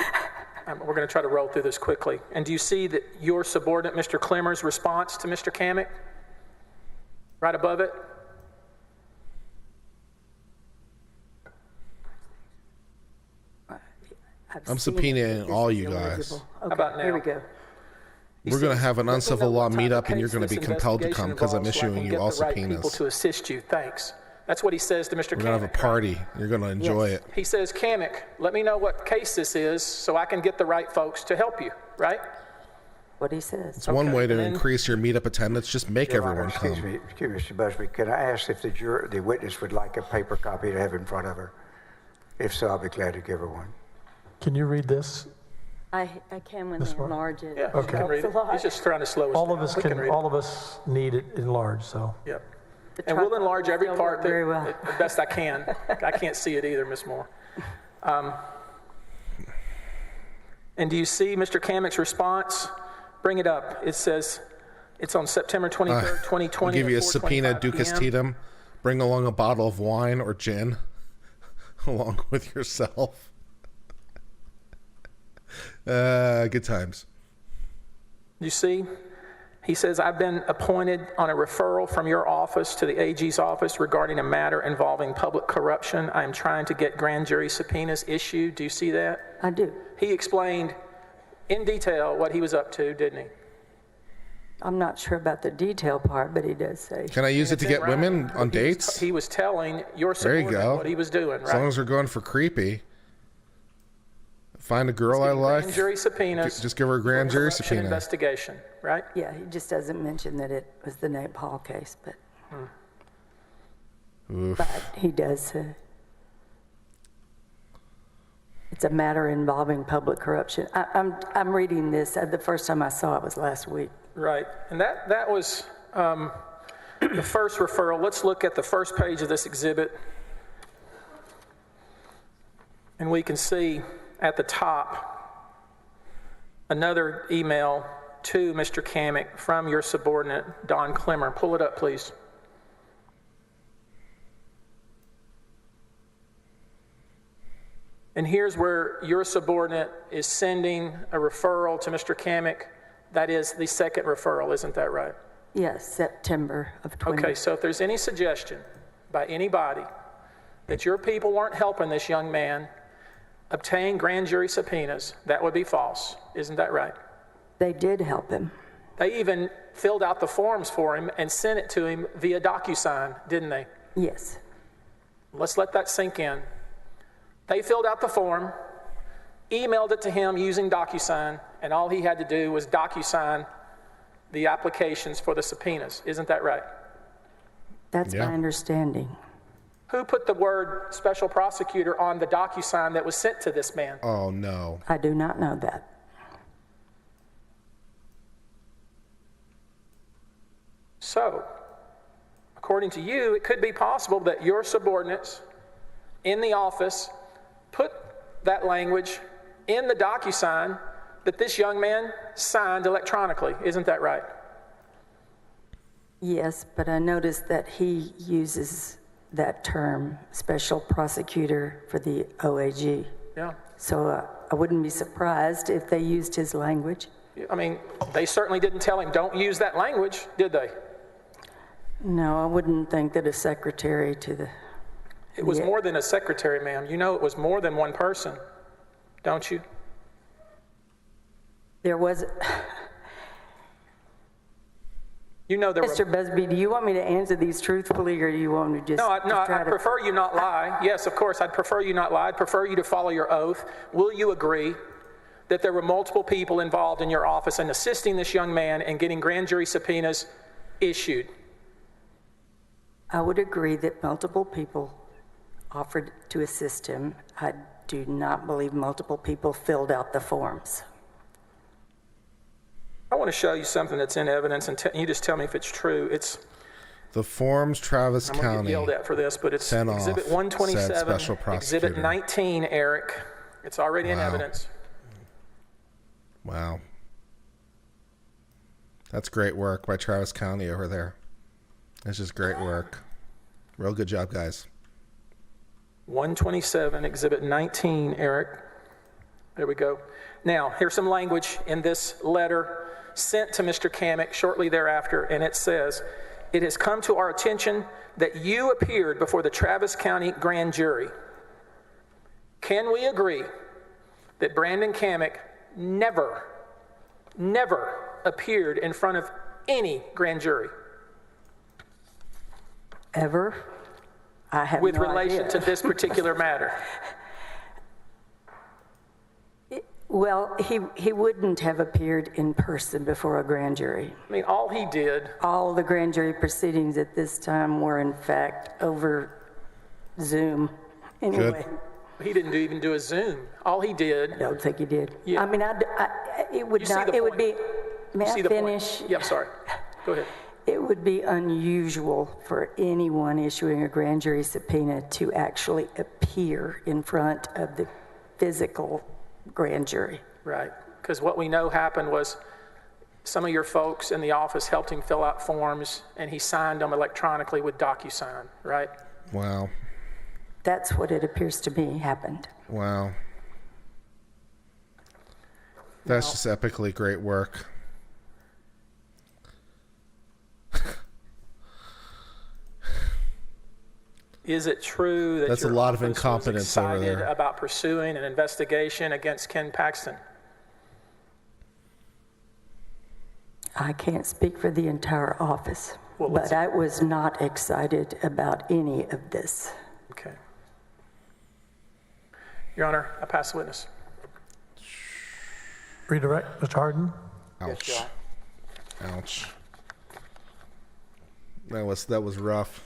We're going to try to roll through this quickly. And do you see that your subordinate, Mr. Clemmer's response to Mr. Kamek? Right above it? I'm subpoenaing all you guys. Okay, How about now? here we go. We're going to have an uncivil law meetup, and you're going to be Case this compelled to come because I'm investigation issuing involves, you all so I can get the right people subpoenas. to assist you. Thanks. That's what he says to Mr. We're going to have a Kamek. party. You're going to enjoy Yes. it. He says, Kamek, let me know what case this is so I can get the right folks to help you, right? What he says. It's one way to and then- increase your meetup attendance. Just make Your Honor, everyone excuse come. me, Mr. Busby, can I ask if the witness would like a paper copy to have in front of her? If so, I'll be glad to give her one. Can you read this? I can when This they one? enlarge it. Yeah, you Okay. can read it. It's a lot. He's just trying to slow us All down. of us We can, read it. all of us need it enlarged, so. Yep. The And we'll truck enlarge every still part work very well. the best I can. I can't see it either, Ms. Moore. And do you see Mr. Kamek's response? Bring it up. It says, it's on September 23rd, 2020. We'll give you a at subpoena, 4:25 Ducas PM. Tatum. Bring along a bottle of wine or gin along with yourself. Good times. You see? He says, I've been appointed on a referral from your office to the AG's office regarding a matter involving public corruption. I am trying to get grand jury subpoenas issued. Do you see that? I do. He explained in detail what he was up to, didn't he? I'm not sure about the detail part, but he does say. Can I use it to It's in get women writing. on dates? He was telling your There you subordinate go. what he was doing, As long right? as they're going for creepy. Find a girl I like. Grand jury subpoenas. Just give her a grand jury corruption subpoena. investigation, right? Yeah, he just doesn't mention that it was the Nate Paul case, but Oof. he does. It's a matter involving public corruption. I'm reading this. The first time I saw it was last week. Right. And that was the first referral. Let's look at the first page of this exhibit. And we can see at the top another email to Mr. Kamek from your subordinate, Don Clemmer. Pull it up, please. And here's where your subordinate is sending a referral to Mr. Kamek. That is the second referral, isn't that right? Yes, September of 20. Okay, so if there's any suggestion by anybody that your people weren't helping this young man obtain grand jury subpoenas, that would be false. Isn't that right? They did help him. They even filled out the forms for him and sent it to him via DocuSign, didn't they? Yes. Let's let that sink in. They filled out the form, emailed it to him using DocuSign, and all he had to do was DocuSign the applications for the subpoenas. Isn't that right? That's my understanding. Who put the word special prosecutor on the DocuSign that was sent to this man? Oh, no. I do not know that. So, according to you, it could be possible that your subordinates in the office put that language in the DocuSign that this young man signed electronically. Isn't that right? Yes, but I noticed that he uses that term, special prosecutor, for the OAG. Yeah. So I wouldn't be surprised if they used his language. I mean, they certainly didn't tell him, don't use that language, did they? No, I wouldn't think that a secretary to the... It was more than a secretary, ma'am. You know it was more than one person, don't you? There was... You know there Mr. Busby, do you want me to answer these truthfully, or do you want me to just... No, try I to... prefer you not lie. Yes, of course, I'd prefer you not lie. I'd prefer you to follow your oath. Will you agree that there were multiple people involved in your office in assisting this young man and getting grand jury subpoenas issued? I would agree that multiple people offered to assist him. I do not believe multiple people filled out the forms. I want to show you something that's in evidence, and you just tell me if it's true. It's the forms Travis I'm going to County get yelled at for this, but it's sent Exhibit off, 127, said special prosecutor. Exhibit 19, Eric. It's already in evidence. Wow. That's great work by Travis County over there. That's just great work. Real good job, guys. 127, Exhibit 19, Eric. There we go. Now, here's some language in this letter sent to Mr. Kamek shortly thereafter, and it says, "It has come to our attention that you appeared before the Travis County Grand Jury. Can we agree that Brandon Kamek never appeared in front of any grand jury?" Ever? I have with no relation idea. to this particular matter? Well, he wouldn't have appeared in person before a grand jury. I mean, all he did... All the grand jury proceedings at this time were, in fact, over Zoom. Anyway. He didn't even do a Zoom. All he did... I don't think he did. Yeah. I mean, it would not... It would be... May I finish? Yeah, sorry. Go ahead. It would be unusual for anyone issuing a grand jury subpoena to actually appear in front of the physical grand jury. Right, because what we know happened was some of your folks in the office helped him fill out forms, and he signed them electronically with DocuSign, right? Wow. That's what it appears to me happened. Wow. That's just epically great work. Is it true that that's your a lot of office incompetence was over excited there about pursuing an investigation against Ken Paxton? I can't speak for the entire office, but I was not excited about any of this. Okay. Your Honor, I pass the witness. Redirect, Mr. Harden. Ouch. Yes, Ouch. That was rough.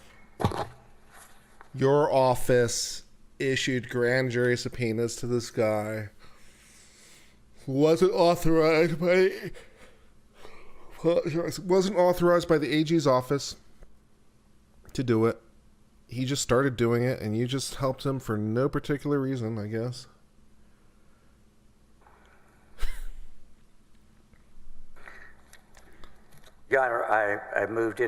Your office issued grand jury subpoenas to this guy who wasn't authorized by the AG's office to do it. He just started doing it, and you just helped him for no particular reason, I guess. Your Honor, I move to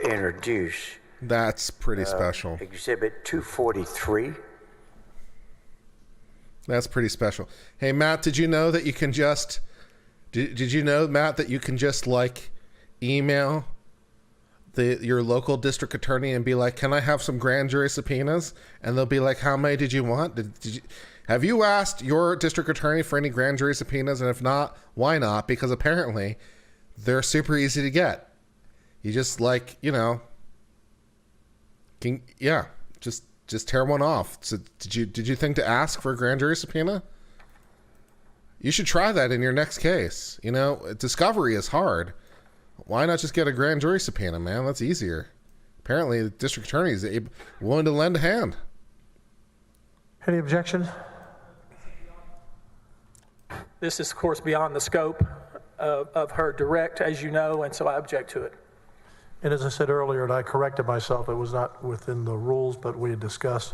introduce. That's pretty special. Exhibit 243. That's pretty special. Hey, Matt, did you know that you can just... Did you know, Matt, that you can just, like, email your local district attorney and be like, can I have some grand jury subpoenas? And they'll be like, how many did you want? Have you asked your district attorney for any grand jury subpoenas? And if not, why not? Because apparently they're super easy to get. You just just tear one off. So did you think to ask for a grand jury subpoena? You should try that in your next case. Discovery is hard. Why not just get a grand jury subpoena, man? That's easier. Apparently, the district attorney is willing to lend a hand. Any objection? This is, of course, beyond the scope of her direct, as you know, and so I object to it. And as I said earlier, and I corrected myself, it was not within the rules, but we had discussed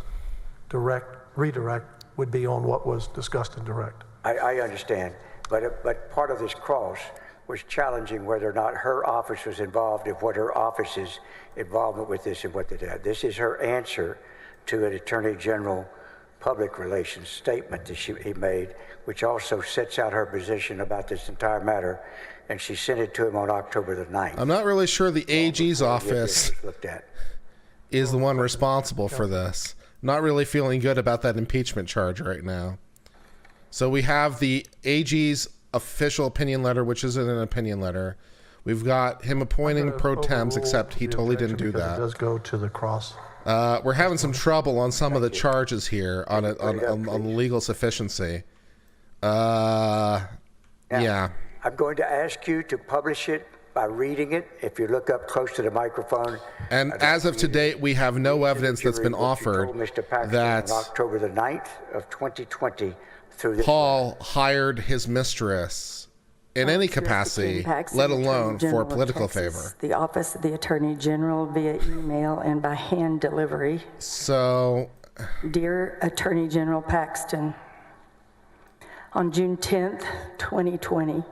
redirect would be on what was discussed in direct. I understand, but part of this cross was challenging whether or not her office was involved in what her office's involvement with this and what they did. This is her answer to an Attorney General public relations statement that he made, which also sets out her position about this entire matter, and she sent it to him on October the 9th. I'm not really sure the AG's office is the one responsible for this. Not really feeling good about that impeachment charge right now. So we have the AG's official opinion letter, which isn't an opinion letter. We've got him appointing pro tems, except he totally didn't do that. It does go to the cross. We're having some trouble on some of the charges here on legal sufficiency. Yeah. I'm going to ask you to publish it by reading it. If you look up close to the microphone. And as of today, we have no evidence that's been offered that on October the 9th of 2020 through Paul hired his mistress in any capacity, let alone for political favor. The Office of the Attorney General via email and by hand delivery. So, Dear Attorney General Paxton, on June 10th, 2020,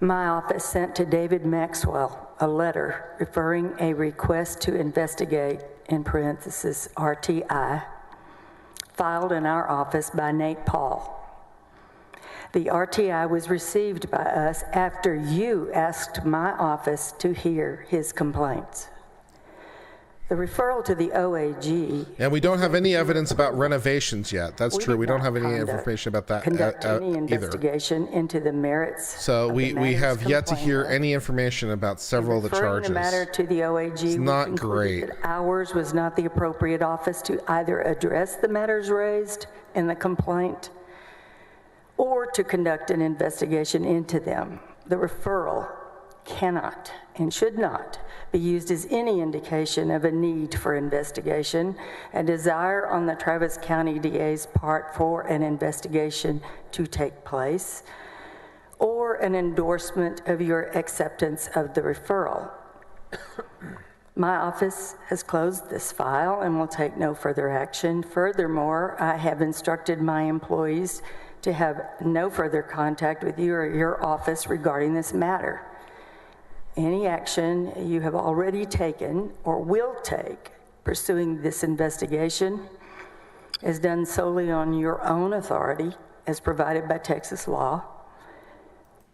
my office sent to David Maxwell a letter referring a request to investigate, in parentheses, RTI, filed in our office by Nate Paul. The RTI was received by us after you asked my office to hear his complaints. The referral to the OAG... And we don't have any evidence about renovations yet. That's true. We don't have any information about that any investigation into the merits. So we have yet to hear any information about several of the charges. Referring the matter to the OAG, it's not great. That ours was not the appropriate office to either address the matters raised in the complaint or to conduct an investigation into them. The referral cannot and should not be used as any indication of a need for investigation, a desire on the Travis County DA's part for an investigation to take place, or an endorsement of your acceptance of the referral. My office has closed this file and will take no further action. Furthermore, I have instructed my employees to have no further contact with you or your office regarding this matter. Any action you have already taken or will take pursuing this investigation is done solely on your own authority as provided by Texas law.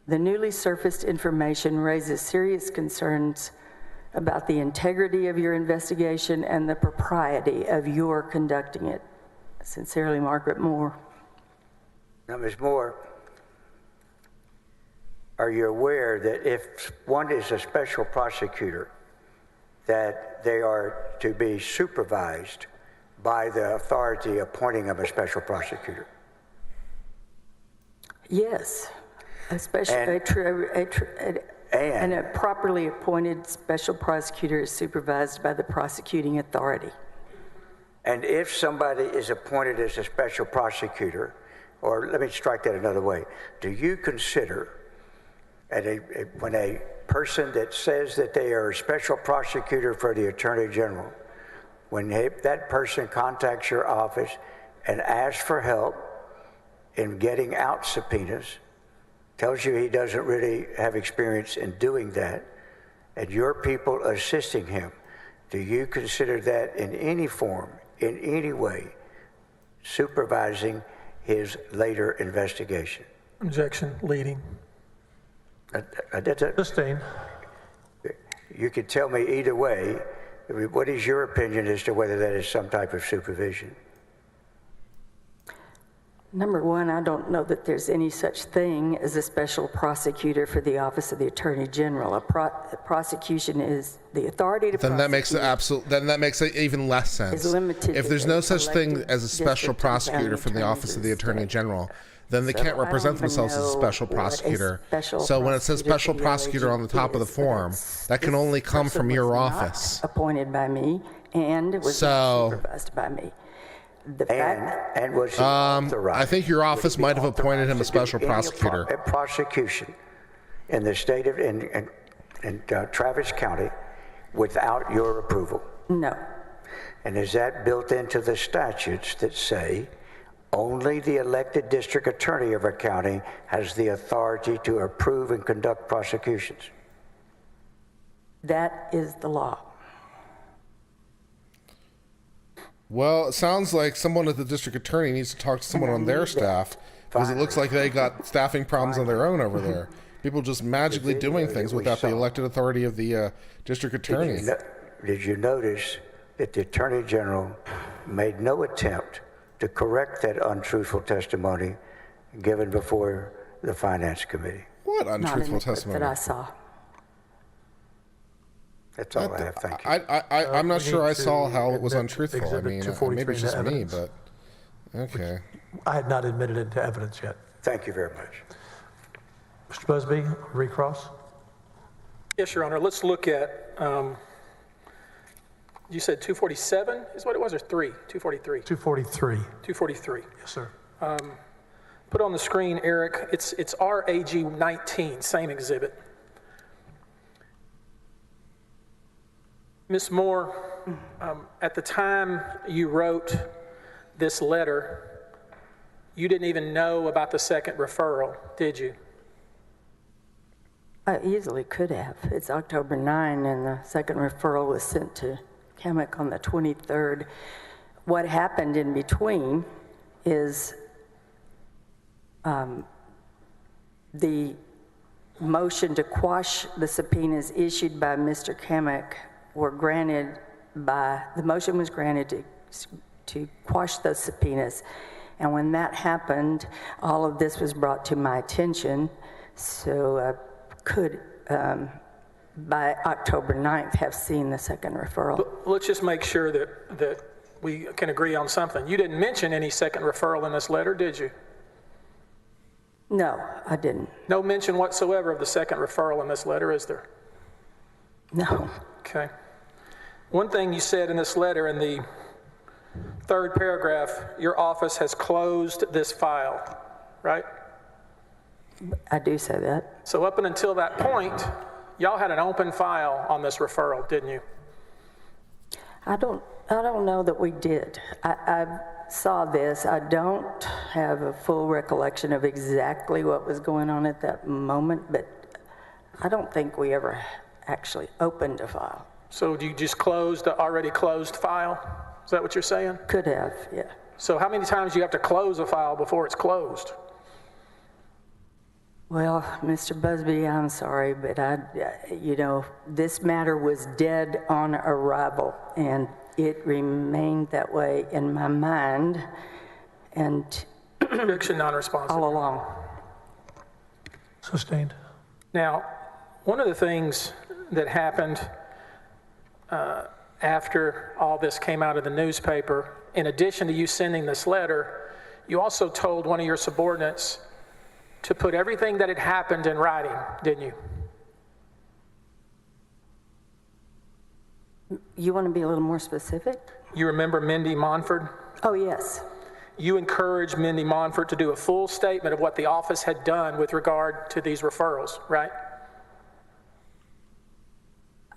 The newly surfaced information raises serious concerns about the integrity of your investigation and the propriety of your conducting it. Sincerely, Margaret Moore. Now, Ms. Moore, are you aware that if one is a special prosecutor, that they are to be supervised by the authority appointing of a special prosecutor? Yes, and a properly appointed special prosecutor is supervised by the prosecuting authority. And if somebody is appointed as a special prosecutor, or let me strike that another way, do you consider when a person that says that they are a special prosecutor for the Attorney General, when that person contacts your office and asks for help in getting out subpoenas, tells you he doesn't really have experience in doing that, and your people assisting him, do you consider that in any form, in any way, supervising his later investigation? Objection, leading. That's it. Sustain. You could tell me either way. What is your opinion as to whether that is some type of supervision? Number one, I don't know that there's any such thing as a special prosecutor for the Office of the Attorney General. A prosecution is the authority to prosecute. Then that makes it even less sense. Is limited If there's to no such thing as a special district prosecutor from the Office of the Attorney General, then they can't represent themselves as a special prosecutor. So when it says special prosecutor on the top of the form, that can only come from your office. Appointed by me and was not supervised by me. And was he authorized? I think your office might have appointed him a special prosecutor. Prosecution in the state of in Travis County without your approval? No. And is that built into the statutes that say only the elected district attorney of a county has the authority to approve and conduct prosecutions? That is the law. Well, it sounds like someone at the district attorney needs to talk to someone on their staff, because it looks like they got staffing problems of their own over there. People just magically doing things without the elected authority of the district attorney. Did you notice that the Attorney General made no attempt to correct that untruthful testimony given before the Finance Committee? What untruthful testimony? That I saw. That's all I have. Thank you. I'm not sure I saw how it was untruthful. I mean, maybe it's just me, but okay. I had not admitted it to evidence yet. Thank you very much. Mr. Busby, recross? Yes, Your Honor. Let's look at, you said 247 is what it was, or 243? 243. 243. Yes, sir. Put on the screen, Eric, it's RAG 19, same exhibit. Ms. Moore, at the time you wrote this letter, you didn't even know about the second referral, did you? I easily could have. It's October 9, and the second referral was sent to Kamek on the 23rd. What happened in between is the motion to quash the subpoenas issued by Mr. Kamek were granted by, the motion was granted to quash those subpoenas. And when that happened, all of this was brought to my attention, so I could, by October 9th, have seen the second referral. Let's just make sure that we can agree on something. You didn't mention any second referral in this letter, did you? No, I didn't. No mention whatsoever of the second referral in this letter, is there? No. Okay. One thing you said in this letter, in the third paragraph, your office has closed this file, right? I do say that. So up until that point, y'all had an open file on this referral, didn't you? I don't know that we did. I saw this. I don't have a full recollection of exactly what was going on at that moment, but I don't think we ever actually opened a file. So do you just close the already closed file? Is that what you're saying? Could have, yeah. So how many times do you have to close a file before it's closed? Well, Mr. Busby, I'm sorry, but this matter was dead on arrival, and it remained that way in my mind, and conviction non-responsive all along. Sustained. Now, one of the things that happened after all this came out of the newspaper, in addition to you sending this letter, you also told one of your subordinates to put everything that had happened in writing, didn't you? You want to be a little more specific? You remember Mindy Montford? Oh, yes. You encouraged Mindy Montford to do a full statement of what the office had done with regard to these referrals, right?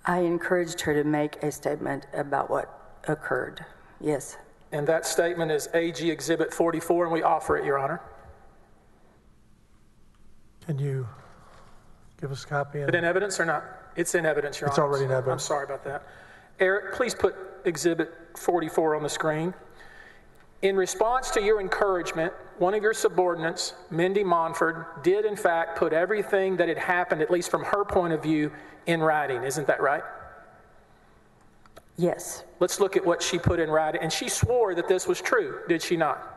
I encouraged her to make a statement about what occurred, yes. And that statement is AG Exhibit 44, and we offer it, Your Honor. Can you give us a copy? Is it in evidence or not? It's in evidence, Your Honor. It's already in evidence. I'm sorry about that. Eric, please put Exhibit 44 on the screen. In response to your encouragement, one of your subordinates, Mindy Montford, did in fact put everything that had happened, at least from her point of view, in writing. Isn't that right? Yes. Let's look at what she put in writing. And she swore that this was true, did she not?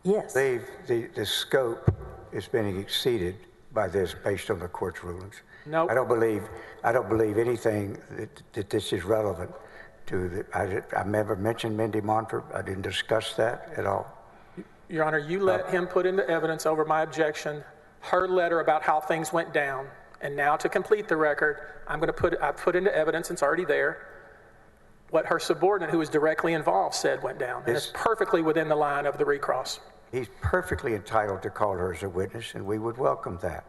Yes. The scope is being exceeded by this based on the court's rulings. No. I don't believe anything that this is relevant to I never mentioned Mindy Montford. I didn't discuss that at all. Your Honor, you let him put into evidence over my objection her letter about how things went down. And now to complete the record, I've put into evidence, it's already there, what her subordinate who was directly involved said went down. And it's perfectly within the line of the recross. He's perfectly entitled to call her as a witness, and we would welcome that.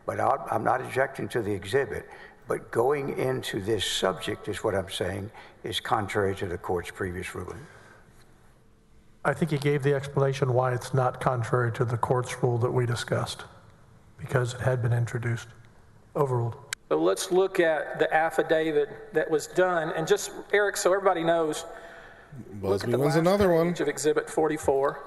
But I'm not objecting to the exhibit. But going into this subject is what I'm saying is contrary to the court's previous ruling. I think he gave the explanation why it's not contrary to the court's rule that we discussed, because it had been introduced, overruled. So let's look at the affidavit that was done. And just, Eric, so everybody knows, look at the last another one page of Exhibit 44.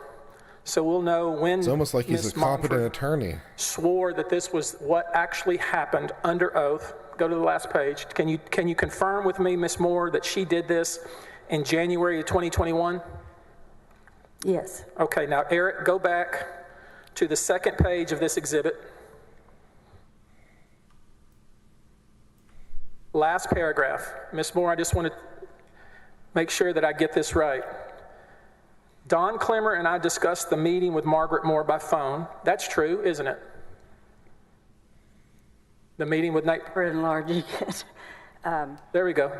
So we'll know when it's almost like he's Ms. a competent Montford attorney. Swore that this was what actually happened under oath. Go to the last page. Can you confirm with me, Ms. Moore, that she did this in January of 2021? Yes. Okay, now Eric, go back to the second page of this exhibit. Last paragraph. Ms. Moore, I just want to make sure that I get this right. Don Clemmer and I discussed the meeting with Margaret Moore by phone. That's true, isn't it? The meeting with Nate. For enlarging it. There we go.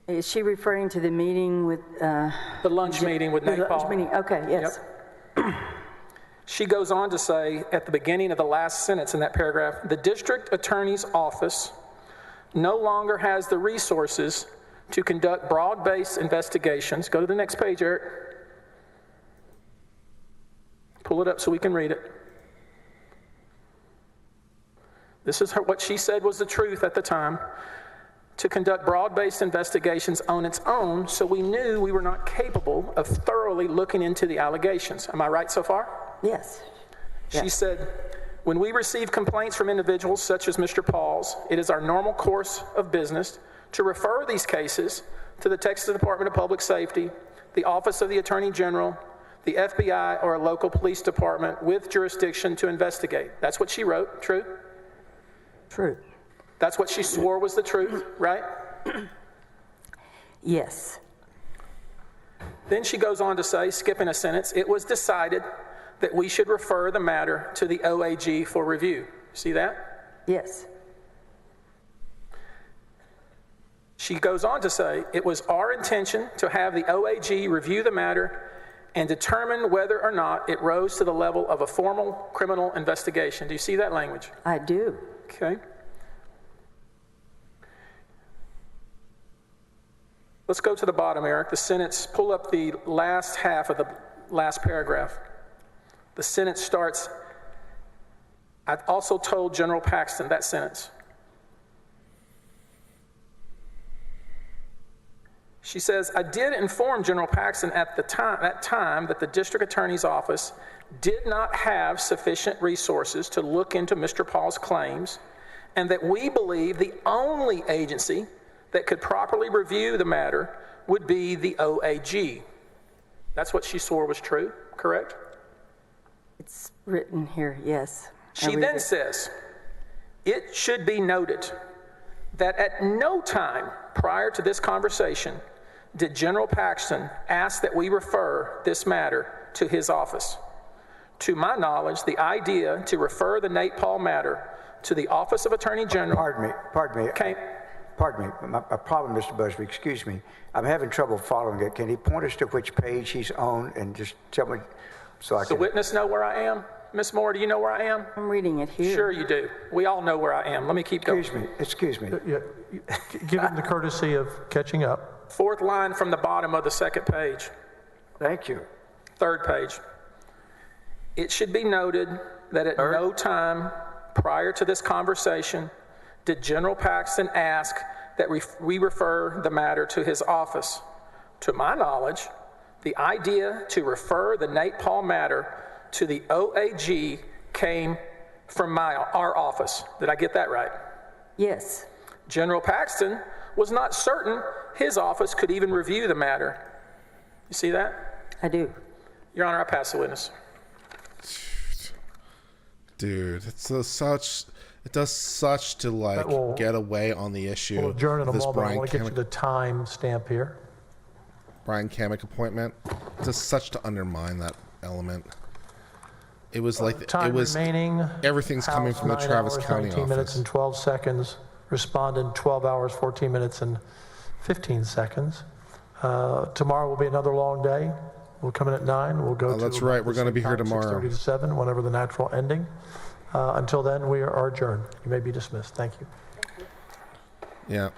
Is she referring to the meeting with... the lunch meeting with Nate the Paul. lunch meeting, okay, yes. Yep. She goes on to say at the beginning of the last sentence in that paragraph, the district attorney's office no longer has the resources to conduct broad-based investigations. Go to the next page, Eric. Pull it up so we can read it. This is what she said was the truth at the time. To conduct broad-based investigations on its own, so we knew we were not capable of thoroughly looking into the allegations. Am I right so far? Yes. She said, when we receive complaints from individuals such as Mr. Paul's, it is our normal course of business to refer these cases to the Texas Department of Public Safety, the Office of the Attorney General, the FBI, or a local police department with jurisdiction to investigate. That's what she wrote, true? True. That's what she swore was the truth, right? Yes. Then she goes on to say, skipping a sentence, it was decided that we should refer the matter to the OAG for review. See that? Yes. She goes on to say, it was our intention to have the OAG review the matter and determine whether or not it rose to the level of a formal criminal investigation. Do you see that language? I do. Okay. Let's go to the bottom, Eric. The sentence, pull up the last half of the last paragraph. The sentence starts, I also told General Paxton, that sentence. She says, I did inform General Paxton at that time that the district attorney's office did not have sufficient resources to look into Mr. Paul's claims, and that we believe the only agency that could properly review the matter would be the OAG. That's what she swore was true, correct? It's written here, yes. She then says, it should be noted that at no time prior to this conversation did General Paxton ask that we refer this matter to his office. To my knowledge, the idea to refer the Nate Paul matter to the Office of Attorney General... Pardon me. Okay. Pardon me. My problem, Mr. Busby, excuse me. I'm having trouble following it. Can he point us to which page he's on and just tell me so I can... Does the witness know where I am? Ms. Moore, do you know where I am? I'm reading it here. Sure you do. We all know where I am. Let me keep going. Excuse me. Yeah, give him the courtesy of catching up. Fourth line from the bottom of the second page. Thank you. Third page. It should be noted that at no time prior to this conversation did General Paxton ask that we refer the matter to his office. To my knowledge, the idea to refer the Nate Paul matter to the OAG came from our office. Did I get that right? Yes. General Paxton was not certain his office could even review the matter. You see that? I do. Your Honor, I pass the witness. Dude, it does such to like get away on the issue. We'll adjourn in a of this moment. I Brian want to get you the time stamp here. Brian Kamek appointment. It does such to undermine that element. It was like Time it was remaining. everything's coming from the 9 Travis hours, County 19 minutes office. and 12 seconds. Respondent 12 hours, 14 minutes and 15 seconds. Tomorrow will be another long day. We'll come in at 9. We'll go to. That's right. We're going to be here tomorrow. 6:30 to 7, whenever the natural ending. Until then, we are adjourned. You may be dismissed. Thank you. Yeah.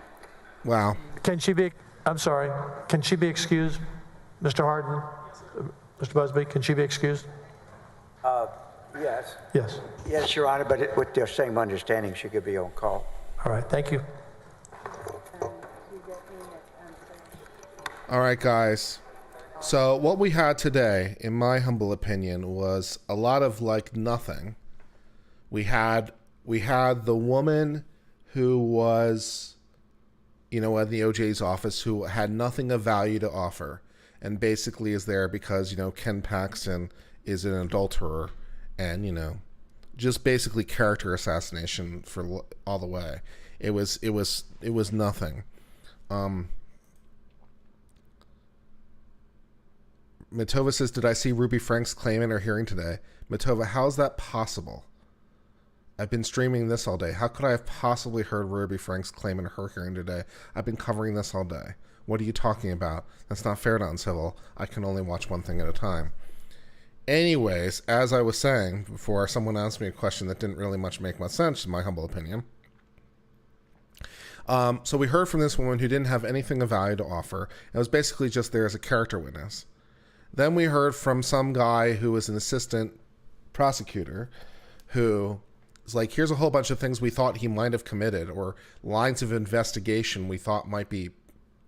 Wow. Can she be? I'm sorry. Can she be excused, Mr. Harden? Mr. Busby, can she be excused? Yes. Yes. Yes, Your Honor, but with the same understanding, she could be on call. All right. Thank you. All right, guys. So what we had today, in my humble opinion, was a lot of like nothing. We had the woman who was, at the OJ's office, who had nothing of value to offer, and basically is there because Ken Paxton is an adulterer, and just basically character assassination for all the way. It was nothing. Matova says, did I see Ruby Frank's claim in her hearing today? Matova, how is that possible? I've been streaming this all day. How could I have possibly heard Ruby Frank's claim in her hearing today? I've been covering this all day. What are you talking about? That's not fair to Uncivil. I can only watch one thing at a time. Anyways, as I was saying before, someone asked me a question that didn't really much make much sense, in my humble opinion. So we heard from this woman who didn't have anything of value to offer. It was basically just there as a character witness. Then we heard from some guy who was an assistant prosecutor who was like, here's a whole bunch of things we thought he might have committed, or lines of investigation we thought might be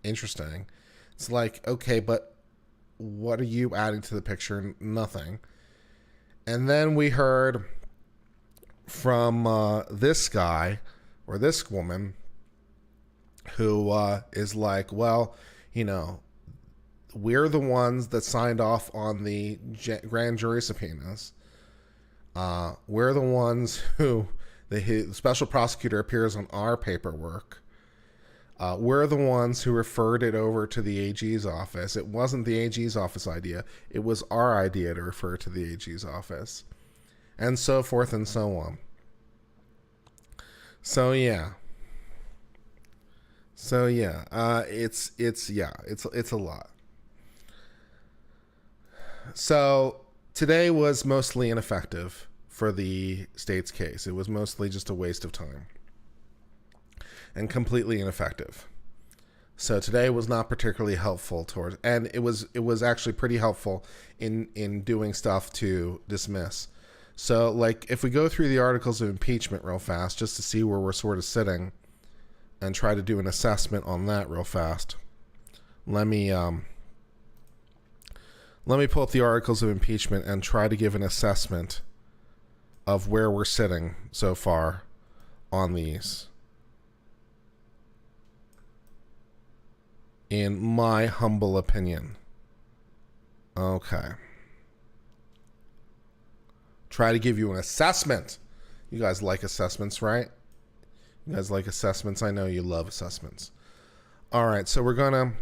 interesting. It's like, okay, but what are you adding to the picture? Nothing. And then we heard from this guy or this woman who is like, well, we're the ones that signed off on the grand jury subpoenas. We're the ones who the special prosecutor appears on our paperwork. We're the ones who referred it over to the AG's office. It wasn't the AG's office idea. It was our idea to refer to the AG's office, and so forth and so on. So yeah. It's a lot. So today was mostly ineffective for the state's case. It was mostly just a waste of time and completely ineffective. So today was not particularly helpful towards, and it was actually pretty helpful in doing stuff to dismiss. So like if we go through the articles of impeachment real fast, just to see where we're sort of sitting and try to do an assessment on that real fast. Let me pull up the articles of impeachment and try to give an assessment of where we're sitting so far on these. In my humble opinion. Okay. Try to give you an assessment. You guys like assessments, right? You guys like assessments? I know you love assessments. All right, so we're gonna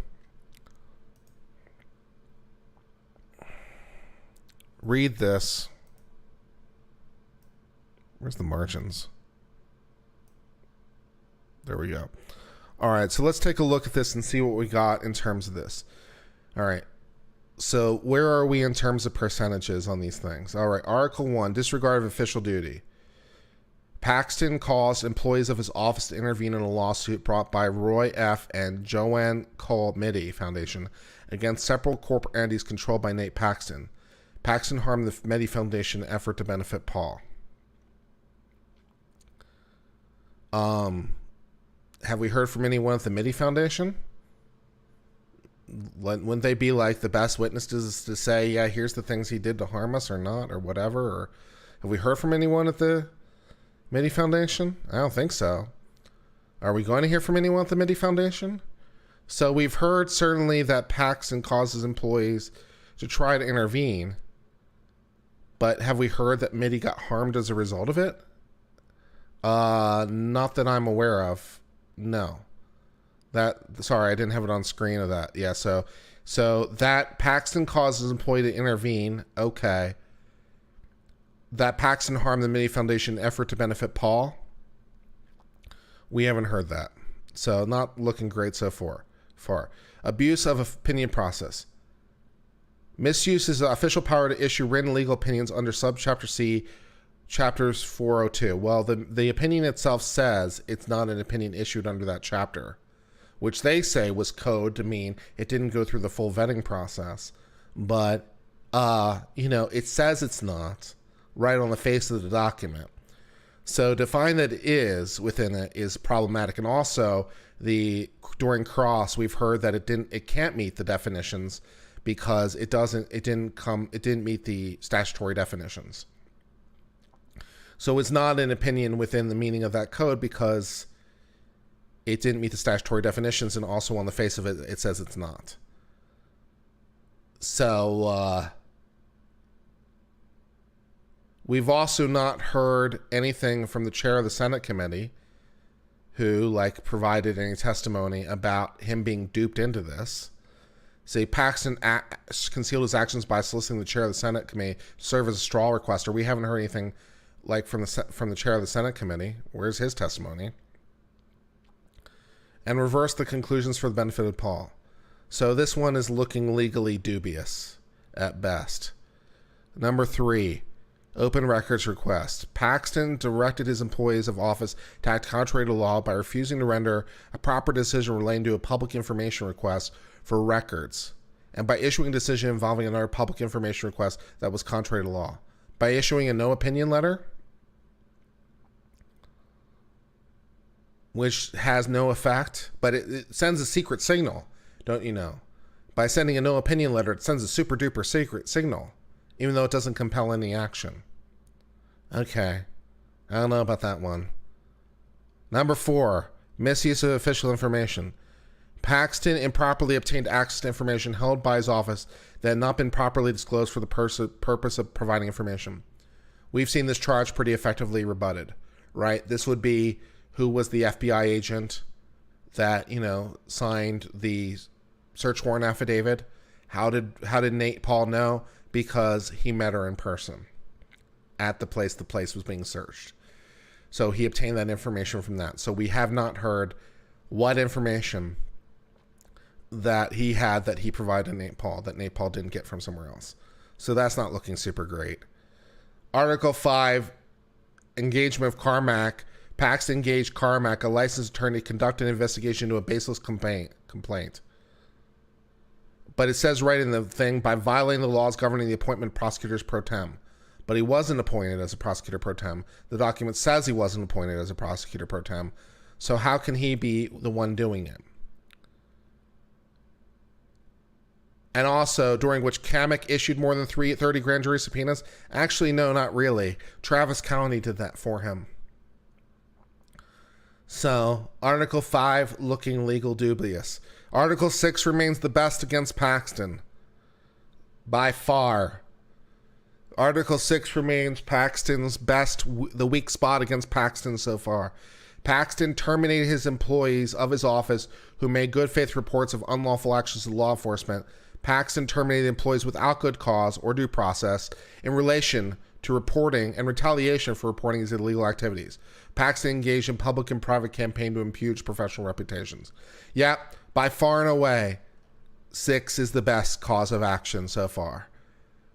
read this. Where's the margins? There we go. All right, so let's take a look at this and see what we got in terms of this. All right, so where are we in terms of percentages on these things? All right, Article 1, disregard of official duty. Paxton caused employees of his office to intervene in a lawsuit brought by Roy F. and Joanne Cole Mitty Foundation against several corporate entities controlled by Nate Paxton. Paxton harmed the Mitty Foundation in an effort to benefit Paul. Have we heard from anyone at the Mitty Foundation? wouldn't they be like the best witnesses to say, yeah, here's the things he did to harm us or not or whatever? Or have we heard from anyone at the Mindy Foundation? I don't think so. Are we going to hear from anyone at the Mindy Foundation? So we've heard certainly that Paxton causes employees to try to intervene, but have we heard that Mindy got harmed as a result of it? Not that I'm aware of. No. Sorry, I didn't have it on screen of that. Yeah, so that Paxton causes employee to intervene, okay. That Paxton harmed the Mindy Foundation effort to benefit Paul, we haven't heard that. So not looking great so far. Abuse of opinion process. Misuse is official power to issue written legal opinions under subchapter C, chapters 402. Well, the opinion itself says it's not an opinion issued under that chapter, which they say was code to mean it didn't go through the full vetting process. But, it says it's not right on the face of the document. So to find that it is within it is problematic. And also during cross, we've heard that it can't meet the definitions because it didn't meet the statutory definitions. So it's not an opinion within the meaning of that code because it didn't meet the statutory definitions, and also on the face of it, it says it's not. So we've also not heard anything from the chair of the Senate committee who provided any testimony about him being duped into this. Say Paxton concealed his actions by soliciting the chair of the Senate committee to serve as a straw requester. We haven't heard anything from the chair of the Senate committee. Where's his testimony? And reverse the conclusions for the benefit of Paul. So this one is looking legally dubious at best. Number 3, open records request. Paxton directed his employees of office to act contrary to law by refusing to render a proper decision relating to a public information request for records, and by issuing a decision involving another public information request that was contrary to law. By issuing a no opinion letter, which has no effect, but it sends a secret signal, don't you know? By sending a no opinion letter, it sends a super duper secret signal, even though it doesn't compel any action. Okay, I don't know about that one. Number 4, misuse of official information. Paxton improperly obtained access to information held by his office that had not been properly disclosed for the purpose of providing information. We've seen this charge pretty effectively rebutted, right? This would be who was the FBI agent that, signed the search warrant affidavit. How did Nate Paul know? Because he met her in person at the place was being searched. So he obtained that information from that. So we have not heard what information that he had that he provided Nate Paul that Nate Paul didn't get from somewhere else. So that's not looking super great. Article 5, engagement of Carmack. Paxton engaged Carmack, a licensed attorney, to conduct an investigation into a baseless complaint. But it says right in the thing, by violating the laws governing the appointment of prosecutors pro tem. But he wasn't appointed as a prosecutor pro tem. The document says he wasn't appointed as a prosecutor pro tem. So how can he be the one doing it? And also, during which Kamek issued more than 30 grand jury subpoenas? Actually, no, not really. Travis County did that for him. So, Article 5, looking legal dubious. Article 6 remains the best against Paxton. By far. Article 6 remains Paxton's best, the weak spot against Paxton so far. Paxton terminated his employees of his office who made good faith reports of unlawful actions of law enforcement. Paxton terminated employees without good cause or due process in relation to reporting and retaliation for reporting his illegal activities. Paxton engaged in public and private campaign to impeach professional reputations. Yeah, by far and away, 6 is the best cause of action so far.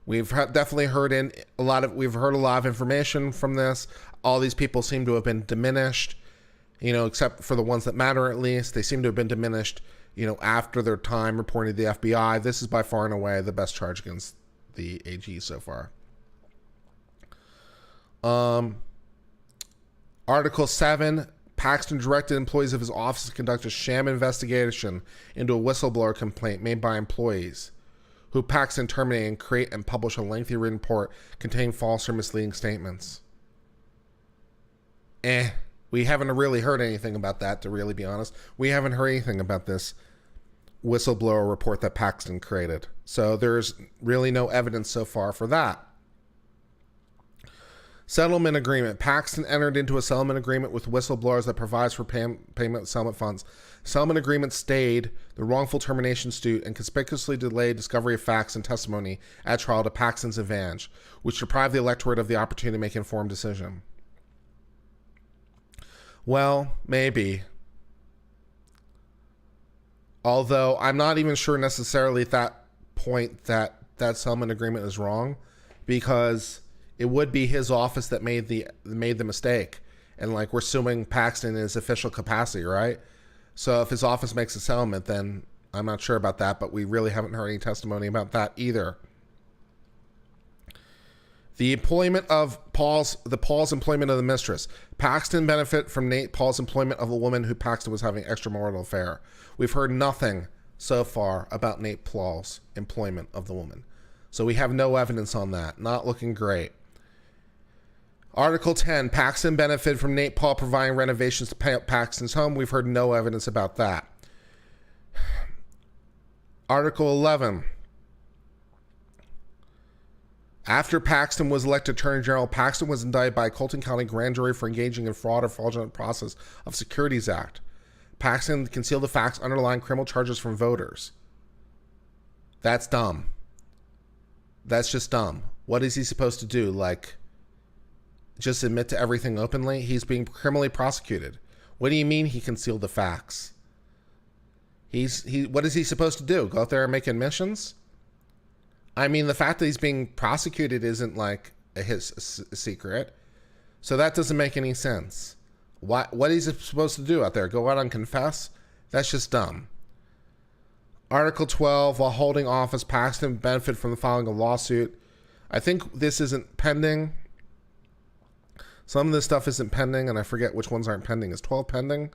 We've definitely heard a lot of information from this. All these people seem to have been diminished, except for the ones that matter at least. They seem to have been diminished, after their time reporting to the FBI. This is by far and away the best charge against the AG so far. Article 7, Paxton directed employees of his office to conduct a sham investigation into a whistleblower complaint made by employees, who Paxton terminated, and create and publish a lengthy written report containing false or misleading statements. We haven't really heard anything about that, to really be honest. We haven't heard anything about this whistleblower report that Paxton created. So there's really no evidence so far for that. Settlement agreement. Paxton entered into a settlement agreement with whistleblowers that provides for payment of settlement funds. Settlement agreement stayed the wrongful termination suit and conspicuously delayed discovery of facts and testimony at trial to Paxton's advantage, which deprived the electorate of the opportunity to make an informed decision. Well, maybe. Although I'm not even sure necessarily at that point that that settlement agreement is wrong, because it would be his office that made the mistake, and like we're suing Paxton in his official capacity, right? So if his office makes a settlement, then I'm not sure about that, but we really haven't heard any testimony about that either. The employment of Paul's employment of the mistress. Paxton benefit from Nate Paul's employment of a woman who Paxton was having extramarital affair. We've heard nothing so far about Nate Paul's employment of the woman. So we have no evidence on that. Not looking great. Article 10, Paxton benefited from Nate Paul providing renovations to Paxton's home. We've heard no evidence about that. Article 11, after Paxton was elected Attorney General, Paxton was indicted by a Colton County grand jury for engaging in fraud or fraudulent process of Securities Act. Paxton concealed the facts underlying criminal charges from voters. That's dumb. That's just dumb. What is he supposed to do? Like, just admit to everything openly? He's being criminally prosecuted. What do you mean he concealed the facts? What is he supposed to do? Go out there and make admissions? I mean, the fact that he's being prosecuted isn't like his secret. So that doesn't make any sense. What is he supposed to do out there? Go out and confess? That's just dumb. Article 12, while holding office, Paxton benefited from the filing of a lawsuit. I think this isn't pending. Some of this stuff isn't pending, and I forget which ones aren't pending. Is 12 pending?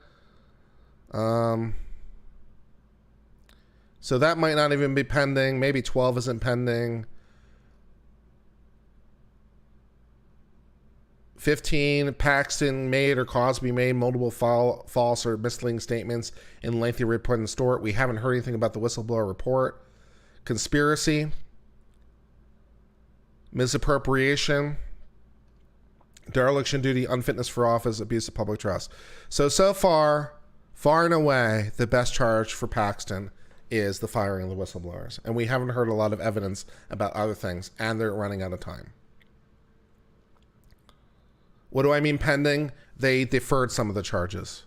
So that might not even be pending. Maybe 12 isn't pending. 15, Paxton made or caused to be made multiple false or misleading statements in lengthy report in the store. We haven't heard anything about the whistleblower report. Conspiracy. Misappropriation. Dereliction duty, unfitness for office, abuse of public trust. So far and away, the best charge for Paxton is the firing of the whistleblowers. And we haven't heard a lot of evidence about other things, and they're running out of time. What do I mean pending? They deferred some of the charges.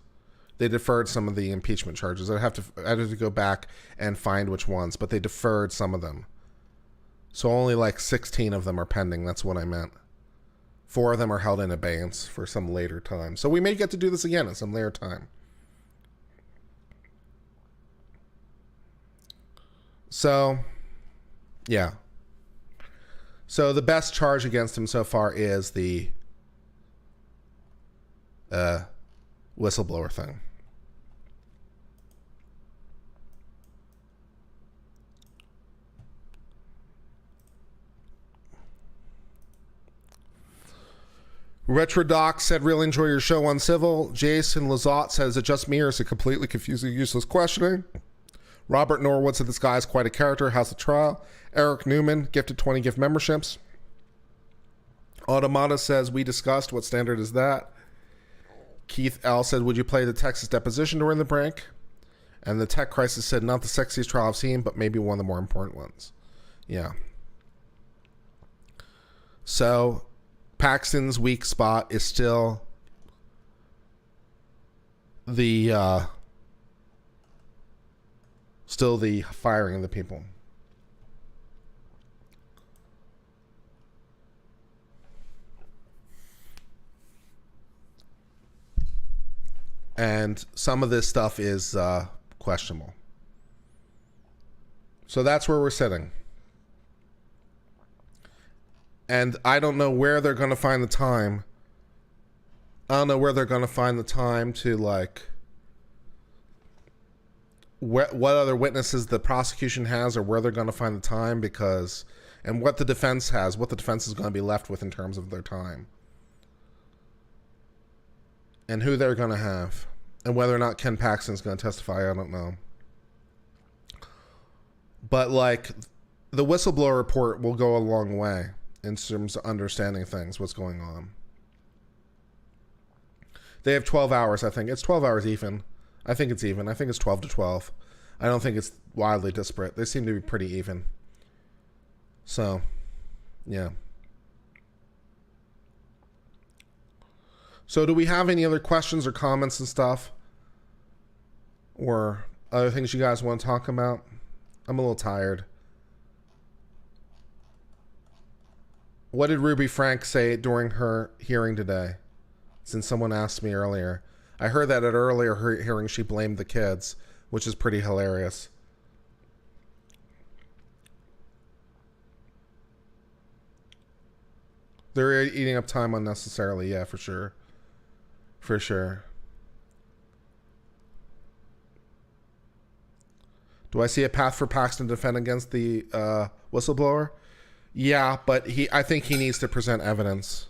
They deferred some of the impeachment charges. I'd have to go back and find which ones, but they deferred some of them. So only like 16 of them are pending. That's what I meant. 4 of them are held in abeyance for some later time. So we may get to do this again at some later time. So, yeah. So the best charge against him so far is the whistleblower thing. Retrodoc said, really enjoy your show on civil. Jason Lazat says, is it just me or is it completely confusing, useless questioning? Robert Norwood said, this guy is quite a character. How's the trial? Eric Newman gifted 20 gift memberships. Automata says, we discussed. What standard is that? Keith L. said, would you play the Texas deposition during the break? And the Tech Crisis said, not the sexiest trial I've seen, but maybe one of the more important ones. Yeah. So Paxton's weak spot is still the firing of the people. And some of this stuff is questionable. So that's where we're sitting. And I don't know where they're going to find the time I don't know where they're going to find the time to, like, what other witnesses the prosecution has, or where they're going to find the time, because, and what the defense has, what the defense is going to be left with in terms of their time. And who they're going to have. And whether or not Ken Paxton's going to testify, I don't know. But, like, the whistleblower report will go a long way in terms of understanding things, what's going on. They have 12 hours, I think. It's 12 hours even. I think it's even. I think it's 12 to 12. I don't think it's wildly disparate. They seem to be pretty even. So, yeah. So do we have any other questions or comments and stuff? Or other things you guys want to talk about? I'm a little tired. What did Ruby Frank say during her hearing today? Since someone asked me earlier. I heard that at earlier hearing she blamed the kids, which is pretty hilarious. They're eating up time unnecessarily, yeah, for sure. For sure. Do I see a path for Paxton to defend against the whistleblower? Yeah, but I think he needs to present evidence.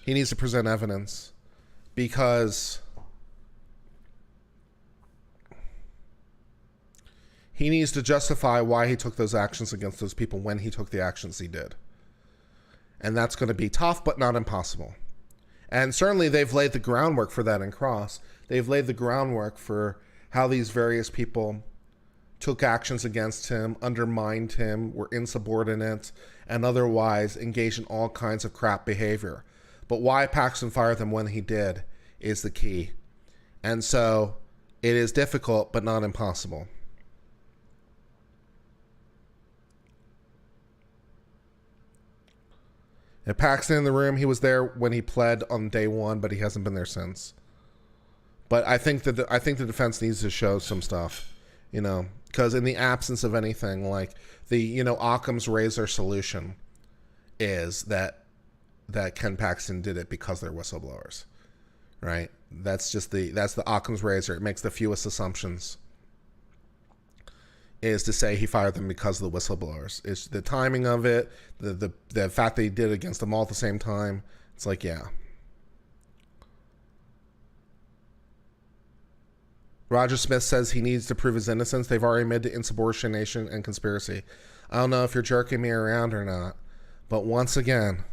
He needs to present evidence because he needs to justify why he took those actions against those people when he took the actions he did. And that's going to be tough, but not impossible. And certainly they've laid the groundwork for that in Cross. They've laid the groundwork for how these various people took actions against him, undermined him, were insubordinate, and otherwise engaged in all kinds of crap behavior. But why Paxton fired them when he did is the key. And so it is difficult, but not impossible. And Paxton in the room, he was there when he pled on day one, but he hasn't been there since. But I think that the defense needs to show some stuff, you know, because in the absence of anything, like the, you know, Occam's razor solution is that Ken Paxton did it because they're whistleblowers, right? That's the Occam's razor. It makes the fewest assumptions. Is to say he fired them because of the whistleblowers. It's the timing of it, the fact that he did it against them all at the same time. It's like, yeah. Roger Smith says he needs to prove his innocence. They've already admitted insubordination and conspiracy. I don't know if you're jerking me around or not, but once again,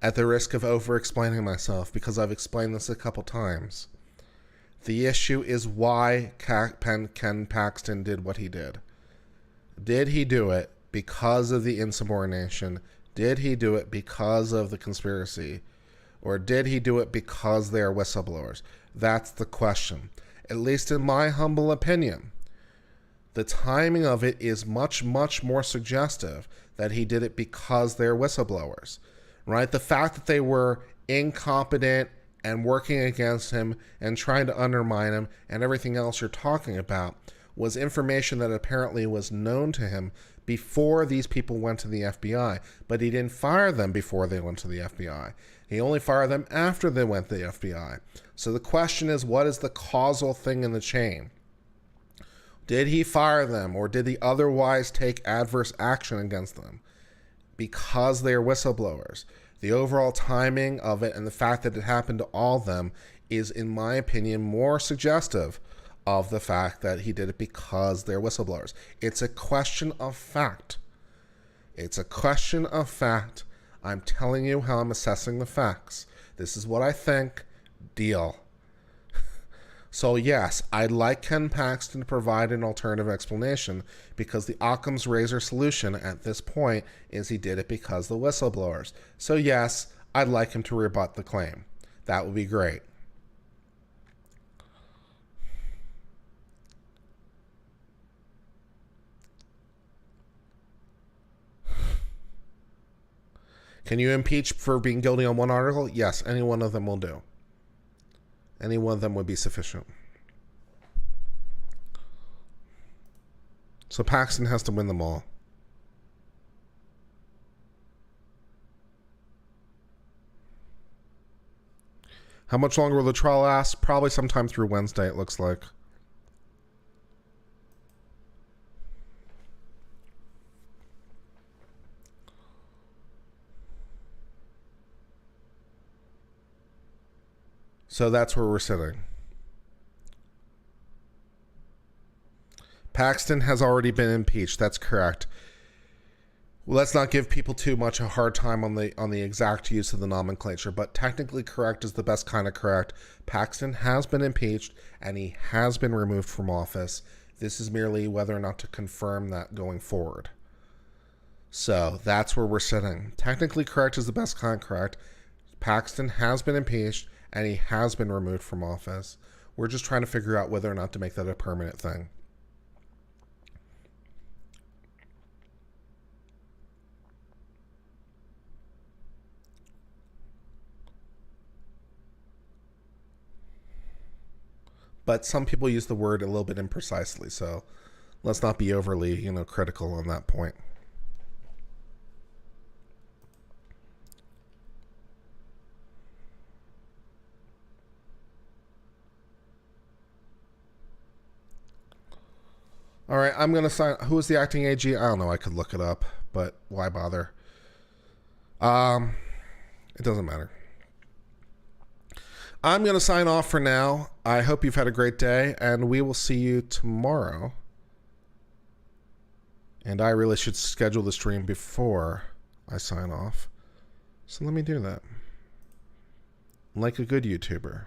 at the risk of over-explaining myself, because I've explained this a couple times, the issue is why Ken Paxton did what he did. Did he do it because of the insubordination? Did he do it because of the conspiracy? Or did he do it because they are whistleblowers? That's the question. At least in my humble opinion, the timing of it is much, much more suggestive that he did it because they're whistleblowers, right? The fact that they were incompetent and working against him and trying to undermine him and everything else you're talking about was information that apparently was known to him before these people went to the FBI. But he didn't fire them before they went to the FBI. He only fired them after they went to the FBI. So the question is, what is the causal thing in the chain? Did he fire them, or did he otherwise take adverse action against them because they are whistleblowers? The overall timing of it and the fact that it happened to all of them is, in my opinion, more suggestive of the fact that he did it because they're whistleblowers. It's a question of fact. It's a question of fact. I'm telling you how I'm assessing the facts. This is what I think. Deal. So yes, I'd like Ken Paxton to provide an alternative explanation, because the Occam's razor solution at this point is he did it because the whistleblowers. So yes, I'd like him to rebut the claim. That would be great. Can you impeach for being guilty on one article? Yes, any one of them will do. Any one of them would be sufficient. So Paxton has to win them all. How much longer will the trial last? Probably sometime through Wednesday, it looks like. So that's where we're sitting. Paxton has already been impeached. That's correct. Well, let's not give people too much a hard time on the exact use of the nomenclature, but technically correct is the best kind of correct. Paxton has been impeached and he has been removed from office. This is merely whether or not to confirm that going forward. So that's where we're sitting. Technically correct is the best kind of correct. Paxton has been impeached and he has been removed from office. We're just trying to figure out whether or not to make that a permanent thing. But some people use the word a little bit imprecisely, so let's not be overly, critical on that point. All right, I'm going to sign. Who is the acting AG? I don't know. I could look it up, but why bother? It doesn't matter. I'm going to sign off for now. I hope you've had a great day, and we will see you tomorrow. And I really should schedule the stream before I sign off. So let me do that. Like a good YouTuber.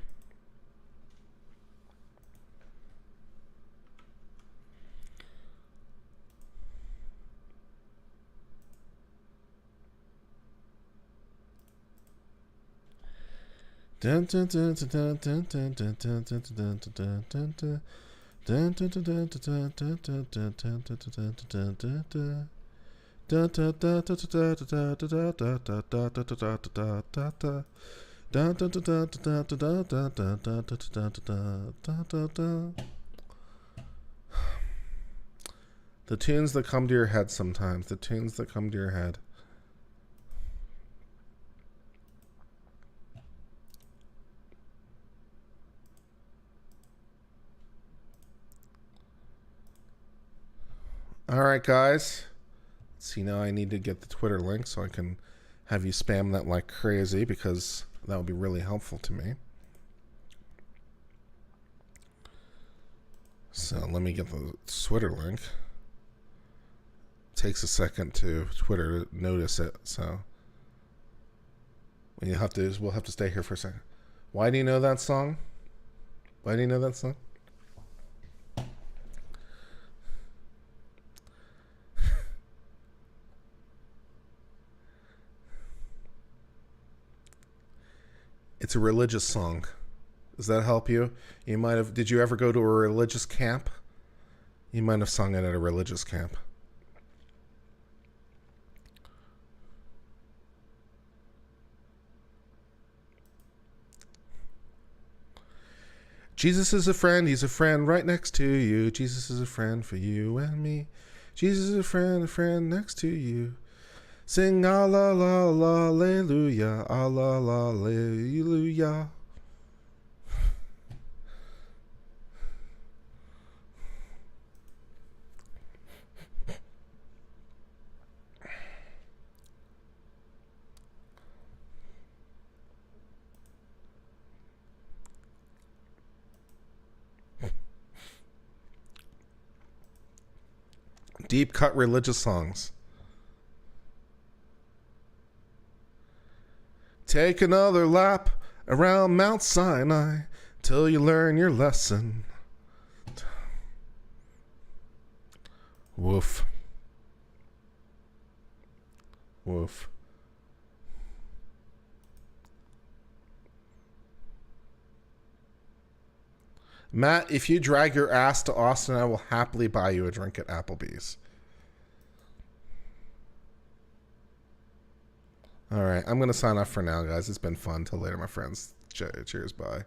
Dun dun dun dun dun dun dun dun dun dun dun dun dun dun. Dun dun dun dun dun dun dun dun dun dun dun dun dun dun. Dun dun dun dun dun dun dun dun dun dun dun dun dun dun dun. Dun dun dun dun dun dun dun dun dun dun dun dun dun. The tunes that come to your head sometimes. The tunes that come to your head. All right, guys. Let's see, now I need to get the Twitter link so I can have you spam that like crazy, because that would be really helpful to me. So let me get the Twitter link. It takes a second to Twitter to notice it, so we'll have to stay here for a second. Why do you know that song? Why do you know that song? It's a religious song. Does that help you? Did you ever go to a religious camp? You might have sung it at a religious camp. Jesus is a friend, he's a friend right next to you. Jesus is a friend for you and me. Jesus is a friend next to you. Sing Allah, la, la, alleluia, Allah, la, alleluia. Deep cut religious songs. Take another lap around Mount Sinai till you learn your lesson. Woof. Woof. Matt, if you drag your ass to Austin, I will happily buy you a drink at Applebee's. All right, I'm going to sign off for now, guys. It's been fun. Till later, my friends. Cheers, bye.